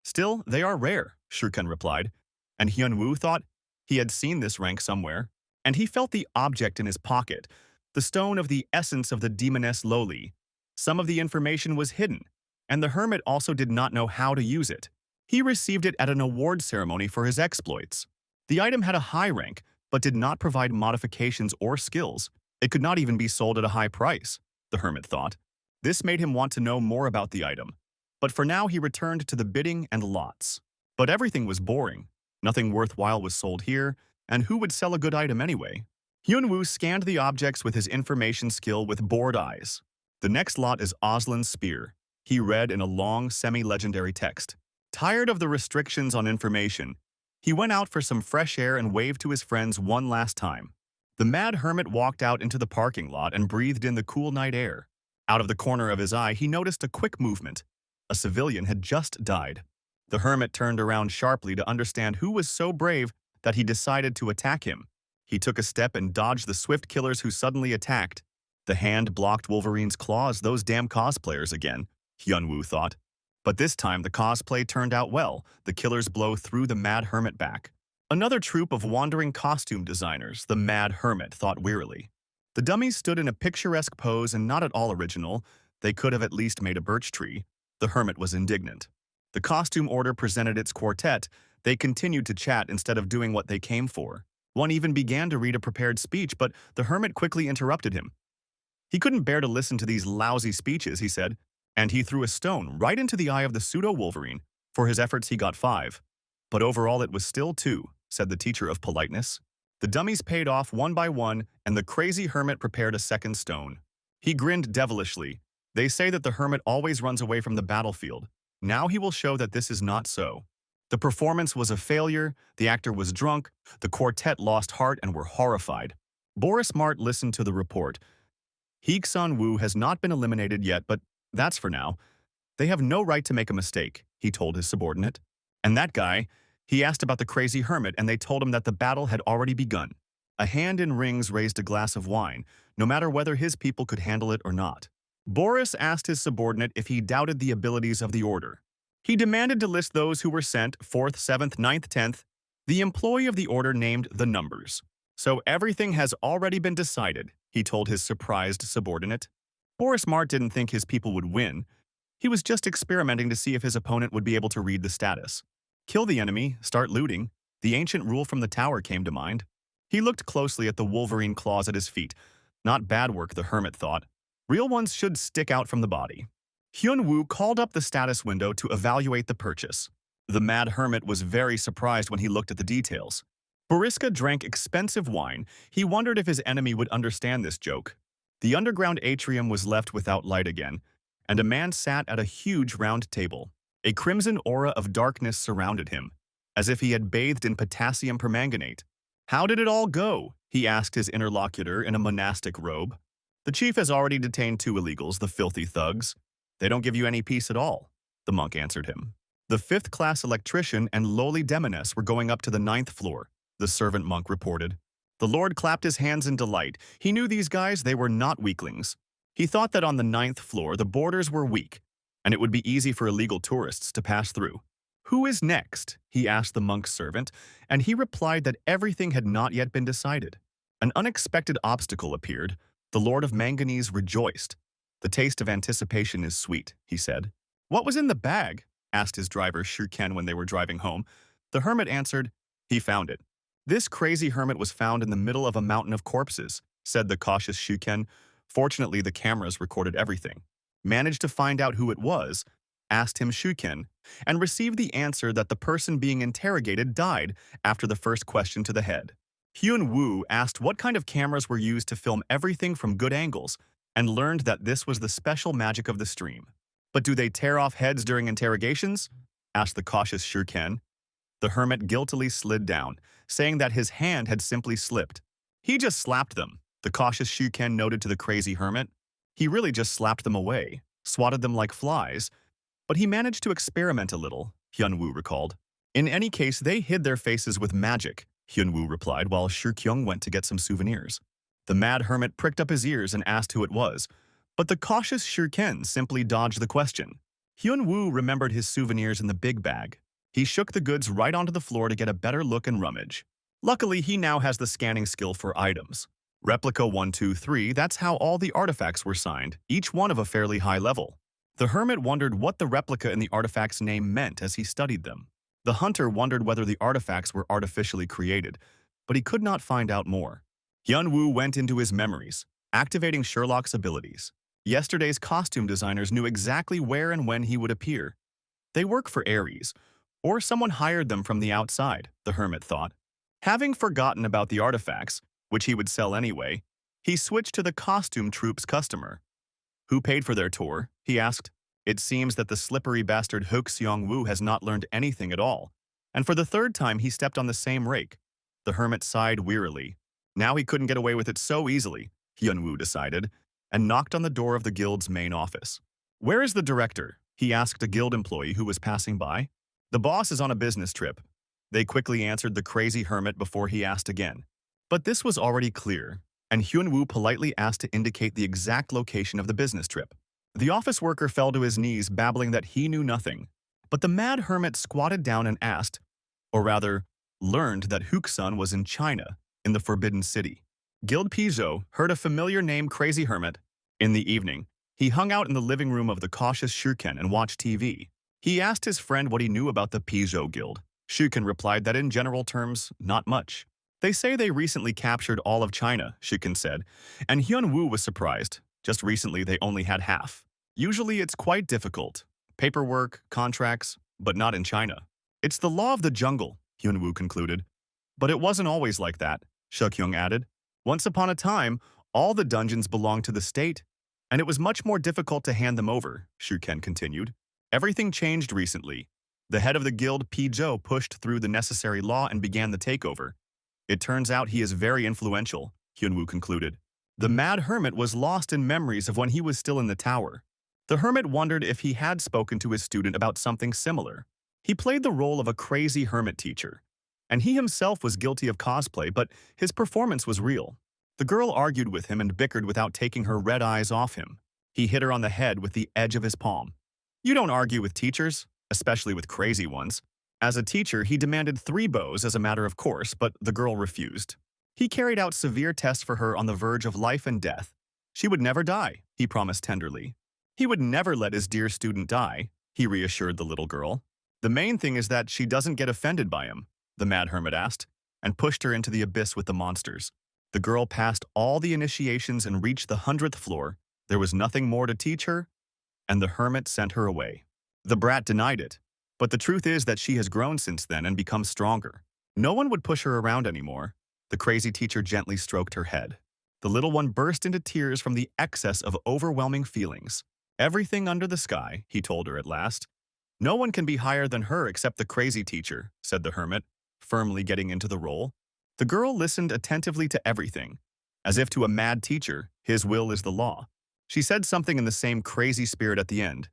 Still, they are rare, Soo-kyung replied, and Hyun-woo thought he had seen this rank somewhere, and he felt the object in his pocket, the stone of the essence of the demoness Loli. Some of the information was hidden, and the hermit also did not know how to use it. He received it at an award ceremony for his exploits. The item had a high rank, but did not provide modifications or skills. It could not even be sold at a high price, the hermit thought. This made him want to know more about the item. But for now he returned to the bidding and lots. But everything was boring. Nothing worthwhile was sold here, and who would sell a good item anyway? Hyun-woo scanned the objects with his information skill with bored eyes. The next lot is Oslin's spear, he read in a long, semi-legendary text. Tired of the restrictions on information, he went out for some fresh air and waved to his friends one last time. The mad hermit walked out into the parking lot and breathed in the cool night air. Out of the corner of his eye, he noticed a quick movement. A civilian had just died. The hermit turned around sharply to understand who was so brave that he decided to attack him. He took a step and dodged the swift killers who suddenly attacked. The hand blocked Wolverine's claws, those damn cosplayers again, Hyun-woo thought. But this time the cosplay turned out well. The killer's blow threw the mad hermit back. Another troupe of wandering costume designers, the mad hermit thought wearily. The dummies stood in a picturesque pose and not at all original. They could have at least made a birch tree. The hermit was indignant. The costume order presented its quartet. They continued to chat instead of doing what they came for. One even began to read a prepared speech, but the hermit quickly interrupted him. He couldn't bear to listen to these lousy speeches, he said, and he threw a stone right into the eye of the pseudo-Wolverine. For his efforts he got 5. But overall it was still 2, said the teacher of politeness. The dummies paid off one by one, and the crazy hermit prepared a second stone. He grinned devilishly. They say that the hermit always runs away from the battlefield. Now he will show that this is not so. The performance was a failure, the actor was drunk, the quartet lost heart and were horrified. Boris Mart listened to the report. Heek Sun-woo has not been eliminated yet, but that's for now. They have no right to make a mistake, he told his subordinate. And that guy, he asked about the crazy hermit and they told him that the battle had already begun. A hand in rings raised a glass of wine, no matter whether his people could handle it or not. Boris asked his subordinate if he doubted the abilities of the order. He demanded to list those who were sent 4th, 7th, 9th, 10th. The employee of the order named the numbers. So everything has already been decided, he told his surprised subordinate. Boris Mart didn't think his people would win. He was just experimenting to see if his opponent would be able to read the status. Kill the enemy, start looting. The ancient rule from the tower came to mind. He looked closely at the Wolverine claws at his feet. Not bad work, the hermit thought. Real ones should stick out from the body. Hyun-woo called up the status window to evaluate the purchase. The mad hermit was very surprised when he looked at the details. Boriska drank expensive wine. He wondered if his enemy would understand this joke. The underground atrium was left without light again, and a man sat at a huge round table. A crimson aura of darkness surrounded him, as if he had bathed in potassium permanganate. How did it all go? He asked his interlocutor in a monastic robe. The chief has already detained 2 illegals, the filthy thugs. They don't give you any peace at all, the monk answered him. The 5th-class electrician and lowly demoness were going up to the 9th floor, the servant monk reported. The Lord clapped his hands in delight. He knew these guys, they were not weaklings. He thought that on the 9th floor the borders were weak, and it would be easy for illegal tourists to pass through. Who is next? He asked the monk's servant, and he replied that everything had not yet been decided. An unexpected obstacle appeared. The Lord of Manganese rejoiced. The taste of anticipation is sweet, he said. What was in the bag? Asked his driver Shuken when they were driving home. The hermit answered, he found it. This crazy hermit was found in the middle of a mountain of corpses, said the cautious Shuken. Fortunately, the cameras recorded everything. Managed to find out who it was, asked him Shuken, and received the answer that the person being interrogated died after the first question to the head. Hyun-woo asked what kind of cameras were used to film everything from good angles, and learned that this was the special magic of the stream. But do they tear off heads during interrogations? Asked the cautious Shuken. The hermit guiltily slid down, saying that his hand had simply slipped. He just slapped them, the cautious Shuken noted to the crazy hermit. He really just slapped them away. swatted them like flies, but he managed to experiment a little, Hyunwoo recalled. In any case, they hid their faces with magic, Hyunwoo replied while Shurkyung went to get some souvenirs. The mad hermit pricked up his ears and asked who it was, but the cautious Shurken simply dodged the question. Hyunwoo remembered his souvenirs in the big bag. He shook the goods right onto the floor to get a better look and rummage. Luckily, he now has the scanning skill for items. Replica 123, that's how all the artifacts were signed, each one of a fairly high level. The hermit wondered what the replica in the artifact's name meant as he studied them. The hunter wondered whether the artifacts were artificially created, but he could not find out more. Hyunwoo went into his memories, activating Sherlock's abilities. Yesterday's costume designers knew exactly where and when he would appear. They work for Aries, or someone hired them from the outside, the hermit thought. Having forgotten about the artifacts, which he would sell anyway, he switched to the costume troupe's customer. Who paid for their tour? He asked. It seems that the slippery bastard Hook Seong-woo has not learned anything at all, and for the third time he stepped on the same rake. The hermit sighed wearily. Now he couldn't get away with it so easily, Hyunwoo decided, and knocked on the door of the guild's main office. Where is the director? He asked a guild employee who was passing by. The boss is on a business trip. They quickly answered the crazy hermit before he asked again. But this was already clear, and Hyunwoo politely asked to indicate the exact location of the business trip. The office worker fell to his knees, babbling that he knew nothing. But the mad hermit squatted down and asked, or rather, learned that Hook-sun was in China, in the Forbidden City. Guild Pizhou heard a familiar name, Crazy Hermit. In the evening, he hung out in the living room of the cautious Shuken and watched TV. He asked his friend what he knew about the Pizhou Guild. Shuken replied that in general terms, not much. They say they recently captured all of China, Shuken said, and Hyunwoo was surprised. Just recently they only had half. Usually it's quite difficult. Paperwork, contracts, but not in China. It's the law of the jungle, Hyunwoo concluded. But it wasn't always like that, Shukyung added. Once upon a time, all the dungeons belonged to the state, and it was much more difficult to hand them over, Shuken continued. Everything changed recently. The head of the guild, Pizhou, pushed through the necessary law and began the takeover. It turns out he is very influential, Hyunwoo concluded. The mad hermit was lost in memories of when he was still in the tower. The hermit wondered if he had spoken to his student about something similar. He played the role of a crazy hermit teacher, and he himself was guilty of cosplay, but his performance was real. The girl argued with him and bickered without taking her red eyes off him. He hit her on the head with the edge of his palm. You don't argue with teachers, especially with crazy ones. As a teacher, he demanded 3 bows as a matter of course, but the girl refused. He carried out severe tests for her on the verge of life and death. She would never die, he promised tenderly. He would never let his dear student die, he reassured the little girl. The main thing is that she doesn't get offended by him, the mad hermit asked, and pushed her into the abyss with the monsters. The girl passed all the initiations and reached the 100th floor. There was nothing more to teach her, and the hermit sent her away. The brat denied it, but the truth is that she has grown since then and become stronger. No one would push her around anymore. The crazy teacher gently stroked her head. The little one burst into tears from the excess of overwhelming feelings. Everything under the sky, he told her at last. No one can be higher than her except the crazy teacher, said the hermit, firmly getting into the role. The girl listened attentively to everything. As if to a mad teacher, his will is the law. She said something in the same crazy spirit at the end.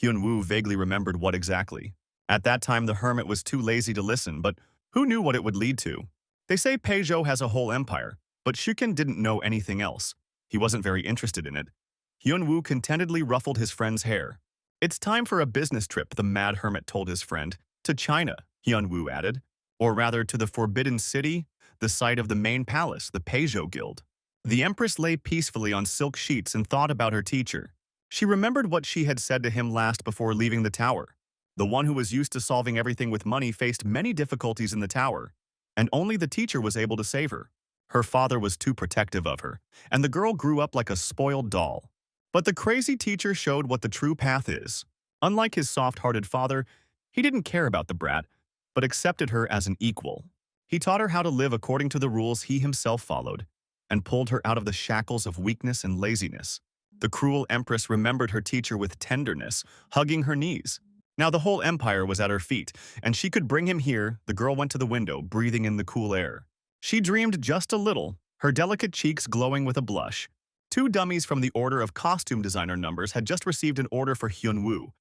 Hyunwoo vaguely remembered what exactly. At that time, the hermit was too lazy to listen, but who knew what it would lead to? They say Peijo has a whole empire, but Shuken didn't know anything else. He wasn't very interested in it. Hyunwoo contentedly ruffled his friend's hair. It's time for a business trip, the mad hermit told his friend. To China, Hyunwoo added. Or rather, to the Forbidden City, the site of the main palace, the Peijo Guild. The empress lay peacefully on silk sheets and thought about her teacher. She remembered what she had said to him last before leaving the tower. The one who was used to solving everything with money faced many difficulties in the tower, and only the teacher was able to save her. Her father was too protective of her, and the girl grew up like a spoiled doll. But the crazy teacher showed what the true path is. Unlike his soft-hearted father, he didn't care about the brat, but accepted her as an equal. He taught her how to live according to the rules he himself followed, and pulled her out of the shackles of weakness and laziness. The cruel empress remembered her teacher with tenderness, hugging her knees. Now the whole empire was at her feet, and she could bring him here. The girl went to the window, breathing in the cool air. She dreamed just a little, her delicate cheeks glowing with a blush. Two dummies from the Order of Costume Designer numbers had just received an order for Hyunwoo.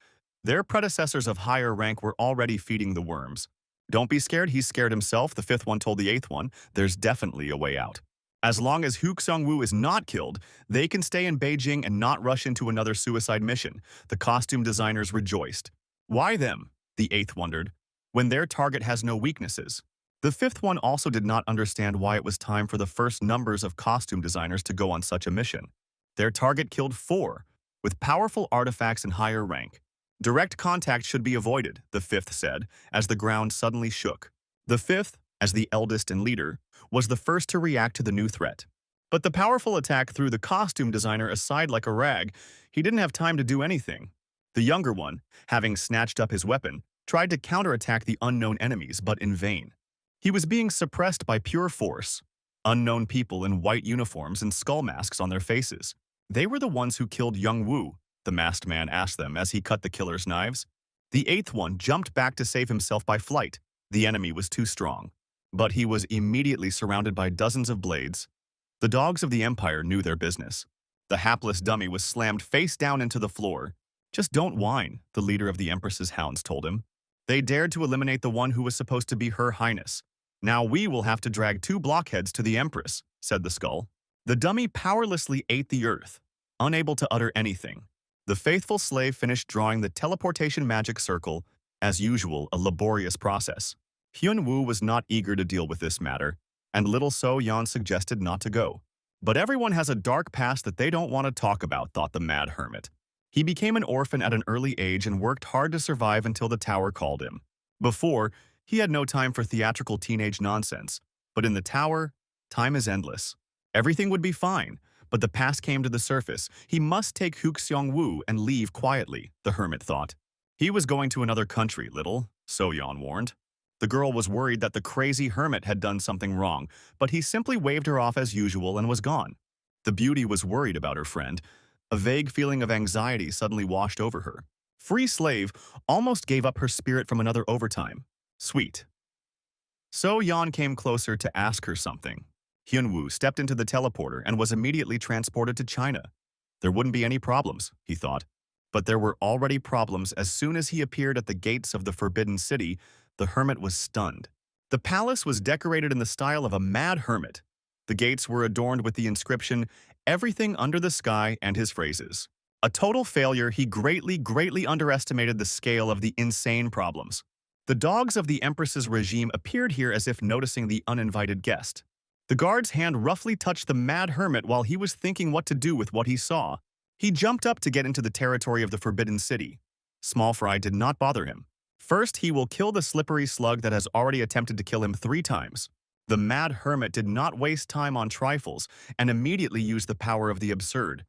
Their predecessors of higher rank were already feeding the worms. Don't be scared, he's scared himself, the fifth one told the eighth one. There's definitely a way out. As long as Hu Seong-woo is not killed, they can stay in Beijing and not rush into another suicide mission. The costume designers rejoiced. Why them? The eighth wondered, when their target has no weaknesses. The fifth one also did not understand why it was time for the first numbers of costume designers to go on such a mission. Their target killed 4, with powerful artifacts in higher rank. Direct contact should be avoided, the fifth said, as the ground suddenly shook. The fifth, as the eldest and leader, was the first to react to the new threat. But the powerful attack threw the costume designer aside like a rag. He didn't have time to do anything. The younger one, having snatched up his weapon, tried to counterattack the unknown enemies, but in vain. He was being suppressed by pure force. Unknown people in white uniforms and skull masks on their faces. They were the ones who killed young Wu, the masked man asked them as he cut the killer's knives. The eighth one jumped back to save himself by flight. The enemy was too strong. But he was immediately surrounded by dozens of blades. The dogs of the Empire knew their business. The hapless dummy was slammed face down into the floor. Just don't whine, the leader of the Empress's hounds told him. They dared to eliminate the one who was supposed to be Her Highness. Now we will have to drag 2 blockheads to the Empress, said the skull. The dummy powerlessly ate the earth, unable to utter anything. The faithful slave finished drawing the teleportation magic circle, as usual, a laborious process. Hyunwoo was not eager to deal with this matter, and little So-yeon suggested not to go. But everyone has a dark past that they don't want to talk about, thought the mad hermit. He became an orphan at an early age and worked hard to survive until the tower called him. Before, he had no time for theatrical teenage nonsense, but in the tower, time is endless. Everything would be fine, but the past came to the surface. He must take Hu Seong-woo and leave quietly, the hermit thought. He was going to another country, little, So-yeon warned. The girl was worried that the crazy hermit had done something wrong, but he simply waved her off as usual and was gone. The beauty was worried about her friend. A vague feeling of anxiety suddenly washed over her. Free Slave almost gave up her spirit from another overtime. Sweet. So-yeon came closer to ask her something. Hyunwoo stepped into the teleporter and was immediately transported to China. There wouldn't be any problems, he thought. But there were already problems. As soon as he appeared at the gates of the Forbidden City, the hermit was stunned. The palace was decorated in the style of a mad hermit. The gates were adorned with the inscription, "Everything under the sky," and his phrases. A total failure, he greatly underestimated the scale of the insane problems. The dogs of the Empress's regime appeared here as if noticing the uninvited guest. The guard's hand roughly touched the mad hermit while he was thinking what to do with what he saw. He jumped up to get into the territory of the Forbidden City. Small fry did not bother him. First, he will kill the slippery slug that has already attempted to kill him 3 times. The mad hermit did not waste time on trifles and immediately used the power of the absurd.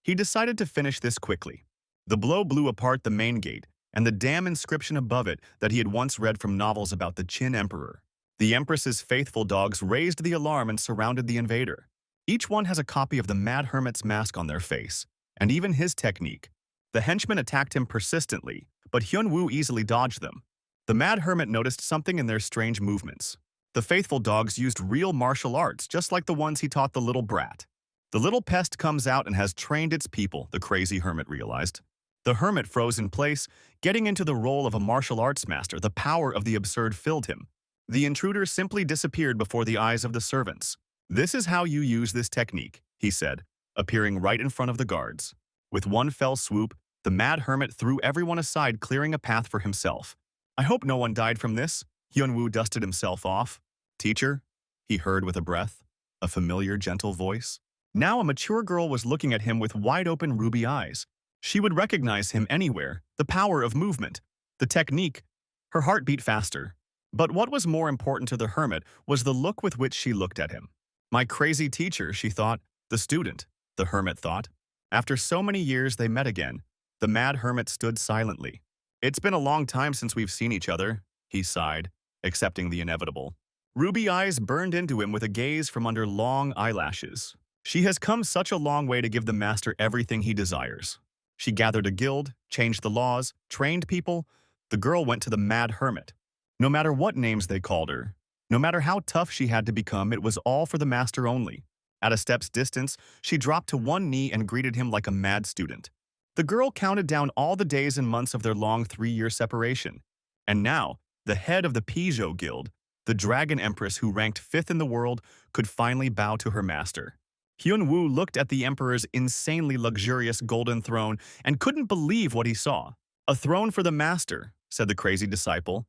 He decided to finish this quickly. The blow blew apart the main gate and the damn inscription above it that he had once read from novels about the Qin Emperor. The Empress's faithful dogs raised the alarm and surrounded the invader. Each one has a copy of the mad hermit's mask on their face, and even his technique. The henchmen attacked him persistently, but Hyunwoo easily dodged them. The mad hermit noticed something in their strange movements. The faithful dogs used real martial arts, just like the ones he taught the little brat. The little pest comes out and has trained its people, the crazy hermit realized. The hermit froze in place, getting into the role of a martial arts master. The power of the absurd filled him. The intruder simply disappeared before the eyes of the servants. "This is how you use this technique," he said, appearing right in front of the guards. With one fell swoop, the mad hermit threw everyone aside, clearing a path for himself. "I hope no one died from this." Hyunwoo dusted himself off. "Teacher?" he heard with a breath, a familiar, gentle voice. Now a mature girl was looking at him with wide-open ruby eyes. She would recognize him anywhere, the power of movement, the technique. Her heart beat faster. But what was more important to the hermit was the look with which she looked at him. My crazy teacher, she thought. The student, the hermit thought. After so many years they met again. The mad hermit stood silently. "It's been a long time since we've seen each other," he sighed, accepting the inevitable. Ruby eyes burned into him with a gaze from under long eyelashes. She has come such a long way to give the master everything he desires. She gathered a guild, changed the laws, trained people. The girl went to the mad hermit. No matter what names they called her, no matter how tough she had to become, it was all for the master only. At a step's distance, she dropped to one knee and greeted him like a mad student. The girl counted down all the days and months of their long 3-year separation. And now, the head of the Aries Guild, the dragon empress who ranked 5th in the world, could finally bow to her master. Hyun-woo looked at the emperor's insanely luxurious golden throne and couldn't believe what he saw. "A throne for the master," said the crazy disciple.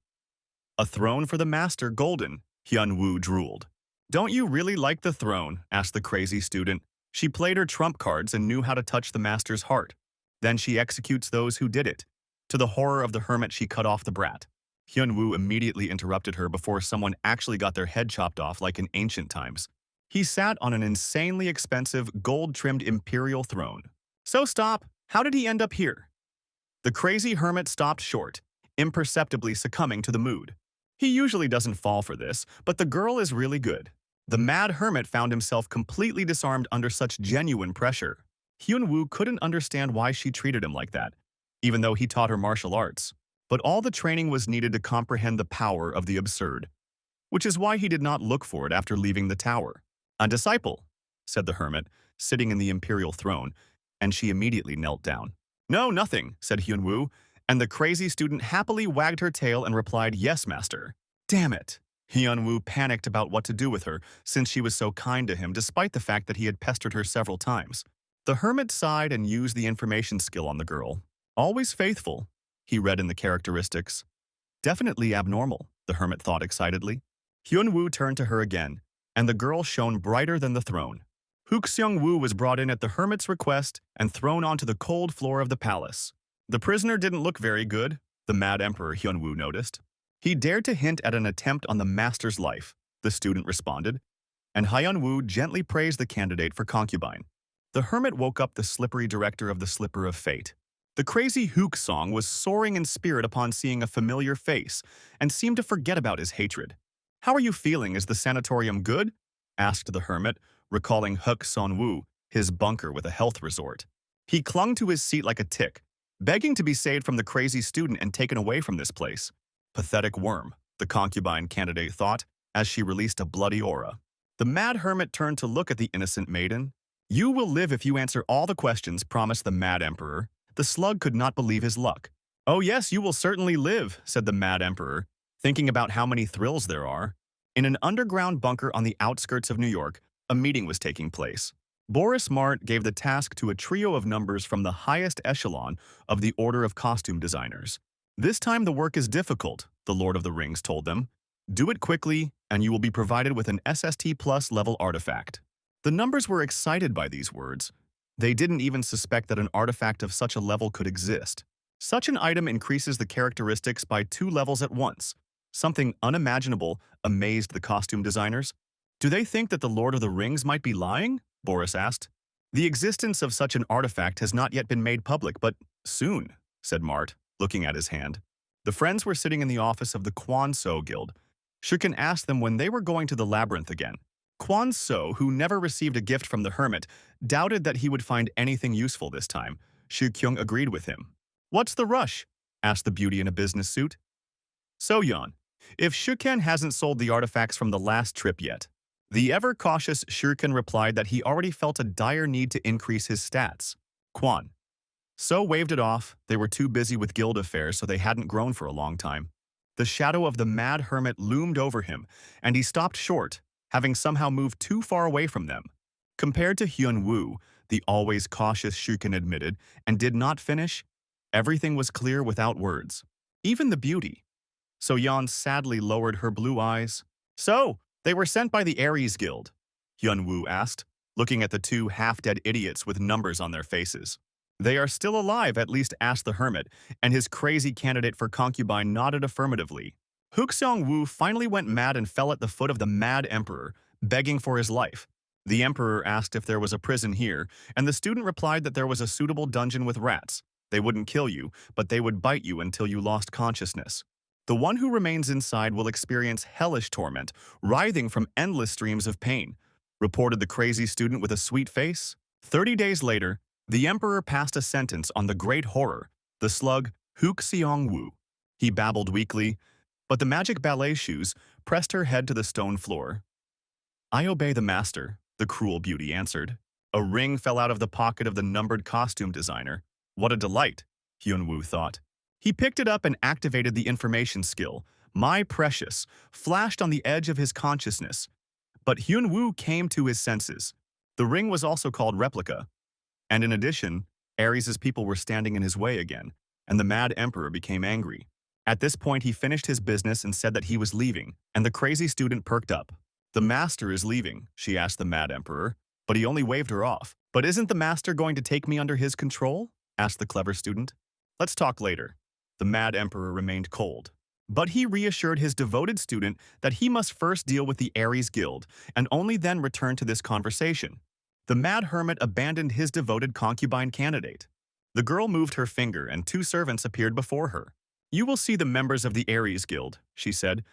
"A throne for the master, golden," Hyun-woo drooled. "Don't you really like the throne?" asked the crazy student. She played her trump cards and knew how to touch the master's heart. Then she executes those who did it. To the horror of the hermit, she cut off the brat. Hyun-woo immediately interrupted her before someone actually got their head chopped off like in ancient times. He sat on an insanely expensive, gold-trimmed imperial throne. "So stop! How did he end up here?" The crazy hermit stopped short, imperceptibly succumbing to the mood. He usually doesn't fall for this, but the girl is really good. The mad hermit found himself completely disarmed under such genuine pressure. Hyun-woo couldn't understand why she treated him like that, even though he taught her martial arts. But all the training was needed to comprehend the power of the absurd, which is why he did not look for it after leaving the tower. "A disciple," said the hermit, sitting in the imperial throne, and she immediately knelt down. "No, nothing," said Hyun-woo, and the crazy student happily wagged her tail and replied, "Yes, master." Damn it! Hyun-woo panicked about what to do with her since she was so kind to him despite the fact that he had pestered her several times. The hermit sighed and used the information skill on the girl. "Always faithful," he read in the characteristics. "Definitely abnormal," the hermit thought excitedly. Hyun-woo turned to her again, and the girl shone brighter than the throne. Hook Seung-woo was brought in at the hermit's request and thrown onto the cold floor of the palace. The prisoner didn't look very good, the mad emperor Hyun-woo noticed. He dared to hint at an attempt on the master's life, the student responded, and Hyun-woo gently praised the candidate for concubine. The hermit woke up the slippery director of the Slipper of Fate. The crazy Hook Song was soaring in spirit upon seeing a familiar face and seemed to forget about his hatred. "How are you feeling? Is the sanatorium good?" asked the hermit, recalling Hook Seung-woo, his bunker with a health resort. He clung to his seat like a tick, begging to be saved from the crazy student and taken away from this place. Pathetic worm, the concubine candidate thought, as she released a bloody aura. The mad hermit turned to look at the innocent maiden. "You will live if you answer all the questions," promised the mad emperor. The slug could not believe his luck. "Oh yes, you will certainly live," said the mad emperor, thinking about how many thrills there are. In an underground bunker on the outskirts of New York, a meeting was taking place. Boris Mart gave the task to a trio of numbers from the highest echelon of the Order of Costume Designers. "This time the work is difficult," the Lord of the Rings told them. "Do it quickly, and you will be provided with an SST Plus level artifact." The numbers were excited by these words. They didn't even suspect that an artifact of such a level could exist. Such an item increases the characteristics by 2 levels at once. Something unimaginable amazed the costume designers. "Do they think that the Lord of the Rings might be lying?" Boris asked. "The existence of such an artifact has not yet been made public, but soon," said Mart, looking at his hand. The friends were sitting in the office of the Kwan-so Guild. Shuken asked them when they were going to the labyrinth again. Kwan-so, who never received a gift from the hermit, doubted that he would find anything useful this time. Shu-kyung agreed with him. "What's the rush?" asked the beauty in a business suit. "So-yeon, if Shuken hasn't sold the artifacts from the last trip yet." The ever-cautious Shuken replied that he already felt a dire need to increase his stats. Kwan So waved it off. They were too busy with guild affairs, so they hadn't grown for a long time. The shadow of the mad hermit loomed over him, and he stopped short, having somehow moved too far away from them. Compared to Hyun-woo, the always cautious Shuken admitted, and did not finish, everything was clear without words. Even the beauty. So-yeon sadly lowered her blue eyes. "So, they were sent by the Aries Guild?" Hyun-woo asked, looking at the 2 half-dead idiots with numbers on their faces. "They are still alive," at least asked the hermit, and his crazy candidate for concubine nodded affirmatively. Hook Seung-woo finally went mad and fell at the foot of the mad emperor, begging for his life. The emperor asked if there was a prison here, and the student replied that there was a suitable dungeon with rats. They wouldn't kill you, but they would bite you until you lost consciousness. The one who remains inside will experience hellish torment, writhing from endless streams of pain, reported the crazy student with a sweet face. 30 days later, the emperor passed a sentence on the great horror, the slug Hook Seung-woo. He babbled weakly, but the magic ballet shoes pressed her head to the stone floor. "I obey the master," the cruel beauty answered. A ring fell out of the pocket of the numbered costume designer. What a delight, Hyun-woo thought. He picked it up and activated the information skill. My precious, flashed on the edge of his consciousness. But Hyun-woo came to his senses. The ring was also called replica. And in addition, Aries' people were standing in his way again, and the Mad Emperor became angry. At this point, he finished his business and said that he was leaving, and the crazy student perked up. The master is leaving, she asked the Mad Emperor, but he only waved her off. But isn't the master going to take me under his control? Asked the clever student. Let's talk later. The Mad Emperor remained cold. But he reassured his devoted student that he must first deal with the Aries Guild and only then return to this conversation. The Mad Hermit abandoned his devoted concubine candidate. The girl moved her finger and 2 servants appeared before her. You will see the members of the Aries Guild, she said.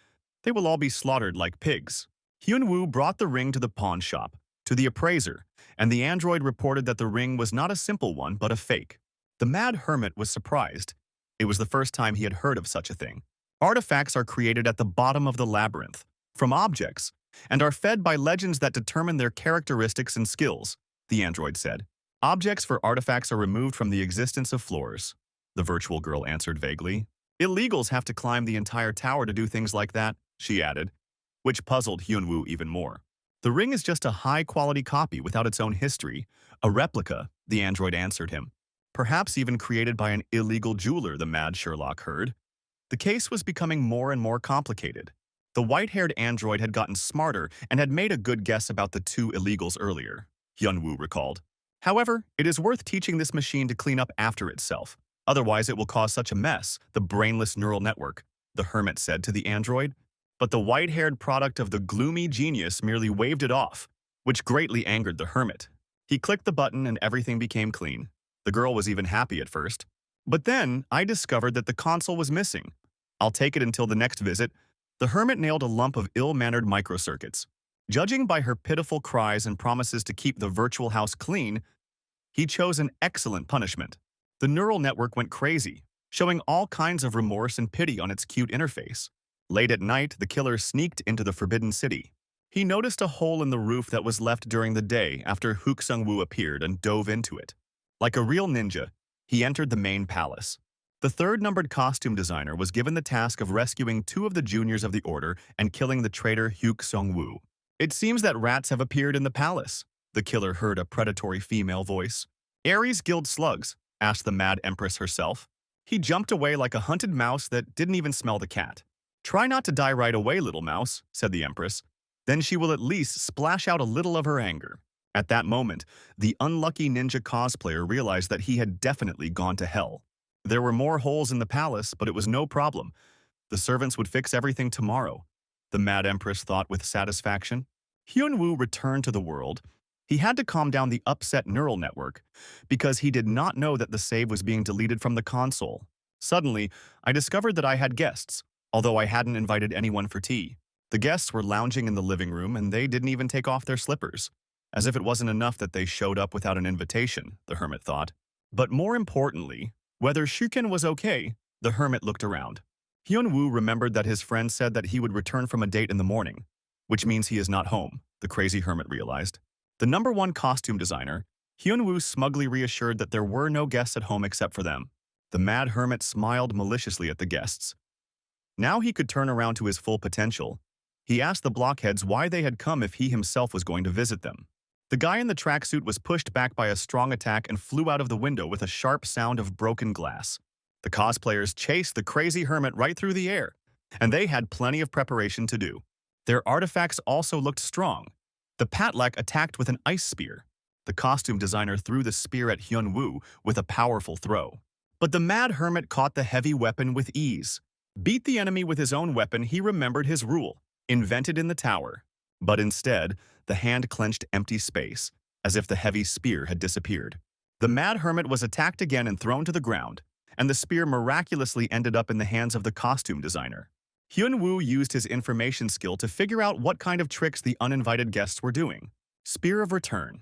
They will all be slaughtered like pigs. Hyun-woo brought the ring to the pawn shop, to the appraiser, and the android reported that the ring was not a simple one but a fake. The Mad Hermit was surprised. It was the first time he had heard of such a thing. Artifacts are created at the bottom of the labyrinth, from objects, and are fed by legends that determine their characteristics and skills, the android said. Objects for artifacts are removed from the existence of floors, the virtual girl answered vaguely. Illegals have to climb the entire tower to do things like that, she added, which puzzled Hyun-woo even more. The ring is just a high-quality copy without its own history, a replica, the android answered him. Perhaps even created by an illegal jeweler, the mad Sherlock heard. The case was becoming more and more complicated. The white-haired android had gotten smarter and had made a good guess about the 2 illegals earlier, Hyun-woo recalled. However, it is worth teaching this machine to clean up after itself. Otherwise, it will cause such a mess, the brainless neural network, the hermit said to the android. But the white-haired product of the gloomy genius merely waved it off, which greatly angered the hermit. He clicked the button and everything became clean. The girl was even happy at first. But then, I discovered that the console was missing. I'll take it until the next visit. The hermit nailed a lump of ill-mannered microcircuits. Judging by her pitiful cries and promises to keep the virtual house clean, he chose an excellent punishment. The neural network went crazy, showing all kinds of remorse and pity on its cute interface. Late at night, the killer sneaked into the Forbidden City. He noticed a hole in the roof that was left during the day after Hook Sung-woo appeared and dove into it. Like a real ninja, he entered the main palace. The 3rd numbered costume designer was given the task of rescuing 2 of the juniors of the order and killing the traitor Hook Sung-woo. It seems that rats have appeared in the palace, the killer heard a predatory female voice. Aries Guild slugs, asked the Mad Empress herself. He jumped away like a hunted mouse that didn't even smell the cat. Try not to die right away, little mouse, said the Empress. Then she will at least splash out a little of her anger. At that moment, the unlucky ninja cosplayer realized that he had definitely gone to hell. There were more holes in the palace, but it was no problem. The servants would fix everything tomorrow, the Mad Empress thought with satisfaction. Hyun-woo returned to the world. He had to calm down the upset neural network because he did not know that the save was being deleted from the console. Suddenly, I discovered that I had guests, although I hadn't invited anyone for tea. The guests were lounging in the living room and they didn't even take off their slippers. As if it wasn't enough that they showed up without an invitation, the hermit thought. But more importantly, whether Shuken was okay, the hermit looked around. Hyun-woo remembered that his friend said that he would return from a date in the morning, which means he is not home, the crazy hermit realized. The number 1 costume designer, Hyun-woo smugly reassured that there were no guests at home except for them. The mad hermit smiled maliciously at the guests. Now he could turn around to his full potential. He asked the blockheads why they had come if he himself was going to visit them. The guy in the tracksuit was pushed back by a strong attack and flew out of the window with a sharp sound of broken glass. The cosplayers chased the crazy hermit right through the air, and they had plenty of preparation to do. Their artifacts also looked strong. The Patlak attacked with an ice spear. The costume designer threw the spear at Hyun-woo with a powerful throw. But the mad hermit caught the heavy weapon with ease. Beat the enemy with his own weapon, he remembered his rule, invented in the tower. But instead, the hand clenched empty space, as if the heavy spear had disappeared. The mad hermit was attacked again and thrown to the ground, and the spear miraculously ended up in the hands of the costume designer. Hyun-woo used his information skill to figure out what kind of tricks the uninvited guests were doing. Spear of Return.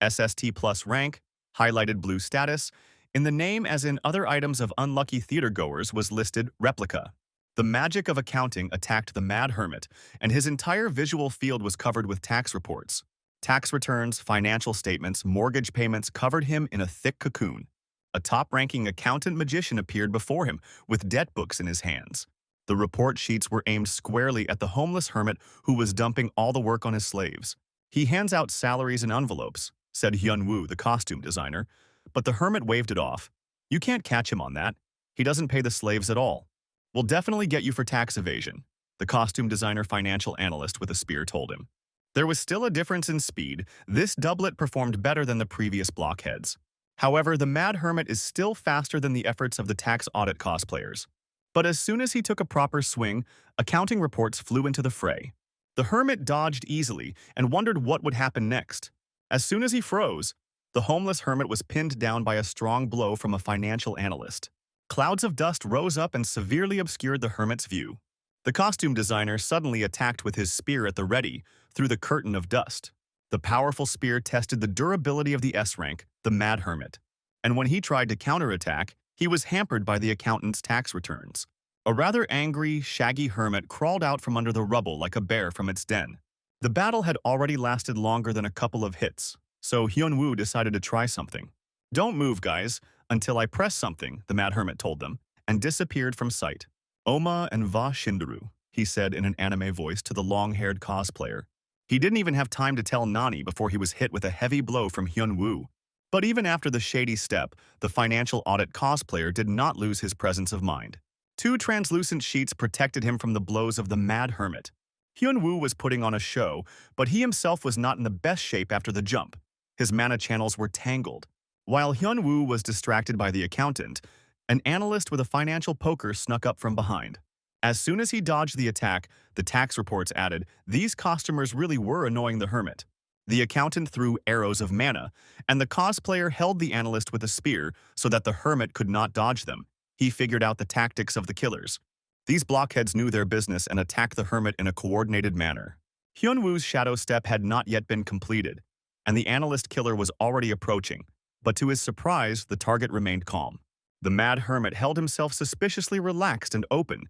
SST plus rank, highlighted blue status. In the name, as in other items of unlucky theatergoers, was listed Replica. The magic of accounting attacked the mad hermit, and his entire visual field was covered with tax reports. Tax returns, financial statements, mortgage payments covered him in a thick cocoon. A top-ranking accountant magician appeared before him with debt books in his hands. The report sheets were aimed squarely at the homeless hermit who was dumping all the work on his slaves. He hands out salaries in envelopes, said Hyun-woo, the costume designer, but the hermit waved it off. You can't catch him on that. He doesn't pay the slaves at all. We'll definitely get you for tax evasion, the costume designer financial analyst with a spear told him. There was still a difference in speed. This doublet performed better than the previous blockheads. However, the Mad Hermit is still faster than the efforts of the tax audit cosplayers. But as soon as he took a proper swing, accounting reports flew into the fray. The hermit dodged easily and wondered what would happen next. As soon as he froze, the homeless hermit was pinned down by a strong blow from a financial analyst. Clouds of dust rose up and severely obscured the hermit's view. The costume designer suddenly attacked with his spear at the ready through the curtain of dust. The powerful spear tested the durability of the S-rank, the Mad Hermit. And when he tried to counterattack, he was hampered by the accountant's tax returns. A rather angry, shaggy hermit crawled out from under the rubble like a bear from its den. The battle had already lasted longer than a couple of hits, so Hyun-woo decided to try something. Don't move, guys, until I press something, the Mad Hermit told them, and disappeared from sight. Oma and va shindaru, he said in an anime voice to the long-haired cosplayer. He didn't even have time to tell Nani before he was hit with a heavy blow from Hyun-woo. But even after the shady step, the financial audit cosplayer did not lose his presence of mind. Two translucent sheets protected him from the blows of the Mad Hermit. Hyun-woo was putting on a show, but he himself was not in the best shape after the jump. His mana channels were tangled. While Hyun-woo was distracted by the accountant, an analyst with a financial poker snuck up from behind. As soon as he dodged the attack, the tax reports added, these costumers really were annoying the hermit. The accountant threw arrows of mana, and the cosplayer held the analyst with a spear so that the hermit could not dodge them. He figured out the tactics of the killers. These blockheads knew their business and attacked the hermit in a coordinated manner. Hyun-woo's shadow step had not yet been completed, and the analyst killer was already approaching, but to his surprise, the target remained calm. The Mad Hermit held himself suspiciously relaxed and open,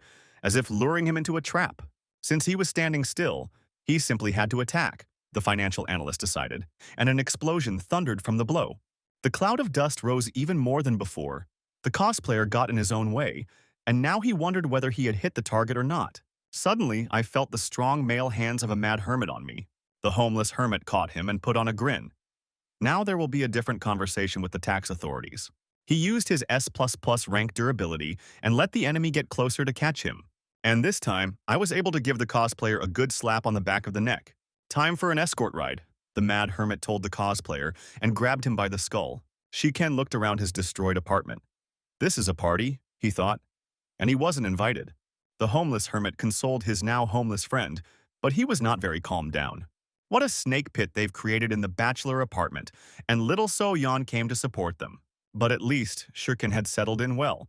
as if luring him into a trap. Since he was standing still, he simply had to attack, the financial analyst decided, and an explosion thundered from the blow. The cloud of dust rose even more than before. The cosplayer got in his own way, and now he wondered whether he had hit the target or not. Suddenly, I felt the strong male hands of a Mad Hermit on me. The homeless hermit caught him and put on a grin. Now there will be a different conversation with the tax authorities. He used his S++ rank durability and let the enemy get closer to catch him. And this time, I was able to give the cosplayer a good slap on the back of the neck. Time for an escort ride, the Mad Hermit told the cosplayer and grabbed him by the skull. Shiken looked around his destroyed apartment. This is a party, he thought, and he wasn't invited. The homeless hermit consoled his now homeless friend, but he was not very calmed down. What a snake pit they've created in the bachelor apartment, and little So-yeon came to support them. But at least Shirkin had settled in well.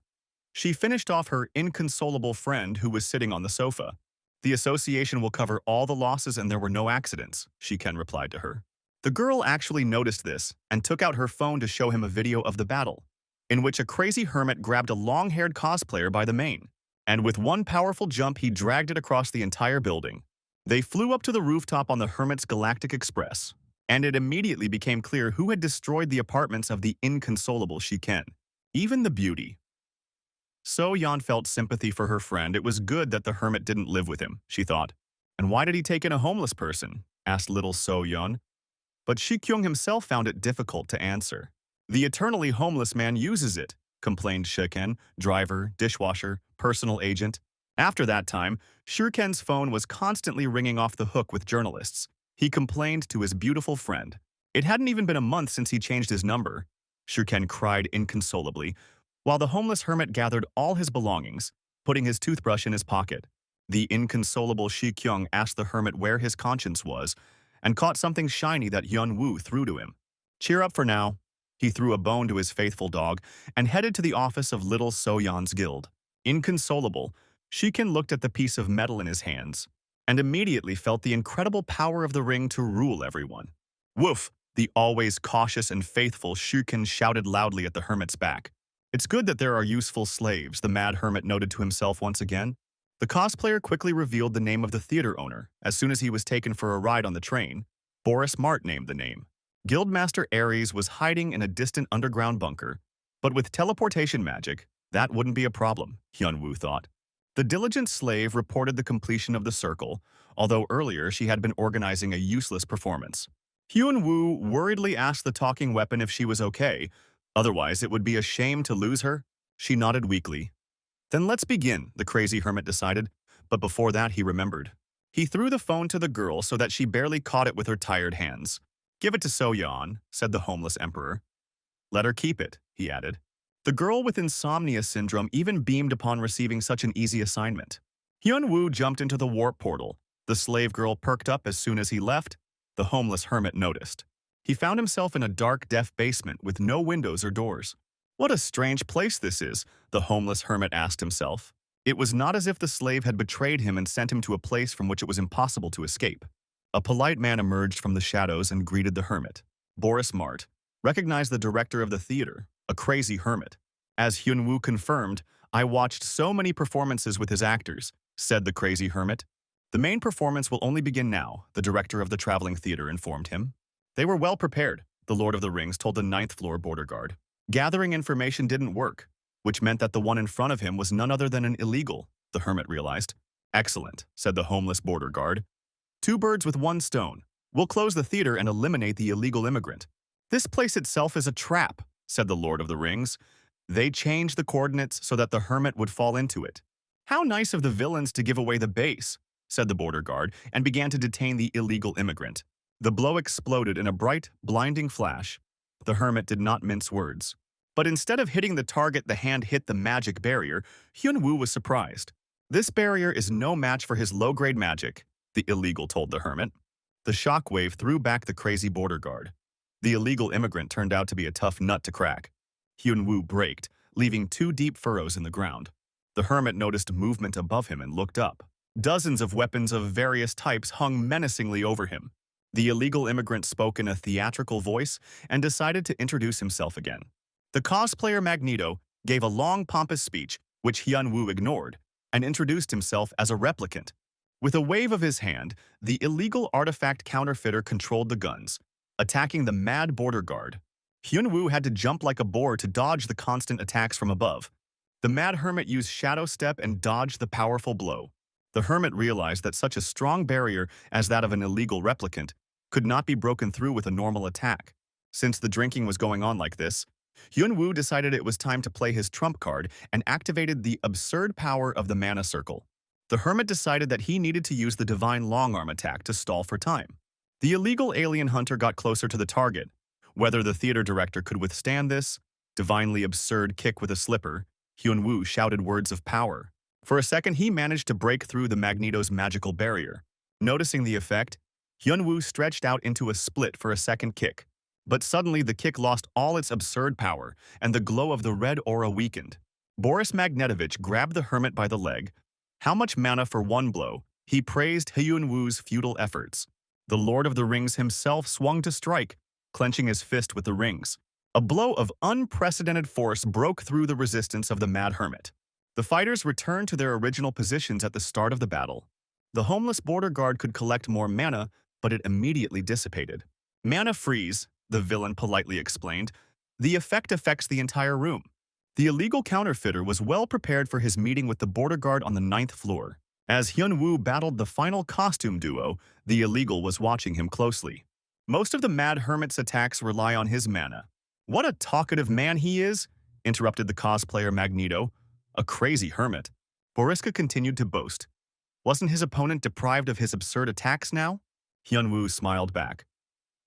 She finished off her inconsolable friend who was sitting on the sofa. The association will cover all the losses and there were no accidents, Shiken replied to her. The girl actually noticed this and took out her phone to show him a video of the battle, in which a crazy hermit grabbed a long-haired cosplayer by the mane, and with one powerful jump he dragged it across the entire building. They flew up to the rooftop on the Hermit's Galactic Express, and it immediately became clear who had destroyed the apartments of the inconsolable Shiken. Even the beauty. So-yeon felt sympathy for her friend. It was good that the hermit didn't live with him, she thought. And why did he take in a homeless person? Asked little So-yeon. But Shi-kyung himself found it difficult to answer. The eternally homeless man uses it, complained Shiken, driver, dishwasher, personal agent. After that time, Shiken's phone was constantly ringing off the hook with journalists. He complained to his beautiful friend. It hadn't even been a month since he changed his number. Shiken cried inconsolably, while the homeless hermit gathered all his belongings, putting his toothbrush in his pocket. The inconsolable Shi-kyung asked the hermit where his conscience was, and caught something shiny that Hyun-woo threw to him. Cheer up for now. He threw a bone to his faithful dog and headed to the office of little So-yeon's guild. Inconsolable, Shiken looked at the piece of metal in his hands, and immediately felt the incredible power of the ring to rule everyone. Woof! The always cautious and faithful Shiken shouted loudly at the hermit's back. It's good that there are useful slaves, the Mad Hermit noted to himself once again. The cosplayer quickly revealed the name of the theater owner as soon as he was taken for a ride on the train. Boris Mart named the name. Guildmaster Aries was hiding in a distant underground bunker, but with teleportation magic, that wouldn't be a problem, Hyunwoo thought. The diligent slave reported the completion of the circle, although earlier she had been organizing a useless performance. Hyunwoo worriedly asked the talking weapon if she was okay, otherwise it would be a shame to lose her. She nodded weakly. Then let's begin, the crazy hermit decided, but before that he remembered. He threw the phone to the girl so that she barely caught it with her tired hands. Give it to So-yeon, said the homeless emperor. Let her keep it, he added. The girl with insomnia syndrome even beamed upon receiving such an easy assignment. Hyunwoo jumped into the warp portal. The slave girl perked up as soon as he left. The homeless hermit noticed. He found himself in a dark, deaf basement with no windows or doors. What a strange place this is, the homeless hermit asked himself. It was not as if the slave had betrayed him and sent him to a place from which it was impossible to escape. A polite man emerged from the shadows and greeted the hermit. Boris Mart recognized the director of the theater, a crazy hermit. As Hyunwoo confirmed, I watched so many performances with his actors, said the crazy hermit. The main performance will only begin now, the director of the traveling theater informed him. They were well prepared, the Lord of the Rings told the ninth floor border guard. Gathering information didn't work, which meant that the one in front of him was none other than an illegal, the hermit realized. Excellent, said the homeless border guard. Two birds with one stone. We'll close the theater and eliminate the illegal immigrant. This place itself is a trap, said the Lord of the Rings. They changed the coordinates so that the hermit would fall into it. How nice of the villains to give away the base, said the border guard, and began to detain the illegal immigrant. The blow exploded in a bright, blinding flash. The hermit did not mince words. But instead of hitting the target, the hand hit the magic barrier. Hyunwoo was surprised. This barrier is no match for his low-grade magic, the illegal told the hermit. The shockwave threw back the crazy border guard. The illegal immigrant turned out to be a tough nut to crack. Hyunwoo braked, leaving two deep furrows in the ground. The hermit noticed movement above him and looked up. Dozens of weapons of various types hung menacingly over him. The illegal immigrant spoke in a theatrical voice and decided to introduce himself again. The cosplayer Magneto gave a long, pompous speech, which Hyunwoo ignored, and introduced himself as a replicant. With a wave of his hand, the illegal artifact counterfeiter controlled the guns, attacking the mad border guard. Hyunwoo had to jump like a boar to dodge the constant attacks from above. The mad hermit used shadow step and dodged the powerful blow. The hermit realized that such a strong barrier as that of an illegal replicant could not be broken through with a normal attack. Since the drinking was going on like this, Hyunwoo decided it was time to play his trump card and activated the absurd power of the mana circle. The hermit decided that he needed to use the divine long-arm attack to stall for time. The illegal alien hunter got closer to the target. Whether the theater director could withstand this divinely absurd kick with a slipper, Hyunwoo shouted words of power. For a second, he managed to break through the Magneto's magical barrier. Noticing the effect, Hyunwoo stretched out into a split for a second kick. But suddenly the kick lost all its absurd power, and the glow of the red aura weakened. Boris Magnetovich grabbed the hermit by the leg. How much mana for one blow? He praised Hyunwoo's futile efforts. The Lord of the Rings himself swung to strike, clenching his fist with the rings. A blow of unprecedented force broke through the resistance of the mad hermit. The fighters returned to their original positions at the start of the battle. The homeless border guard could collect more mana, but it immediately dissipated. Mana freeze, the villain politely explained. The effect affects the entire room. The illegal counterfeiter was well prepared for his meeting with the border guard on the 9th floor. As Hyunwoo battled the final costume duo, the illegal was watching him closely. Most of the mad hermit's attacks rely on his mana. What a talkative man he is, interrupted the cosplayer Magneto. A crazy hermit. Boriska continued to boast. Wasn't his opponent deprived of his absurd attacks now? Hyunwoo smiled back.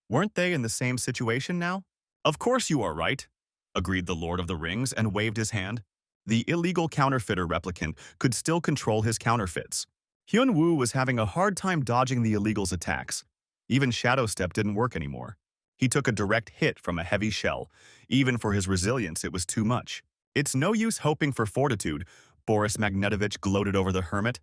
Weren't they in the same situation now? Of course you are right, agreed the Lord of the Rings and waved his hand. The illegal counterfeiter replicant could still control his counterfeits. Hyunwoo was having a hard time dodging the illegal's attacks. Even Shadow Step didn't work anymore. He took a direct hit from a heavy shell. Even for his resilience, it was too much. It's no use hoping for fortitude, Boris Magnetovich gloated over the hermit.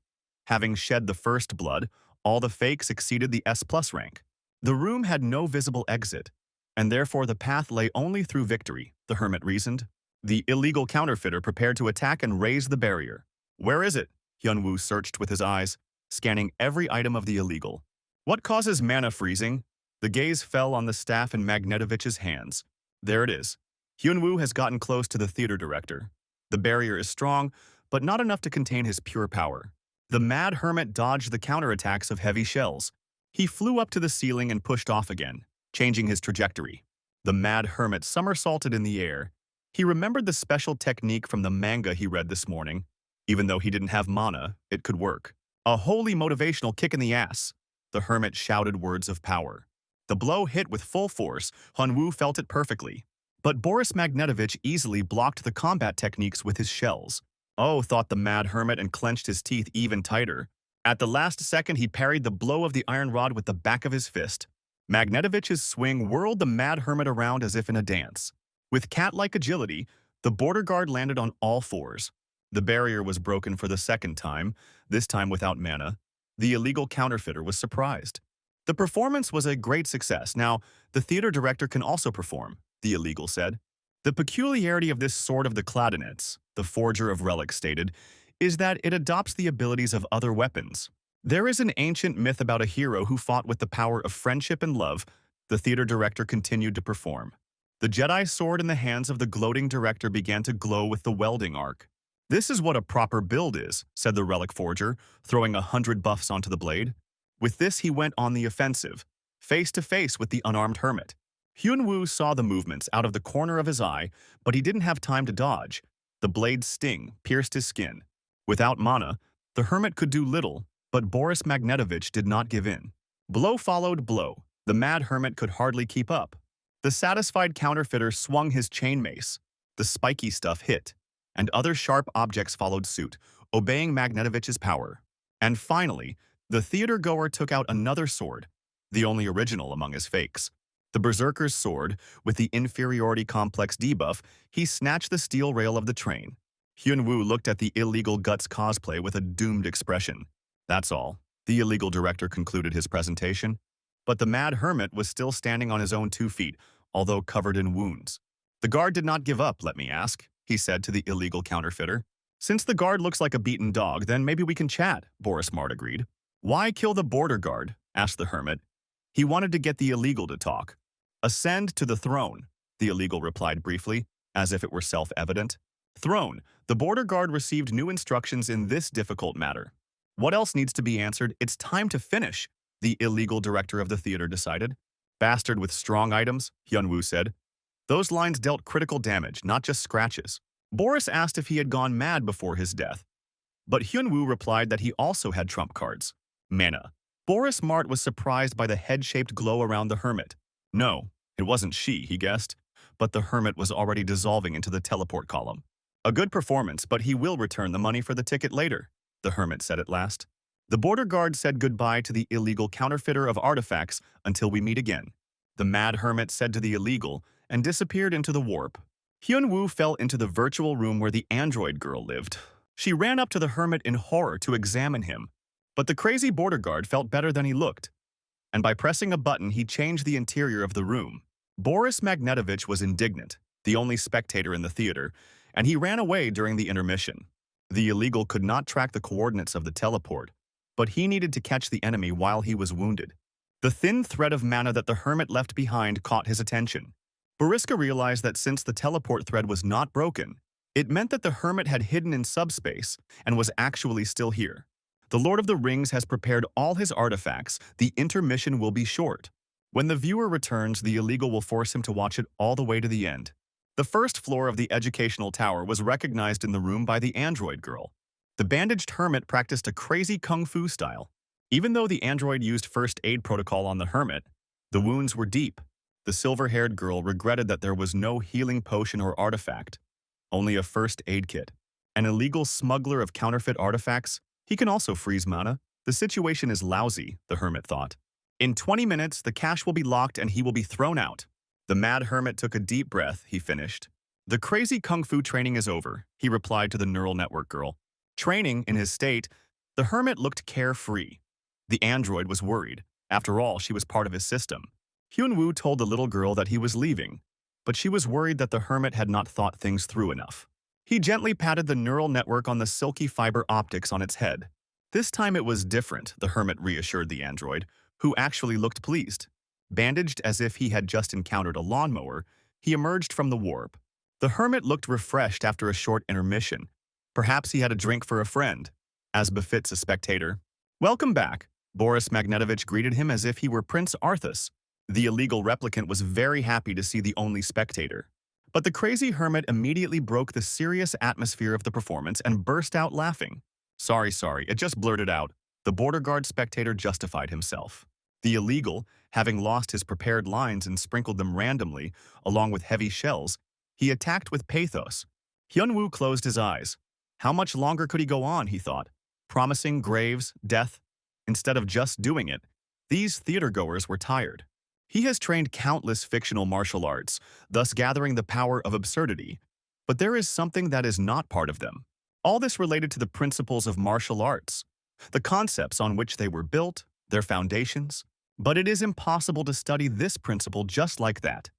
Having shed the first blood, all the fakes exceeded the S+ rank. The room had no visible exit, and therefore the path lay only through victory, the hermit reasoned. The illegal counterfeiter prepared to attack and raise the barrier. Where is it? Hyunwoo searched with his eyes, scanning every item of the illegal. What causes mana freezing? The gaze fell on the staff in Magnetovich's hands. There it is. Hyunwoo has gotten close to the theater director. The barrier is strong, but not enough to contain his pure power. The mad hermit dodged the counterattacks of heavy shells. He flew up to the ceiling and pushed off again, changing his trajectory. The mad hermit somersaulted in the air. He remembered the special technique from the manga he read this morning. Even though he didn't have mana, it could work. A wholly motivational kick in the ass. The hermit shouted words of power. The blow hit with full force. Hyunwoo felt it perfectly. But Boris Magnetovich easily blocked the combat techniques with his shells. Oh, thought the mad hermit and clenched his teeth even tighter. At the last second, he parried the blow of the iron rod with the back of his fist. Magnetovich's swing whirled the mad hermit around as if in a dance. With cat-like agility, the border guard landed on all fours. The barrier was broken for the second time, this time without mana. The illegal counterfeiter was surprised. The performance was a great success. Now, the theater director can also perform, the illegal said. The peculiarity of this sword of the Cladonets, the forger of relics stated, is that it adopts the abilities of other weapons. There is an ancient myth about a hero who fought with the power of friendship and love. The theater director continued to perform. The Jedi sword in the hands of the gloating director began to glow with the welding arc. This is what a proper build is, said the relic forger, throwing 100 buffs onto the blade. With this he went on the offensive, face to face with the unarmed hermit. Hyunwoo saw the movements out of the corner of his eye, but he didn't have time to dodge. The blade's sting pierced his skin. Without mana, the hermit could do little, but Boris Magnetovich did not give in. Blow followed blow. The mad hermit could hardly keep up. The satisfied counterfeiter swung his chain mace. The spiky stuff hit, and other sharp objects followed suit, obeying Magnetovich's power. And finally, the theater-goer took out another sword, the only original among his fakes. The berserker's sword, with the inferiority complex debuff, he snatched the steel rail of the train. Hyunwoo looked at the illegal guts cosplay with a doomed expression. That's all. The illegal director concluded his presentation. But the mad hermit was still standing on his own 2 feet, although covered in wounds. The guard did not give up, let me ask, he said to the illegal counterfeiter. Since the guard looks like a beaten dog, then maybe we can chat, Boris Mart agreed. Why kill the border guard? Asked the hermit. He wanted to get the illegal to talk. Ascend to the throne, the illegal replied briefly, as if it were self-evident. Throne, the border guard received new instructions in this difficult matter. What else needs to be answered? It's time to finish, the illegal director of the theater decided. Bastard with strong items, Hyunwoo said. Those lines dealt critical damage, not just scratches. Boris asked if he had gone mad before his death. But Hyunwoo replied that he also had trump cards. Mana. Boris Mart was surprised by the head-shaped glow around the hermit. No, it wasn't she, he guessed, but the hermit was already dissolving into the teleport column. A good performance, but he will return the money for the ticket later, the hermit said at last. The border guard said goodbye to the illegal counterfeiter of artifacts until we meet again. The mad hermit said to the illegal and disappeared into the warp. Hyunwoo fell into the virtual room where the android girl lived. She ran up to the hermit in horror to examine him. But the crazy border guard felt better than he looked, and by pressing a button he changed the interior of the room. Boris Magnetovich was indignant, the only spectator in the theater, and he ran away during the intermission. The illegal could not track the coordinates of the teleport, but he needed to catch the enemy while he was wounded. The thin thread of mana that the hermit left behind caught his attention. Boriska realized that since the teleport thread was not broken, it meant that the hermit had hidden in subspace and was actually still here. The Lord of the Rings has prepared all his artifacts. The intermission will be short. When the viewer returns, the illegal will force him to watch it all the way to the end. The first floor of the educational tower was recognized in the room by the android girl. The bandaged hermit practiced a crazy kung fu style. Even though the android used first aid protocol on the hermit, the wounds were deep. The silver-haired girl regretted that there was no healing potion or artifact, only a first aid kit. An illegal smuggler of counterfeit artifacts, he can also freeze mana. The situation is lousy, the hermit thought. In 20 minutes, the cache will be locked and he will be thrown out. The mad hermit took a deep breath, he finished. The crazy kung fu training is over, he replied to the neural network girl. Training, in his state, the hermit looked carefree. The android was worried. After all, she was part of his system. Hyunwoo told the little girl that he was leaving, but she was worried that the hermit had not thought things through enough. He gently patted the neural network on the silky fiber optics on its head. This time it was different, the hermit reassured the android, who actually looked pleased. Bandaged as if he had just encountered a lawnmower, he emerged from the warp. The hermit looked refreshed after a short intermission. Perhaps he had a drink for a friend, as befits a spectator. "Welcome back," Boris Magnetovich greeted him as if he were Prince Arthas. The illegal replicant was very happy to see the only spectator. But the crazy hermit immediately broke the serious atmosphere of the performance and burst out laughing. Sorry, it just blurted out. The border guard spectator justified himself. The illegal, having lost his prepared lines and sprinkled them randomly, along with heavy shells, he attacked with pathos. Hyunwoo closed his eyes. How much longer could he go on, he thought, promising graves, death? Instead of just doing it, these theatergoers were tired. He has trained countless fictional martial arts, thus gathering the power of absurdity. But there is something that is not part of them. All this related to the principles of martial arts, the concepts on which they were built, their foundations. But it is impossible to study this principle just like that.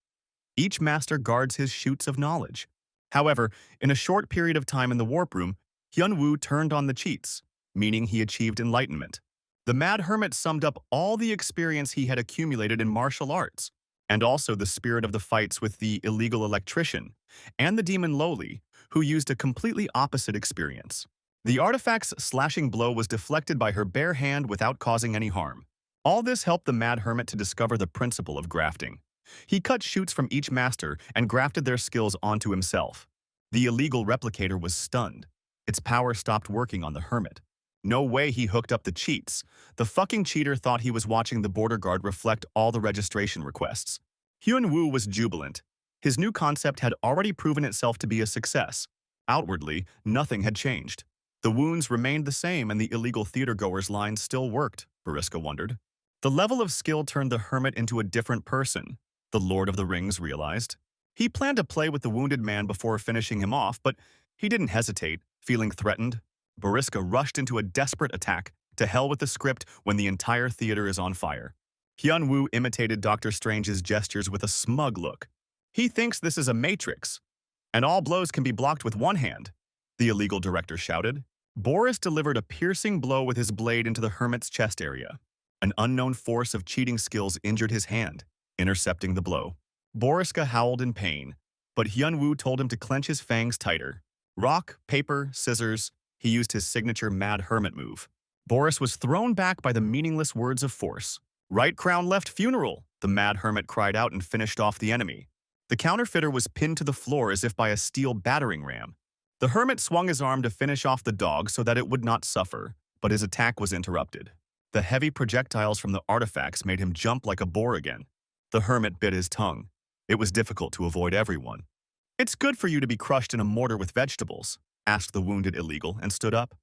Each master guards his shoots of knowledge. However, in a short period of time in the warp room, Hyunwoo turned on the cheats, meaning he achieved enlightenment. The Mad Hermit summed up all the experience he had accumulated in martial arts, and also the spirit of the fights with the illegal electrician and the demon Loli, who used a completely opposite experience. The artifact's slashing blow was deflected by her bare hand without causing any harm. All this helped the Mad Hermit to discover the principle of grafting. He cut shoots from each master and grafted their skills onto himself. The illegal replicator was stunned. Its power stopped working on the hermit. No way he hooked up the cheats. The fucking cheater thought he was watching the border guard reflect all the registration requests. Hyunwoo was jubilant. His new concept had already proven itself to be a success. Outwardly, nothing had changed. The wounds remained the same and the illegal theatergoers' lines still worked, Boriska wondered. The level of skill turned the hermit into a different person, the Lord of the Rings realized. He planned to play with the wounded man before finishing him off, but he didn't hesitate, feeling threatened. Boriska rushed into a desperate attack. To hell with the script when the entire theater is on fire. Hyunwoo imitated Dr. Strange's gestures with a smug look. He thinks this is a matrix, and all blows can be blocked with one hand, the illegal director shouted. Boris delivered a piercing blow with his blade into the hermit's chest area. An unknown force of cheating skills injured his hand, intercepting the blow. Boriska howled in pain, but Hyunwoo told him to clench his fangs tighter. Rock, paper, scissors. He used his signature Mad Hermit move. Boris was thrown back by the meaningless words of force. Right crown, left funeral, the Mad Hermit cried out and finished off the enemy. The counterfeiter was pinned to the floor as if by a steel battering ram. The hermit swung his arm to finish off the dog so that it would not suffer, but his attack was interrupted. The heavy projectiles from the artifacts made him jump like a boar again. The hermit bit his tongue. It was difficult to avoid everyone. "It's good for you to be crushed in a mortar with vegetables," asked the wounded illegal and stood up.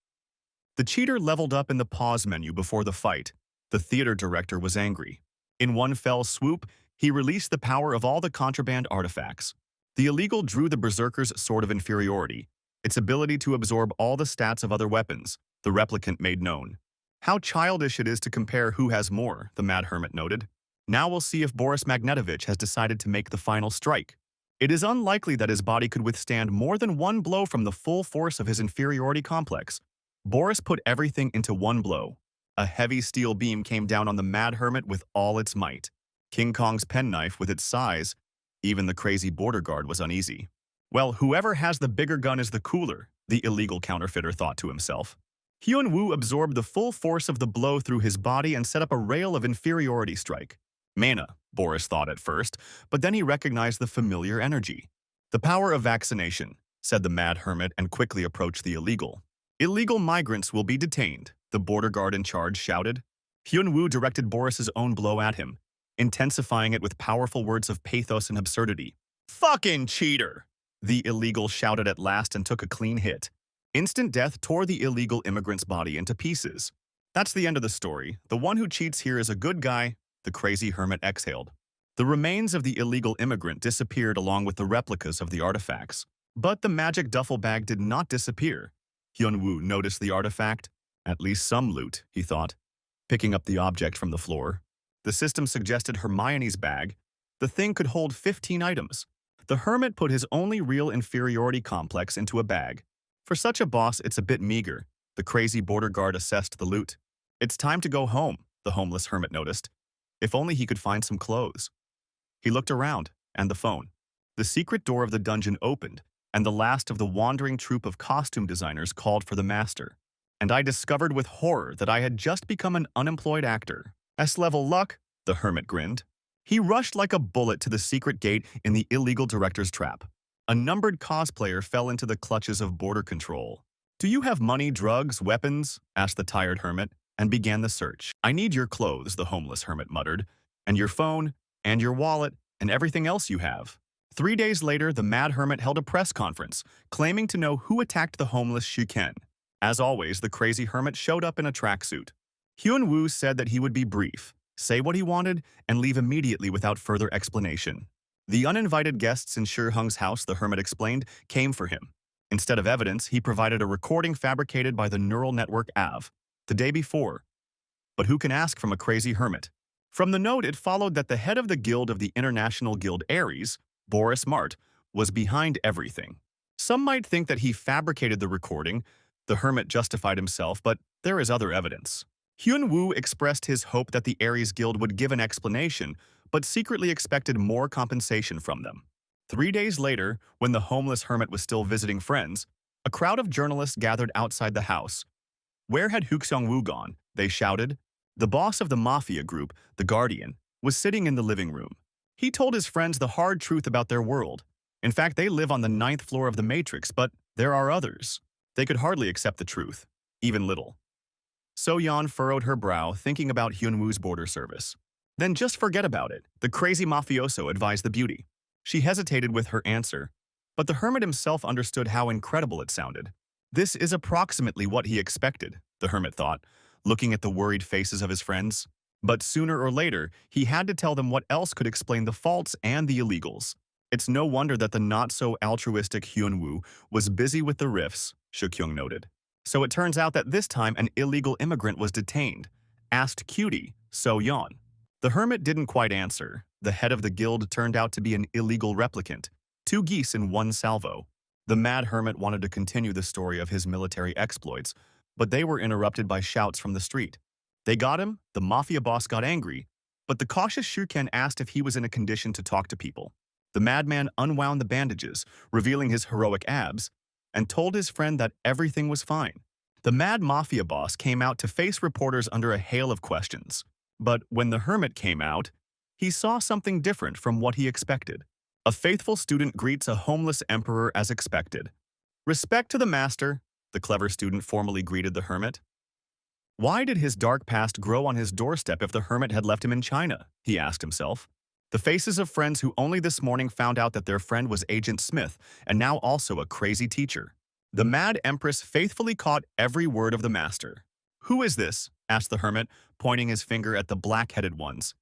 The cheater leveled up in the pause menu before the fight. The theater director was angry. In one fell swoop, he released the power of all the contraband artifacts. The illegal drew the berserker's sword of inferiority, its ability to absorb all the stats of other weapons, the replicant made known. How childish it is to compare who has more, the Mad Hermit noted. Now we'll see if Boris Magnetovich has decided to make the final strike. It is unlikely that his body could withstand more than one blow from the full force of his inferiority complex. Boris put everything into one blow. A heavy steel beam came down on the Mad Hermit with all its might. King Kong's penknife with its size. Even the crazy border guard was uneasy. Well, whoever has the bigger gun is the cooler, the illegal counterfeiter thought to himself. Hyunwoo absorbed the full force of the blow through his body and set up a rail of inferiority strike. Mana, Boris thought at first, but then he recognized the familiar energy. "The power of vaccination," said the Mad Hermit and quickly approached the illegal. "Illegal migrants will be detained," the border guard in charge shouted. Hyunwoo directed Boris's own blow at him, intensifying it with powerful words of pathos and absurdity. "Fucking cheater!" the illegal shouted at last and took a clean hit. Instant death tore the illegal immigrant's body into pieces. "That's the end of the story. The one who cheats here is a good guy," the crazy hermit exhaled. The remains of the illegal immigrant disappeared along with the replicas of the artifacts. But the magic duffel bag did not disappear. Hyunwoo noticed the artifact. At least some loot, he thought, picking up the object from the floor. The system suggested Hermione's bag. The thing could hold 15 items. The hermit put his only real inferiority complex into a bag. For such a boss, it's a bit meager. The crazy border guard assessed the loot. "It's time to go home," the homeless hermit noticed. If only he could find some clothes. He looked around, and the phone. The secret door of the dungeon opened, and the last of the wandering troupe of costume designers called for the master. And I discovered with horror that I had just become an unemployed actor. S-level luck, the hermit grinned. He rushed like a bullet to the secret gate in the illegal director's trap. A numbered cosplayer fell into the clutches of border control. "Do you have money, drugs, weapons?" asked the tired hermit, and began the search. "I need your clothes," the homeless hermit muttered, "and your phone, and your wallet, and everything else you have." 3 days later, the mad hermit held a press conference, claiming to know who attacked the homeless Shuken. As always, the crazy hermit showed up in a tracksuit. Hyun-woo said that he would be brief, say what he wanted, and leave immediately without further explanation. The uninvited guests in Shurhung's house, the hermit explained, came for him. Instead of evidence, he provided a recording fabricated by the neural network AV the day before. But who can ask from a crazy hermit? From the note, it followed that the head of the guild of the International Guild Aries, Boris Mart, was behind everything. Some might think that he fabricated the recording. The hermit justified himself, but there is other evidence. Hyun-woo expressed his hope that the Aries Guild would give an explanation, but secretly expected more compensation from them. 3 days later, when the homeless hermit was still visiting friends, a crowd of journalists gathered outside the house. Where had Hyuk-seong-woo gone? They shouted. The boss of the mafia group, the Guardian, was sitting in the living room. He told his friends the hard truth about their world. In fact, they live on the 9th floor of the Matrix, but there are others. They could hardly accept the truth, even little. So-yeon furrowed her brow, thinking about Hyun-woo's border service. "Then just forget about it," the crazy mafioso advised the beauty. She hesitated with her answer, but the hermit himself understood how incredible it sounded. This is approximately what he expected, the hermit thought, looking at the worried faces of his friends. But sooner or later, he had to tell them what else could explain the faults and the illegals. It's no wonder that the not-so-altruistic Hyun-woo was busy with the rifts, Shukyung noted. So it turns out that this time an illegal immigrant was detained, asked Cutie, So-yeon. The hermit didn't quite answer. The head of the guild turned out to be an illegal replicant, 2 geese in 1 salvo. The mad hermit wanted to continue the story of his military exploits, but they were interrupted by shouts from the street. They got him, the mafia boss got angry, but the cautious Shuken asked if he was in a condition to talk to people. The madman unwound the bandages, revealing his heroic abs, and told his friend that everything was fine. The mad mafia boss came out to face reporters under a hail of questions. But when the hermit came out, he saw something different from what he expected. A faithful student greets a homeless emperor as expected. "Respect to the master," the clever student formally greeted the hermit. Why did his dark past grow on his doorstep if the hermit had left him in China? He asked himself. The faces of friends who only this morning found out that their friend was Agent Smith and now also a crazy teacher. The mad empress faithfully caught every word of the master. "Who is this?" asked the hermit, pointing his finger at the black-headed ones.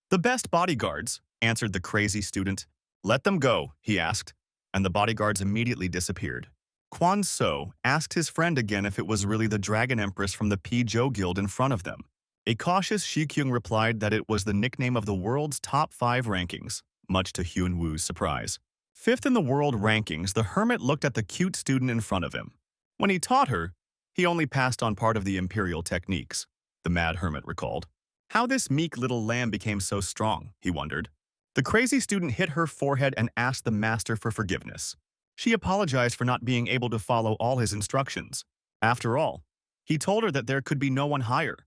"The best bodyguards," answered the crazy student. "Let them go," he asked, and the bodyguards immediately disappeared. Kwan So asked his friend again if it was really the Dragon Empress from the P-Jo Guild in front of them. A cautious Shi-kyung replied that it was the nickname of the world's top 5 rankings, much to Hyun-woo's surprise. 5th in the world rankings, the hermit looked at the cute student in front of him. When he taught her, he only passed on part of the imperial techniques, the mad hermit recalled. How this meek little lamb became so strong, he wondered. The crazy student hit her forehead and asked the master for forgiveness. She apologized for not being able to follow all his instructions. After all, he told her that there could be no one higher.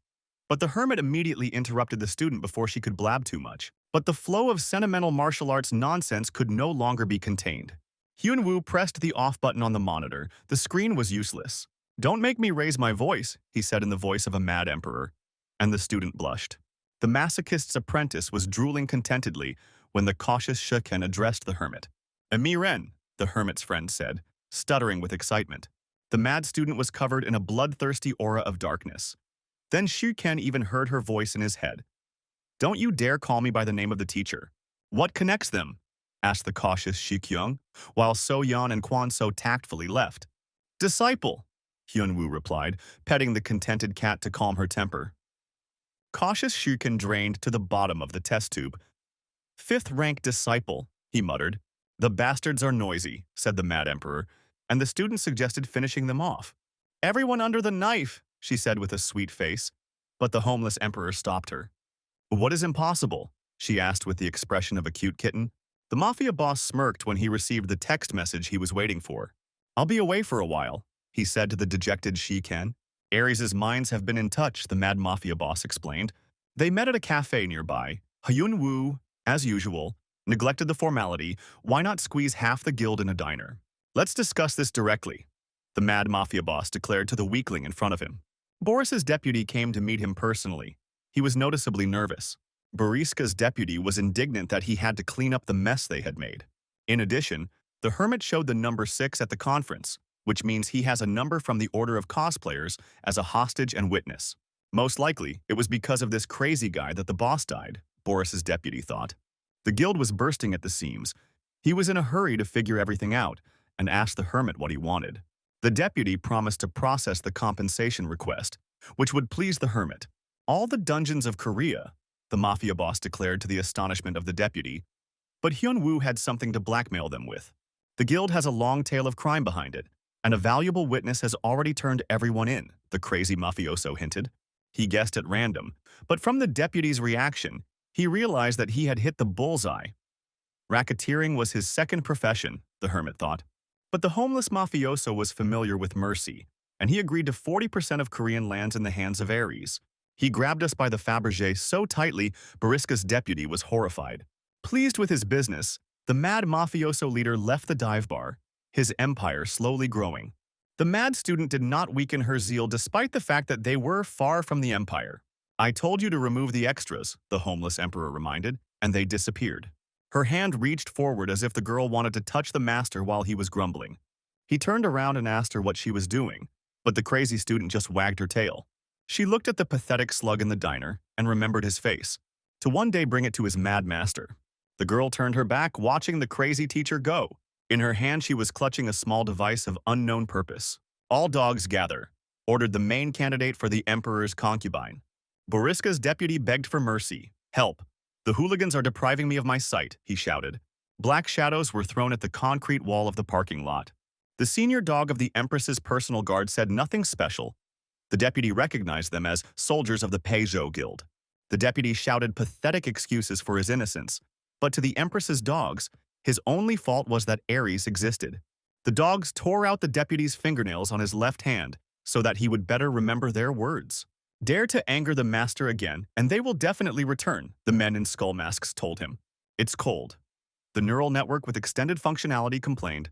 But the hermit immediately interrupted the student before she could blab too much. But the flow of sentimental martial arts nonsense could no longer be contained. Hyun-woo pressed the off button on the monitor. The screen was useless. "Don't make me raise my voice," he said in the voice of a mad emperor. And the student blushed. The masochist's apprentice was drooling contentedly when the cautious Shuken addressed the hermit. "Emiren," the hermit's friend said, stuttering with excitement. The mad student was covered in a bloodthirsty aura of darkness. Then Shuken even heard her voice in his head. "Don't you dare call me by the name of the teacher." "What connects them?" asked the cautious Shi-kyung, while So-yeon and Kwan So tactfully left. "Disciple," Hyun-woo replied, petting the contented cat to calm her temper. Cautious Shuken drained to the bottom of the test tube. "5th-rank disciple," he muttered. "The bastards are noisy," said the mad emperor, and the student suggested finishing them off. "Everyone under the knife," she said with a sweet face, but the homeless emperor stopped her. "What is impossible?" she asked with the expression of a cute kitten. The mafia boss smirked when he received the text message he was waiting for. "I'll be away for a while," he said to the dejected Shi-Ken. Aries' minds have been in touch, the mad mafia boss explained. They met at a cafe nearby. Hyun Woo, as usual, neglected the formality. Why not squeeze half the guild in a diner? "Let's discuss this directly," the mad mafia boss declared to the weakling in front of him. Boris's deputy came to meet him personally. He was noticeably nervous. Boriska's deputy was indignant that he had to clean up the mess they had made. In addition, the hermit showed the number 6 at the conference, which means he has a number from the order of cosplayers as a hostage and witness. Most likely, it was because of this crazy guy that the boss died, Boris's deputy thought. The guild was bursting at the seams. He was in a hurry to figure everything out and asked the hermit what he wanted. The deputy promised to process the compensation request, which would please the hermit. "All the dungeons of Korea," the mafia boss declared to the astonishment of the deputy, but Hyun Woo had something to blackmail them with. "The guild has a long tale of crime behind it, and a valuable witness has already turned everyone in," the crazy mafioso hinted. He guessed at random, but from the deputy's reaction, he realized that he had hit the bullseye. Racketeering was his second profession, the hermit thought. But the homeless mafioso was familiar with mercy, and he agreed to 40% of Korean lands in the hands of Aries. He grabbed us by the Fabergé so tightly, Boriska's deputy was horrified. Pleased with his business, the mad mafioso leader left the dive bar, his empire slowly growing. The mad student did not weaken her zeal despite the fact that they were far from the empire. "I told you to remove the extras," the homeless emperor reminded, and they disappeared. Her hand reached forward as if the girl wanted to touch the master while he was grumbling. He turned around and asked her what she was doing, but the crazy student just wagged her tail. She looked at the pathetic slug in the diner and remembered his face, to one day bring it to his mad master. The girl turned her back, watching the crazy teacher go. In her hand she was clutching a small device of unknown purpose. "All dogs gather," ordered the main candidate for the emperor's concubine. Boriska's deputy begged for mercy. "Help! The hooligans are depriving me of my sight," he shouted. Black shadows were thrown at the concrete wall of the parking lot. The senior dog of the Empress's personal guard said nothing special. The deputy recognized them as soldiers of the Aries Guild. The deputy shouted pathetic excuses for his innocence, but to the Empress's dogs, his only fault was that Aries existed. The dogs tore out the deputy's fingernails on his left hand so that he would better remember their words. "Dare to anger the master again, and they will definitely return," the men in skull masks told him. "It's cold." The neural network with extended functionality complained.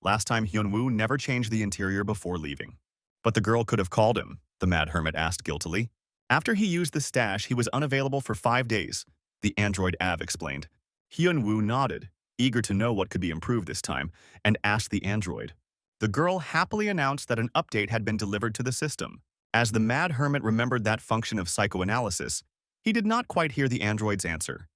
Last time Hyun-woo never changed the interior before leaving. "But the girl could have called him," the mad hermit asked guiltily. "After he used the stash, he was unavailable for 5 days," the android Av explained. Hyun-woo nodded, eager to know what could be improved this time, and asked the android. The girl happily announced that an update had been delivered to the system. As the mad hermit remembered that function of psychoanalysis, he did not quite hear the android's answer.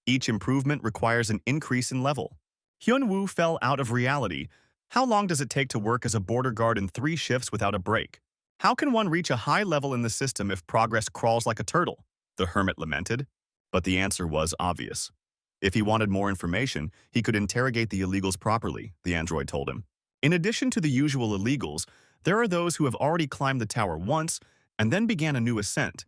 Each improvement requires an increase in level. Hyun-woo fell out of reality. How long does it take to work as a border guard in 3 shifts without a break? How can one reach a high level in the system if progress crawls like a turtle? The hermit lamented. But the answer was obvious. If he wanted more information, he could interrogate the illegals properly, the android told him. In addition to the usual illegals, there are those who have already climbed the tower once and then began a new ascent.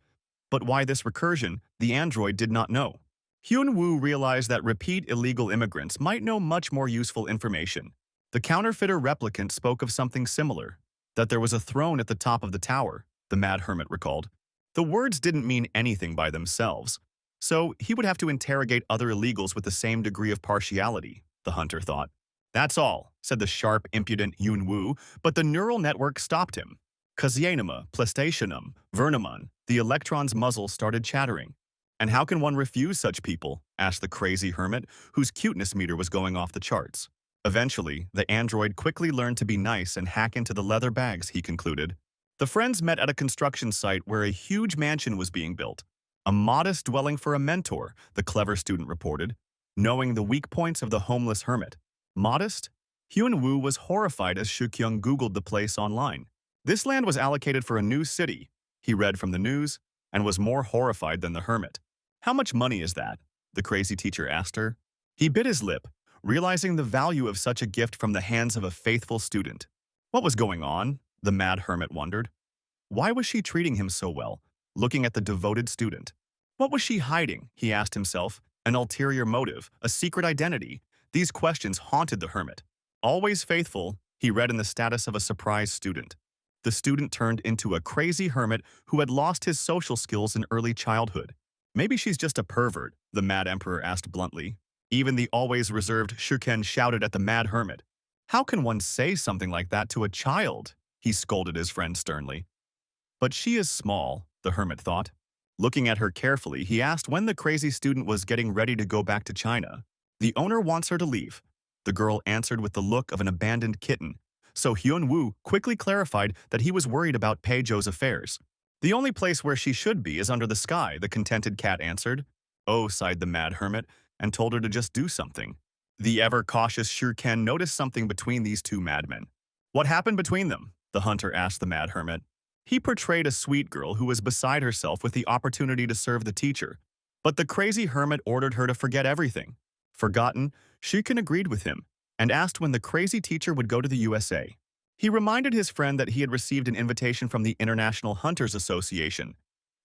But why this recursion, the android did not know. Hyun-woo realized that repeat illegal immigrants might know much more useful information. The counterfeiter replicant spoke of something similar, that there was a throne at the top of the tower, the mad hermit recalled. The words didn't mean anything by themselves, so he would have to interrogate other illegals with the same degree of partiality, the hunter thought. "That's all," said the sharp, impudent Hyun-woo, but the neural network stopped him. Kasianima, Plastationum, Vernamun, the electron's muzzle started chattering. "And how can one refuse such people?" asked the crazy hermit, whose cuteness meter was going off the charts. Eventually, the android quickly learned to be nice and hack into the leather bags, he concluded. The friends met at a construction site where a huge mansion was being built. A modest dwelling for a mentor, the clever student reported, knowing the weak points of the homeless hermit. Modest? Hyun-woo was horrified as Shukyung Googled the place online. This land was allocated for a new city, he read from the news, and was more horrified than the hermit. "How much money is that?" the crazy teacher asked her. He bit his lip, realizing the value of such a gift from the hands of a faithful student. What was going on? The mad hermit wondered. Why was she treating him so well, looking at the devoted student? What was she hiding? He asked himself. An ulterior motive, a secret identity. These questions haunted the hermit. Always faithful, he read in the status of a surprise student. The student turned into a crazy hermit who had lost his social skills in early childhood. Maybe she's just a pervert, the mad emperor asked bluntly. Even the always reserved Shuken shouted at the mad hermit. How can one say something like that to a child? He scolded his friend sternly. But she is small, the hermit thought. Looking at her carefully, he asked when the crazy student was getting ready to go back to China. The owner wants her to leave. The girl answered with the look of an abandoned kitten. So Hyun-woo quickly clarified that he was worried about Pei-jo's affairs. The only place where she should be is under the sky, the contented cat answered. Oh, sighed the mad hermit, and told her to just do something. The ever-cautious Shurken noticed something between these two madmen. What happened between them? The hunter asked the mad hermit. He portrayed a sweet girl who was beside herself with the opportunity to serve the teacher. But the crazy hermit ordered her to forget everything. Forgotten, Shurken agreed with him and asked when the crazy teacher would go to the USA. He reminded his friend that he had received an invitation from the International Hunters Association,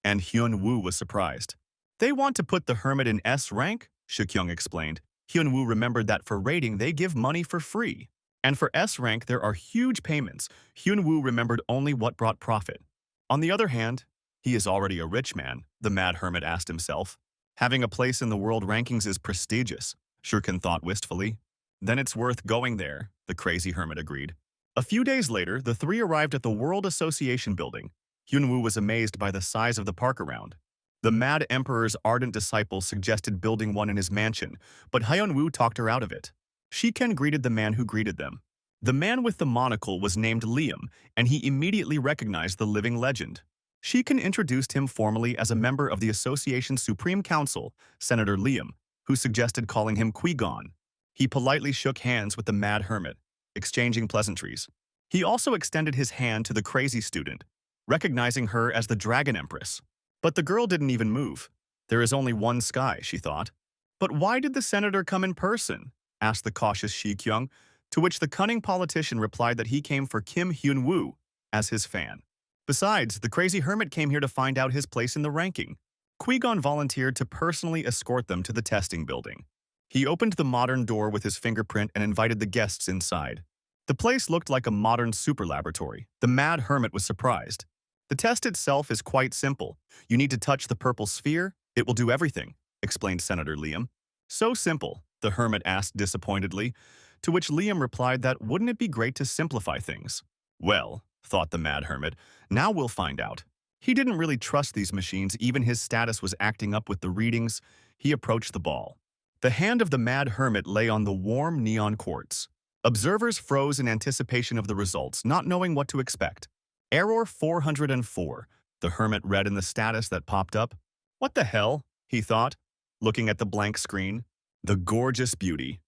and Hyun-woo was surprised. They want to put the hermit in S rank, Shukyung explained. Hyun-woo remembered that for raiding they give money for free. And for S rank there are huge payments. Hyun-woo remembered only what brought profit. On the other hand, he is already a rich man, the mad hermit asked himself. Having a place in the world rankings is prestigious, Shurken thought wistfully. Then it's worth going there, the crazy hermit agreed. A few days later, the three arrived at the World Association building. Hyun-woo was amazed by the size of the park around. The mad emperor's ardent disciple suggested building one in his mansion, but Hyun-woo talked her out of it. Shiken greeted the man who greeted them. The man with the monocle was named Liam, and he immediately recognized the living legend. Shiken introduced him formally as a member of the association's Supreme Council, Senator Liam, who suggested calling him Qui-gon. He politely shook hands with the mad hermit, exchanging pleasantries. He also extended his hand to the crazy student, recognizing her as the Dragon Empress. But the girl didn't even move. There is only one sky, she thought. But why did the senator come in person? Asked the cautious Shi-kyung, to which the cunning politician replied that he came for Kim Hyun-woo as his fan. Besides, the crazy hermit came here to find out his place in the ranking. Qui-gon volunteered to personally escort them to the testing building. He opened the modern door with his fingerprint and invited the guests inside. The place looked like a modern super laboratory. The mad hermit was surprised. The test itself is quite simple. You need to touch the purple sphere. It will do everything, explained Senator Liam. So simple, the hermit asked disappointedly, to which Liam replied that wouldn't it be great to simplify things? Well, thought the mad hermit, now we'll find out. He didn't really trust these machines, even his status was acting up with the readings. He approached the ball. The hand of the mad hermit lay on the warm neon quartz. Observers froze in anticipation of the results, not knowing what to expect. Error 404, the hermit read in the status that popped up. What the hell, he thought, looking at the blank screen. The gorgeous beauty.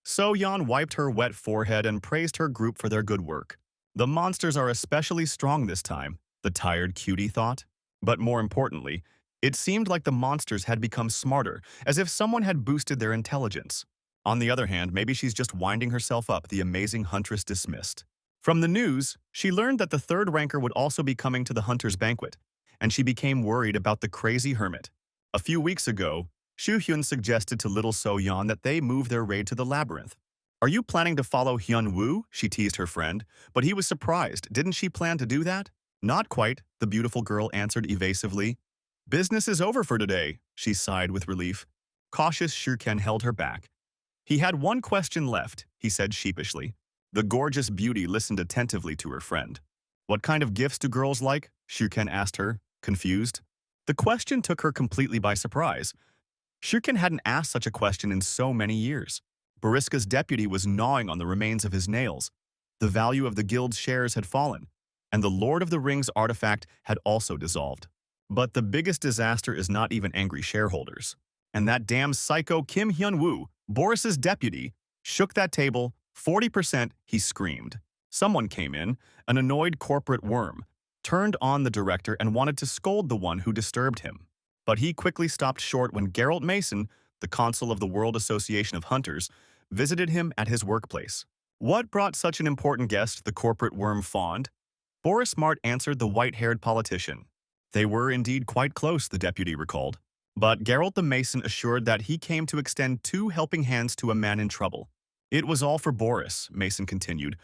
So-yeon wiped her wet forehead and praised her group for their good work. The monsters are especially strong this time, the tired cutie thought. But more importantly, it seemed like the monsters had become smarter, as if someone had boosted their intelligence. On the other hand, maybe she's just winding herself up, the amazing huntress dismissed. From the news, she learned that the third ranker would also be coming to the hunter's banquet, and she became worried about the crazy hermit. A few weeks ago, Shu Hyun suggested to little So-yeon that they move their raid to the labyrinth. Are you planning to follow Hyun-woo? She teased her friend, but he was surprised. Didn't she plan to do that? Not quite, the beautiful girl answered evasively. Business is over for today, she sighed with relief. Cautious Shurken held her back. He had one question left, he said sheepishly. The gorgeous beauty listened attentively to her friend. What kind of gifts do girls like? Shurken asked her, confused. The question took her completely by surprise. Shurken hadn't asked such a question in so many years. Boriska's deputy was gnawing on the remains of his nails. The value of the guild's shares had fallen, and the Lord of the Rings artifact had also dissolved. But the biggest disaster is not even angry shareholders. And that damn psycho Kim Hyun-woo, Boris's deputy, shook that table. 40%, he screamed. Someone came in, an annoyed corporate worm, turned on the director and wanted to scold the one who disturbed him. But he quickly stopped short when Geralt Mason, the consul of the World Association of Hunters, visited him at his workplace. What brought such an important guest? The corporate worm fawned. Boris Mart answered the white-haired politician. They were indeed quite close, the deputy recalled. But Geralt the Mason assured that he came to extend 2 helping hands to a man in trouble. It was all for Boris, Mason continued.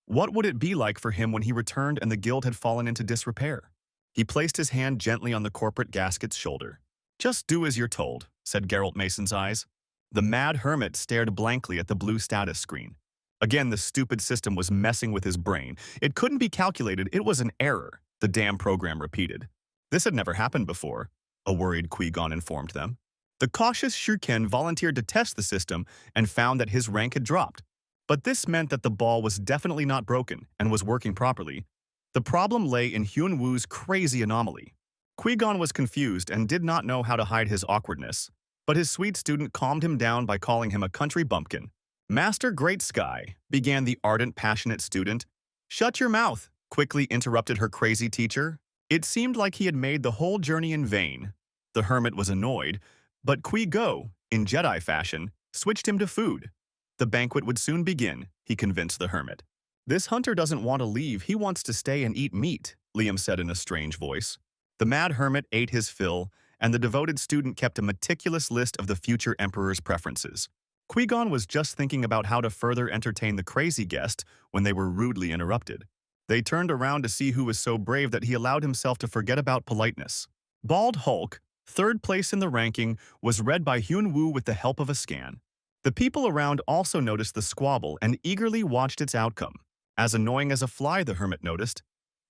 What would it be like for him when he returned and the guild had fallen into disrepair? He placed his hand gently on the corporate gasket's shoulder. Just do as you're told, said Geralt Mason's eyes. The mad hermit stared blankly at the blue status screen. Again, the stupid system was messing with his brain. It couldn't be calculated, it was an error, the damn program repeated. This had never happened before, a worried Qui-Gon informed them. The cautious Shuriken volunteered to test the system and found that his rank had dropped. But this meant that the ball was definitely not broken and was working properly. The problem lay in Hyun Woo's crazy anomaly. Qui-Gon was confused and did not know how to hide his awkwardness, but his sweet student calmed him down by calling him a country bumpkin. Master Great Sky, began the ardent, passionate student. Shut your mouth, quickly interrupted her crazy teacher. It seemed like he had made the whole journey in vain. The hermit was annoyed, but Qui-Go, in Jedi fashion, switched him to food. The banquet would soon begin, he convinced the hermit. This hunter doesn't want to leave, he wants to stay and eat meat, Liam said in a strange voice. The mad hermit ate his fill, and the devoted student kept a meticulous list of the future emperor's preferences. Qui-Gon was just thinking about how to further entertain the crazy guest when they were rudely interrupted. They turned around to see who was so brave that he allowed himself to forget about politeness. Bald Hulk, third place in the ranking, was read by Hyun Woo with the help of a scan. The people around also noticed the squabble and eagerly watched its outcome. As annoying as a fly, the hermit noticed.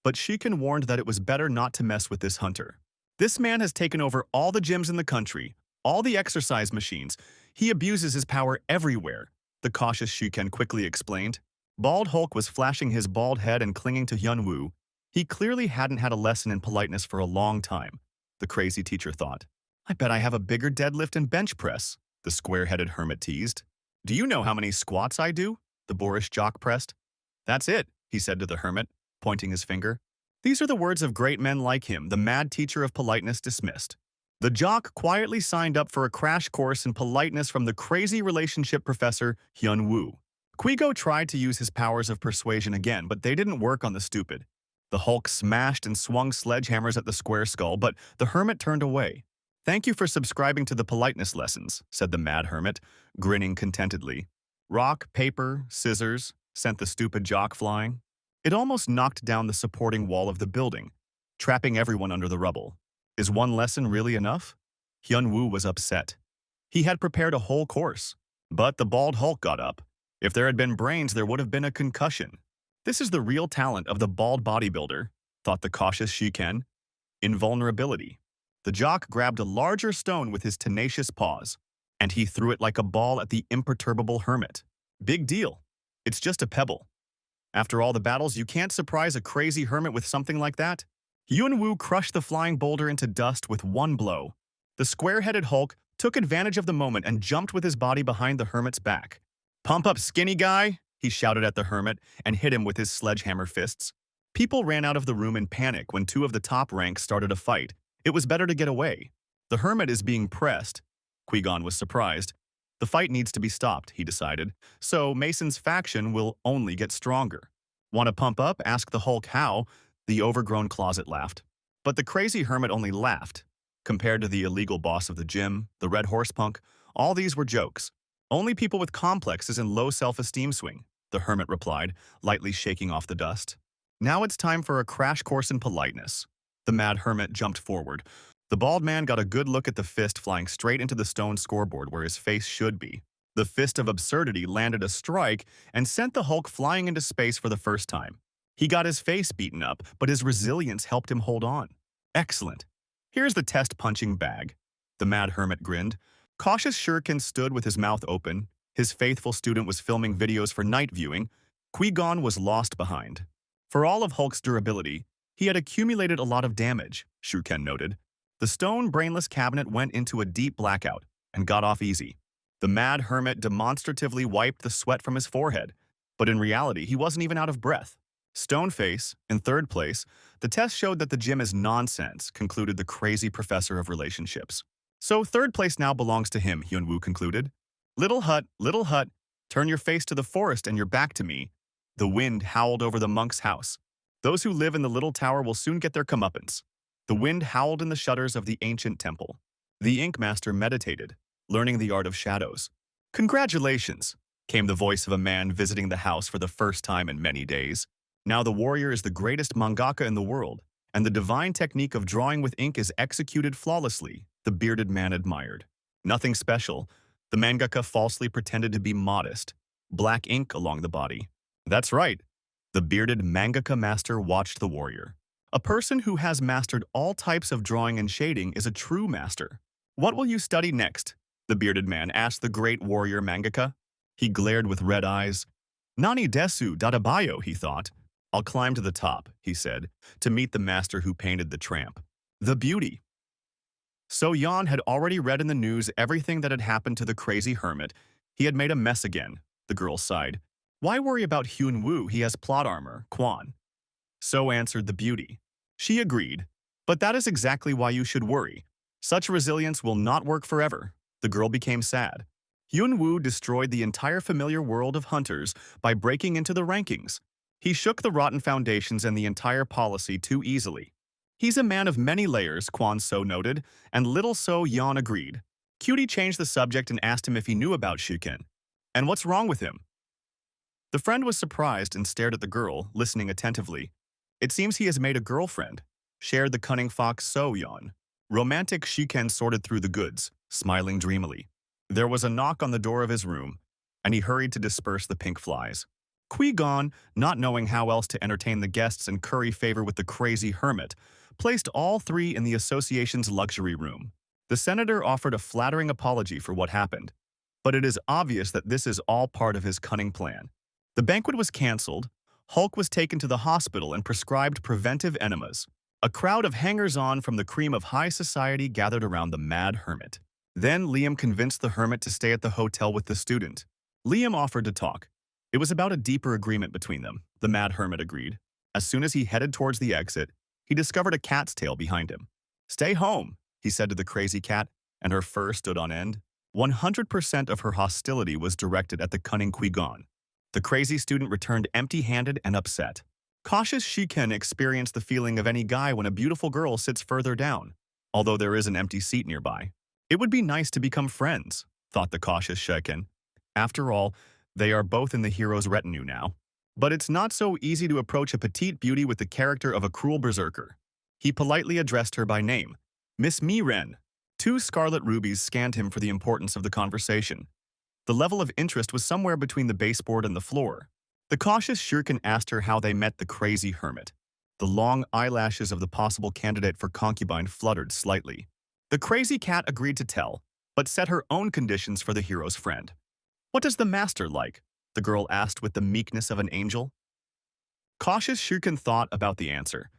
But Shiken warned that it was better not to mess with this hunter. This man has taken over all the gyms in the country, all the exercise machines. He abuses his power everywhere, the cautious Shiken quickly explained. Bald Hulk was flashing his bald head and clinging to Hyun Woo. He clearly hadn't had a lesson in politeness for a long time, the crazy teacher thought. I bet I have a bigger deadlift and bench press, the square-headed hermit teased. Do you know how many squats I do? The boorish jock pressed. That's it, he said to the hermit, pointing his finger. These are the words of great men like him, the mad teacher of politeness dismissed. The jock quietly signed up for a crash course in politeness from the crazy relationship professor Hyun Woo. Qui-Go tried to use his powers of persuasion again, but they didn't work on the stupid. The Hulk smashed and swung sledgehammers at the square skull, but the hermit turned away. Thank you for subscribing to the politeness lessons, said the mad hermit, grinning contentedly. Rock, paper, scissors sent the stupid jock flying. It almost knocked down the supporting wall of the building, trapping everyone under the rubble. Is one lesson really enough? Hyun Woo was upset. He had prepared a whole course, but the bald Hulk got up. If there had been brains, there would have been a concussion. This is the real talent of the bald bodybuilder, thought the cautious Shiken. Invulnerability. The jock grabbed a larger stone with his tenacious paws, and he threw it like a ball at the imperturbable hermit. Big deal. It's just a pebble. After all the battles, you can't surprise a crazy hermit with something like that. Hyun Woo crushed the flying boulder into dust with one blow. The square-headed Hulk took advantage of the moment and jumped with his body behind the hermit's back. Pump up, skinny guy, he shouted at the hermit and hit him with his sledgehammer fists. People ran out of the room in panic when 2 of the top ranks started a fight. It was better to get away. The hermit is being pressed. Qui-Gon was surprised. The fight needs to be stopped, he decided, so Mason's faction will only get stronger. Want to pump up? Asked the Hulk how. The overgrown closet laughed. But the crazy hermit only laughed. Compared to the illegal boss of the gym, the red horse punk, all these were jokes. Only people with complexes and low self-esteem swing, the hermit replied, lightly shaking off the dust. Now it's time for a crash course in politeness. The mad hermit jumped forward. The bald man got a good look at the fist flying straight into the stone scoreboard where his face should be. The fist of absurdity landed a strike and sent the Hulk flying into space for the first time. He got his face beaten up, but his resilience helped him hold on. Excellent. Here's the test punching bag. The mad hermit grinned. Cautious Shuriken stood with his mouth open. His faithful student was filming videos for night viewing. Qui-Gon was lost behind. For all of Hulk's durability, he had accumulated a lot of damage, Shuriken noted. The stone brainless cabinet went into a deep blackout and got off easy. The mad hermit demonstratively wiped the sweat from his forehead, but in reality, he wasn't even out of breath. Stoneface, in third place, the test showed that the gym is nonsense, concluded the crazy professor of relationships. So third place now belongs to him, Hyun Woo concluded. Little hut, turn your face to the forest and your back to me. The wind howled over the monk's house. Those who live in the little tower will soon get their comeuppance. The wind howled in the shutters of the ancient temple. The ink master meditated, learning the art of shadows. Congratulations, came the voice of a man visiting the house for the first time in many days. Now the warrior is the greatest mangaka in the world, and the divine technique of drawing with ink is executed flawlessly, the bearded man admired. Nothing special. The mangaka falsely pretended to be modest. Black ink along the body. That's right. The bearded mangaka master watched the warrior. A person who has mastered all types of drawing and shading is a true master. What will you study next? The bearded man asked the great warrior mangaka. He glared with red eyes. Nani desu databayo, he thought. I'll climb to the top, he said, to meet the master who painted the tramp. The beauty. So Jan had already read in the news everything that had happened to the crazy hermit. He had made a mess again, the girl sighed. Why worry about Hyun Woo? He has plot armor, Kwan. So answered the beauty. She agreed. But that is exactly why you should worry. Such resilience will not work forever. The girl became sad. Hyun Woo destroyed the entire familiar world of hunters by breaking into the rankings. He shook the rotten foundations and the entire policy too easily. He's a man of many layers, Kwan So noted, and little So Yan agreed. Cutie changed the subject and asked him if he knew about Shuken. And what's wrong with him? The friend was surprised and stared at the girl, listening attentively. It seems he has made a girlfriend, shared the cunning fox So Yan. Romantic Shuken sorted through the goods, smiling dreamily. There was a knock on the door of his room, and he hurried to disperse the pink flies. Qui-Gon, not knowing how else to entertain the guests and curry favor with the crazy hermit, placed all three in the association's luxury room. The senator offered a flattering apology for what happened, but it is obvious that this is all part of his cunning plan. The banquet was cancelled, Hulk was taken to the hospital and prescribed preventive enemas. A crowd of hangers-on from the cream of high society gathered around the mad hermit. Then Liam convinced the hermit to stay at the hotel with the student. Liam offered to talk. It was about a deeper agreement between them, the mad hermit agreed. As soon as he headed towards the exit, he discovered a cat's tail behind him. Stay home, he said to the crazy cat, and her fur stood on end. 100% of her hostility was directed at the cunning Qui-Gon. The crazy student returned empty-handed and upset. Cautious Shiken experienced the feeling of any guy when a beautiful girl sits further down, although there is an empty seat nearby. It would be nice to become friends, thought the cautious Shiken. After all, they are both in the hero's retinue now. But it's not so easy to approach a petite beauty with the character of a cruel berserker. He politely addressed her by name. Miss Mi-Ren. 2 scarlet rubies scanned him for the importance of the conversation. The level of interest was somewhere between the baseboard and the floor. The cautious Shurkin asked her how they met the crazy hermit. The long eyelashes of the possible candidate for concubine fluttered slightly. The crazy cat agreed to tell, but set her own conditions for the hero's friend. What does the master like? The girl asked with the meekness of an angel. Cautious Shurkin thought about the answer.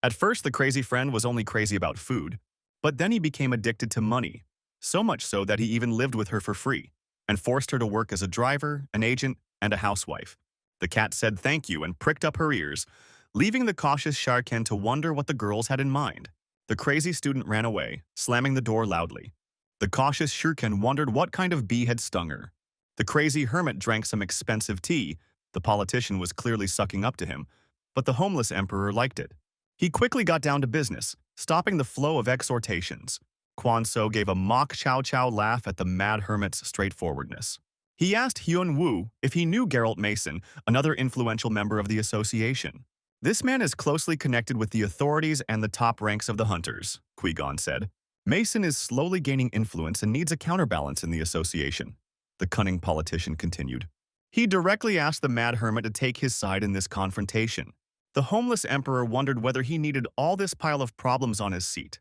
At first, the crazy friend was only crazy about food, but then he became addicted to money, so much so that he even lived with her for free, and forced her to work as a driver, an agent, and a housewife. The cat said thank you and pricked up her ears, leaving the cautious Sharken to wonder what the girls had in mind. The crazy student ran away, slamming the door loudly. The cautious Shurken wondered what kind of bee had stung her. The crazy hermit drank some expensive tea. The politician was clearly sucking up to him, but the homeless emperor liked it. He quickly got down to business, stopping the flow of exhortations. Quan So gave a mock chow-chow laugh at the mad hermit's straightforwardness. He asked Hyun Woo if he knew Geralt Mason, another influential member of the association. This man is closely connected with the authorities and the top ranks of the hunters, Qui-Gon said. Mason is slowly gaining influence and needs a counterbalance in the association. The cunning politician continued. He directly asked the mad hermit to take his side in this confrontation. The homeless emperor wondered whether he needed all this pile of problems on his seat.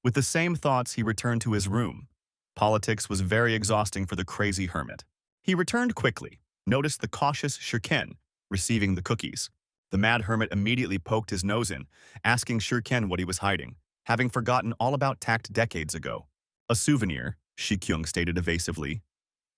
With the same thoughts, he returned to his room. Politics was very exhausting for the crazy hermit. He returned quickly, noticed the cautious Shurken receiving the cookies. The mad hermit immediately poked his nose in, asking Shurken what he was hiding, having forgotten all about tact decades ago. A souvenir, Shikyung stated evasively.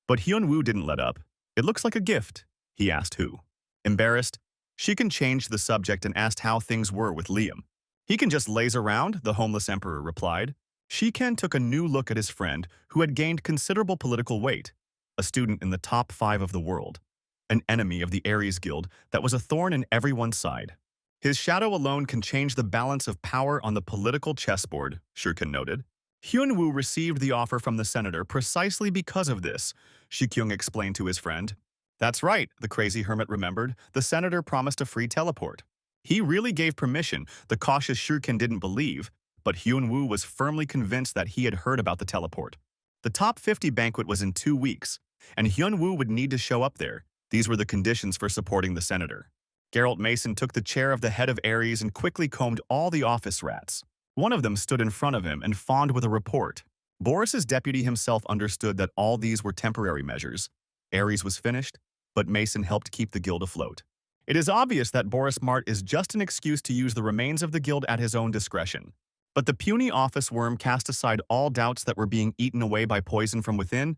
But Hyun Woo didn't let up. It looks like a gift, he asked who. Embarrassed, Shiken changed the subject and asked how things were with Liam. He can just laze around, the homeless emperor replied. Shiken took a new look at his friend, who had gained considerable political weight, a student in the top 5 of the world, an enemy of the Aries Guild that was a thorn in everyone's side. His shadow alone can change the balance of power on the political chessboard, Shurken noted. Hyun-woo received the offer from the senator precisely because of this, Shi-kyung explained to his friend. That's right, the crazy hermit remembered. The senator promised a free teleport. He really gave permission, the cautious Shurkin didn't believe, but Hyun-woo was firmly convinced that he had heard about the teleport. The top 50 banquet was in 2 weeks, and Hyun-woo would need to show up there. These were the conditions for supporting the senator. Geralt Mason took the chair of the head of Aries and quickly combed all the office rats. One of them stood in front of him and fawned with a report. Boris's deputy himself understood that all these were temporary measures. Aries was finished, but Mason helped keep the guild afloat. It is obvious that Boris Mart is just an excuse to use the remains of the guild at his own discretion. But the puny office worm cast aside all doubts that were being eaten away by poison from within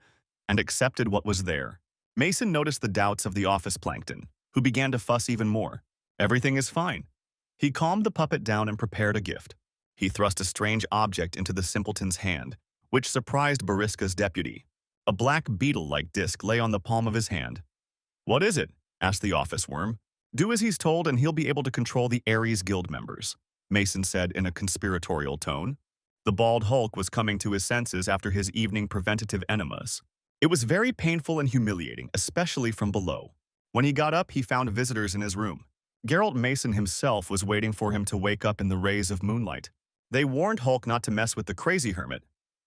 and accepted what was there. Mason noticed the doubts of the office plankton, who began to fuss even more. Everything is fine. He calmed the puppet down and prepared a gift. He thrust a strange object into the simpleton's hand, which surprised Boriska's deputy. A black beetle-like disc lay on the palm of his hand. "What is it?" asked the office worm. "Do as he's told and he'll be able to control the Aries Guild members," Mason said in a conspiratorial tone. The bald Hulk was coming to his senses after his evening preventative enemas. It was very painful and humiliating, especially from below. When he got up, he found visitors in his room. Geralt Mason himself was waiting for him to wake up in the rays of moonlight. They warned Hulk not to mess with the crazy hermit,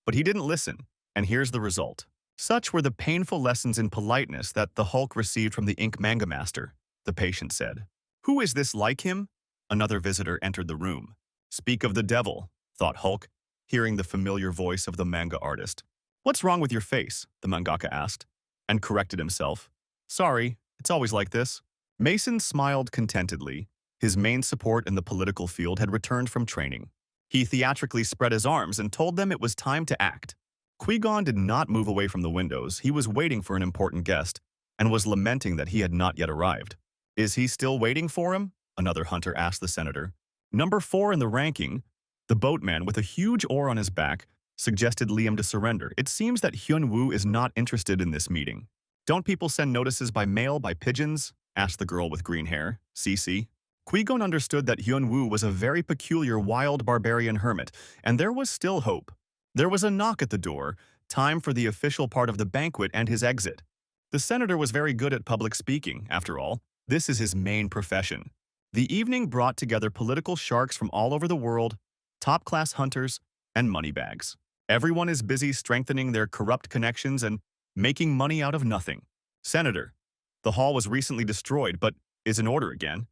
but he didn't listen, and here's the result. Such were the painful lessons in politeness that the Hulk received from the ink manga master, the patient said. "Who is this like him?" Another visitor entered the room. "Speak of the devil," thought Hulk, hearing the familiar voice of the manga artist. "What's wrong with your face?" the mangaka asked, and corrected himself. "Sorry, it's always like this." Mason smiled contentedly. His main support in the political field had returned from training. He theatrically spread his arms and told them it was time to act. Qui-Gon did not move away from the windows. He was waiting for an important guest and was lamenting that he had not yet arrived. "Is he still waiting for him?" another hunter asked the senator. Number 4 in the ranking, the boatman with a huge oar on his back, suggested Liam to surrender. "It seems that Hyun-woo is not interested in this meeting." "Don't people send notices by mail, by pigeons?" asked the girl with green hair, Cece. Qui-Gon understood that Hyun-woo was a very peculiar wild barbarian hermit, and there was still hope. There was a knock at the door, time for the official part of the banquet and his exit. The senator was very good at public speaking, after all. This is his main profession. The evening brought together political sharks from all over the world, top-class hunters, and moneybags. Everyone is busy strengthening their corrupt connections and making money out of nothing. "Senator, the hall was recently destroyed, but is in order again."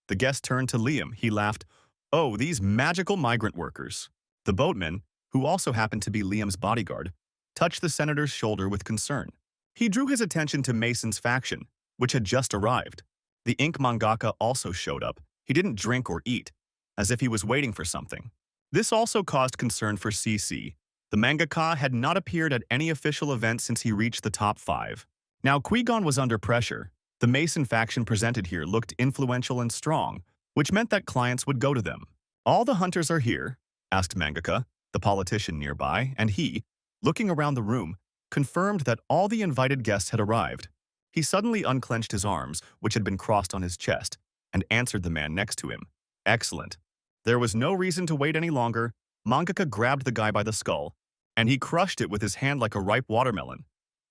The guest turned to Liam. He laughed. "Oh, these magical migrant workers." The boatman, who also happened to be Liam's bodyguard, touched the senator's shoulder with concern. He drew his attention to Mason's faction, which had just arrived. The ink mangaka also showed up. He didn't drink or eat, as if he was waiting for something. This also caused concern for CC. The mangaka had not appeared at any official event since he reached the top 5. Now Qui-Gon was under pressure. The Mason faction presented here looked influential and strong, which meant that clients would go to them. "All the hunters are here?" asked Mangaka, the politician nearby, and he, looking around the room, confirmed that all the invited guests had arrived. He suddenly unclenched his arms, which had been crossed on his chest, and answered the man next to him. "Excellent." There was no reason to wait any longer. Mangaka grabbed the guy by the skull, and he crushed it with his hand like a ripe watermelon,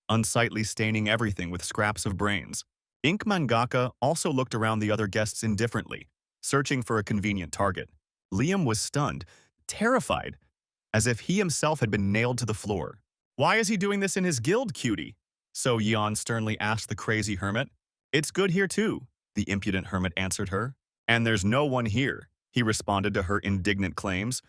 unsightly staining everything with scraps of brains. Ink mangaka also looked around the other guests indifferently, searching for a convenient target. Liam was stunned, terrified, as if he himself had been nailed to the floor. "Why is he doing this in his guild, cutie?" So Yeon sternly asked the crazy hermit. "It's good here too," the impudent hermit answered her. "And there's no one here," he responded to her indignant claims.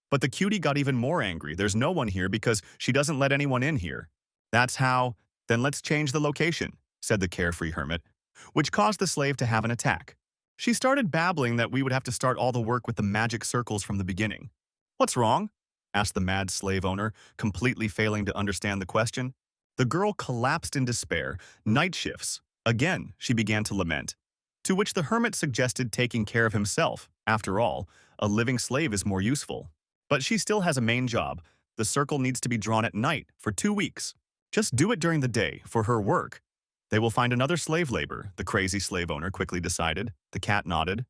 But the cutie got even more angry. "There's no one here because she doesn't let anyone in here." "That's how? Then let's change the location," said the carefree hermit, which caused the slave to have an attack. She started babbling that we would have to start all the work with the magic circles from the beginning. "What's wrong?" asked the mad slave owner, completely failing to understand the question. The girl collapsed in despair. "Night shifts." Again, she began to lament, to which the hermit suggested taking care of himself. After all, a living slave is more useful. But she still has a main job. The circle needs to be drawn at night for 2 weeks. Just do it during the day for her work. They will find another slave labor, the crazy slave owner quickly decided. The cat nodded.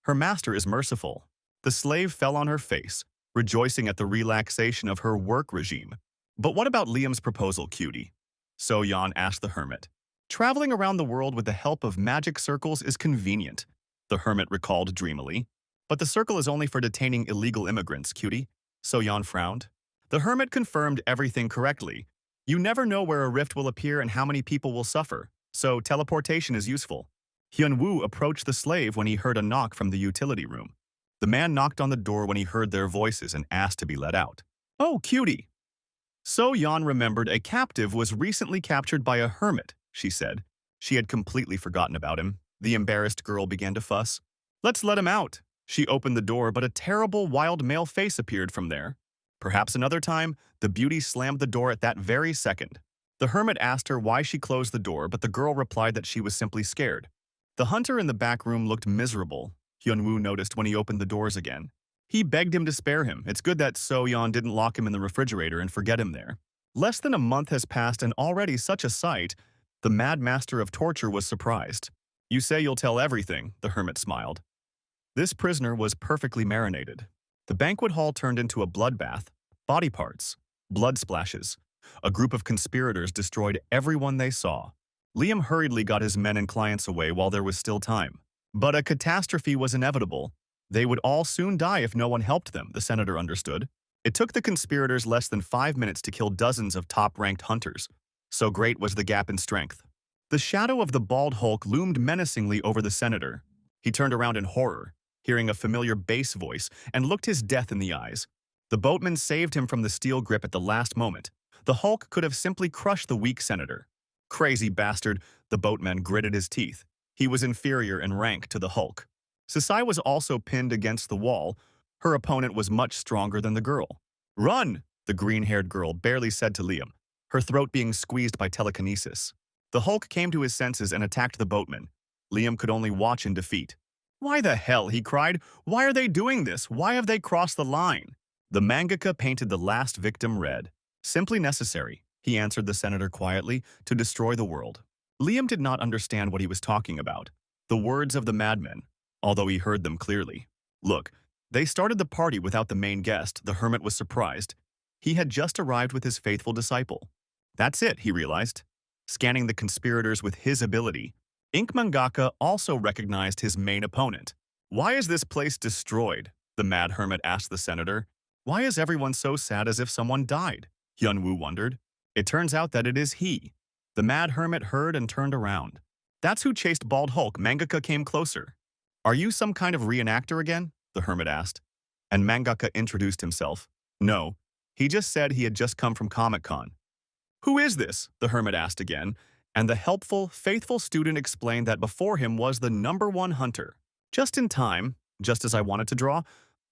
Her master is merciful. The slave fell on her face, rejoicing at the relaxation of her work regime. But what about Liam's proposal, cutie? So-yeon asked the hermit. Traveling around the world with the help of magic circles is convenient, the hermit recalled dreamily. But the circle is only for detaining illegal immigrants, cutie. So-yeon frowned. The hermit confirmed everything correctly. You never know where a rift will appear and how many people will suffer, so teleportation is useful. Hyun-woo approached the slave when he heard a knock from the utility room. The man knocked on the door when he heard their voices and asked to be let out. Oh, cutie! So-yeon remembered a captive was recently captured by a hermit, she said. She had completely forgotten about him. The embarrassed girl began to fuss. Let's let him out. She opened the door, but a terrible wild male face appeared from there. Perhaps another time, the beauty slammed the door at that very second. The hermit asked her why she closed the door, but the girl replied that she was simply scared. The hunter in the back room looked miserable, Hyun-woo noticed when he opened the doors again. He begged him to spare him. It's good that So-yeon didn't lock him in the refrigerator and forget him there. Less than a month has passed and already such a sight. The mad master of torture was surprised. You say you'll tell everything, the hermit smiled. This prisoner was perfectly marinated. The banquet hall turned into a bloodbath. Body parts, blood splashes. A group of conspirators destroyed everyone they saw. Liam hurriedly got his men and clients away while there was still time. But a catastrophe was inevitable. They would all soon die if no one helped them, the senator understood. It took the conspirators less than 5 minutes to kill dozens of top-ranked hunters. So great was the gap in strength. The shadow of the bald Hulk loomed menacingly over the senator. He turned around in horror, hearing a familiar bass voice, and looked his death in the eyes. The boatman saved him from the steel grip at the last moment. The Hulk could have simply crushed the weak senator. Crazy bastard, the boatman gritted his teeth. He was inferior in rank to the Hulk. Sasai was also pinned against the wall. Her opponent was much stronger than the girl. Run, the green-haired girl barely said to Liam, her throat being squeezed by telekinesis. The Hulk came to his senses and attacked the boatman. Liam could only watch in defeat. Why the hell, he cried. Why are they doing this? Why have they crossed the line? The mangaka painted the last victim red. Simply necessary, he answered the senator quietly, to destroy the world. Liam did not understand what he was talking about. The words of the madmen, although he heard them clearly. Look, they started the party without the main guest, the hermit was surprised. He had just arrived with his faithful disciple. That's it, he realized. Scanning the conspirators with his ability, Ink Mangaka also recognized his main opponent. Why is this place destroyed? The mad hermit asked the senator. Why is everyone so sad as if someone died? Hyun-woo wondered. It turns out that it is he. The mad hermit heard and turned around. That's who chased Bald Hulk. Mangaka came closer. Are you some kind of reenactor again? The hermit asked. And Mangaka introduced himself. No, he just said he had just come from Comic-Con. Who is this? The hermit asked again, and the helpful, faithful student explained that before him was the #1 hunter. Just in time, just as I wanted to draw,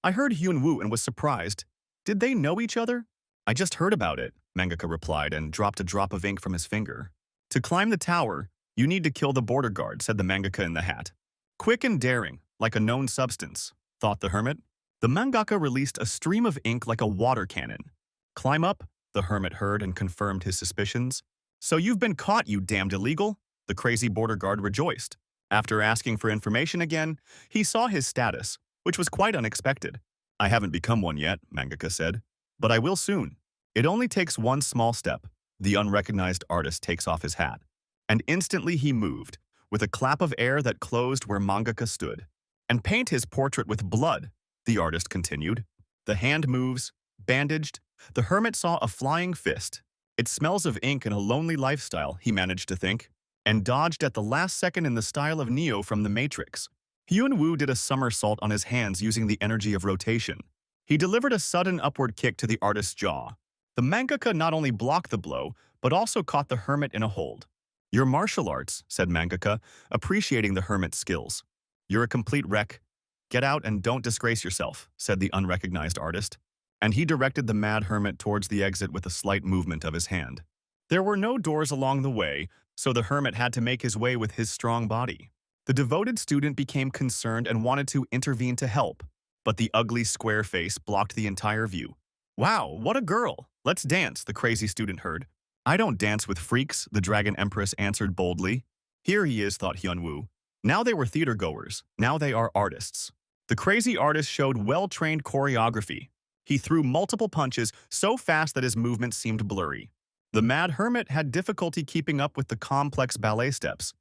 I heard Hyun-woo and was surprised. Did they know each other? I just heard about it, Mangaka replied and dropped a drop of ink from his finger. To climb the tower, you need to kill the border guard, said the mangaka in the hat. Quick and daring, like a known substance, thought the hermit. The mangaka released a stream of ink like a water cannon. Climb up, the hermit heard and confirmed his suspicions. So you've been caught, you damned illegal? The crazy border guard rejoiced. After asking for information again, he saw his status, which was quite unexpected. I haven't become one yet, Mangaka said, but I will soon. It only takes one small step. The unrecognized artist takes off his hat. And instantly he moved, with a clap of air that closed where Mangaka stood. And paint his portrait with blood, the artist continued. The hand moves, bandaged. The hermit saw a flying fist. It smells of ink and a lonely lifestyle, he managed to think, and dodged at the last second in the style of Neo from The Matrix. Hyun-woo did a somersault on his hands using the energy of rotation. He delivered a sudden upward kick to the artist's jaw. The mangaka not only blocked the blow, but also caught the hermit in a hold. Your martial arts, said Mangaka, appreciating the hermit's skills. You're a complete wreck. Get out and don't disgrace yourself, said the unrecognized artist. And he directed the mad hermit towards the exit with a slight movement of his hand. There were no doors along the way, so the hermit had to make his way with his strong body. The devoted student became concerned and wanted to intervene to help, but the ugly square face blocked the entire view. Wow, what a girl! Let's dance, the crazy student heard. I don't dance with freaks, the dragon empress answered boldly. Here he is, thought Hyun-woo. Now they were theater goers, now they are artists. The crazy artist showed well-trained choreography. He threw multiple punches so fast that his movement seemed blurry. The Mad Hermit had difficulty keeping up with the complex ballet steps.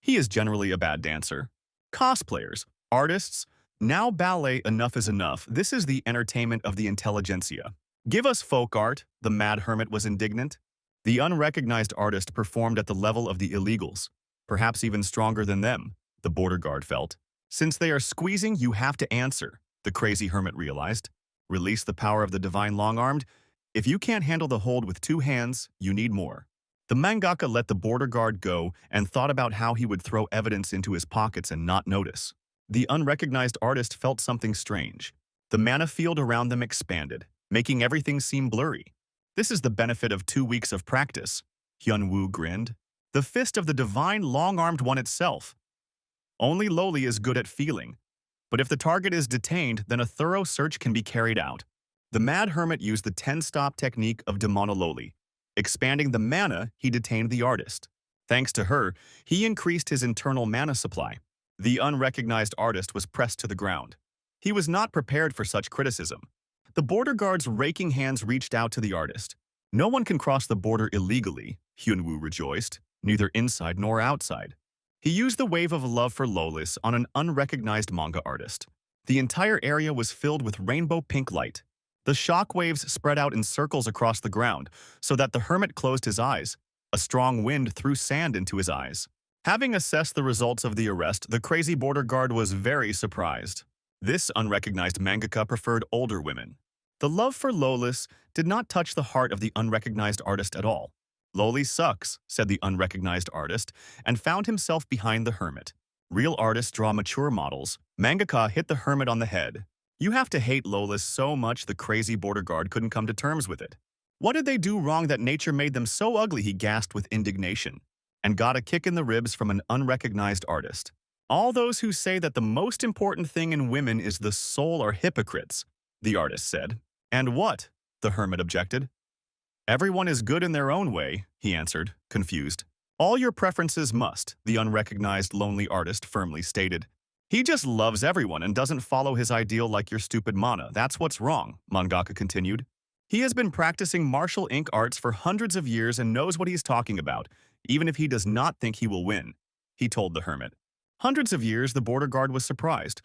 He is generally a bad dancer. Cosplayers, artists, now ballet enough is enough. This is the entertainment of the intelligentsia. Give us folk art, the Mad Hermit was indignant. The unrecognized artist performed at the level of the illegals, perhaps even stronger than them, the border guard felt. Since they are squeezing, you have to answer, the crazy hermit realized. Release the power of the divine long-armed. If you can't handle the hold with 2 hands, you need more. The mangaka let the border guard go and thought about how he would throw evidence into his pockets and not notice. The unrecognized artist felt something strange. The mana field around them expanded, making everything seem blurry. This is the benefit of 2 weeks of practice, Hyun-woo grinned. The fist of the divine long-armed one itself. Only Loli is good at feeling. But if the target is detained, then a thorough search can be carried out. The Mad Hermit used the 10-stop technique of Demonololi. Expanding the mana, he detained the artist. Thanks to her, he increased his internal mana supply. The unrecognized artist was pressed to the ground. He was not prepared for such criticism. The border guard's raking hands reached out to the artist. No one can cross the border illegally, Hyun-woo rejoiced, neither inside nor outside. He used the wave of love for Lolis on an unrecognized manga artist. The entire area was filled with rainbow pink light. The shock waves spread out in circles across the ground, so that the hermit closed his eyes. A strong wind threw sand into his eyes. Having assessed the results of the arrest, the crazy border guard was very surprised. This unrecognized mangaka preferred older women. The love for Lolis did not touch the heart of the unrecognized artist at all. Loli sucks, said the unrecognized artist, and found himself behind the hermit. Real artists draw mature models. Mangaka hit the hermit on the head. You have to hate Lolis so much the crazy border guard couldn't come to terms with it. What did they do wrong that nature made them so ugly, he gasped with indignation, and got a kick in the ribs from an unrecognized artist. All those who say that the most important thing in women is the soul are hypocrites, the artist said. And what? The hermit objected. Everyone is good in their own way, he answered, confused. All your preferences must, the unrecognized lonely artist firmly stated. He just loves everyone and doesn't follow his ideal like your stupid mana. That's what's wrong, mangaka continued. He has been practicing martial ink arts for hundreds of years and knows what he's talking about, even if he does not think he will win, he told the hermit. Hundreds of years, the border guard was surprised.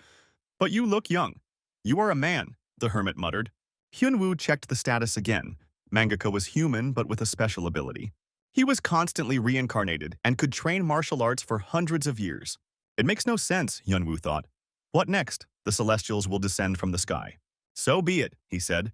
But you look young. You are a man, the hermit muttered. Hyun-woo checked the status again. Mangaka was human, but with a special ability. He was constantly reincarnated and could train martial arts for hundreds of years. It makes no sense, Hyun-woo thought. What next? The celestials will descend from the sky. So be it, he said,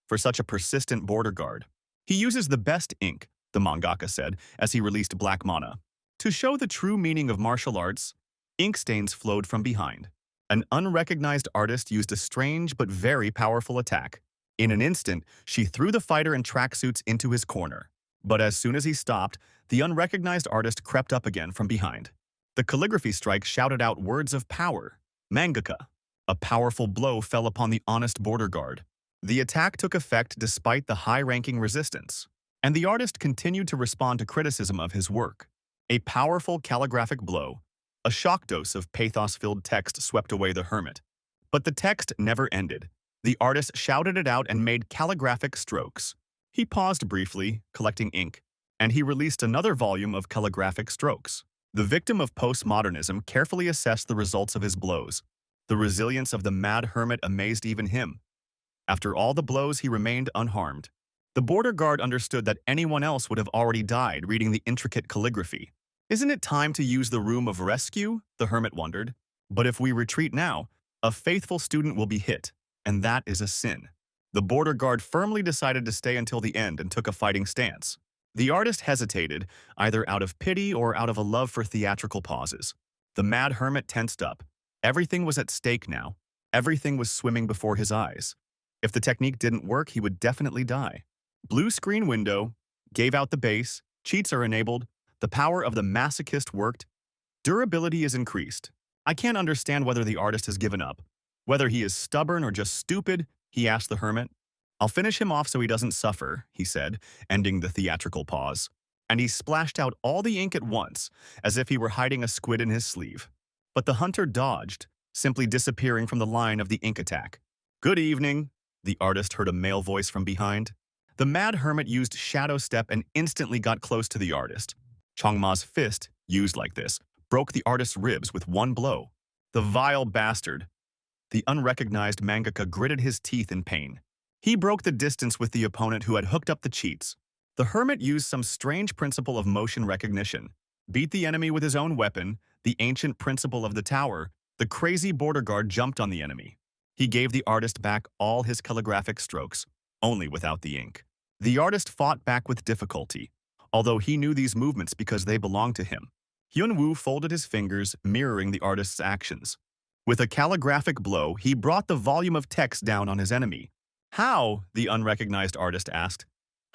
for such a persistent border guard. He uses the best ink, the mangaka said, as he released black mana. To show the true meaning of martial arts, ink stains flowed from behind. An unrecognized artist used a strange but very powerful attack. In an instant, she threw the fighter in tracksuits into his corner. But as soon as he stopped, the unrecognized artist crept up again from behind. The calligraphy strike shouted out words of power. Mangaka. A powerful blow fell upon the honest border guard. The attack took effect despite the high-ranking resistance, and the artist continued to respond to criticism of his work. A powerful calligraphic blow, a shock dose of pathos-filled text swept away the hermit. But the text never ended. The artist shouted it out and made calligraphic strokes. He paused briefly, collecting ink, and he released another volume of calligraphic strokes. The victim of postmodernism carefully assessed the results of his blows. The resilience of the mad hermit amazed even him. After all the blows, he remained unharmed. The border guard understood that anyone else would have already died reading the intricate calligraphy. Isn't it time to use the room of rescue? The hermit wondered. But if we retreat now, a faithful student will be hit, and that is a sin. The border guard firmly decided to stay until the end and took a fighting stance. The artist hesitated, either out of pity or out of a love for theatrical pauses. The mad hermit tensed up. Everything was at stake now. Everything was swimming before his eyes. If the technique didn't work, he would definitely die. Blue screen window, gave out the base, cheats are enabled, the power of the masochist worked, durability is increased. I can't understand whether the artist has given up. Whether he is stubborn or just stupid, he asked the hermit. I'll finish him off so he doesn't suffer, he said, ending the theatrical pause. And he splashed out all the ink at once, as if he were hiding a squid in his sleeve. But the hunter dodged, simply disappearing from the line of the ink attack. Good evening. The artist heard a male voice from behind. The mad hermit used shadow step and instantly got close to the artist. Changma's fist, used like this, broke the artist's ribs with one blow. The vile bastard. The unrecognized mangaka gritted his teeth in pain. He broke the distance with the opponent who had hooked up the cheats. The hermit used some strange principle of motion recognition. Beat the enemy with his own weapon, the ancient principle of the tower. The crazy border guard jumped on the enemy. He gave the artist back all his calligraphic strokes, only without the ink. The artist fought back with difficulty, although he knew these movements because they belonged to him. Hyun-woo folded his fingers, mirroring the artist's actions. With a calligraphic blow, he brought the volume of text down on his enemy. How? The unrecognized artist asked.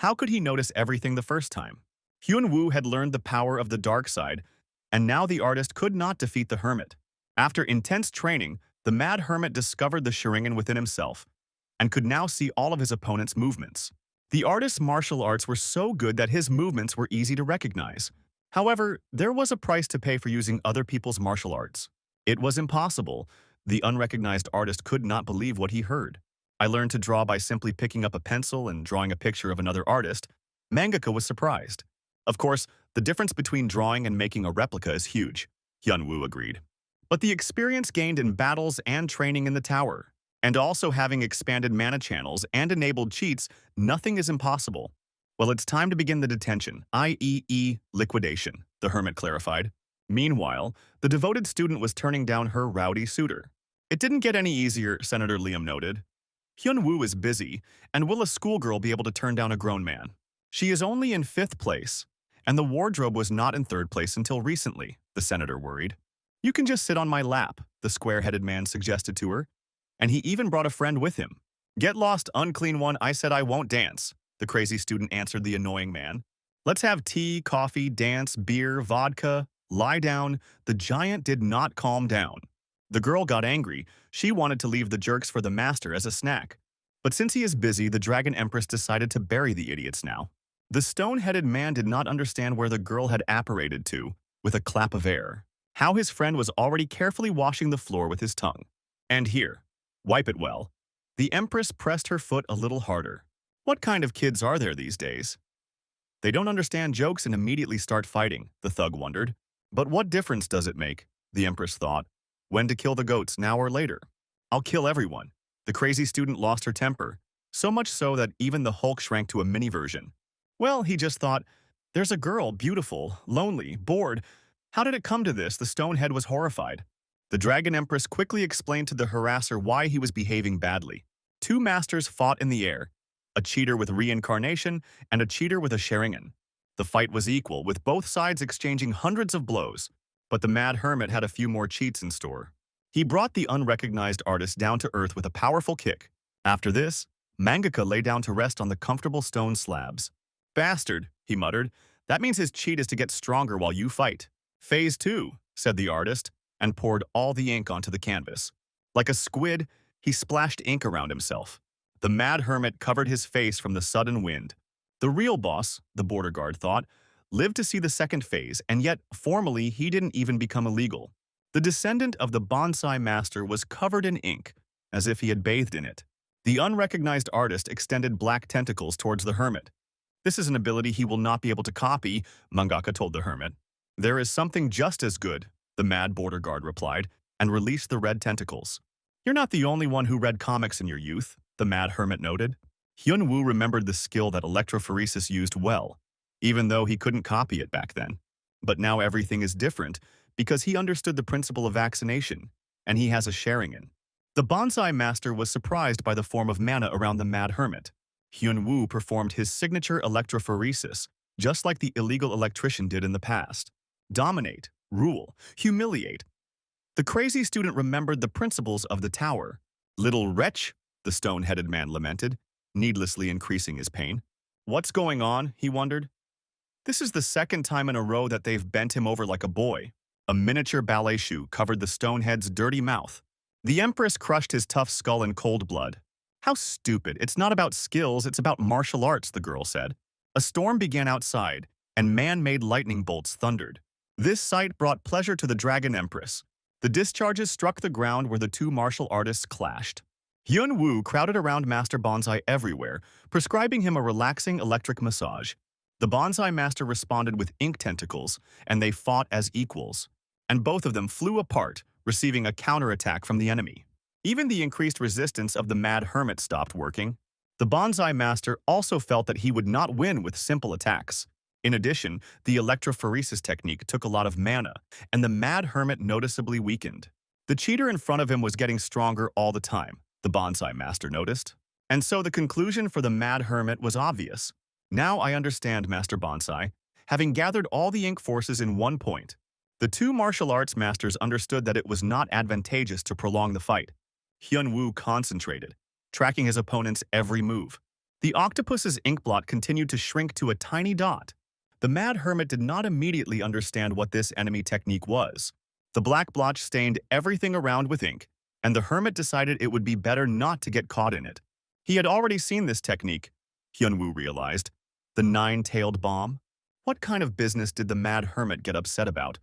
How could he notice everything the first time? Hyun-woo had learned the power of the dark side, and now the artist could not defeat the hermit. After intense training, the mad hermit discovered the Sharingan within himself and could now see all of his opponent's movements. The artist's martial arts were so good that his movements were easy to recognize. However, there was a price to pay for using other people's martial arts. It was impossible. The unrecognized artist could not believe what he heard. I learned to draw by simply picking up a pencil and drawing a picture of another artist. Mangaka was surprised. Of course, the difference between drawing and making a replica is huge, Hyun-woo agreed. But the experience gained in battles and training in the tower, and also having expanded mana channels and enabled cheats, nothing is impossible. Well, it's time to begin the detention, i.e. liquidation, the hermit clarified. Meanwhile, the devoted student was turning down her rowdy suitor. It didn't get any easier, Senator Liam noted. Hyun-woo is busy, and will a schoolgirl be able to turn down a grown man? She is only in 5th place, and the wardrobe was not in 3rd place until recently, the senator worried. You can just sit on my lap, the square-headed man suggested to her, and he even brought a friend with him. Get lost, unclean one, I said I won't dance, the crazy student answered the annoying man. Let's have tea, coffee, dance, beer, vodka, lie down. The giant did not calm down. The girl got angry. She wanted to leave the jerks for the master as a snack. But since he is busy, the dragon empress decided to bury the idiots now. The stone-headed man did not understand where the girl had apparated to, with a clap of air. How his friend was already carefully washing the floor with his tongue. And here, wipe it well. The empress pressed her foot a little harder. What kind of kids are there these days? They don't understand jokes and immediately start fighting, the thug wondered. But what difference does it make, the empress thought. When to kill the goats, now or later? I'll kill everyone. The crazy student lost her temper, so much so that even the Hulk shrank to a mini version. Well, he just thought, there's a girl, beautiful, lonely, bored. How did it come to this? The stonehead was horrified. The dragon empress quickly explained to the harasser why he was behaving badly. 2 masters fought in the air, a cheater with reincarnation and a cheater with a Sharingan. The fight was equal, with both sides exchanging hundreds of blows, but the mad hermit had a few more cheats in store. He brought the unrecognized artist down to earth with a powerful kick. After this, Mangaka lay down to rest on the comfortable stone slabs. Bastard, he muttered. That means his cheat is to get stronger while you fight. Phase 2, said the artist, and poured all the ink onto the canvas. Like a squid, he splashed ink around himself. The mad hermit covered his face from the sudden wind. The real boss, the border guard thought, lived to see the second phase, and yet, formally, he didn't even become illegal. The descendant of the bonsai master was covered in ink, as if he had bathed in it. The unrecognized artist extended black tentacles towards the hermit. This is an ability he will not be able to copy, Mangaka told the hermit. There is something just as good, the mad border guard replied, and released the red tentacles. You're not the only one who read comics in your youth, the mad hermit noted. Hyun-woo remembered the skill that electrophoresis used well, even though he couldn't copy it back then. But now everything is different because he understood the principle of vaccination, and he has a Sharingan. The bonsai master was surprised by the form of mana around the mad hermit. Hyun-woo performed his signature electrophoresis, just like the illegal electrician did in the past. Dominate, rule, humiliate. The crazy student remembered the principles of the tower. Little wretch, the stone-headed man lamented, needlessly increasing his pain. What's going on, he wondered. This is the second time in a row that they've bent him over like a boy. A miniature ballet shoe covered the stonehead's dirty mouth. The empress crushed his tough skull in cold blood. How stupid. It's not about skills, it's about martial arts, the girl said. A storm began outside, and man-made lightning bolts thundered. This sight brought pleasure to the dragon empress. The discharges struck the ground where the 2 martial artists clashed. Hyun-woo crowded around Master Bonsai everywhere, prescribing him a relaxing electric massage. The Bonsai Master responded with ink tentacles, and they fought as equals. And both of them flew apart, receiving a counterattack from the enemy. Even the increased resistance of the Mad Hermit stopped working. The Bonsai Master also felt that he would not win with simple attacks. In addition, the electrophoresis technique took a lot of mana, and the Mad Hermit noticeably weakened. The cheater in front of him was getting stronger all the time, the Bonsai Master noticed. And so the conclusion for the Mad Hermit was obvious. Now I understand, Master Bonsai, having gathered all the ink forces in one point. The two martial arts masters understood that it was not advantageous to prolong the fight. Hyun-woo concentrated, tracking his opponent's every move. The octopus's ink blot continued to shrink to a tiny dot. The Mad Hermit did not immediately understand what this enemy technique was. The black blotch stained everything around with ink, and the Hermit decided it would be better not to get caught in it. He had already seen this technique, Hyun-woo realized. The nine-tailed bomb? What kind of business did the Mad Hermit get upset about?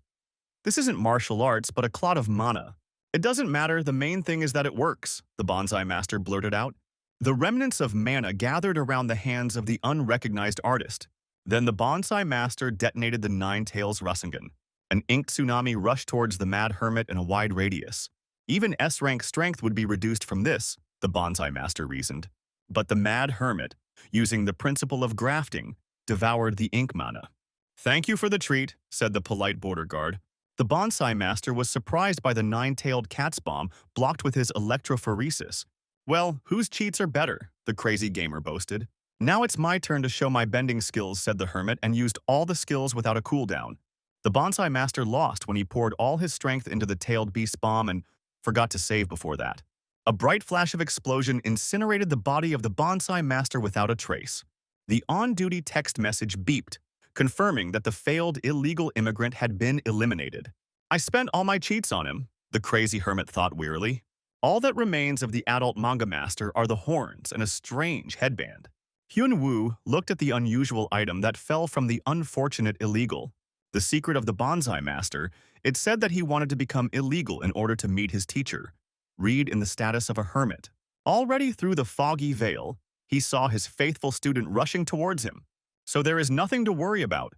This isn't martial arts, but a clot of mana. It doesn't matter, the main thing is that it works, the Bonsai Master blurted out. The remnants of mana gathered around the hands of the unrecognized artist. Then the Bonsai Master detonated the Nine Tails Rasengan. An ink tsunami rushed towards the Mad Hermit in a wide radius. Even S-rank strength would be reduced from this, the Bonsai Master reasoned. But the Mad Hermit, using the principle of grafting, devoured the ink mana. Thank you for the treat, said the polite border guard. The Bonsai Master was surprised by the nine-tailed cat's bomb blocked with his electrophoresis. Well, whose cheats are better? The crazy gamer boasted. Now it's my turn to show my bending skills, said the Hermit, and used all the skills without a cooldown. The Bonsai Master lost when he poured all his strength into the tailed beast bomb and forgot to save before that. A bright flash of explosion incinerated the body of the Bonsai Master without a trace. The on-duty text message beeped, confirming that the failed illegal immigrant had been eliminated. I spent all my cheats on him, the crazy Hermit thought wearily. All that remains of the adult manga master are the horns and a strange headband. Hyun-woo looked at the unusual item that fell from the unfortunate illegal. The secret of the Bonsai Master, it said that he wanted to become illegal in order to meet his teacher. Read in the status of a hermit. Already through the foggy veil, he saw his faithful student rushing towards him. So there is nothing to worry about.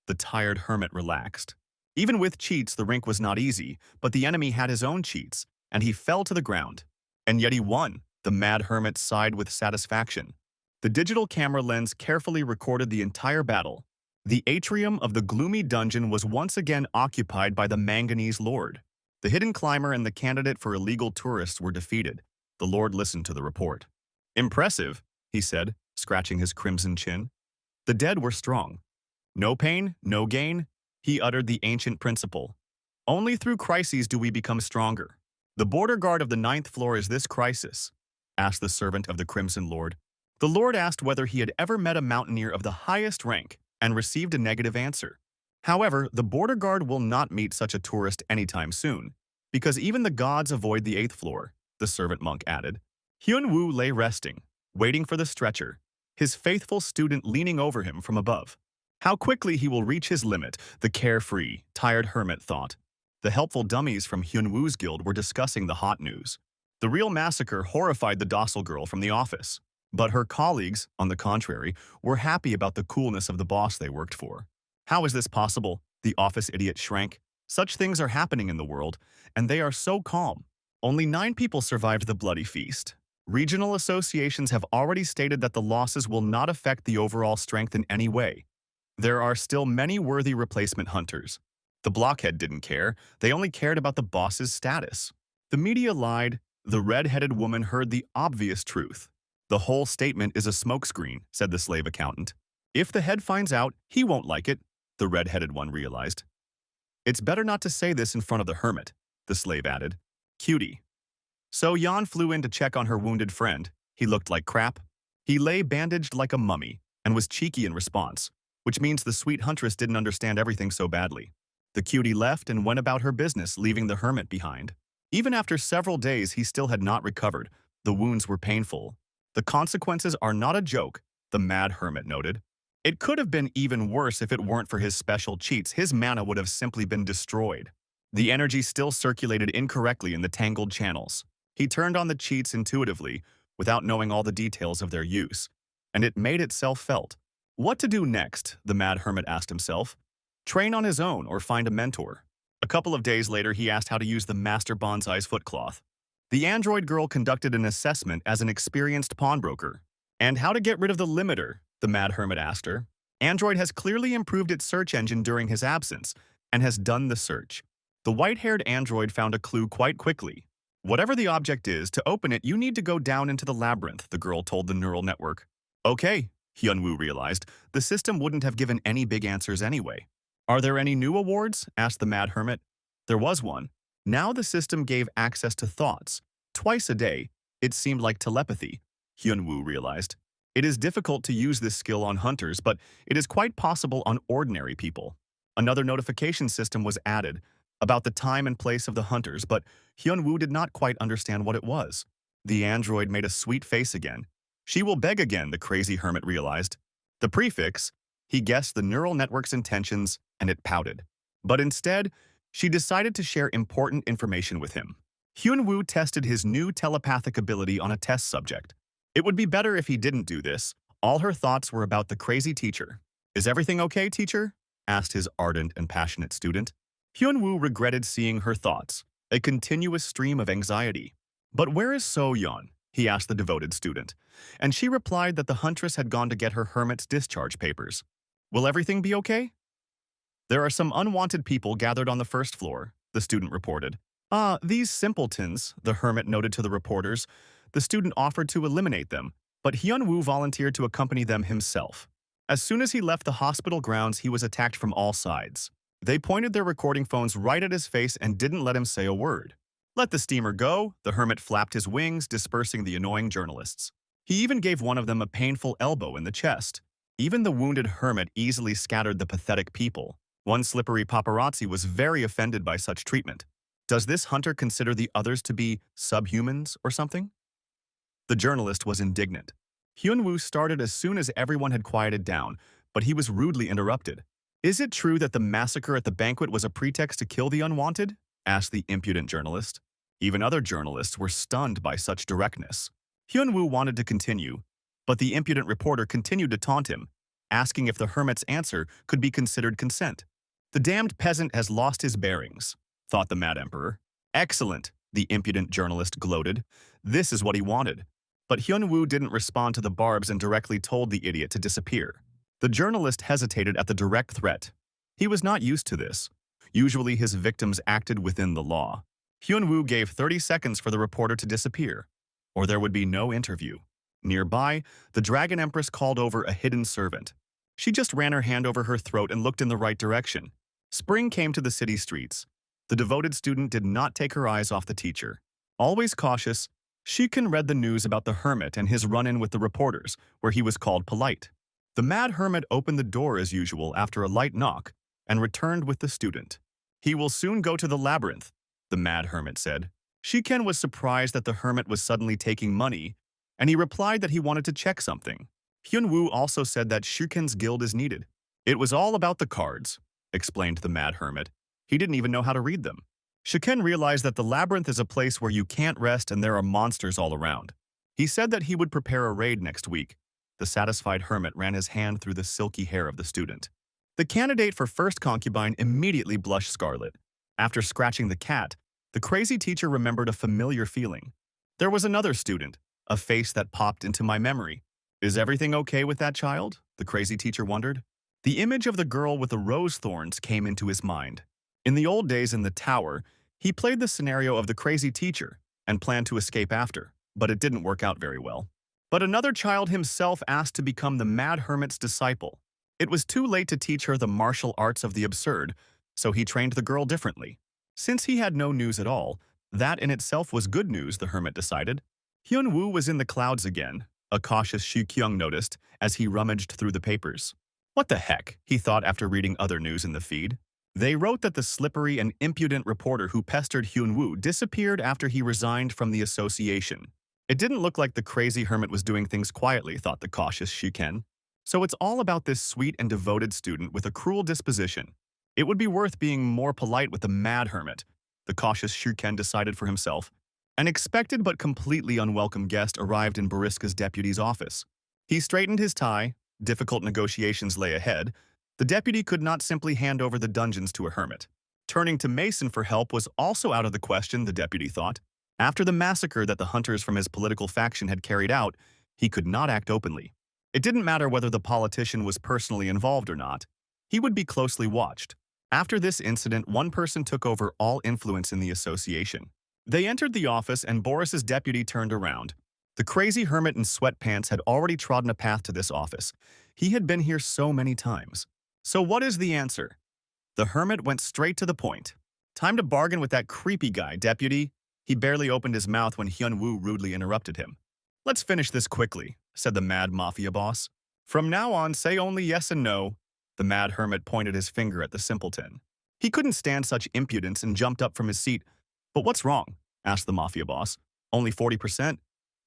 The tired hermit relaxed. Even with cheats, the rink was not easy, but the enemy had his own cheats, and he fell to the ground. And yet he won. The Mad Hermit sighed with satisfaction. The digital camera lens carefully recorded the entire battle. The atrium of the gloomy dungeon was once again occupied by the manganese lord. The hidden climber and the candidate for illegal tourists were defeated. The lord listened to the report. Impressive, he said, scratching his crimson chin. The dead were strong. No pain, no gain, he uttered the ancient principle. Only through crises do we become stronger. The border guard of the 9th floor is this crisis, asked the servant of the Crimson Lord. The Lord asked whether he had ever met a mountaineer of the highest rank and received a negative answer. However, the border guard will not meet such a tourist anytime soon, because even the gods avoid the 8th floor, the servant monk added. Hyun-woo lay resting, waiting for the stretcher, his faithful student leaning over him from above. How quickly he will reach his limit, the carefree, tired hermit thought. The helpful dummies from Hyun-woo's guild were discussing the hot news. The real massacre horrified the docile girl from the office. But her colleagues, on the contrary, were happy about the coolness of the boss they worked for. How is this possible? The office idiot shrank. Such things are happening in the world, and they are so calm. Only 9 people survived the bloody feast. Regional associations have already stated that the losses will not affect the overall strength in any way. There are still many worthy replacement hunters. The blockhead didn't care. They only cared about the boss's status. The media lied. The red-headed woman heard the obvious truth. The whole statement is a smokescreen, said the slave accountant. If the head finds out, he won't like it, the red-headed one realized. It's better not to say this in front of the hermit, the slave added. Cutie. So Yan flew in to check on her wounded friend. He looked like crap. He lay bandaged like a mummy and was cheeky in response, which means the sweet huntress didn't understand everything so badly. The cutie left and went about her business, leaving the hermit behind. Even after several days, he still had not recovered. The wounds were painful. The consequences are not a joke, the mad hermit noted. It could have been even worse if it weren't for his special cheats. His mana would have simply been destroyed. The energy still circulated incorrectly in the tangled channels. He turned on the cheats intuitively, without knowing all the details of their use, and it made itself felt. What to do next, the mad hermit asked himself. Train on his own or find a mentor. A couple of days later, he asked how to use the Master Bonsai's footcloth. The android girl conducted an assessment as an experienced pawnbroker. And how to get rid of the limiter, the mad hermit asked her. Android has clearly improved its search engine during his absence and has done the search. The white-haired android found a clue quite quickly. Whatever the object is, to open it, you need to go down into the labyrinth, the girl told the neural network. Okay, Hyunwoo realized. The system wouldn't have given any big answers anyway. Are there any new awards? Asked the mad hermit. There was one. Now the system gave access to thoughts. Twice a day, it seemed like telepathy, Hyunwoo realized. It is difficult to use this skill on hunters, but it is quite possible on ordinary people. Another notification system was added about the time and place of the hunters, but Hyunwoo did not quite understand what it was. The android made a sweet face again. She will beg again, the crazy hermit realized. The prefix, he guessed the neural network's intentions, and it pouted. But instead, she decided to share important information with him. Hyunwoo tested his new telepathic ability on a test subject. It would be better if he didn't do this. All her thoughts were about the crazy teacher. Is everything okay, teacher? Asked his ardent and passionate student. Hyunwoo regretted seeing her thoughts, a continuous stream of anxiety. But where is So-yeon? He asked the devoted student, and she replied that the huntress had gone to get her hermit's discharge papers. Will everything be okay? There are some unwanted people gathered on the first floor, the student reported. Ah, these simpletons, the hermit noted to the reporters. The student offered to eliminate them, but Hyunwoo volunteered to accompany them himself. As soon as he left the hospital grounds, he was attacked from all sides. They pointed their recording phones right at his face and didn't let him say a word. Let the steamer go, the hermit flapped his wings, dispersing the annoying journalists. He even gave one of them a painful elbow in the chest. Even the wounded hermit easily scattered the pathetic people. One slippery paparazzi was very offended by such treatment. Does this hunter consider the others to be subhumans or something? The journalist was indignant. Hyunwoo started as soon as everyone had quieted down, but he was rudely interrupted. Is it true that the massacre at the banquet was a pretext to kill the unwanted? Asked the impudent journalist. Even other journalists were stunned by such directness. Hyunwoo wanted to continue, but the impudent reporter continued to taunt him, asking if the hermit's answer could be considered consent. The damned peasant has lost his bearings, thought the mad emperor. Excellent, the impudent journalist gloated. This is what he wanted. But Hyunwoo didn't respond to the barbs and directly told the idiot to disappear. The journalist hesitated at the direct threat. He was not used to this. Usually his victims acted within the law. Hyunwoo gave 30 seconds for the reporter to disappear, or there would be no interview. Nearby, the dragon empress called over a hidden servant. She just ran her hand over her throat and looked in the right direction. Spring came to the city streets. The devoted student did not take her eyes off the teacher. Always cautious, Shiken read the news about the hermit and his run-in with the reporters, where he was called polite. The mad hermit opened the door as usual after a light knock and returned with the student. He will soon go to the labyrinth, the mad hermit said. Shiken was surprised that the hermit was suddenly taking money, and he replied that he wanted to check something. Hyunwoo also said that Shiken's guild is needed. It was all about the cards, explained the mad hermit. He didn't even know how to read them. Shiken realized that the labyrinth is a place where you can't rest and there are monsters all around. He said that he would prepare a raid next week. The satisfied hermit ran his hand through the silky hair of the student. The candidate for first concubine immediately blushed scarlet. After scratching the cat, the crazy teacher remembered a familiar feeling. There was another student, a face that popped into my memory. Is everything okay with that child? The crazy teacher wondered. The image of the girl with the rose thorns came into his mind. In the old days in the tower, he played the scenario of the crazy teacher and planned to escape after, but it didn't work out very well. But another child himself asked to become the mad hermit's disciple. It was too late to teach her the martial arts of the absurd, so he trained the girl differently. Since he had no news at all, that in itself was good news, the hermit decided. Hyunwoo was in the clouds again, a cautious Shu Kyung noticed as he rummaged through the papers. What the heck, he thought after reading other news in the feed. They wrote that the slippery and impudent reporter who pestered Hyunwoo disappeared after he resigned from the association. It didn't look like the crazy hermit was doing things quietly, thought the cautious Shiken. So it's all about this sweet and devoted student with a cruel disposition. It would be worth being more polite with the mad hermit, the cautious Shiken decided for himself. An expected but completely unwelcome guest arrived in Boriska's deputy's office. He straightened his tie. Difficult negotiations lay ahead. The deputy could not simply hand over the dungeons to a hermit. Turning to Mason for help was also out of the question, the deputy thought. After the massacre that the hunters from his political faction had carried out, he could not act openly. It didn't matter whether the politician was personally involved or not. He would be closely watched. After this incident, one person took over all influence in the association. They entered the office and Boris's deputy turned around. The crazy hermit in sweatpants had already trodden a path to this office. He had been here so many times. So what is the answer? The hermit went straight to the point. Time to bargain with that creepy guy, deputy. He barely opened his mouth when Hyun-woo rudely interrupted him. Let's finish this quickly, said the mad mafia boss. From now on, say only yes and no. The mad hermit pointed his finger at the simpleton. He couldn't stand such impudence and jumped up from his seat. But what's wrong? Asked the mafia boss. Only 40%?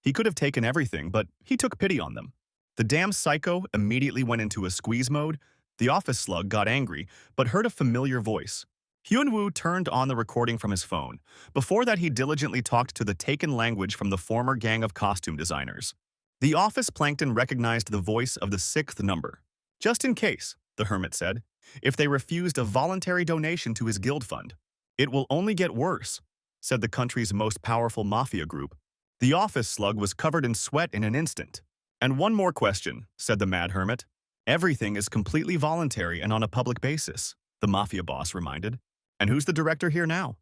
He could have taken everything, but he took pity on them. The damn psycho immediately went into a squeeze mode. The office slug got angry, but heard a familiar voice. Hyun-woo turned on the recording from his phone. Before that, he diligently talked to the taken language from the former gang of costume designers. The office plankton recognized the voice of the 6th number. Just in case, the hermit said, if they refused a voluntary donation to his guild fund. It will only get worse, said the country's most powerful mafia group. The office slug was covered in sweat in an instant. And one more question, said the mad hermit. Everything is completely voluntary and on a public basis, the mafia boss reminded. And who's the director here now?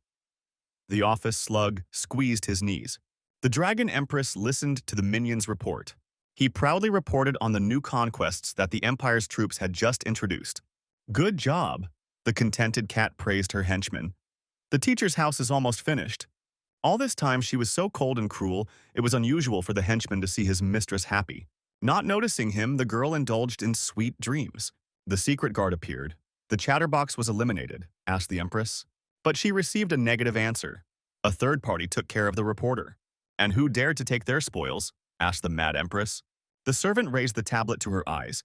The office slug squeezed his knees. The dragon empress listened to the minion's report. He proudly reported on the new conquests that the empire's troops had just introduced. Good job, the contented cat praised her henchman. The teacher's house is almost finished. All this time she was so cold and cruel, it was unusual for the henchman to see his mistress happy. Not noticing him, the girl indulged in sweet dreams. The secret guard appeared. The chatterbox was eliminated, asked the empress. But she received a negative answer. A third party took care of the reporter. And who dared to take their spoils? Asked the mad empress. The servant raised the tablet to her eyes.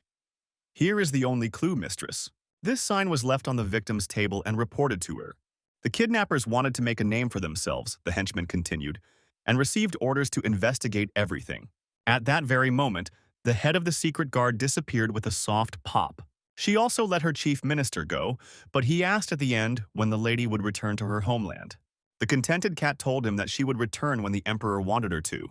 Here is the only clue, mistress. This sign was left on the victim's table and reported to her. The kidnappers wanted to make a name for themselves, the henchman continued, and received orders to investigate everything. At that very moment, the head of the secret guard disappeared with a soft pop. She also let her chief minister go, but he asked at the end when the lady would return to her homeland. The contented cat told him that she would return when the emperor wanted her to,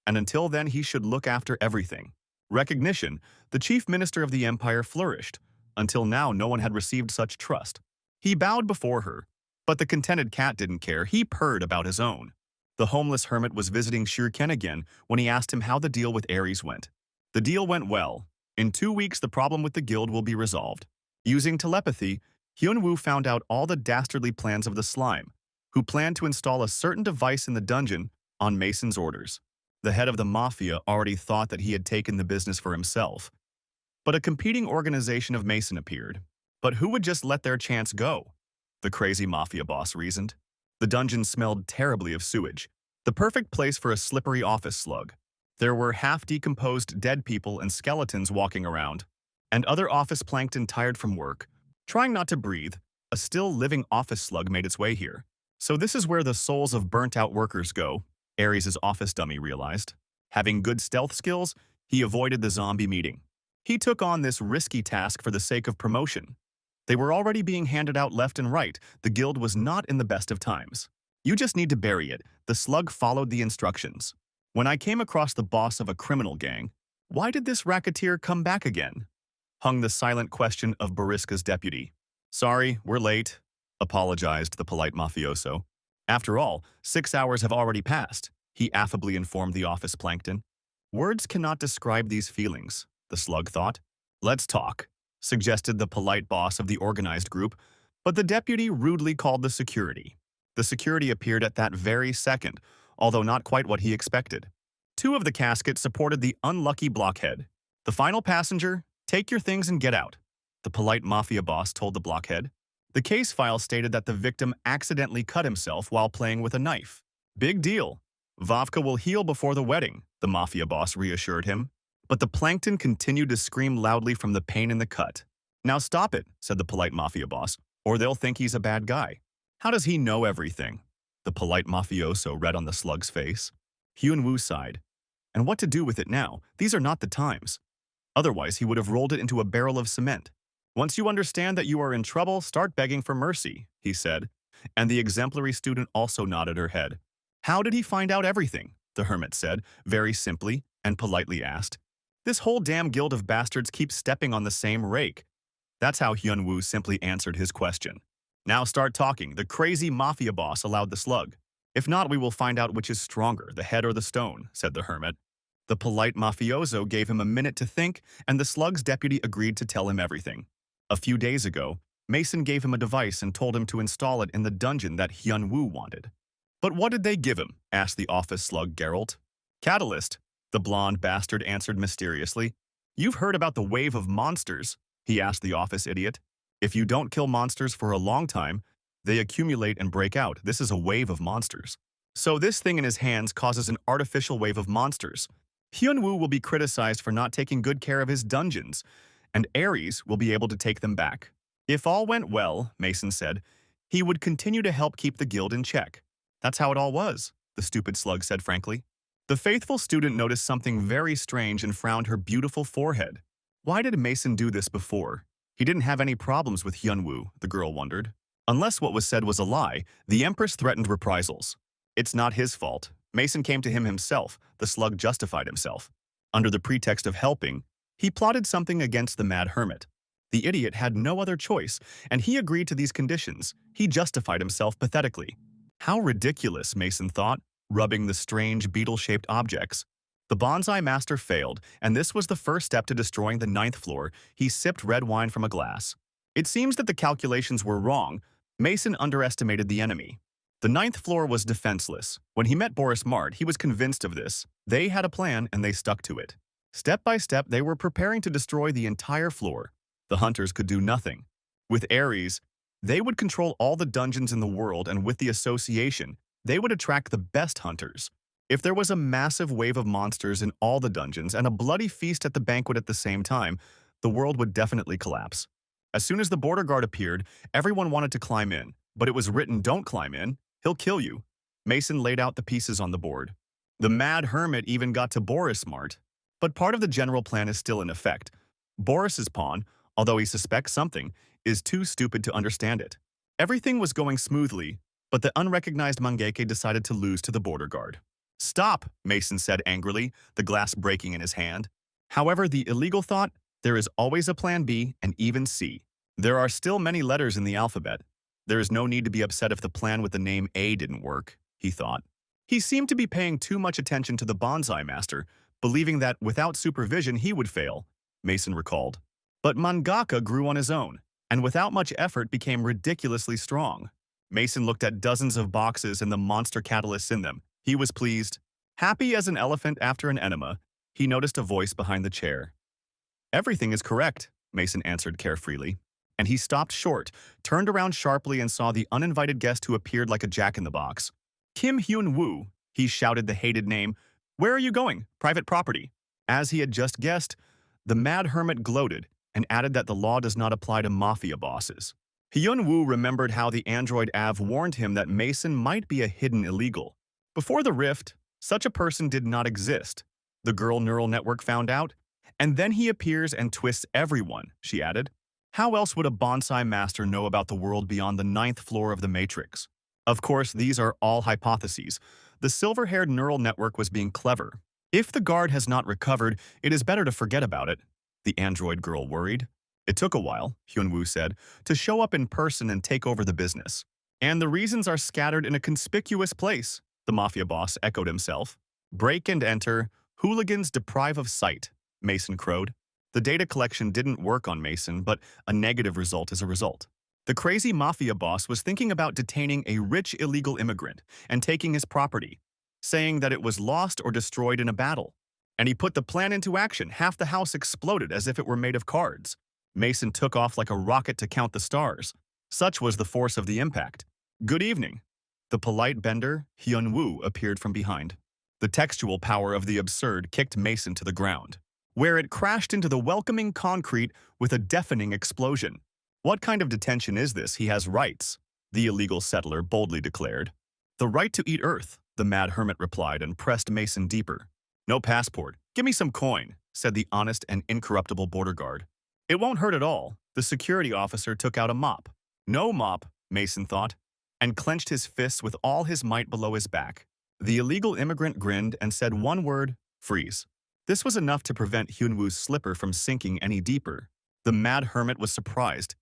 and until then he should look after everything. Recognition, the chief minister of the empire flourished. Until now, no one had received such trust. He bowed before her, but the contented cat didn't care. He purred about his own. The homeless hermit was visiting Shuriken again when he asked him how the deal with Aries went. The deal went well. In 2 weeks, the problem with the guild will be resolved. Using telepathy, Hyun-woo found out all the dastardly plans of the slime, who planned to install a certain device in the dungeon on Mason's orders. The head of the mafia already thought that he had taken the business for himself. But a competing organization of Mason appeared. But who would just let their chance go? The crazy mafia boss reasoned. The dungeon smelled terribly of sewage, the perfect place for a slippery office slug. There were half-decomposed dead people and skeletons walking around, and other office plankton tired from work. Trying not to breathe, a still living office slug made its way here. So this is where the souls of burnt-out workers go, Aries' office dummy realized. Having good stealth skills, he avoided the zombie meeting. He took on this risky task for the sake of promotion. They were already being handed out left and right. The guild was not in the best of times. You just need to bury it. The slug followed the instructions. When I came across the boss of a criminal gang, why did this racketeer come back again? Hung the silent question of Boriska's deputy. Sorry, we're late, apologized the polite mafioso. After all, 6 hours have already passed, he affably informed the office plankton. Words cannot describe these feelings, the slug thought. Let's talk, suggested the polite boss of the organized group, but the deputy rudely called the security. The security appeared at that very second, although not quite what he expected. 2 of the caskets supported the unlucky blockhead. The final passenger, take your things and get out, the polite mafia boss told the blockhead. The case file stated that the victim accidentally cut himself while playing with a knife. Big deal. Vavka will heal before the wedding, the mafia boss reassured him. But the plankton continued to scream loudly from the pain in the cut. Now stop it, said the polite mafia boss, or they'll think he's a bad guy. How does he know everything? The polite mafioso read on the slug's face. Hyun-woo sighed. And what to do with it now? These are not the times. Otherwise, he would have rolled it into a barrel of cement. Once you understand that you are in trouble, start begging for mercy, he said. And the exemplary student also nodded her head. How did he find out everything? The hermit said, very simply, and politely asked. This whole damn guild of bastards keeps stepping on the same rake. That's how Hyun-woo simply answered his question. Now start talking. The crazy mafia boss allowed the slug. If not, we will find out which is stronger, the head or the stone, said the hermit. The polite mafioso gave him a minute to think, and the slug's deputy agreed to tell him everything. A few days ago, Mason gave him a device and told him to install it in the dungeon that Hyun-woo wanted. But what did they give him? Asked the office slug Geralt. Catalyst, the blonde bastard answered mysteriously. You've heard about the wave of monsters, he asked the office idiot. If you don't kill monsters for a long time, they accumulate and break out. This is a wave of monsters. So this thing in his hands causes an artificial wave of monsters. Hyun-woo will be criticized for not taking good care of his dungeons, and Aries will be able to take them back. If all went well, Mason said, he would continue to help keep the guild in check. That's how it all was, the stupid slug said frankly. The faithful student noticed something very strange and frowned her beautiful forehead. Why did Mason do this before? He didn't have any problems with Hyun-woo, the girl wondered. Unless what was said was a lie, the empress threatened reprisals. It's not his fault. Mason came to him himself, the slug justified himself. Under the pretext of helping, he plotted something against the mad hermit. The idiot had no other choice, and he agreed to these conditions. He justified himself pathetically. How ridiculous, Mason thought, rubbing the strange beetle-shaped objects. The bonsai master failed, and this was the first step to destroying the 9th floor. He sipped red wine from a glass. It seems that the calculations were wrong. Mason underestimated the enemy. The 9th floor was defenseless. When he met Boris Mart, he was convinced of this. They had a plan, and they stuck to it. Step by step, they were preparing to destroy the entire floor. The hunters could do nothing. With Aries, they would control all the dungeons in the world, and with the association, they would attract the best hunters. If there was a massive wave of monsters in all the dungeons and a bloody feast at the banquet at the same time, the world would definitely collapse. As soon as the border guard appeared, everyone wanted to climb in, but it was written, "Don't climb in, he'll kill you." Mason laid out the pieces on the board. The mad hermit even got to Boris Mart. But part of the general plan is still in effect. Boris's pawn, although he suspects something, is too stupid to understand it. Everything was going smoothly, but the unrecognized mangaka decided to lose to the border guard. "Stop," Mason said angrily, the glass breaking in his hand. However, the illegal thought, there is always a plan B and even C. There are still many letters in the alphabet. There is no need to be upset if the plan with the name A didn't work, he thought. He seemed to be paying too much attention to the bonsai master, believing that without supervision he would fail, Mason recalled. But mangaka grew on his own, and without much effort became ridiculously strong. Mason looked at dozens of boxes and the monster catalysts in them. He was pleased. Happy as an elephant after an enema, he noticed a voice behind the chair. "Everything is correct," Mason answered carefreely. And he stopped short, turned around sharply and saw the uninvited guest who appeared like a jack-in-the-box. "Kim Hyun-woo," he shouted the hated name. "Where are you going? Private property." As he had just guessed, the mad hermit gloated and added that the law does not apply to mafia bosses. Hyun-woo remembered how the android Av warned him that Mason might be a hidden illegal. Before the rift, such a person did not exist. The girl neural network found out. And then he appears and twists everyone, she added. How else would a bonsai master know about the world beyond the 9th floor of the Matrix? Of course, these are all hypotheses. The silver-haired neural network was being clever. If the guard has not recovered, it is better to forget about it, the android girl worried. It took a while, Hyun-woo said, to show up in person and take over the business. And the reasons are scattered in a conspicuous place, the mafia boss echoed himself. Break and enter, hooligans deprive of sight, Mason crowed. The data collection didn't work on Mason, but a negative result is a result. The crazy mafia boss was thinking about detaining a rich illegal immigrant and taking his property, saying that it was lost or destroyed in a battle. And he put the plan into action. Half the house exploded as if it were made of cards. Mason took off like a rocket to count the stars. Such was the force of the impact. Good evening. The polite bender, Hyun-woo, appeared from behind. The textual power of the absurd kicked Mason to the ground, where it crashed into the welcoming concrete with a deafening explosion. What kind of detention is this? He has rights, the illegal settler boldly declared. The right to eat earth, the mad hermit replied and pressed Mason deeper. No passport. Give me some coin, said the honest and incorruptible border guard. It won't hurt at all. The security officer took out a mop. No mop, Mason thought, and clenched his fists with all his might below his back. The illegal immigrant grinned and said one word, freeze. This was enough to prevent Hyunwoo's slipper from sinking any deeper. The mad hermit was surprised.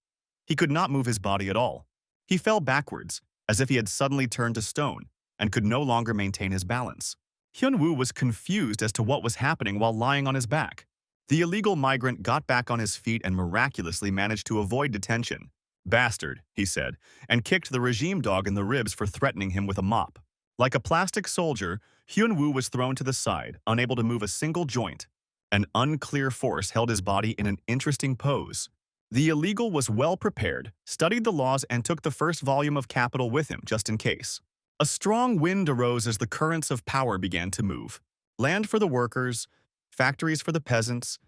He could not move his body at all. He fell backwards, as if he had suddenly turned to stone, and could no longer maintain his balance. Hyunwoo was confused as to what was happening while lying on his back. The illegal migrant got back on his feet and miraculously managed to avoid detention. Bastard, he said, and kicked the regime dog in the ribs for threatening him with a mop. Like a plastic soldier, Hyunwoo was thrown to the side, unable to move a single joint. An unclear force held his body in an interesting pose. The illegal was well prepared, studied the laws, and took the first volume of Capital with him, just in case. A strong wind arose as the currents of power began to move. Land for the workers, factories for the peasants.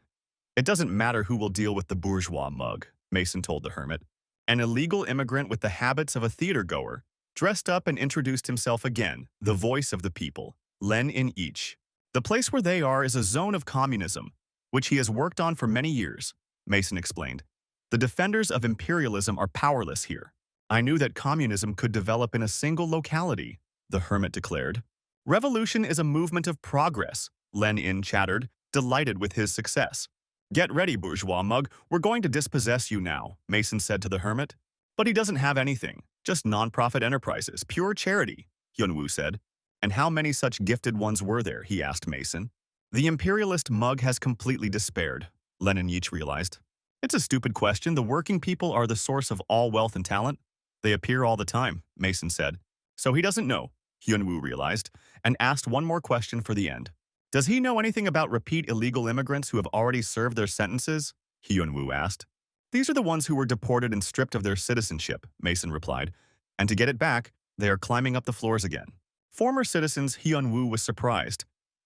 It doesn't matter who will deal with the bourgeois mug, Mason told the hermit. An illegal immigrant with the habits of a theater-goer, dressed up and introduced himself again, the voice of the people, Len in each. The place where they are is a zone of communism, which he has worked on for many years, Mason explained. The defenders of imperialism are powerless here. I knew that communism could develop in a single locality, the hermit declared. Revolution is a movement of progress, Len In chattered, delighted with his success. Get ready, bourgeois mug, we're going to dispossess you now, Mason said to the hermit. But he doesn't have anything, just non-profit enterprises, pure charity, Hyunwoo said. And how many such gifted ones were there, he asked Mason. The imperialist mug has completely despaired, Len and Yeech realized. It's a stupid question. The working people are the source of all wealth and talent. They appear all the time, Mason said. So he doesn't know, Hyunwoo realized, and asked one more question for the end. Does he know anything about repeat illegal immigrants who have already served their sentences? Hyunwoo asked. These are the ones who were deported and stripped of their citizenship, Mason replied. And to get it back, they are climbing up the floors again. Former citizens, Hyunwoo was surprised.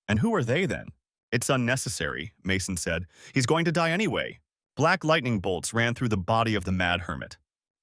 And who are they then? It's unnecessary, Mason said. He's going to die anyway. Black lightning bolts ran through the body of the mad hermit.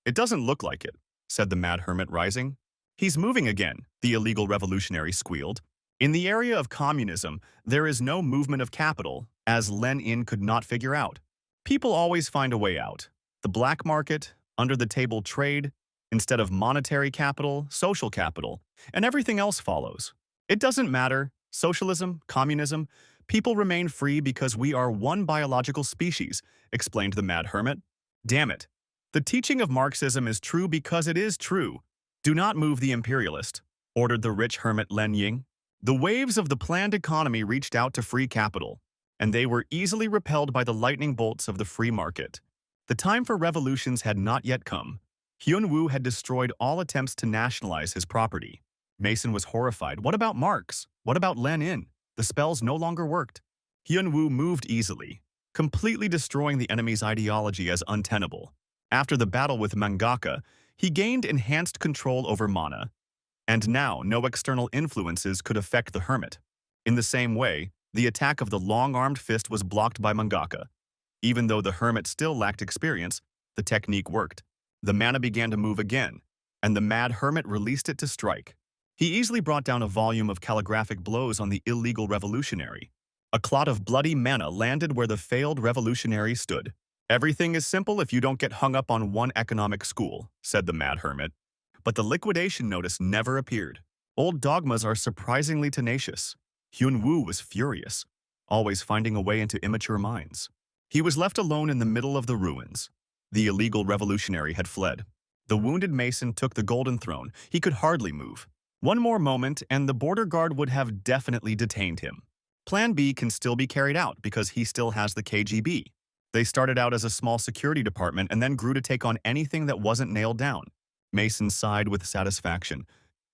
It doesn't look like it, said the mad hermit, rising. He's moving again, the illegal revolutionary squealed. In the area of communism, there is no movement of capital, as Len In could not figure out. People always find a way out. The black market, under-the-table trade, instead of monetary capital, social capital, and everything else follows. It doesn't matter, socialism, communism, people remain free because we are one biological species, explained the mad hermit. Damn it. The teaching of Marxism is true because it is true. Do not move the imperialist, ordered the rich hermit Len Ying. The waves of the planned economy reached out to free capital, and they were easily repelled by the lightning bolts of the free market. The time for revolutions had not yet come. Hyunwoo had destroyed all attempts to nationalize his property. Mason was horrified. What about Marx? What about Len In? The spells no longer worked. Hyunwoo moved easily, completely destroying the enemy's ideology as untenable. After the battle with Mangaka, he gained enhanced control over mana, and now no external influences could affect the hermit. In the same way, the attack of the long-armed fist was blocked by Mangaka. Even though the hermit still lacked experience, the technique worked. The mana began to move again, and the mad hermit released it to strike. He easily brought down a volume of calligraphic blows on the illegal revolutionary. A clot of bloody mana landed where the failed revolutionary stood. Everything is simple if you don't get hung up on one economic school, said the mad hermit. But the liquidation notice never appeared. Old dogmas are surprisingly tenacious. Hyunwoo was furious, always finding a way into immature minds. He was left alone in the middle of the ruins. The illegal revolutionary had fled. The wounded mason took the golden throne. He could hardly move. One more moment, and the border guard would have definitely detained him. Plan B can still be carried out because he still has the KGB. They started out as a small security department and then grew to take on anything that wasn't nailed down. Mason sighed with satisfaction.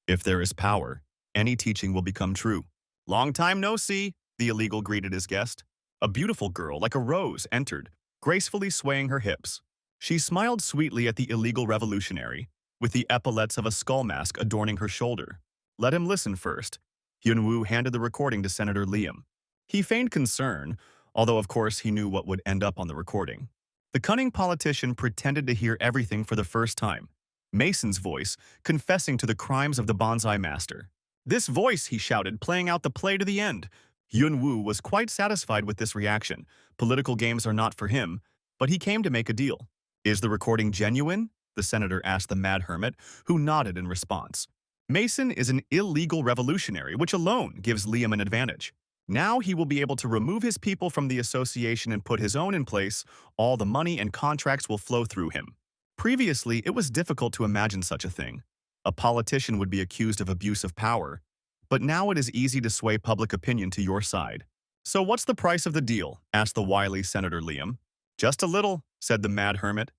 If there is power, any teaching will become true. Long time no see, the illegal greeted his guest. A beautiful girl, like a rose, entered, gracefully swaying her hips. She smiled sweetly at the illegal revolutionary, with the epaulets of a skull mask adorning her shoulder. Let him listen first. Hyunwoo handed the recording to Senator Liam. He feigned concern, although of course he knew what would end up on the recording. The cunning politician pretended to hear everything for the first time. Mason's voice, confessing to the crimes of the bonsai master. This voice, he shouted, playing out the play to the end. Yun-woo was quite satisfied with this reaction. Political games are not for him, but he came to make a deal. Is the recording genuine? The senator asked the mad hermit, who nodded in response. Mason is an illegal revolutionary, which alone gives Liam an advantage. Now he will be able to remove his people from the association and put his own in place. All the money and contracts will flow through him. Previously, it was difficult to imagine such a thing. A politician would be accused of abuse of power. But now it is easy to sway public opinion to your side. So what's the price of the deal? Asked the wily Senator Liam. Just a little, said the mad hermit.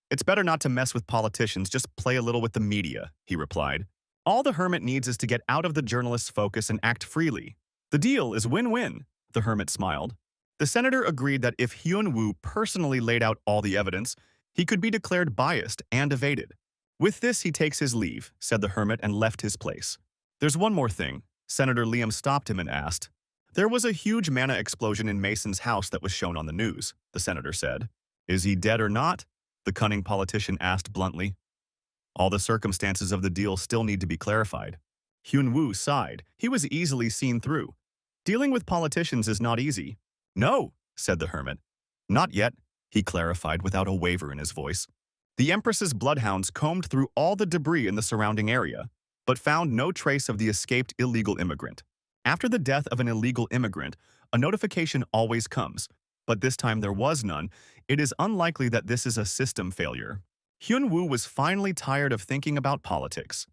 It's better not to mess with politicians, just play a little with the media, he replied. All the hermit needs is to get out of the journalist's focus and act freely. The deal is win-win, the hermit smiled. The senator agreed that if Hyun-woo personally laid out all the evidence, he could be declared biased and evaded. With this, he takes his leave, said the hermit and left his place. There's one more thing. Senator Liam stopped him and asked. There was a huge mana explosion in Mason's house that was shown on the news, the senator said. Is he dead or not? The cunning politician asked bluntly. All the circumstances of the deal still need to be clarified. Hyun-woo sighed. He was easily seen through. Dealing with politicians is not easy. No, said the hermit. Not yet, he clarified without a waver in his voice. The Empress's bloodhounds combed through all the debris in the surrounding area, but found no trace of the escaped illegal immigrant. After the death of an illegal immigrant, a notification always comes, but this time there was none. It is unlikely that this is a system failure. Hyun-woo was finally tired of thinking about politics.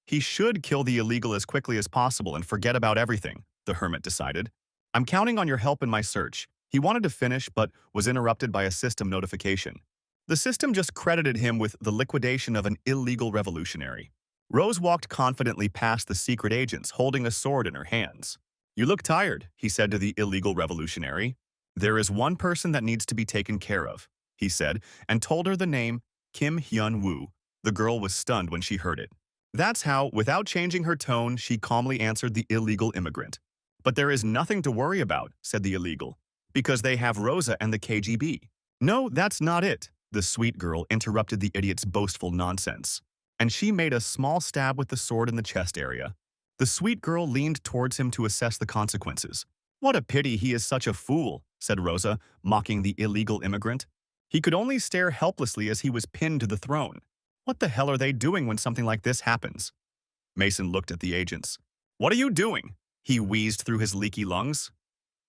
He should kill the illegal as quickly as possible and forget about everything, the hermit decided. I'm counting on your help in my search. He wanted to finish but was interrupted by a system notification. The system just credited him with the liquidation of an illegal revolutionary. Rose walked confidently past the secret agents, holding a sword in her hands. You look tired, he said to the illegal revolutionary. There is one person that needs to be taken care of, he said, and told her the name Kim Hyun-woo. The girl was stunned when she heard it. That's how, without changing her tone, she calmly answered the illegal immigrant. But there is nothing to worry about, said the illegal, because they have Rosa and the KGB. No, that's not it, the sweet girl interrupted the idiot's boastful nonsense. And she made a small stab with the sword in the chest area. The sweet girl leaned towards him to assess the consequences. What a pity he is such a fool, said Rosa, mocking the illegal immigrant. He could only stare helplessly as he was pinned to the throne. What the hell are they doing when something like this happens? Mason looked at the agents. What are you doing? He wheezed through his leaky lungs.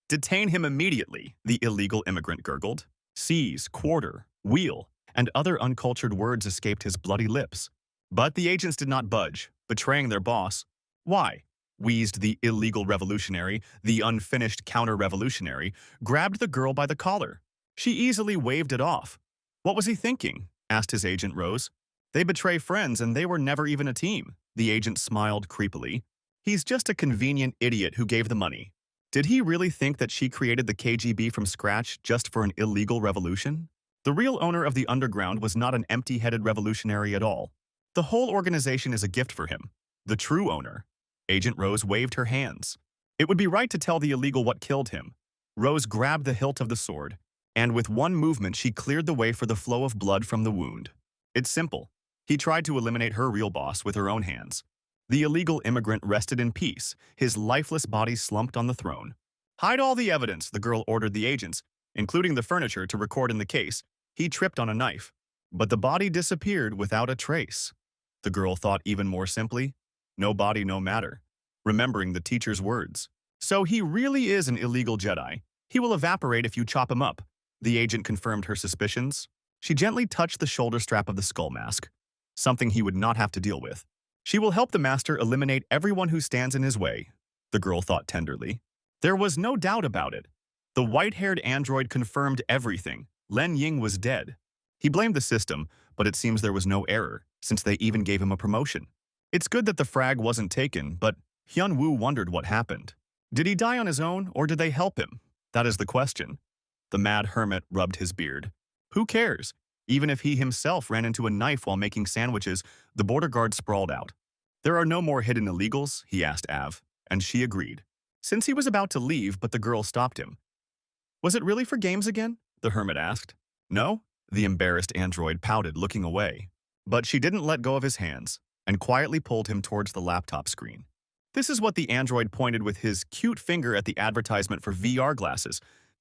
Detain him immediately, the illegal immigrant gurgled. Seize, quarter, wheel, and other uncultured words escaped his bloody lips. But the agents did not budge, betraying their boss. Why? Wheezed the illegal revolutionary, the unfinished counter-revolutionary, grabbed the girl by the collar. She easily waved it off. What was he thinking? Asked his agent Rose. They betray friends and they were never even a team. The agent smiled creepily. He's just a convenient idiot who gave the money. Did he really think that she created the KGB from scratch just for an illegal revolution? The real owner of the underground was not an empty-headed revolutionary at all. The whole organization is a gift for him. The true owner. Agent Rose waved her hands. It would be right to tell the illegal what killed him. Rose grabbed the hilt of the sword, and with one movement she cleared the way for the flow of blood from the wound. It's simple. He tried to eliminate her real boss with her own hands. The illegal immigrant rested in peace, his lifeless body slumped on the throne. Hide all the evidence, the girl ordered the agents, including the furniture to record in the case. He tripped on a knife, but the body disappeared without a trace. The girl thought even more simply, no body, no matter, remembering the teacher's words. So he really is an illegal Jedi. He will evaporate if you chop him up. The agent confirmed her suspicions. She gently touched the shoulder strap of the skull mask, something he would not have to deal with. She will help the master eliminate everyone who stands in his way, the girl thought tenderly. There was no doubt about it. The white-haired android confirmed everything. Len Ying was dead. He blamed the system, but it seems there was no error, since they even gave him a promotion. It's good that the frag wasn't taken, but Hyun-woo wondered what happened. Did he die on his own, or did they help him? That is the question. The mad hermit rubbed his beard. Who cares? Even if he himself ran into a knife while making sandwiches, the border guard sprawled out. There are no more hidden illegals, he asked Av, and she agreed. Since he was about to leave, but the girl stopped him. Was it really for games again? The hermit asked. No? The embarrassed android pouted, looking away. But she didn't let go of his hands and quietly pulled him towards the laptop screen. This is what the android pointed with his cute finger at the advertisement for VR glasses.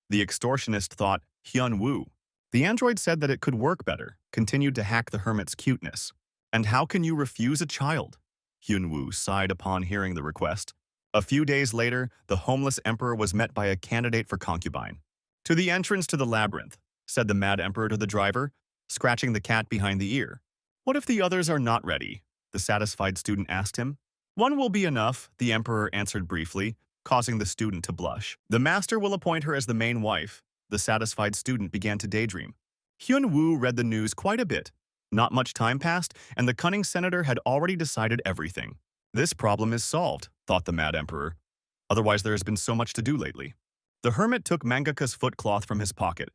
The extortionist thought, Hyun Woo. The android said that it could work better, continued to hack the hermit's cuteness. And how can you refuse a child? Hyun Woo sighed upon hearing the request. A few days later, the homeless emperor was met by a candidate for concubine. To the entrance to the labyrinth, said the mad emperor to the driver, scratching the cat behind the ear. What if the others are not ready? The satisfied student asked him. One will be enough, the emperor answered briefly, causing the student to blush. The master will appoint her as the main wife. The satisfied student began to daydream. Hyun Woo read the news quite a bit. Not much time passed, and the cunning senator had already decided everything. This problem is solved, thought the mad emperor. Otherwise there has been so much to do lately. The hermit took Mangaka's footcloth from his pocket.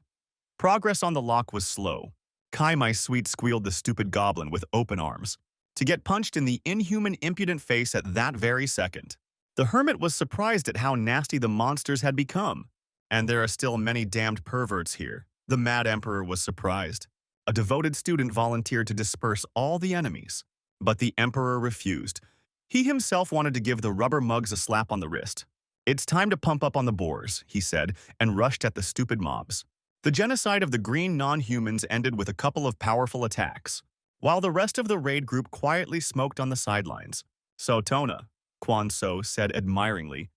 Progress on the lock was slow. Kai, my sweet, squealed the stupid goblin with open arms, to get punched in the inhuman, impudent face at that very second. The hermit was surprised at how nasty the monsters had become. And there are still many damned perverts here. The mad emperor was surprised. A devoted student volunteered to disperse all the enemies. But the emperor refused. He himself wanted to give the rubber mugs a slap on the wrist. It's time to pump up on the boars, he said, and rushed at the stupid mobs. The genocide of the green non-humans ended with a couple of powerful attacks, while the rest of the raid group quietly smoked on the sidelines. So Tona, Kwon So said admiringly.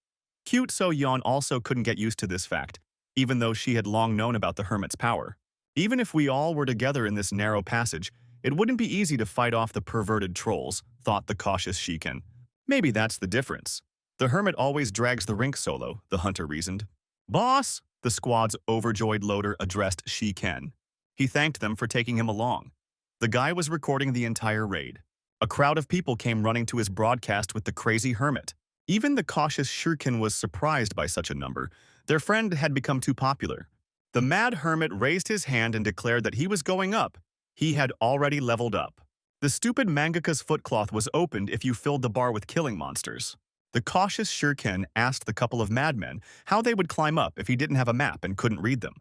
Cute So Yeon also couldn't get used to this fact, even though she had long known about the hermit's power. Even if we all were together in this narrow passage, it wouldn't be easy to fight off the perverted trolls, thought the cautious Shiken. Maybe that's the difference. The hermit always drags the rink solo, the hunter reasoned. Boss, the squad's overjoyed loader addressed Shiken. He thanked them for taking him along. The guy was recording the entire raid. A crowd of people came running to his broadcast with the crazy hermit. Even the cautious Shurkin was surprised by such a number. Their friend had become too popular. The mad hermit raised his hand and declared that he was going up. He had already leveled up. The stupid mangaka's footcloth was opened if you filled the bar with killing monsters. The cautious Shurkin asked the couple of madmen how they would climb up if he didn't have a map and couldn't read them.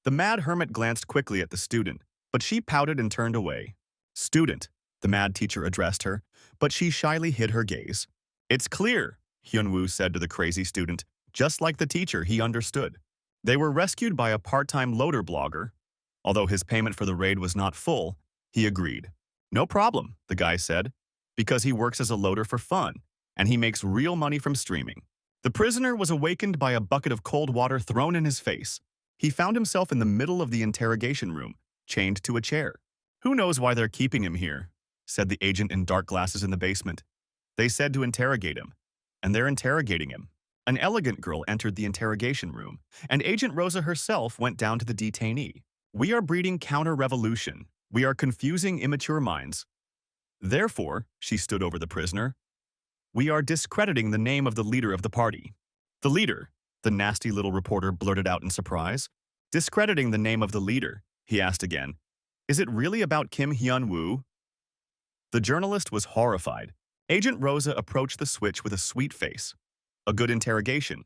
The mad hermit glanced quickly at the student, but she pouted and turned away. Student, the mad teacher addressed her, but she shyly hid her gaze. It's clear, Hyunwoo said to the crazy student. Just like the teacher, he understood. They were rescued by a part-time loader blogger. Although his payment for the raid was not full, he agreed. No problem, the guy said, because he works as a loader for fun, and he makes real money from streaming. The prisoner was awakened by a bucket of cold water thrown in his face. He found himself in the middle of the interrogation room, chained to a chair. Who knows why they're keeping him here, said the agent in dark glasses in the basement. They said to interrogate him, and they're interrogating him. An elegant girl entered the interrogation room, and Agent Rosa herself went down to the detainee. We are breeding counter-revolution. We are confusing immature minds. Therefore, she stood over the prisoner, we are discrediting the name of the leader of the party. The leader, the nasty little reporter blurted out in surprise. Discrediting the name of the leader, he asked again. Is it really about Kim Hyun-woo? The journalist was horrified. Agent Rosa approached the switch with a sweet face. A good interrogation,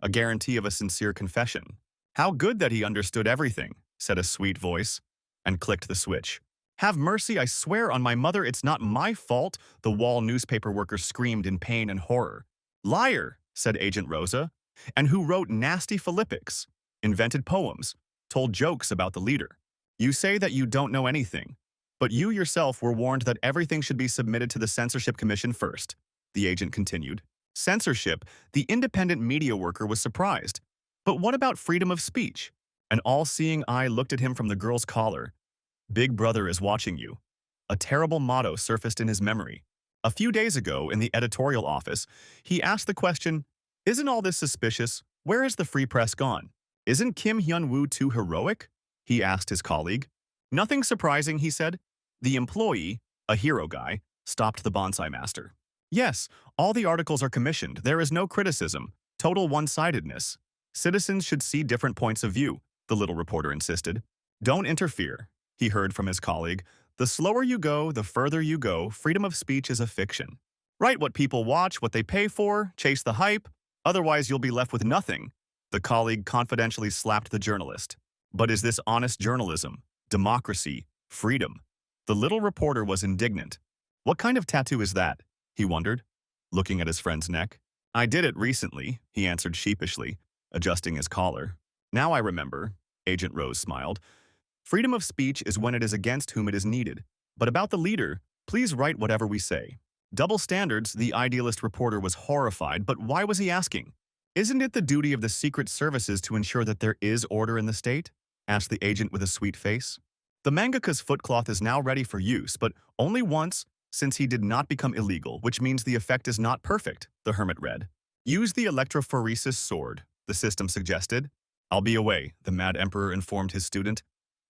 a guarantee of a sincere confession. How good that he understood everything, said a sweet voice, and clicked the switch. Have mercy, I swear on my mother it's not my fault, the wall newspaper worker screamed in pain and horror. Liar, said Agent Rosa, and who wrote nasty philippics, invented poems, told jokes about the leader. You say that you don't know anything, but you yourself were warned that everything should be submitted to the Censorship Commission first, the agent continued. Censorship, the independent media worker was surprised. But what about freedom of speech? An all-seeing eye looked at him from the girl's collar. Big Brother is watching you. A terrible motto surfaced in his memory. A few days ago, in the editorial office, he asked the question, Isn't all this suspicious? Where has the free press gone? Isn't Kim Hyun-woo too heroic? He asked his colleague. Nothing surprising, he said. The employee, a hero guy, stopped the bonsai master. Yes, all the articles are commissioned. There is no criticism. Total one-sidedness. Citizens should see different points of view, the little reporter insisted. Don't interfere, he heard from his colleague. The slower you go, the further you go. Freedom of speech is a fiction. Write what people watch, what they pay for, chase the hype. Otherwise, you'll be left with nothing. The colleague confidentially slapped the journalist. But is this honest journalism? Democracy? Freedom? The little reporter was indignant. What kind of tattoo is that? He wondered, looking at his friend's neck. I did it recently, he answered sheepishly, adjusting his collar. Now I remember, Agent Rose smiled. Freedom of speech is when it is against whom it is needed. But about the leader, please write whatever we say. Double standards, the idealist reporter was horrified, but why was he asking? Isn't it the duty of the secret services to ensure that there is order in the state? Asked the agent with a sweet face. The mangaka's footcloth is now ready for use, but only once, since he did not become illegal, which means the effect is not perfect, the hermit read. Use the electrophoresis sword, the system suggested. I'll be away, the mad emperor informed his student.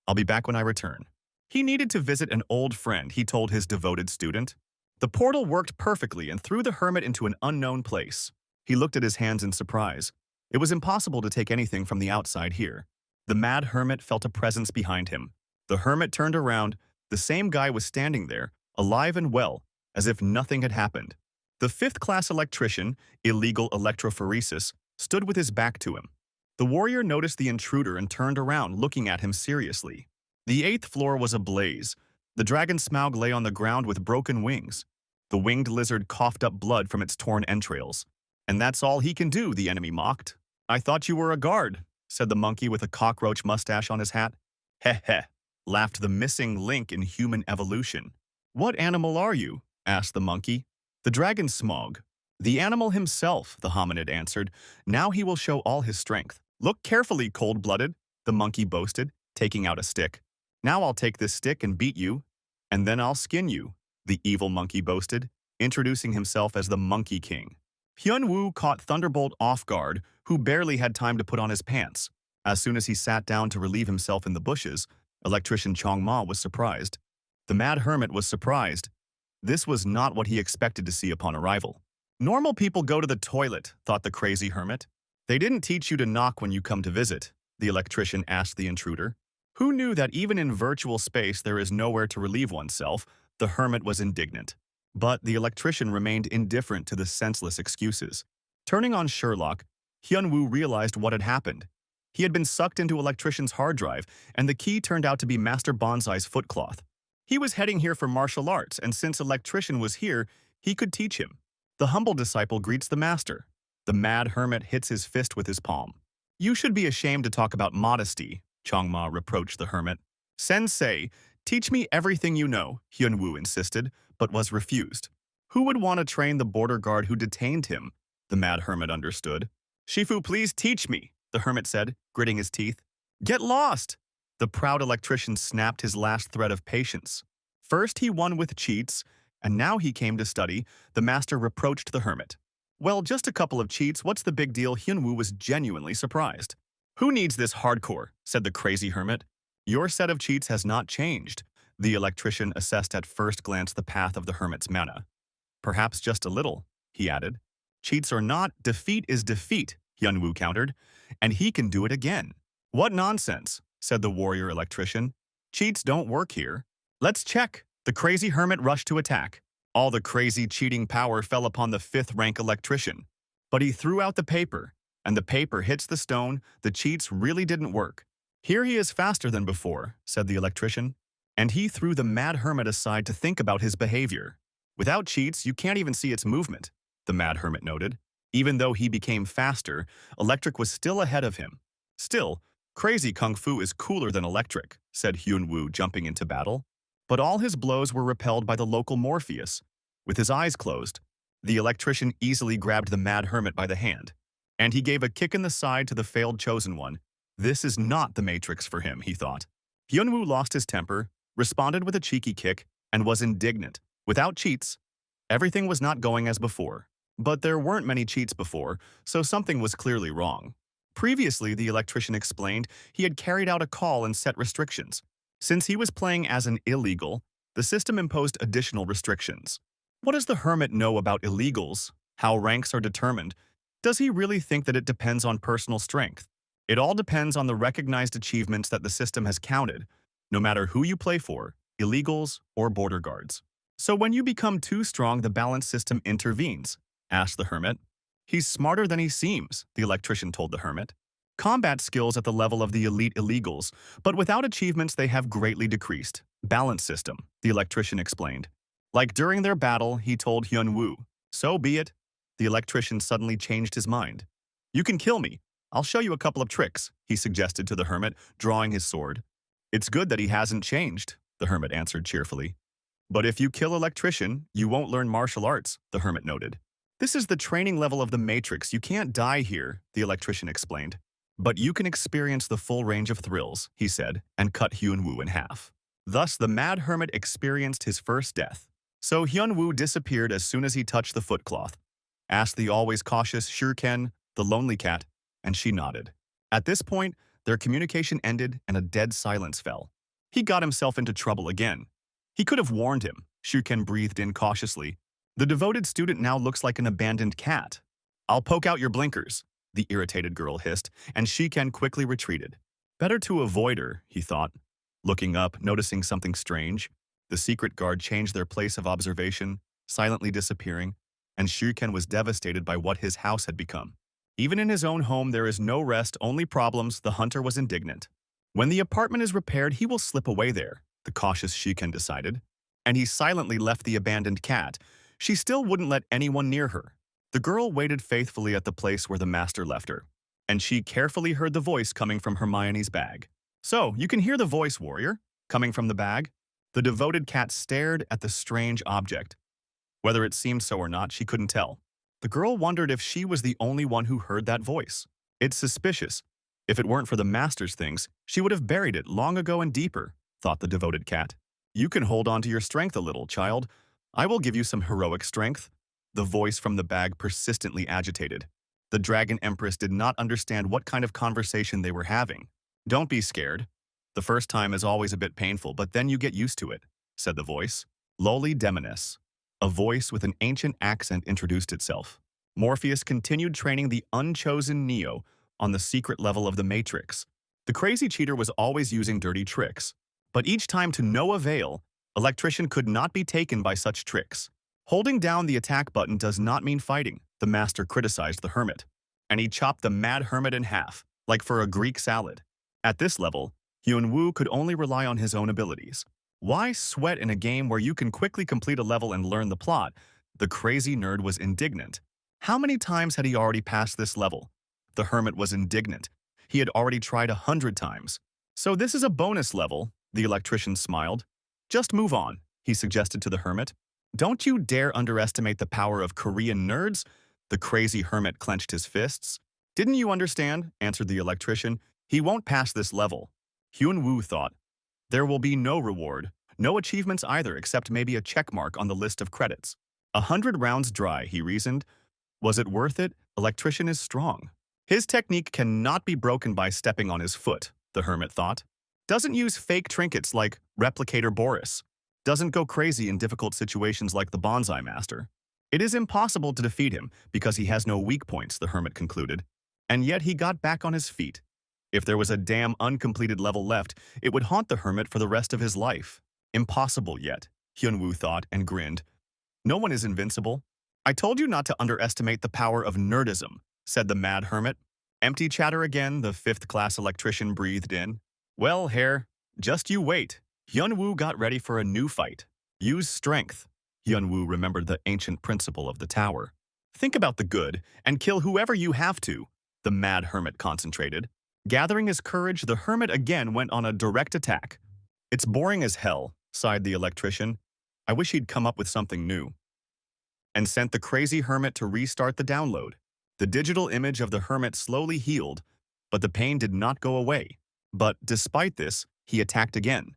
I'll be back when I return. He needed to visit an old friend, he told his devoted student. The portal worked perfectly and threw the hermit into an unknown place. He looked at his hands in surprise. It was impossible to take anything from the outside here. The mad hermit felt a presence behind him. The hermit turned around. The same guy was standing there, alive and well, as if nothing had happened. The fifth-class electrician, illegal electrophoresis, stood with his back to him. The warrior noticed the intruder and turned around, looking at him seriously. The 8th floor was ablaze. The dragon Smaug lay on the ground with broken wings. The winged lizard coughed up blood from its torn entrails. And that's all he can do, the enemy mocked. I thought you were a guard, said the monkey with a cockroach mustache on his hat. Heh heh, laughed the missing link in human evolution. What animal are you? Asked the monkey. The dragon Smaug. The animal himself, the hominid answered. Now he will show all his strength. Look carefully, cold-blooded, the monkey boasted, taking out a stick. Now I'll take this stick and beat you, and then I'll skin you, the evil monkey boasted, introducing himself as the Monkey King. Hyun-woo caught Thunderbolt off guard, who barely had time to put on his pants. As soon as he sat down to relieve himself in the bushes, Electrician Chong-ma was surprised. The mad hermit was surprised. This was not what he expected to see upon arrival. Normal people go to the toilet, thought the crazy hermit. They didn't teach you to knock when you come to visit, the electrician asked the intruder. Who knew that even in virtual space there is nowhere to relieve oneself? The hermit was indignant. But the electrician remained indifferent to the senseless excuses. Turning on Sherlock, Hyun-woo realized what had happened. He had been sucked into Electrician's hard drive, and the key turned out to be Master Bonsai's footcloth. He was heading here for martial arts, and since Electrician was here, he could teach him. The humble disciple greets the master. The mad hermit hits his fist with his palm. You should be ashamed to talk about modesty, Chong-ma reproached the hermit. Sensei, teach me everything you know, Hyun-woo insisted, but was refused. Who would want to train the border guard who detained him? The mad hermit understood. Shifu, please teach me, the hermit said, gritting his teeth. Get lost! The proud electrician snapped his last thread of patience. First he won with cheats, and now he came to study, the master reproached the hermit. Well, just a couple of cheats, what's the big deal? Hyun-woo was genuinely surprised. Who needs this hardcore? Said the crazy hermit. Your set of cheats has not changed. The electrician assessed at first glance the path of the hermit's mana. Perhaps just a little, he added. Cheats or not, defeat is defeat, Hyun-woo countered, and he can do it again. What nonsense, said the warrior electrician. Cheats don't work here. Let's check. The crazy hermit rushed to attack. All the crazy cheating power fell upon the 5th-rank electrician. But he threw out the paper, and the paper hits the stone. The cheats really didn't work. Here he is faster than before, said the electrician. And he threw the mad hermit aside to think about his behavior. Without cheats, you can't even see its movement, the mad hermit noted. Even though he became faster, electric was still ahead of him. Still, crazy kung fu is cooler than electric, said Hyun-woo, jumping into battle. But all his blows were repelled by the local Morpheus. With his eyes closed, the electrician easily grabbed the mad hermit by the hand. And he gave a kick in the side to the failed chosen one. This is not the Matrix for him, he thought. Hyun-woo lost his temper, responded with a cheeky kick, and was indignant. Without cheats, everything was not going as before. But there weren't many cheats before, so something was clearly wrong. Previously, the electrician explained, he had carried out a call and set restrictions. Since he was playing as an illegal, the system imposed additional restrictions. What does the hermit know about illegals? How ranks are determined? Does he really think that it depends on personal strength? It all depends on the recognized achievements that the system has counted, no matter who you play for, illegals or border guards. So when you become too strong, the balance system intervenes, asked the hermit. He's smarter than he seems, the electrician told the hermit. Combat skills at the level of the elite illegals, but without achievements they have greatly decreased. Balance system, the electrician explained. Like during their battle, he told Hyun-woo, "So be it." The electrician suddenly changed his mind. "You can kill me. I'll show you a couple of tricks," he suggested to the hermit, drawing his sword. "It's good that he hasn't changed," the hermit answered cheerfully. "But if you kill electrician, you won't learn martial arts," the hermit noted. "This is the training level of the Matrix. You can't die here," the electrician explained. "But you can experience the full range of thrills," he said, and cut Hyun-woo in half. Thus, the mad hermit experienced his first death. So Hyun-woo disappeared as soon as he touched the footcloth. Asked the always cautious Shuriken, the lonely cat, and she nodded. At this point, their communication ended and a dead silence fell. He got himself into trouble again. He could have warned him, Shuriken breathed in cautiously. The devoted student now looks like an abandoned cat. "I'll poke out your blinkers," the irritated girl hissed, and Shuriken quickly retreated. Better to avoid her, he thought. Looking up, noticing something strange, the secret guard changed their place of observation, silently disappearing, and Shuriken was devastated by what his house had become. Even in his own home, there is no rest, only problems, the hunter was indignant. When the apartment is repaired, he will slip away there, the cautious Shuriken decided. And he silently left the abandoned cat. She still wouldn't let anyone near her. The girl waited faithfully at the place where the master left her, and she carefully heard the voice coming from Hermione's bag. "So, you can hear the voice, warrior, coming from the bag?" The devoted cat stared at the strange object. Whether it seemed so or not, she couldn't tell. The girl wondered if she was the only one who heard that voice. It's suspicious. If it weren't for the master's things, she would have buried it long ago and deeper, thought the devoted cat. "You can hold on to your strength a little, child. I will give you some heroic strength." The voice from the bag persistently agitated. The dragon empress did not understand what kind of conversation they were having. "Don't be scared. The first time is always a bit painful, but then you get used to it," said the voice. Loli Demonis. A voice with an ancient accent introduced itself. Morpheus continued training the unchosen Neo on the secret level of the Matrix. The crazy cheater was always using dirty tricks, but each time to no avail, electrician could not be taken by such tricks. Holding down the attack button does not mean fighting, the master criticized the hermit. And he chopped the mad hermit in half, like for a Greek salad. At this level, Hyun-woo could only rely on his own abilities. Why sweat in a game where you can quickly complete a level and learn the plot? The crazy nerd was indignant. How many times had he already passed this level? The hermit was indignant. He had already tried 100 times. "So this is a bonus level," the electrician smiled. "Just move on," he suggested to the hermit. "Don't you dare underestimate the power of Korean nerds." The crazy hermit clenched his fists. "Didn't you understand?" answered the electrician. "He won't pass this level." Hyun-woo thought, there will be no reward, no achievements either except maybe a checkmark on the list of credits. 100 rounds dry, he reasoned. Was it worth it? Electrician is strong. His technique cannot be broken by stepping on his foot, the hermit thought. Doesn't use fake trinkets like Replicator Boris. Doesn't go crazy in difficult situations like the Bonsai Master. It is impossible to defeat him because he has no weak points, the hermit concluded. And yet he got back on his feet. If there was a damn uncompleted level left, it would haunt the hermit for the rest of his life. Impossible yet, Hyun-woo thought and grinned. No one is invincible. "I told you not to underestimate the power of nerdism," said the mad hermit. Empty chatter again, the fifth-class electrician breathed in. "Well, Hare, just you wait." Hyun-woo got ready for a new fight. Use strength. Hyun-woo remembered the ancient principle of the tower. Think about the good and kill whoever you have to. The mad hermit concentrated. Gathering his courage, the hermit again went on a direct attack. "It's boring as hell," sighed the electrician. "I wish he'd come up with something new." And sent the crazy hermit to restart the download. The digital image of the hermit slowly healed, but the pain did not go away. But despite this, he attacked again.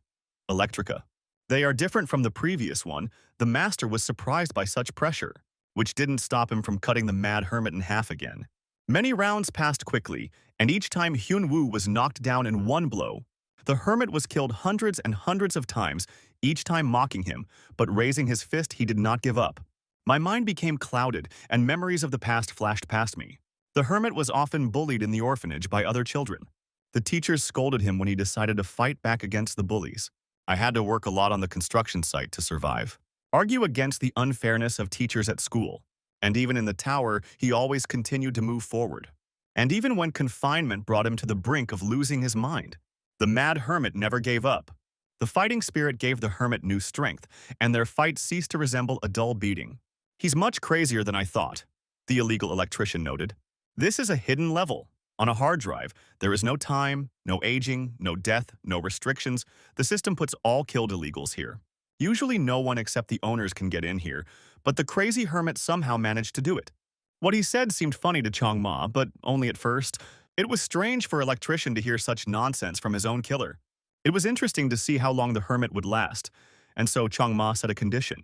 Electrica. They are different from the previous one. The master was surprised by such pressure, which didn't stop him from cutting the mad hermit in half again. Many rounds passed quickly, and each time Hyun-woo was knocked down in one blow. The hermit was killed hundreds and hundreds of times, each time mocking him, but raising his fist he did not give up. My mind became clouded, and memories of the past flashed past me. The hermit was often bullied in the orphanage by other children. The teachers scolded him when he decided to fight back against the bullies. I had to work a lot on the construction site to survive. Argue against the unfairness of teachers at school. And even in the tower, he always continued to move forward. And even when confinement brought him to the brink of losing his mind, the mad hermit never gave up. The fighting spirit gave the hermit new strength, and their fight ceased to resemble a dull beating. "He's much crazier than I thought," the illegal electrician noted. "This is a hidden level. On a hard drive, there is no time, no aging, no death, no restrictions. The system puts all killed illegals here. Usually no one except the owners can get in here, but the crazy hermit somehow managed to do it." What he said seemed funny to Chong Ma, but only at first. It was strange for Electrician to hear such nonsense from his own killer. It was interesting to see how long the hermit would last, and so Chong Ma set a condition.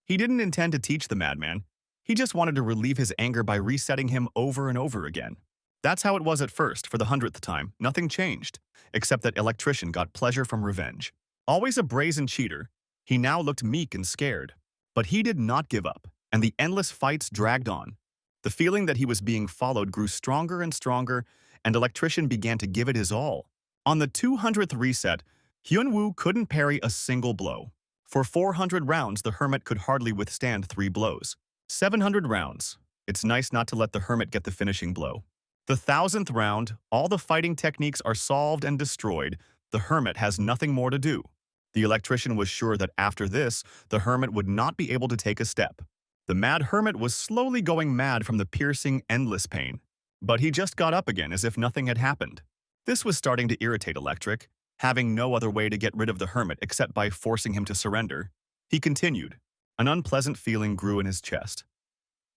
He didn't intend to teach the madman. He just wanted to relieve his anger by resetting him over and over again. That's how it was at first. For the 100th time, nothing changed, except that Electrician got pleasure from revenge. Always a brazen cheater, he now looked meek and scared. But he did not give up, and the endless fights dragged on. The feeling that he was being followed grew stronger and stronger, and Electrician began to give it his all. On the 200th reset, Hyun-woo couldn't parry a single blow. For 400 rounds, the hermit could hardly withstand 3 blows. 700 rounds. It's nice not to let the hermit get the finishing blow. The 1000th round, all the fighting techniques are solved and destroyed. The hermit has nothing more to do. The Electrician was sure that after this, the hermit would not be able to take a step. The mad hermit was slowly going mad from the piercing, endless pain. But he just got up again as if nothing had happened. This was starting to irritate Electric, having no other way to get rid of the hermit except by forcing him to surrender. He continued. An unpleasant feeling grew in his chest.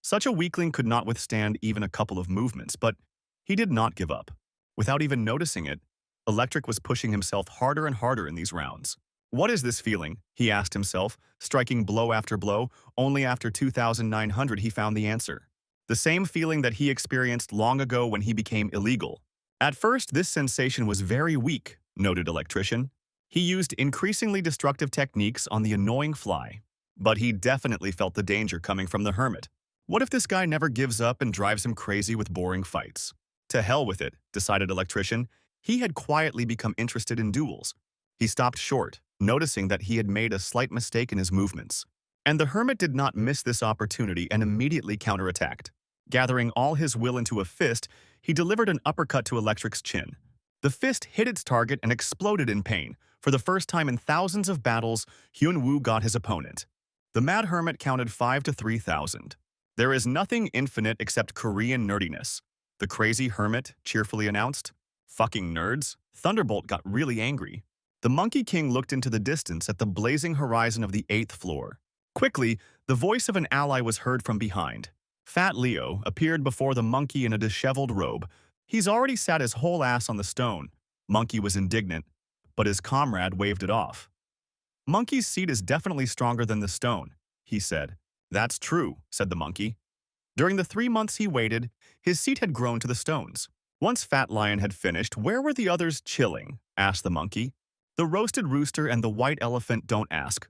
Such a weakling could not withstand even a couple of movements, but he did not give up. Without even noticing it, Electric was pushing himself harder and harder in these rounds. "What is this feeling?" he asked himself, striking blow after blow. Only after 2,900 he found the answer. The same feeling that he experienced long ago when he became illegal. At first, this sensation was very weak, noted Electrician. He used increasingly destructive techniques on the annoying fly. But he definitely felt the danger coming from the hermit. What if this guy never gives up and drives him crazy with boring fights? To hell with it, decided Electrician. He had quietly become interested in duels. He stopped short, noticing that he had made a slight mistake in his movements. And the hermit did not miss this opportunity and immediately counterattacked. Gathering all his will into a fist, he delivered an uppercut to Electric's chin. The fist hit its target and exploded in pain. For the first time in thousands of battles, Hyun-woo got his opponent. The mad hermit counted 5 to 3,000. "There is nothing infinite except Korean nerdiness," the crazy hermit cheerfully announced. "Fucking nerds." Thunderbolt got really angry. The Monkey King looked into the distance at the blazing horizon of the 8th floor. Quickly, the voice of an ally was heard from behind. Fat Leo appeared before the monkey in a disheveled robe. He's already sat his whole ass on the stone. Monkey was indignant, but his comrade waved it off. "Monkey's seat is definitely stronger than the stone," he said. "That's true," said the monkey. During the 3 months he waited, his seat had grown to the stones. Once Fat Lion had finished, where were the others chilling? Asked the monkey. "The roasted rooster and the white elephant don't ask."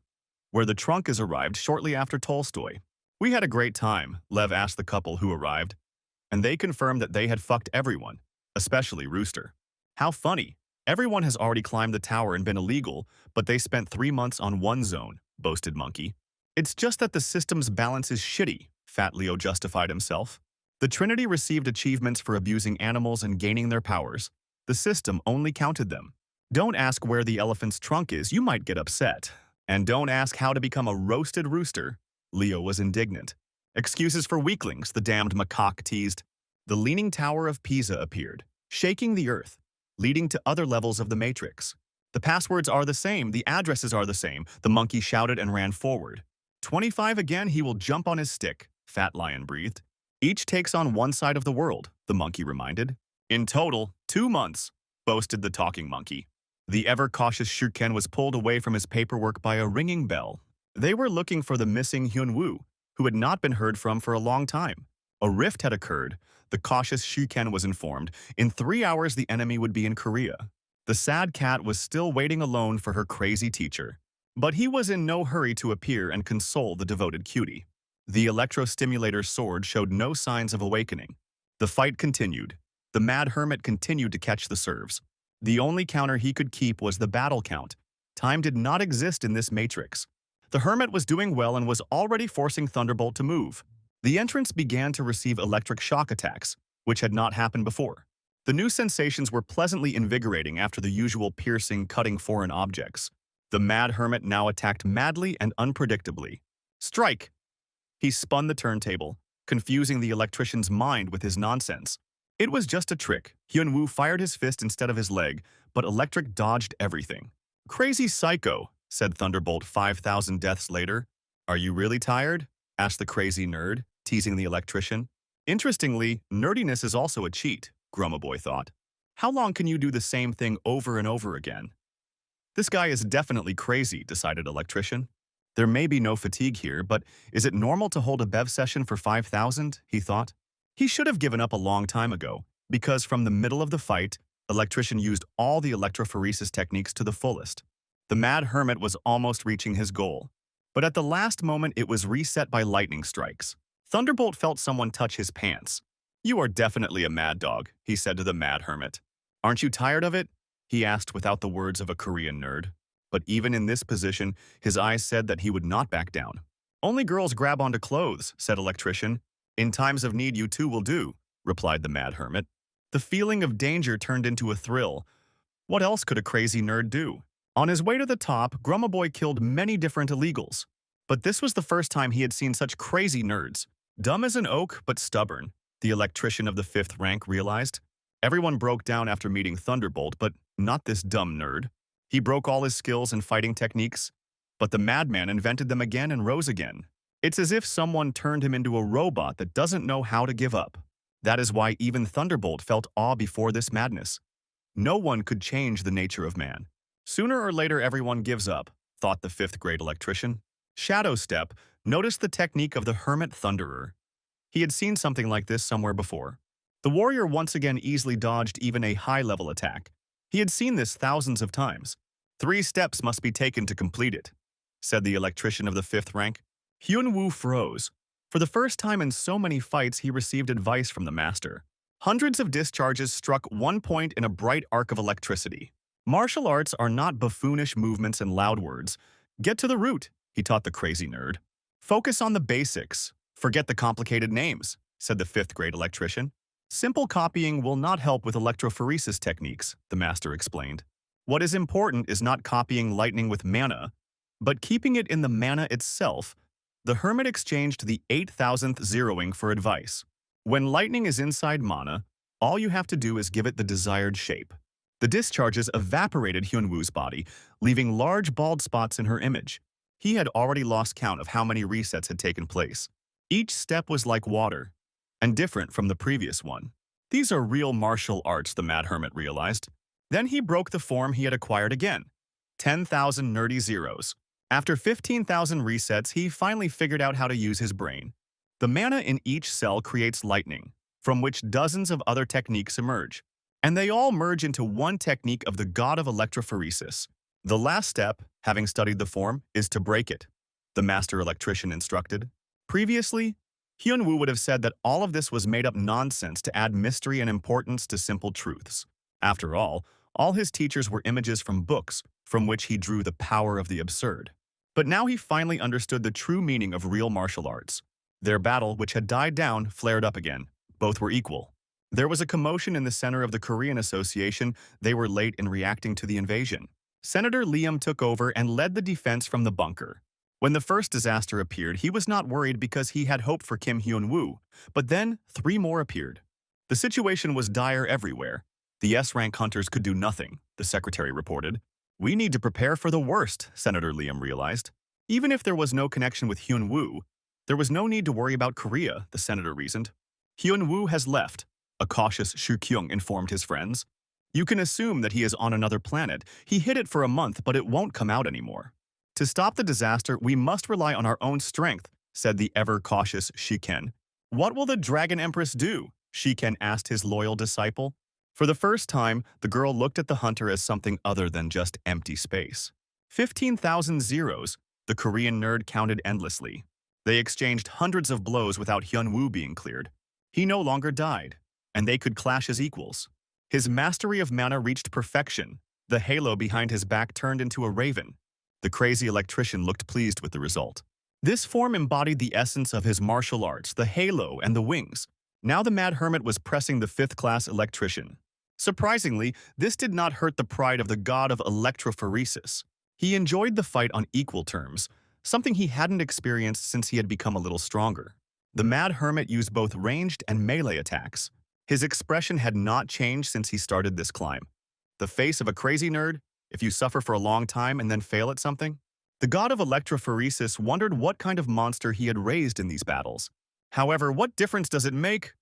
Where the trunk is arrived shortly after Tolstoy. "We had a great time," Lev asked the couple who arrived. And they confirmed that they had fucked everyone, especially Rooster. "How funny. Everyone has already climbed the tower and been illegal, but they spent 3 months on one zone," boasted Monkey. "It's just that the system's balance is shitty," Fat Leo justified himself. "The Trinity received achievements for abusing animals and gaining their powers. The system only counted them. Don't ask where the elephant's trunk is, you might get upset. And don't ask how to become a roasted rooster." Leo was indignant. "Excuses for weaklings," the damned macaque teased. The Leaning Tower of Pisa appeared, shaking the earth, leading to other levels of the matrix. "The passwords are the same, the addresses are the same," the monkey shouted and ran forward. 25 again, he will jump on his stick," Fat Lion breathed. "Each takes on one side of the world," the monkey reminded. "In total, 2 months," boasted the talking monkey. The ever-cautious Shuken was pulled away from his paperwork by a ringing bell. They were looking for the missing Hyun-woo, who had not been heard from for a long time. A rift had occurred. The cautious Shuken was informed. In 3 hours, the enemy would be in Korea. The sad cat was still waiting alone for her crazy teacher. But he was in no hurry to appear and console the devoted cutie. The electrostimulator sword showed no signs of awakening. The fight continued. The mad hermit continued to catch the serves. The only counter he could keep was the battle count. Time did not exist in this matrix. The hermit was doing well and was already forcing Thunderbolt to move. The entrants began to receive electric shock attacks, which had not happened before. The new sensations were pleasantly invigorating after the usual piercing, cutting foreign objects. The mad hermit now attacked madly and unpredictably. Strike! He spun the turntable, confusing the electrician's mind with his nonsense. It was just a trick. Hyunwoo fired his fist instead of his leg, but Electric dodged everything. Crazy psycho, said Thunderbolt 5,000 deaths later. Are you really tired? Asked the crazy nerd, teasing the electrician. Interestingly, nerdiness is also a cheat, Grummaboy thought. How long can you do the same thing over and over again? This guy is definitely crazy, decided Electrician. There may be no fatigue here, but is it normal to hold a bev session for 5,000, he thought. He should have given up a long time ago, because from the middle of the fight, Electrician used all the electrophoresis techniques to the fullest. The mad hermit was almost reaching his goal, but at the last moment it was reset by lightning strikes. Thunderbolt felt someone touch his pants. You are definitely a mad dog, he said to the mad hermit. Aren't you tired of it? He asked without the words of a Korean nerd. But even in this position, his eyes said that he would not back down. Only girls grab onto clothes, said Electrician. In times of need you too will do, replied the mad hermit. The feeling of danger turned into a thrill. What else could a crazy nerd do? On his way to the top, Grummaboy killed many different illegals. But this was the first time he had seen such crazy nerds. Dumb as an oak, but stubborn, the electrician of the 5th rank realized. Everyone broke down after meeting Thunderbolt, but not this dumb nerd. He broke all his skills and fighting techniques, but the madman invented them again and rose again. It's as if someone turned him into a robot that doesn't know how to give up. That is why even Thunderbolt felt awe before this madness. No one could change the nature of man. Sooner or later everyone gives up, thought the 5th grade electrician. Shadow Step noticed the technique of the Hermit Thunderer. He had seen something like this somewhere before. The warrior once again easily dodged even a high-level attack. He had seen this thousands of times. 3 steps must be taken to complete it, said the electrician of the 5th rank. Hyunwoo froze. For the first time in so many fights, he received advice from the master. Hundreds of discharges struck one point in a bright arc of electricity. Martial arts are not buffoonish movements and loud words. Get to the root, he taught the crazy nerd. Focus on the basics. Forget the complicated names, said the 5th grade electrician. Simple copying will not help with electrophoresis techniques, the master explained. What is important is not copying lightning with mana, but keeping it in the mana itself. The hermit exchanged the 8,000th zeroing for advice. When lightning is inside mana, all you have to do is give it the desired shape. The discharges evaporated Hyunwoo's body, leaving large bald spots in her image. He had already lost count of how many resets had taken place. Each step was like water, and different from the previous one. These are real martial arts, the mad hermit realized. Then he broke the form he had acquired again. 10,000 nerdy zeros. After 15,000 resets, he finally figured out how to use his brain. The mana in each cell creates lightning, from which dozens of other techniques emerge. And they all merge into one technique of the god of electrophoresis. The last step, having studied the form, is to break it, the master electrician instructed. Previously, Hyunwoo would have said that all of this was made-up nonsense to add mystery and importance to simple truths. After all his teachers were images from books from which he drew the power of the absurd. But now he finally understood the true meaning of real martial arts. Their battle, which had died down, flared up again. Both were equal. There was a commotion in the center of the Korean Association. They were late in reacting to the invasion. Senator Liam took over and led the defense from the bunker. When the first disaster appeared, he was not worried because he had hope for Kim Hyun-woo, but then 3 more appeared. The situation was dire everywhere. The S-rank hunters could do nothing, the secretary reported. We need to prepare for the worst, Senator Liam realized. Even if there was no connection with Hyun-woo, there was no need to worry about Korea, the senator reasoned. Hyun-woo has left, a cautious Shu Kyung informed his friends. You can assume that he is on another planet. He hid it for a month, but it won't come out anymore. To stop the disaster, we must rely on our own strength, said the ever-cautious Shiken. What will the Dragon Empress do? Shiken asked his loyal disciple. For the first time, the girl looked at the hunter as something other than just empty space. 15,000 zeros, the Korean nerd counted endlessly. They exchanged hundreds of blows without Hyun-woo being cleared. He no longer died, and they could clash as equals. His mastery of mana reached perfection. The halo behind his back turned into a raven. The crazy electrician looked pleased with the result. This form embodied the essence of his martial arts, the halo and the wings. Now the mad hermit was pressing the 5th-class electrician. Surprisingly, this did not hurt the pride of the god of electrophoresis. He enjoyed the fight on equal terms, something he hadn't experienced since he had become a little stronger. The Mad Hermit used both ranged and melee attacks. His expression had not changed since he started this climb. The face of a crazy nerd, if you suffer for a long time and then fail at something? The god of electrophoresis wondered what kind of monster he had raised in these battles. However, what difference does it make?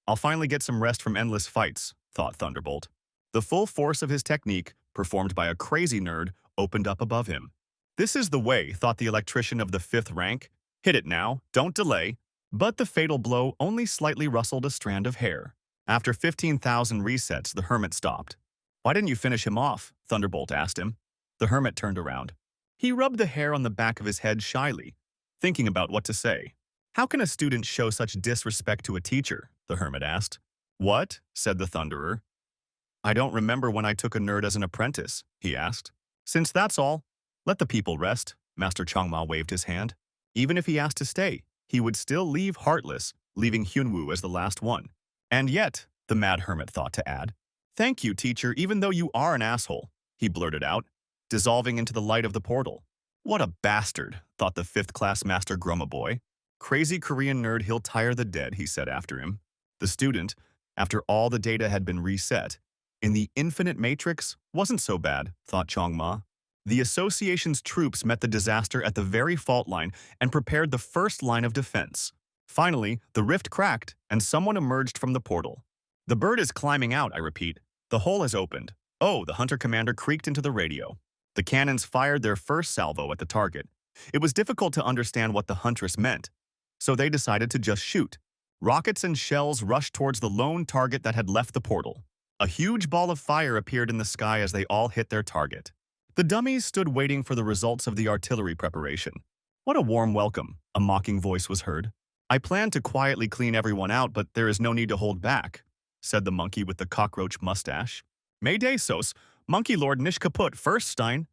I'll finally get some rest from endless fights, thought Thunderbolt. The full force of his technique, performed by a crazy nerd, opened up above him. This is the way, thought the electrician of the 5th rank. Hit it now, don't delay. But the fatal blow only slightly rustled a strand of hair. After 15,000 resets, the hermit stopped. Why didn't you finish him off? Thunderbolt asked him. The hermit turned around. He rubbed the hair on the back of his head shyly, thinking about what to say. How can a student show such disrespect to a teacher? The hermit asked. What? Said the Thunderer. I don't remember when I took a nerd as an apprentice, he asked. Since that's all, let the people rest, Master Changma waved his hand. Even if he asked to stay, he would still leave heartless, leaving Hyunwoo as the last one. And yet, the Mad Hermit thought to add, thank you, teacher, even though you are an asshole, he blurted out, dissolving into the light of the portal. What a bastard, thought the 5th-class Master Grumma Boy. Crazy Korean nerd, he'll tire the dead, he said after him. The student, after all the data had been reset, in the infinite matrix, wasn't so bad, thought Changma. The association's troops met the disaster at the very fault line and prepared the first line of defense. Finally, the rift cracked and someone emerged from the portal. The bird is climbing out, I repeat. The hole has opened. Oh, the hunter commander creaked into the radio. The cannons fired their first salvo at the target. It was difficult to understand what the huntress meant, so they decided to just shoot. Rockets and shells rushed towards the lone target that had left the portal. A huge ball of fire appeared in the sky as they all hit their target. The dummies stood waiting for the results of the artillery preparation. What a warm welcome, a mocking voice was heard. I planned to quietly clean everyone out, but there is no need to hold back, said the monkey with the cockroach mustache. Mayday, Sos, Monkey Lord Nish kaput first, Stein.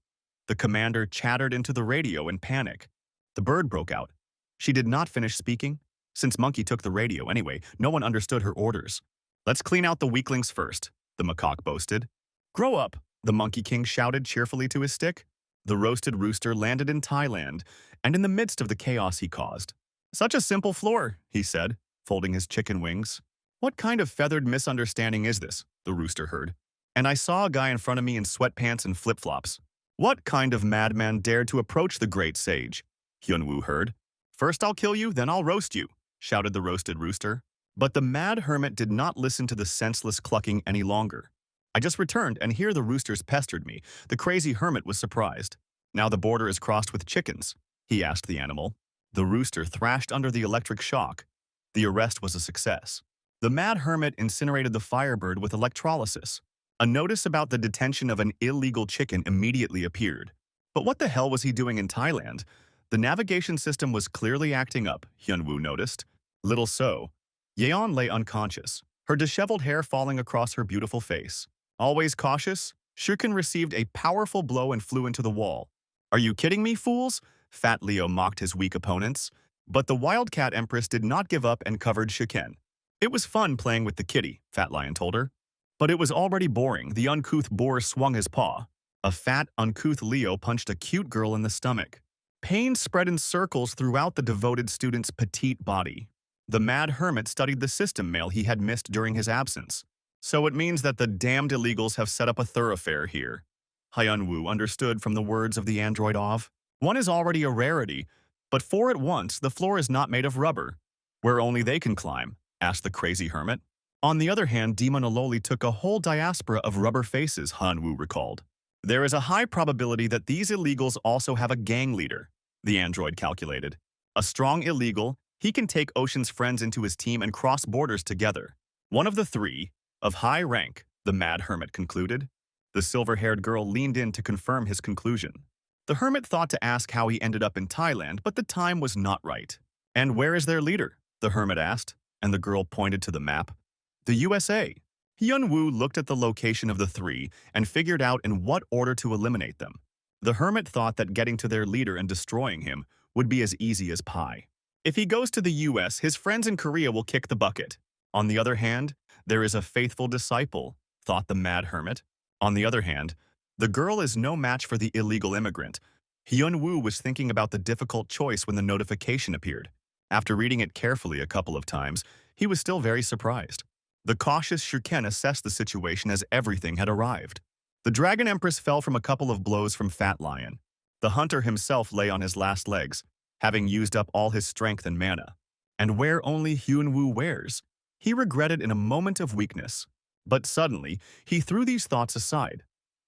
The commander chattered into the radio in panic. The bird broke out. She did not finish speaking. Since Monkey took the radio anyway, no one understood her orders. Let's clean out the weaklings first, the macaque boasted. Grow up, the Monkey King shouted cheerfully to his stick. The roasted rooster landed in Thailand, and in the midst of the chaos he caused. Such a simple floor, he said, folding his chicken wings. What kind of feathered misunderstanding is this? The rooster heard. And I saw a guy in front of me in sweatpants and flip-flops. What kind of madman dared to approach the great sage? Hyunwoo heard. First I'll kill you, then I'll roast you, shouted the roasted rooster. But the Mad Hermit did not listen to the senseless clucking any longer. I just returned, and here the roosters pestered me. The crazy hermit was surprised. Now the border is crossed with chickens, he asked the animal. The rooster thrashed under the electric shock. The arrest was a success. The Mad Hermit incinerated the firebird with electrolysis. A notice about the detention of an illegal chicken immediately appeared. But what the hell was he doing in Thailand? The navigation system was clearly acting up, Hyunwoo noticed. Little so. Yeon lay unconscious, her disheveled hair falling across her beautiful face. Always cautious, Shukin received a powerful blow and flew into the wall. Are you kidding me, fools? Fat Leo mocked his weak opponents. But the Wildcat Empress did not give up and covered Shukin. It was fun playing with the kitty, Fat Lion told her. But it was already boring. The uncouth boar swung his paw. A fat, uncouth Leo punched a cute girl in the stomach. Pain spread in circles throughout the devoted student's petite body. The Mad Hermit studied the system mail he had missed during his absence. So it means that the damned illegals have set up a thoroughfare here. Hyunwoo understood from the words of the android Ov. One is already a rarity, but 4 at once, the floor is not made of rubber. Where only they can climb, asked the crazy hermit. On the other hand, Demon Aloli took a whole diaspora of rubber faces, Hyunwoo recalled. There is a high probability that these illegals also have a gang leader, the android calculated. A strong illegal, he can take Ocean's friends into his team and cross borders together. One of the 3, of high rank, the Mad Hermit concluded. The silver-haired girl leaned in to confirm his conclusion. The hermit thought to ask how he ended up in Thailand, but the time was not right. And where is their leader? The hermit asked, and the girl pointed to the map. The USA. Hyunwoo looked at the location of the 3 and figured out in what order to eliminate them. The hermit thought that getting to their leader and destroying him would be as easy as pie. If he goes to the US, his friends in Korea will kick the bucket. On the other hand, there is a faithful disciple, thought the Mad Hermit. On the other hand, The girl is no match for the illegal immigrant. Hyun-woo was thinking about the difficult choice when the notification appeared. After reading it carefully a couple of times, he was still very surprised. The cautious Shurken assessed the situation as everything had arrived. The Dragon Empress fell from a couple of blows from Fat Lion. The hunter himself lay on his last legs, having used up all his strength and mana. And where only Hyun-woo wears, he regretted in a moment of weakness. But suddenly, he threw these thoughts aside.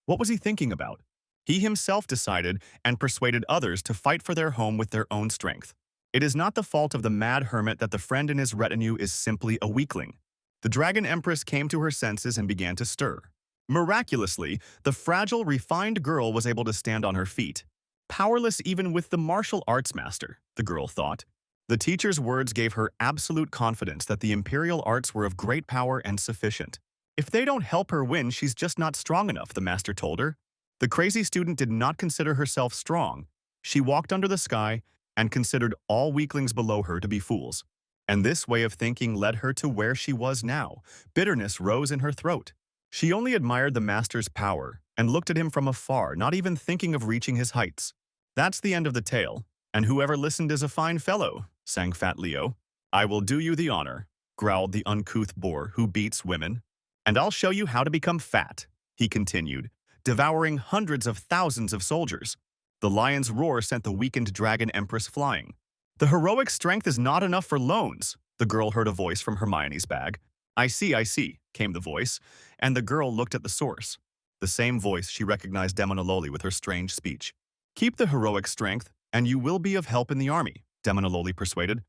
What was he thinking about? He himself decided and persuaded others to fight for their home with their own strength. It is not the fault of the mad hermit that the friend in his retinue is simply a weakling. The Dragon Empress came to her senses and began to stir. Miraculously, the fragile, refined girl was able to stand on her feet. Powerless even with the martial arts master, the girl thought. The teacher's words gave her absolute confidence that the imperial arts were of great power and sufficient. If they don't help her win, she's just not strong enough, the master told her. The crazy student did not consider herself strong. She walked under the sky and considered all weaklings below her to be fools. And this way of thinking led her to where she was now. Bitterness rose in her throat. She only admired the master's power and looked at him from afar, not even thinking of reaching his heights. That's the end of the tale, and whoever listened is a fine fellow, sang Fat Leo. I will do you the honor, growled the uncouth boor who beats women. And I'll show you how to become fat, he continued, devouring hundreds of thousands of soldiers. The lion's roar sent the weakened Dragon Empress flying. The heroic strength is not enough for loans, the girl heard a voice from Hermione's bag. I see, came the voice, and the girl looked at the source. The same voice she recognized Demonololi with her strange speech. Keep the heroic strength, and you will be of help in the army, Demonololi persuaded.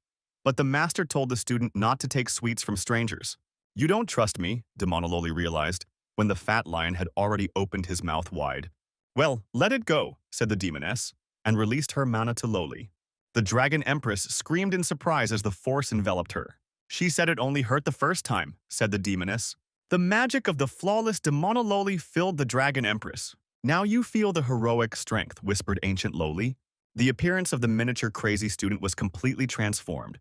But the master told the student not to take sweets from strangers. You don't trust me, Demonololi realized, when the fat lion had already opened his mouth wide. Well, let it go, said the demoness, and released her mana to Loli. The Dragon Empress screamed in surprise as the force enveloped her. She said it only hurt the first time, said the demoness. The magic of the flawless Demonololi filled the Dragon Empress. Now you feel the heroic strength, whispered ancient Loli. The appearance of the miniature crazy student was completely transformed,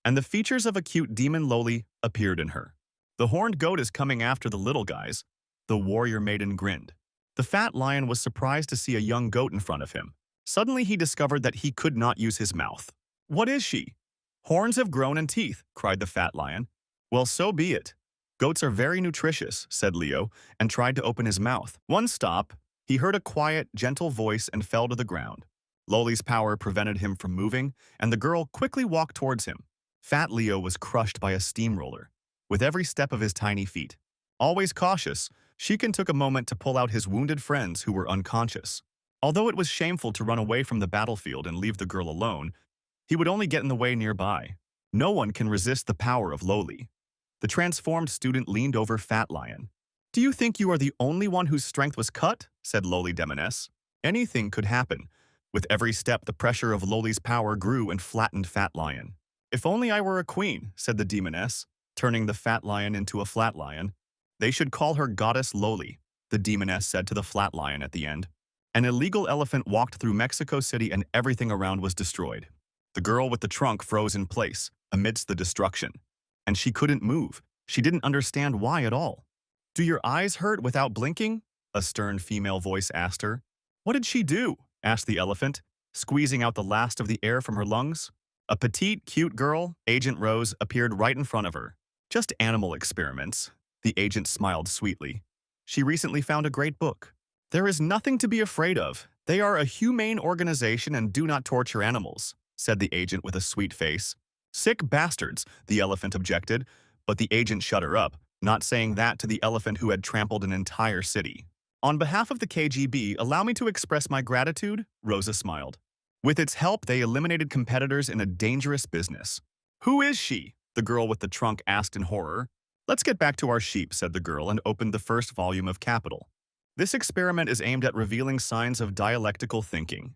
and the features of a cute demon Loli appeared in her. The horned goat is coming after the little guys, the warrior maiden grinned. The fat lion was surprised to see a young goat in front of him. Suddenly he discovered that he could not use his mouth. What is she? Horns have grown and teeth, cried the fat lion. Well, so be it. Goats are very nutritious, said Leo, and tried to open his mouth. One stop, he heard a quiet, gentle voice and fell to the ground. Loli's power prevented him from moving, and the girl quickly walked towards him. Fat Leo was crushed by a steamroller, with every step of his tiny feet. Always cautious, Shiken took a moment to pull out his wounded friends who were unconscious. Although it was shameful to run away from the battlefield and leave the girl alone, he would only get in the way nearby. No one can resist the power of Loli. The transformed student leaned over Fat Lion. Do you think you are the only one whose strength was cut? Said Loli Demoness. Anything could happen. With every step, the pressure of Loli's power grew and flattened Fat Lion. If only I were a queen, said the demoness, turning the Fat Lion into a flat lion. They should call her Goddess Loli, the demoness said to the flat lion at the end. An illegal elephant walked through Mexico City and everything around was destroyed. The girl with the trunk froze in place, amidst the destruction. And she couldn't move. She didn't understand why at all. Do your eyes hurt without blinking? A stern female voice asked her. What did she do? Asked the elephant, squeezing out the last of the air from her lungs. A petite, cute girl, Agent Rose, appeared right in front of her. Just animal experiments. The agent smiled sweetly. She recently found a great book. There is nothing to be afraid of. They are a humane organization and do not torture animals, said the agent with a sweet face. Sick bastards, the elephant objected, but the agent shut her up, not saying that to the elephant who had trampled an entire city. On behalf of the KGB, allow me to express my gratitude, Rosa smiled. With its help, they eliminated competitors in a dangerous business. Who is she? The girl with the trunk asked in horror. Let's get back to our sheep, said the girl and opened the first volume of Capital. This experiment is aimed at revealing signs of dialectical thinking.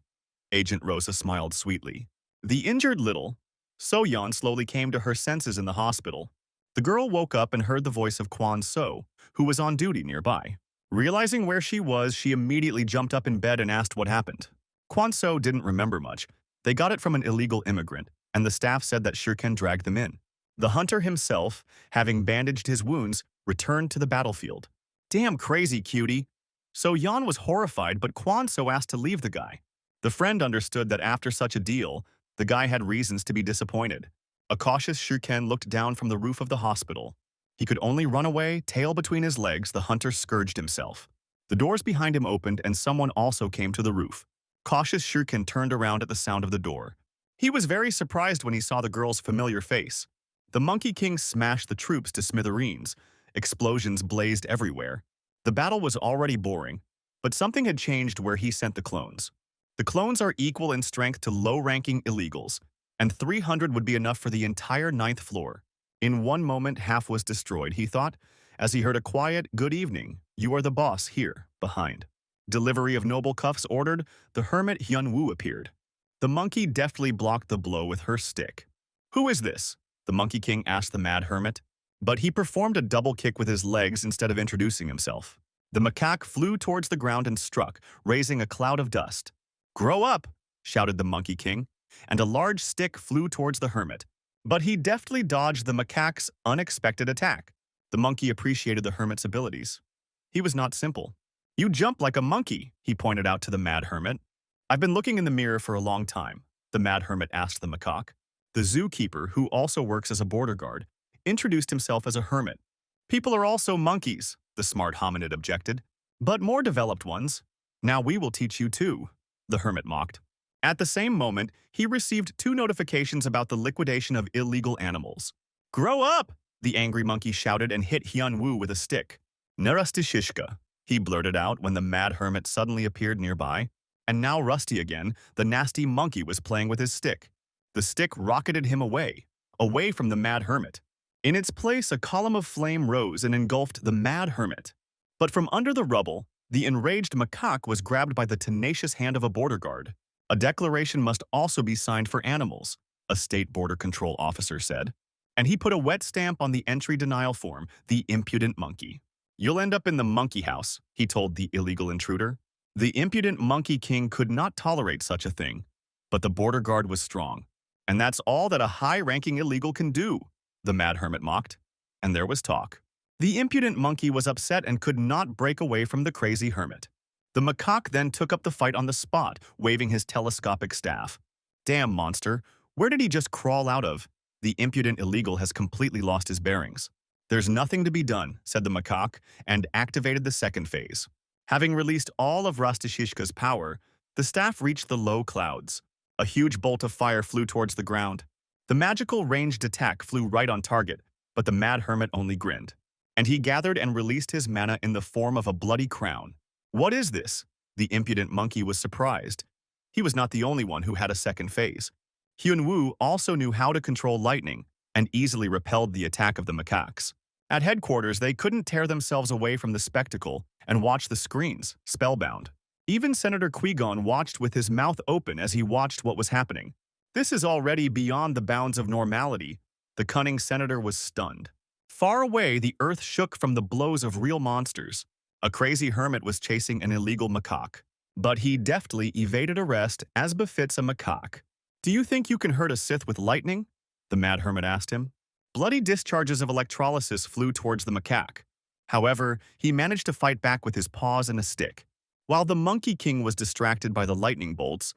Agent Rosa smiled sweetly. The injured little So-yeon slowly came to her senses in the hospital. The girl woke up and heard the voice of Kwon So, who was on duty nearby. Realizing where she was, she immediately jumped up in bed and asked what happened. Kwon So didn't remember much. They got it from an illegal immigrant, and the staff said that Shurken dragged them in. The hunter himself, having bandaged his wounds, returned to the battlefield. Damn crazy, cutie. So Yan was horrified, but Quan so asked to leave the guy. The friend understood that after such a deal, the guy had reasons to be disappointed. A cautious Shuriken looked down from the roof of the hospital. He could only run away, tail between his legs. The hunter scourged himself. The doors behind him opened and someone also came to the roof. Cautious Shuriken turned around at the sound of the door. He was very surprised when he saw the girl's familiar face. The Monkey King smashed the troops to smithereens. Explosions blazed everywhere. The battle was already boring, but something had changed where he sent the clones. The clones are equal in strength to low-ranking illegals, and 300 would be enough for the entire 9th floor. In one moment, half was destroyed, he thought, as he heard a quiet, "Good evening, you are the boss here," behind. Delivery of noble cuffs ordered, the hermit Hyun-woo appeared. The monkey deftly blocked the blow with her stick. "Who is this?" the Monkey King asked the mad hermit. But he performed a double kick with his legs instead of introducing himself. The macaque flew towards the ground and struck, raising a cloud of dust. "Grow up!" shouted the Monkey King, and a large stick flew towards the hermit. But he deftly dodged the macaque's unexpected attack. The monkey appreciated the hermit's abilities. He was not simple. "You jump like a monkey," he pointed out to the mad hermit. "I've been looking in the mirror for a long time," the mad hermit asked the macaque. The zookeeper, who also works as a border guard, introduced himself as a hermit. "People are also monkeys," the smart hominid objected, "but more developed ones. Now we will teach you too," the hermit mocked. At the same moment, he received 2 notifications about the liquidation of illegal animals. "Grow up!" the angry monkey shouted and hit Hyun-woo with a stick. "Narustishishka," he blurted out when the mad hermit suddenly appeared nearby. And now Rusty again, the nasty monkey was playing with his stick. The stick rocketed him away from the mad hermit. In its place, a column of flame rose and engulfed the mad hermit. But from under the rubble, the enraged macaque was grabbed by the tenacious hand of a border guard. "A declaration must also be signed for animals," a state border control officer said. And he put a wet stamp on the entry denial form, the impudent monkey. "You'll end up in the monkey house," he told the illegal intruder. The impudent Monkey King could not tolerate such a thing. But the border guard was strong. "And that's all that a high-ranking illegal can do," the mad hermit mocked. And there was talk. The impudent monkey was upset and could not break away from the crazy hermit. The macaque then took up the fight on the spot, waving his telescopic staff. "Damn monster, where did he just crawl out of? The impudent illegal has completely lost his bearings." "There's nothing to be done," said the macaque, and activated the second phase. Having released all of Rastashishka's power, the staff reached the low clouds. A huge bolt of fire flew towards the ground. The magical ranged attack flew right on target, but the mad hermit only grinned. And he gathered and released his mana in the form of a bloody crown. "What is this?" The impudent monkey was surprised. He was not the only one who had a second phase. Hyun-woo also knew how to control lightning and easily repelled the attack of the macaques. At headquarters, they couldn't tear themselves away from the spectacle and watch the screens, spellbound. Even Senator Qui-Gon watched with his mouth open as he watched what was happening. This is already beyond the bounds of normality. The cunning senator was stunned. Far away, the earth shook from the blows of real monsters. A crazy hermit was chasing an illegal macaque. But he deftly evaded arrest as befits a macaque. "Do you think you can hurt a Sith with lightning?" the mad hermit asked him. Bloody discharges of electrolysis flew towards the macaque. However, he managed to fight back with his paws and a stick. While the Monkey King was distracted by the lightning bolts,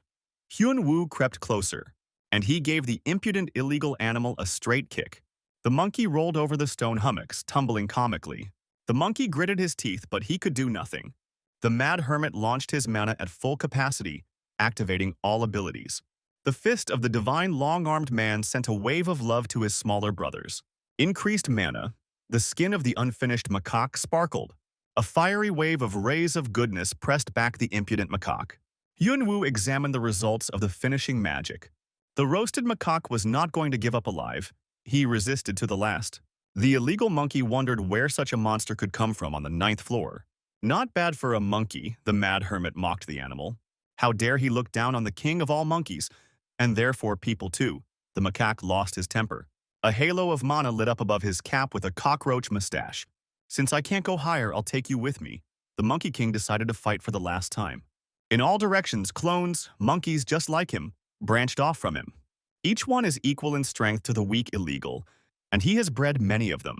Hyun-woo crept closer, and he gave the impudent illegal animal a straight kick. The monkey rolled over the stone hummocks, tumbling comically. The monkey gritted his teeth, but he could do nothing. The mad hermit launched his mana at full capacity, activating all abilities. The fist of the divine long-armed man sent a wave of love to his smaller brothers. Increased mana. The skin of the unfinished macaque sparkled. A fiery wave of rays of goodness pressed back the impudent macaque. Hyun-woo examined the results of the finishing magic. The roasted macaque was not going to give up alive. He resisted to the last. The illegal monkey wondered where such a monster could come from on the 9th floor. "Not bad for a monkey," the mad hermit mocked the animal. "How dare he look down on the king of all monkeys, and therefore people too." The macaque lost his temper. A halo of mana lit up above his cap with a cockroach mustache. "Since I can't go higher, I'll take you with me." The Monkey King decided to fight for the last time. In all directions, clones, monkeys just like him, branched off from him. Each one is equal in strength to the weak illegal, and he has bred many of them.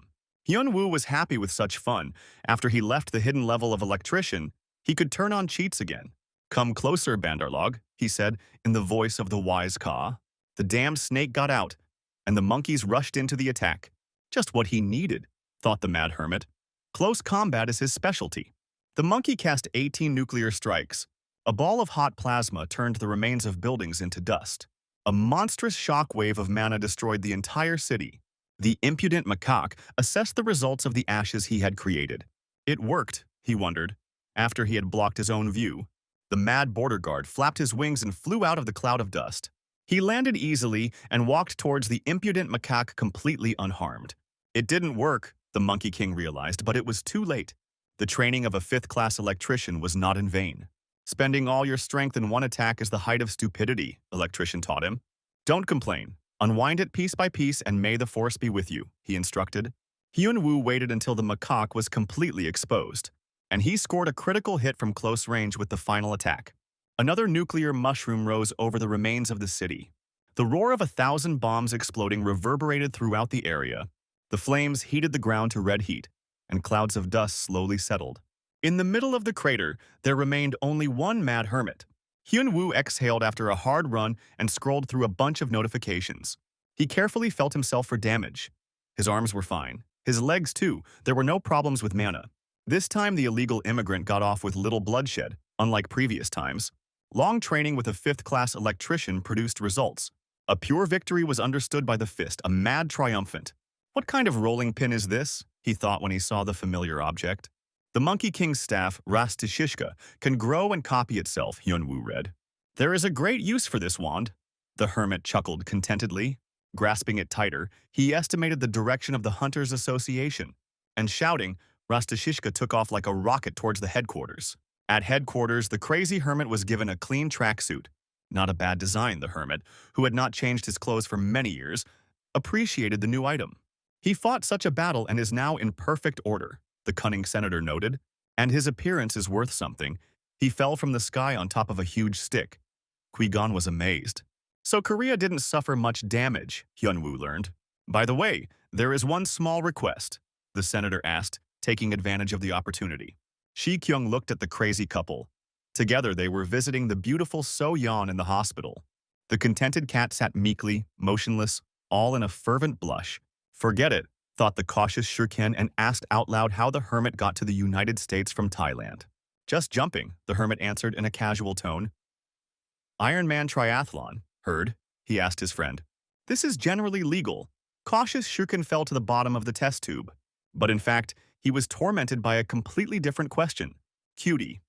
Hyun-woo was happy with such fun. After he left the hidden level of electrician, He could turn on cheats again. "Come closer, Bandarlog," he said in the voice of the wise Ka. The damned snake got out, and the monkeys rushed into the attack. Just what he needed, thought the mad hermit. Close combat is his specialty. The monkey cast 18 nuclear strikes. A ball of hot plasma turned the remains of buildings into dust. A monstrous shock wave of mana destroyed the entire city. The impudent macaque assessed the results of the ashes he had created. It worked, he wondered, after he had blocked his own view. The mad border guard flapped his wings and flew out of the cloud of dust. He landed easily and walked towards the impudent macaque completely unharmed. It didn't work, the Monkey King realized, but it was too late. The training of a fifth-class electrician was not in vain. Spending all your strength in one attack is the height of stupidity, Electrician taught him. Don't complain. Unwind it piece by piece and may the force be with you, he instructed. Hyun-woo waited until the macaque was completely exposed, and he scored a critical hit from close range with the final attack. Another nuclear mushroom rose over the remains of the city. The roar of 1,000 bombs exploding reverberated throughout the area. The flames heated the ground to red heat, and clouds of dust slowly settled. In the middle of the crater, there remained only one mad hermit. Hyun-woo exhaled after a hard run and scrolled through a bunch of notifications. He carefully felt himself for damage. His arms were fine. His legs, too. There were no problems with mana. This time, the illegal immigrant got off with little bloodshed, unlike previous times. Long training with a fifth-class electrician produced results. A pure victory was understood by the fist, a mad triumphant. What kind of rolling pin is this? He thought when he saw the familiar object. The Monkey King's staff, Rastashishka, can grow and copy itself, Hyun-woo read. There is a great use for this wand. The hermit chuckled contentedly. Grasping it tighter, he estimated the direction of the Hunters' Association. And shouting, Rastashishka took off like a rocket towards the headquarters. At headquarters, the crazy hermit was given a clean tracksuit. Not a bad design, the hermit, who had not changed his clothes for many years, appreciated the new item. He fought such a battle and is now in perfect order, the cunning senator noted, and his appearance is worth something. He fell from the sky on top of a huge stick. Qui-gon was amazed. So Korea didn't suffer much damage, Hyun-woo learned. By the way, there is one small request, the senator asked, taking advantage of the opportunity. Shi-kyung looked at the crazy couple. Together they were visiting the beautiful So-yeon in the hospital. The contented cat sat meekly, motionless, all in a fervent blush. Forget it, thought the cautious Shurken and asked out loud how the hermit got to the United States from Thailand. Just jumping, the hermit answered in a casual tone. Iron Man triathlon, heard? He asked his friend. This is generally legal. Cautious Shurken fell to the bottom of the test tube. But in fact, he was tormented by a completely different question. Cutie.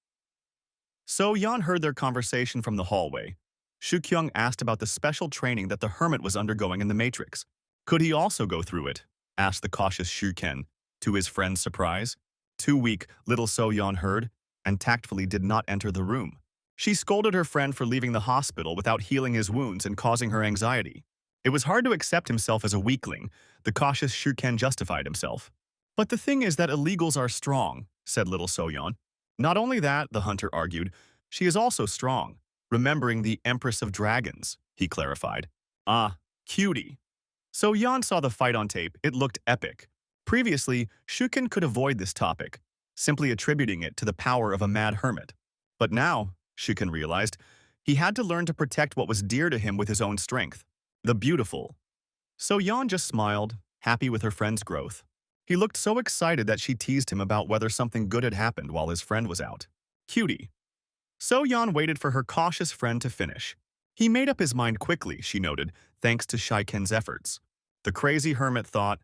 So-yeon heard their conversation from the hallway. Shu-kyung asked about the special training that the hermit was undergoing in the Matrix. Could he also go through it? Asked the cautious Shurken, to his friend's surprise. Too weak, little So-yeon heard, and tactfully did not enter the room. She scolded her friend for leaving the hospital without healing his wounds and causing her anxiety. It was hard to accept himself as a weakling, the cautious Shurken justified himself. But the thing is that illegals are strong, said little So-yeon. Not only that, the hunter argued, she is also strong, remembering the Empress of Dragons, he clarified. Ah, cutie. So-yeon saw the fight on tape. It looked epic. Previously, Shurken could avoid this topic, simply attributing it to the power of a mad hermit. But now, Shurken realized, he had to learn to protect what was dear to him with his own strength. The beautiful. So-yeon just smiled, happy with her friend's growth. He looked so excited that she teased him about whether something good had happened while his friend was out. Cutie. So-yeon waited for her cautious friend to finish. He made up his mind quickly, she noted, thanks to Shaiken's efforts. The crazy hermit thought,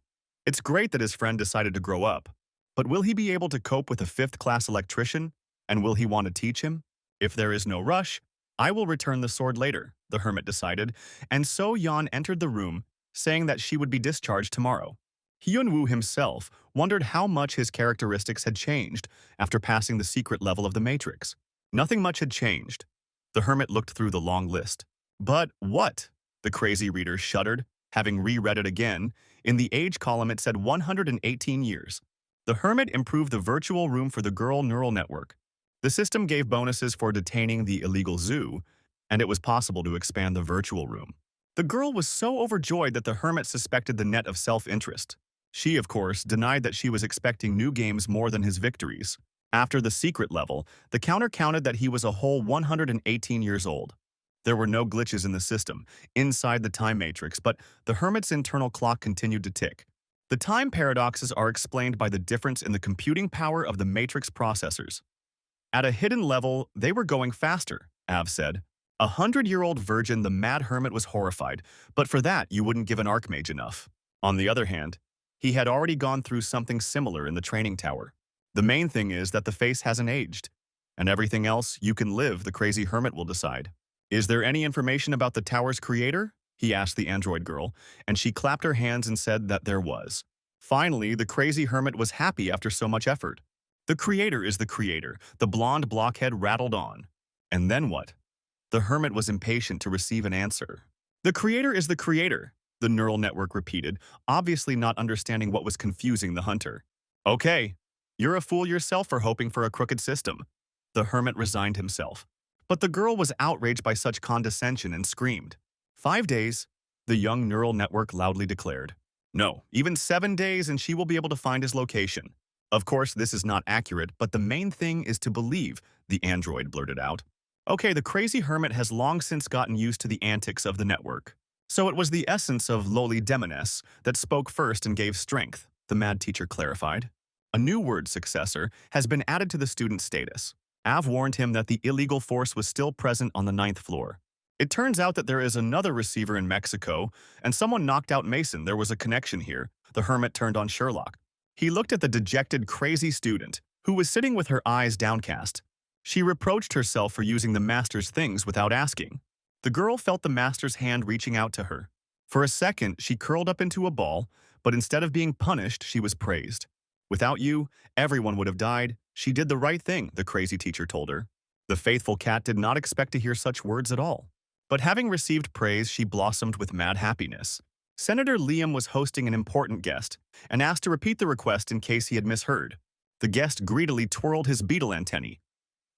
it's great that his friend decided to grow up, but will he be able to cope with a fifth-class electrician? And will he want to teach him? If there is no rush, I will return the sword later, the hermit decided, and So-yeon entered the room, saying that she would be discharged tomorrow. Hyun-woo himself wondered how much his characteristics had changed after passing the secret level of the Matrix. Nothing much had changed. The hermit looked through the long list. But what? The crazy reader shuddered, having reread it again. In the age column it said 118 years. The hermit improved the virtual room for the girl neural network. The system gave bonuses for detaining the illegal zoo, and it was possible to expand the virtual room. The girl was so overjoyed that the hermit suspected the net of self-interest. She, of course, denied that she was expecting new games more than his victories. After the secret level, the counter counted that he was a whole 118 years old. There were no glitches in the system, inside the time matrix, but the hermit's internal clock continued to tick. The time paradoxes are explained by the difference in the computing power of the matrix processors. At a hidden level, they were going faster, Av said. 100-year-old virgin, the mad hermit was horrified, but for that you wouldn't give an archmage enough. On the other hand, he had already gone through something similar in the training tower. The main thing is that the face hasn't aged. And everything else, you can live, the crazy hermit will decide. Is there any information about the tower's creator? He asked the android girl, and she clapped her hands and said that there was. Finally, the crazy hermit was happy after so much effort. The creator is the creator, the blonde blockhead rattled on. And then what? The hermit was impatient to receive an answer. The creator is the creator, the neural network repeated, obviously not understanding what was confusing the hunter. Okay, you're a fool yourself for hoping for a crooked system. The hermit resigned himself. But the girl was outraged by such condescension and screamed. 5 days, the young neural network loudly declared. No, even 7 days and she will be able to find his location. Of course, this is not accurate, but the main thing is to believe, the android blurted out. Okay, the crazy hermit has long since gotten used to the antics of the network. So it was the essence of lowly demoness that spoke first and gave strength, the mad teacher clarified. A new word successor has been added to the student status. Av warned him that the illegal force was still present on the 9th floor. It turns out that there is another receiver in Mexico, and someone knocked out Mason. There was a connection here. The hermit turned on Sherlock. He looked at the dejected, crazy student, who was sitting with her eyes downcast. She reproached herself for using the master's things without asking. The girl felt the master's hand reaching out to her. For a second, she curled up into a ball, but instead of being punished, she was praised. Without you, everyone would have died. She did the right thing, the crazy teacher told her. The faithful cat did not expect to hear such words at all. But having received praise, she blossomed with mad happiness. Senator Liam was hosting an important guest and asked to repeat the request in case he had misheard. The guest greedily twirled his beetle antennae.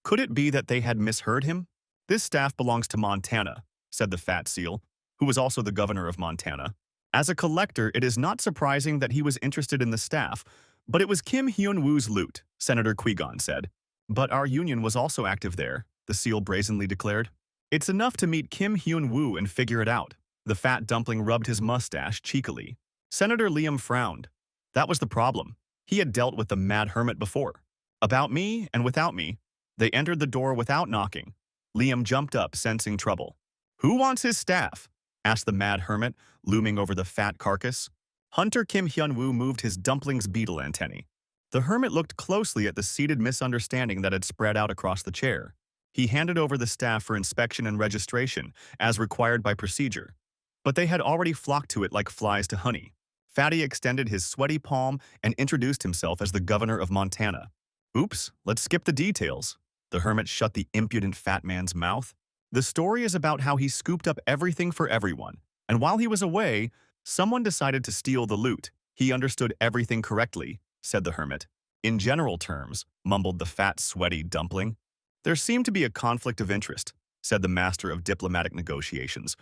Could it be that they had misheard him? This staff belongs to Montana, said the fat seal, who was also the governor of Montana. As a collector, it is not surprising that he was interested in the staff, but it was Kim Hyun-woo's loot, Senator Qui-gon said. But our union was also active there, the seal brazenly declared. It's enough to meet Kim Hyun-woo and figure it out. The fat dumpling rubbed his mustache cheekily. Senator Liam frowned. That was the problem. He had dealt with the mad hermit before. About me and without me, they entered the door without knocking. Liam jumped up, sensing trouble. Who wants his staff? Asked the mad hermit, looming over the fat carcass. Hunter Kim Hyun-woo moved his dumpling's beetle antennae. The hermit looked closely at the seated misunderstanding that had spread out across the chair. He handed over the staff for inspection and registration, as required by procedure. But they had already flocked to it like flies to honey. Fatty extended his sweaty palm and introduced himself as the governor of Montana. Oops, let's skip the details. The hermit shut the impudent fat man's mouth. The story is about how he scooped up everything for everyone, and while he was away, someone decided to steal the loot. He understood everything correctly, said the hermit. In general terms, mumbled the fat, sweaty dumpling. There seemed to be a conflict of interest, said the master of diplomatic negotiations.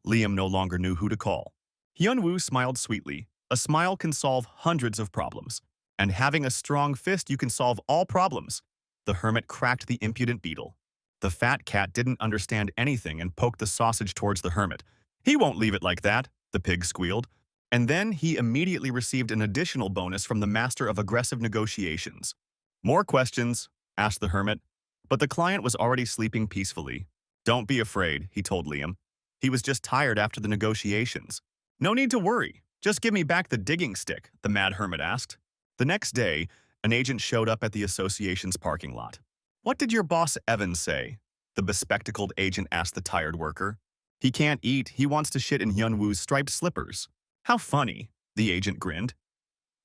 Liam no longer knew who to call. Hyun-woo smiled sweetly. A smile can solve hundreds of problems. And having a strong fist, you can solve all problems. The hermit cracked the impudent beetle. The fat cat didn't understand anything and poked the sausage towards the hermit. He won't leave it like that, the pig squealed. And then he immediately received an additional bonus from the master of aggressive negotiations. More questions? Asked the hermit. But the client was already sleeping peacefully. Don't be afraid, he told Liam. He was just tired after the negotiations. No need to worry. Just give me back the digging stick, the mad hermit asked. The next day, an agent showed up at the association's parking lot. What did your boss Evan say? The bespectacled agent asked the tired worker. He can't eat, he wants to shit in Hyun-woo's striped slippers. How funny, the agent grinned.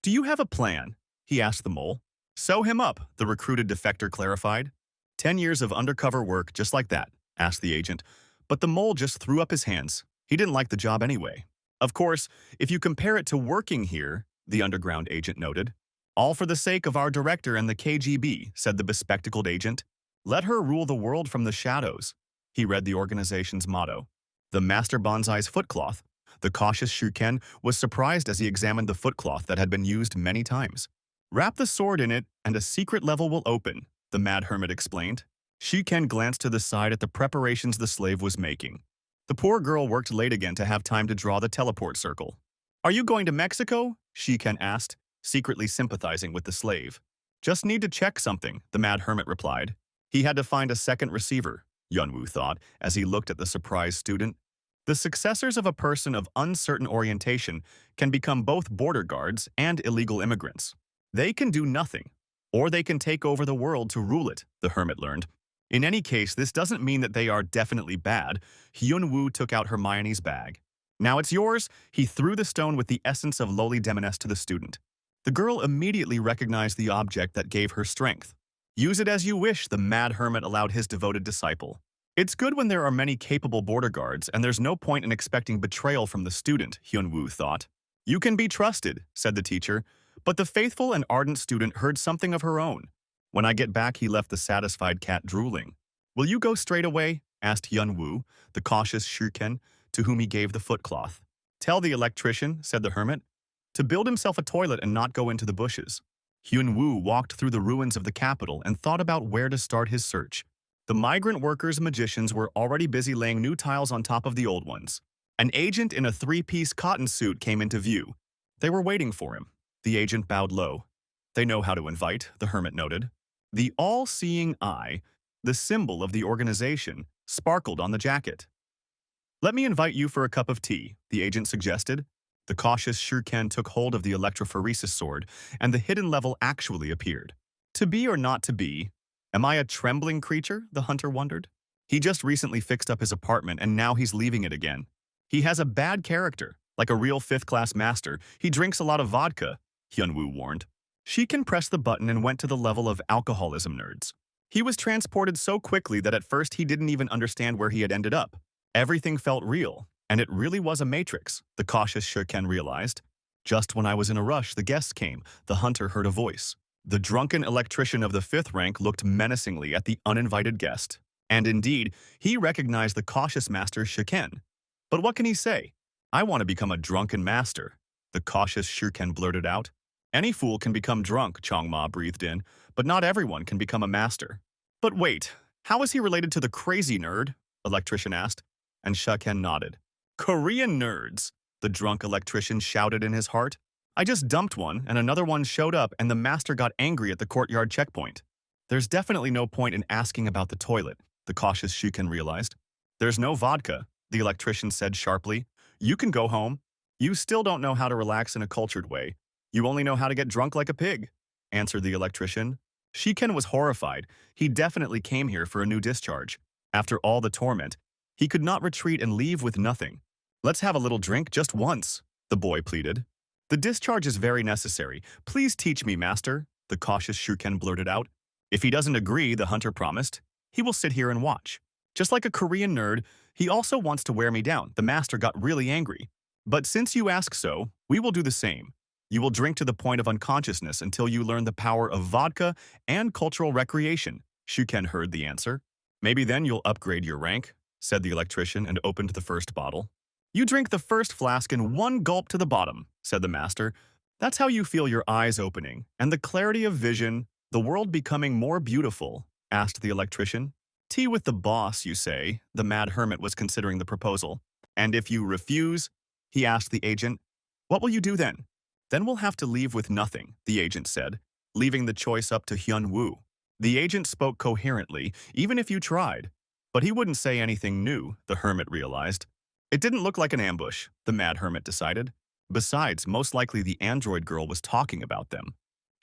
Do you have a plan? He asked the mole. Sew him up, the recruited defector clarified. 10 years of undercover work just like that, asked the agent. But the mole just threw up his hands. He didn't like the job anyway. Of course, if you compare it to working here, the underground agent noted. All for the sake of our director and the KGB, said the bespectacled agent. Let her rule the world from the shadows. He read the organization's motto. The master bonsai's footcloth. The cautious Shuken was surprised as he examined the footcloth that had been used many times. Wrap the sword in it, and a secret level will open, the mad hermit explained. Shiken glanced to the side at the preparations the slave was making. The poor girl worked late again to have time to draw the teleport circle. Are you going to Mexico? Shiken asked, secretly sympathizing with the slave. Just need to check something, the mad hermit replied. He had to find a second receiver, Yunwoo thought, as he looked at the surprised student. The successors of a person of uncertain orientation can become both border guards and illegal immigrants. They can do nothing, or they can take over the world to rule it, the hermit learned. In any case, this doesn't mean that they are definitely bad. Hyunwoo took out Hermione's bag. Now it's yours. He threw the stone with the essence of lowly demoness to the student. The girl immediately recognized the object that gave her strength. Use it as you wish, the mad hermit allowed his devoted disciple. It's good when there are many capable border guards, and there's no point in expecting betrayal from the student, Hyunwoo thought. You can be trusted, said the teacher, but the faithful and ardent student heard something of her own. When I get back, he left the satisfied cat drooling. Will you go straight away? Asked Hyunwoo, the cautious Shuken, to whom he gave the footcloth. Tell the electrician, said the hermit, to build himself a toilet and not go into the bushes. Hyunwoo walked through the ruins of the capital and thought about where to start his search. The migrant workers' magicians were already busy laying new tiles on top of the old ones. An agent in a three-piece cotton suit came into view. They were waiting for him. The agent bowed low. They know how to invite, the hermit noted. The all-seeing eye, the symbol of the organization, sparkled on the jacket. Let me invite you for a cup of tea, the agent suggested. The cautious Shurken took hold of the electrophoresis sword, and the hidden level actually appeared. To be or not to be? Am I a trembling creature? The hunter wondered. He just recently fixed up his apartment, and now he's leaving it again. He has a bad character, like a real fifth-class master. He drinks a lot of vodka, Hyunwoo warned. Shiken pressed the button and went to the level of alcoholism nerds. He was transported so quickly that at first he didn't even understand where he had ended up. Everything felt real, and it really was a matrix, the cautious Shurken realized. Just when I was in a rush, the guests came. The hunter heard a voice. The drunken electrician of the 5th rank looked menacingly at the uninvited guest. And indeed, he recognized the cautious master Shiken. But what can he say? I want to become a drunken master, the cautious Shurken blurted out. Any fool can become drunk, Changma breathed in, but not everyone can become a master. But wait, how is he related to the crazy nerd? Electrician asked, and Shurken nodded. Korean nerds, the drunk electrician shouted in his heart. I just dumped one, and another one showed up, and the master got angry at the courtyard checkpoint. There's definitely no point in asking about the toilet, the cautious Shuken realized. There's no vodka, the electrician said sharply. You can go home. You still don't know how to relax in a cultured way. You only know how to get drunk like a pig, answered the electrician. Shiken was horrified. He definitely came here for a new discharge. After all the torment, he could not retreat and leave with nothing. Let's have a little drink just once, the boy pleaded. The discharge is very necessary. Please teach me, master, the cautious Shuken blurted out. If he doesn't agree, the hunter promised, he will sit here and watch. Just like a Korean nerd, he also wants to wear me down. The master got really angry. But since you ask so, we will do the same. You will drink to the point of unconsciousness until you learn the power of vodka and cultural recreation, Shuken heard the answer. Maybe then you'll upgrade your rank, said the electrician and opened the first bottle. You drink the first flask in one gulp to the bottom, said the master. That's how you feel your eyes opening, and the clarity of vision, the world becoming more beautiful, asked the electrician. Tea with the boss, you say, the mad hermit was considering the proposal. And if you refuse, he asked the agent, what will you do then? Then we'll have to leave with nothing, the agent said, leaving the choice up to Hyunwoo. The agent spoke coherently, even if you tried. But he wouldn't say anything new, the hermit realized. It didn't look like an ambush, the mad hermit decided. Besides, most likely the android girl was talking about them.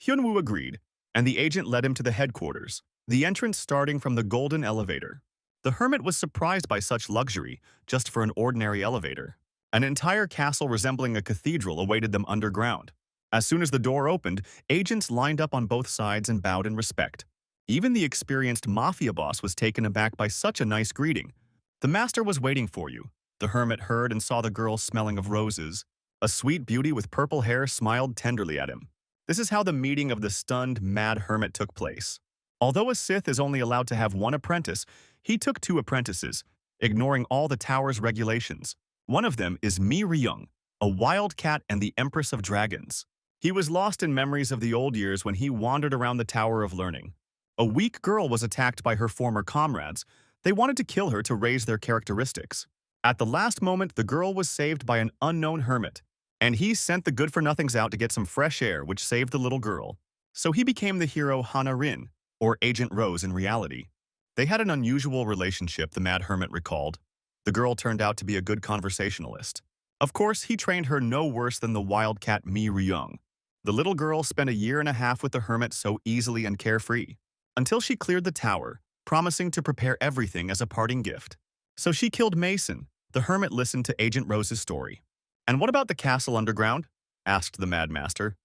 Hyunwoo agreed, and the agent led him to the headquarters, the entrance starting from the golden elevator. The hermit was surprised by such luxury, just for an ordinary elevator. An entire castle resembling a cathedral awaited them underground. As soon as the door opened, agents lined up on both sides and bowed in respect. Even the experienced mafia boss was taken aback by such a nice greeting. The master was waiting for you. The hermit heard and saw the girl smelling of roses. A sweet beauty with purple hair smiled tenderly at him. This is how the meeting of the stunned, mad hermit took place. Although a Sith is only allowed to have one apprentice, he took 2 apprentices, ignoring all the tower's regulations. One of them is Mi Ryung, a wildcat and the Empress of Dragons. He was lost in memories of the old years when he wandered around the Tower of Learning. A weak girl was attacked by her former comrades. They wanted to kill her to raise their characteristics. At the last moment, the girl was saved by an unknown hermit, and he sent the good-for-nothings out to get some fresh air, which saved the little girl. So he became the hero Hana-rin, or Agent Rose in reality. They had an unusual relationship, the Mad Hermit recalled. The girl turned out to be a good conversationalist. Of course, he trained her no worse than the wildcat Mi Ryung. The little girl spent a year and a half with the hermit so easily and carefree, until she cleared the tower, promising to prepare everything as a parting gift. So she killed Mason. The hermit listened to Agent Rose's story. "And what about the castle underground?" asked the Mad Master.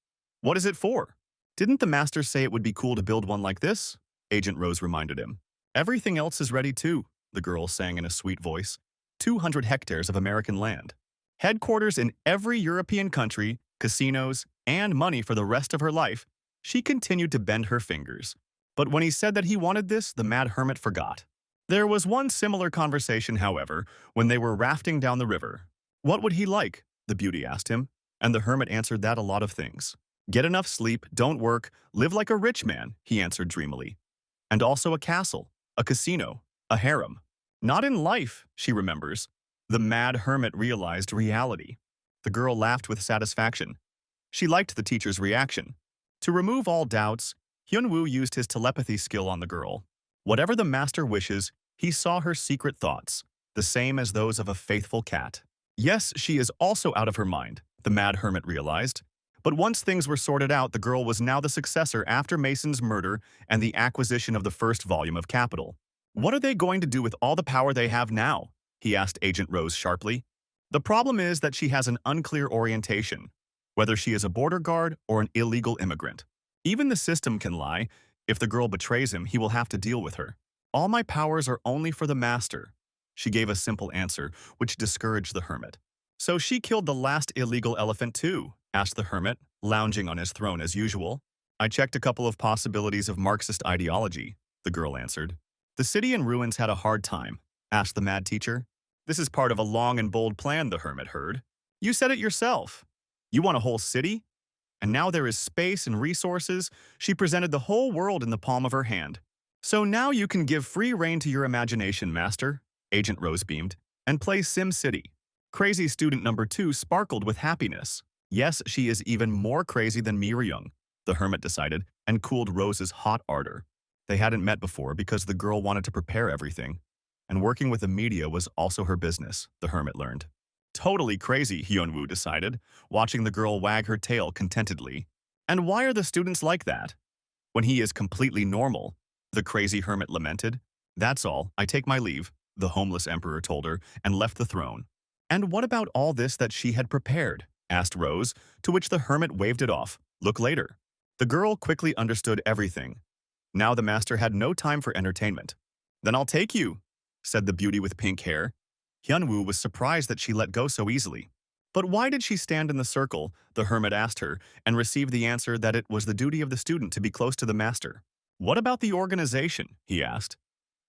"What is it for?" "Didn't the master say it would be cool to build one like this?" Agent Rose reminded him. "Everything else is ready too," the girl sang in a sweet voice. 200 hectares of American land. Headquarters in every European country, casinos, and money for the rest of her life. She continued to bend her fingers. But when he said that he wanted this, the Mad Hermit forgot. There was one similar conversation, however, when they were rafting down the river. "What would he like?" the beauty asked him, and the hermit answered that a lot of things. "Get enough sleep, don't work, live like a rich man," he answered dreamily. "And also a castle, a casino, a harem." Not in life, she remembers. The Mad Hermit realized reality. The girl laughed with satisfaction. She liked the teacher's reaction. To remove all doubts, Hyun-woo used his telepathy skill on the girl. Whatever the master wishes, he saw her secret thoughts, the same as those of a faithful cat. Yes, she is also out of her mind, the Mad Hermit realized. But once things were sorted out, the girl was now the successor after Mason's murder and the acquisition of the first volume of Capital. "What are they going to do with all the power they have now?" he asked Agent Rose sharply. "The problem is that she has an unclear orientation, whether she is a border guard or an illegal immigrant. Even the system can lie. If the girl betrays him, he will have to deal with her. All my powers are only for the master." She gave a simple answer, which discouraged the hermit. "So she killed the last illegal elephant too?" asked the hermit, lounging on his throne as usual. "I checked a couple of possibilities of Marxist ideology," the girl answered. "The city in ruins had a hard time," asked the mad teacher. "This is part of a long and bold plan," the hermit heard. "You said it yourself. You want a whole city? And now there is space and resources." She presented the whole world in the palm of her hand. "So now you can give free rein to your imagination, master," Agent Rose beamed, "and play Sim City." Crazy student number 2 sparkled with happiness. Yes, she is even more crazy than Mi Ryung, the hermit decided, and cooled Rose's hot ardor. They hadn't met before because the girl wanted to prepare everything. And working with the media was also her business, the hermit learned. Totally crazy, Hyun-woo decided, watching the girl wag her tail contentedly. "And why are the students like that? When he is completely normal," the crazy hermit lamented. "That's all, I take my leave," the homeless emperor told her, and left the throne. "And what about all this that she had prepared?" asked Rose, to which the hermit waved it off. "Look later." The girl quickly understood everything. Now the master had no time for entertainment. "Then I'll take you," said the beauty with pink hair. Hyun-woo was surprised that she let go so easily. But why did she stand in the circle, the hermit asked her, and received the answer that it was the duty of the student to be close to the master. "What about the organization?" he asked.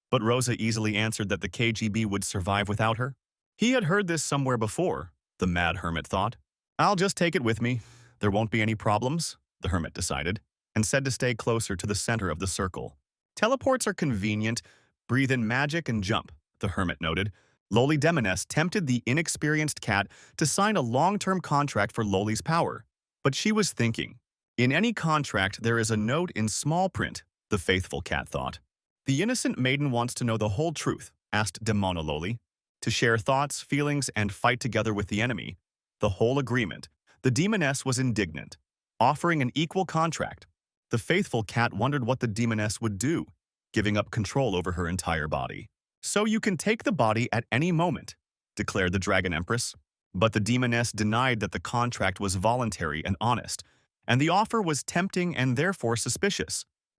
But Rosa easily answered that the KGB would survive without her. He had heard this somewhere before, the mad hermit thought. "I'll just take it with me. There won't be any problems," the hermit decided, and said to stay closer to the center of the circle. "Teleports are convenient. Breathe in magic and jump," the hermit noted. Loli Demoness tempted the inexperienced cat to sign a long-term contract for Loli's power. But she was thinking. In any contract, there is a note in small print, the faithful cat thought. "The innocent maiden wants to know the whole truth," asked Demona Loli. "To share thoughts, feelings, and fight together with the enemy." The whole agreement. The demoness was indignant, offering an equal contract. The faithful cat wondered what the demoness would do, giving up control over her entire body. "So you can take the body at any moment," declared the Dragon Empress. But the demoness denied that the contract was voluntary and honest, and the offer was tempting and therefore suspicious.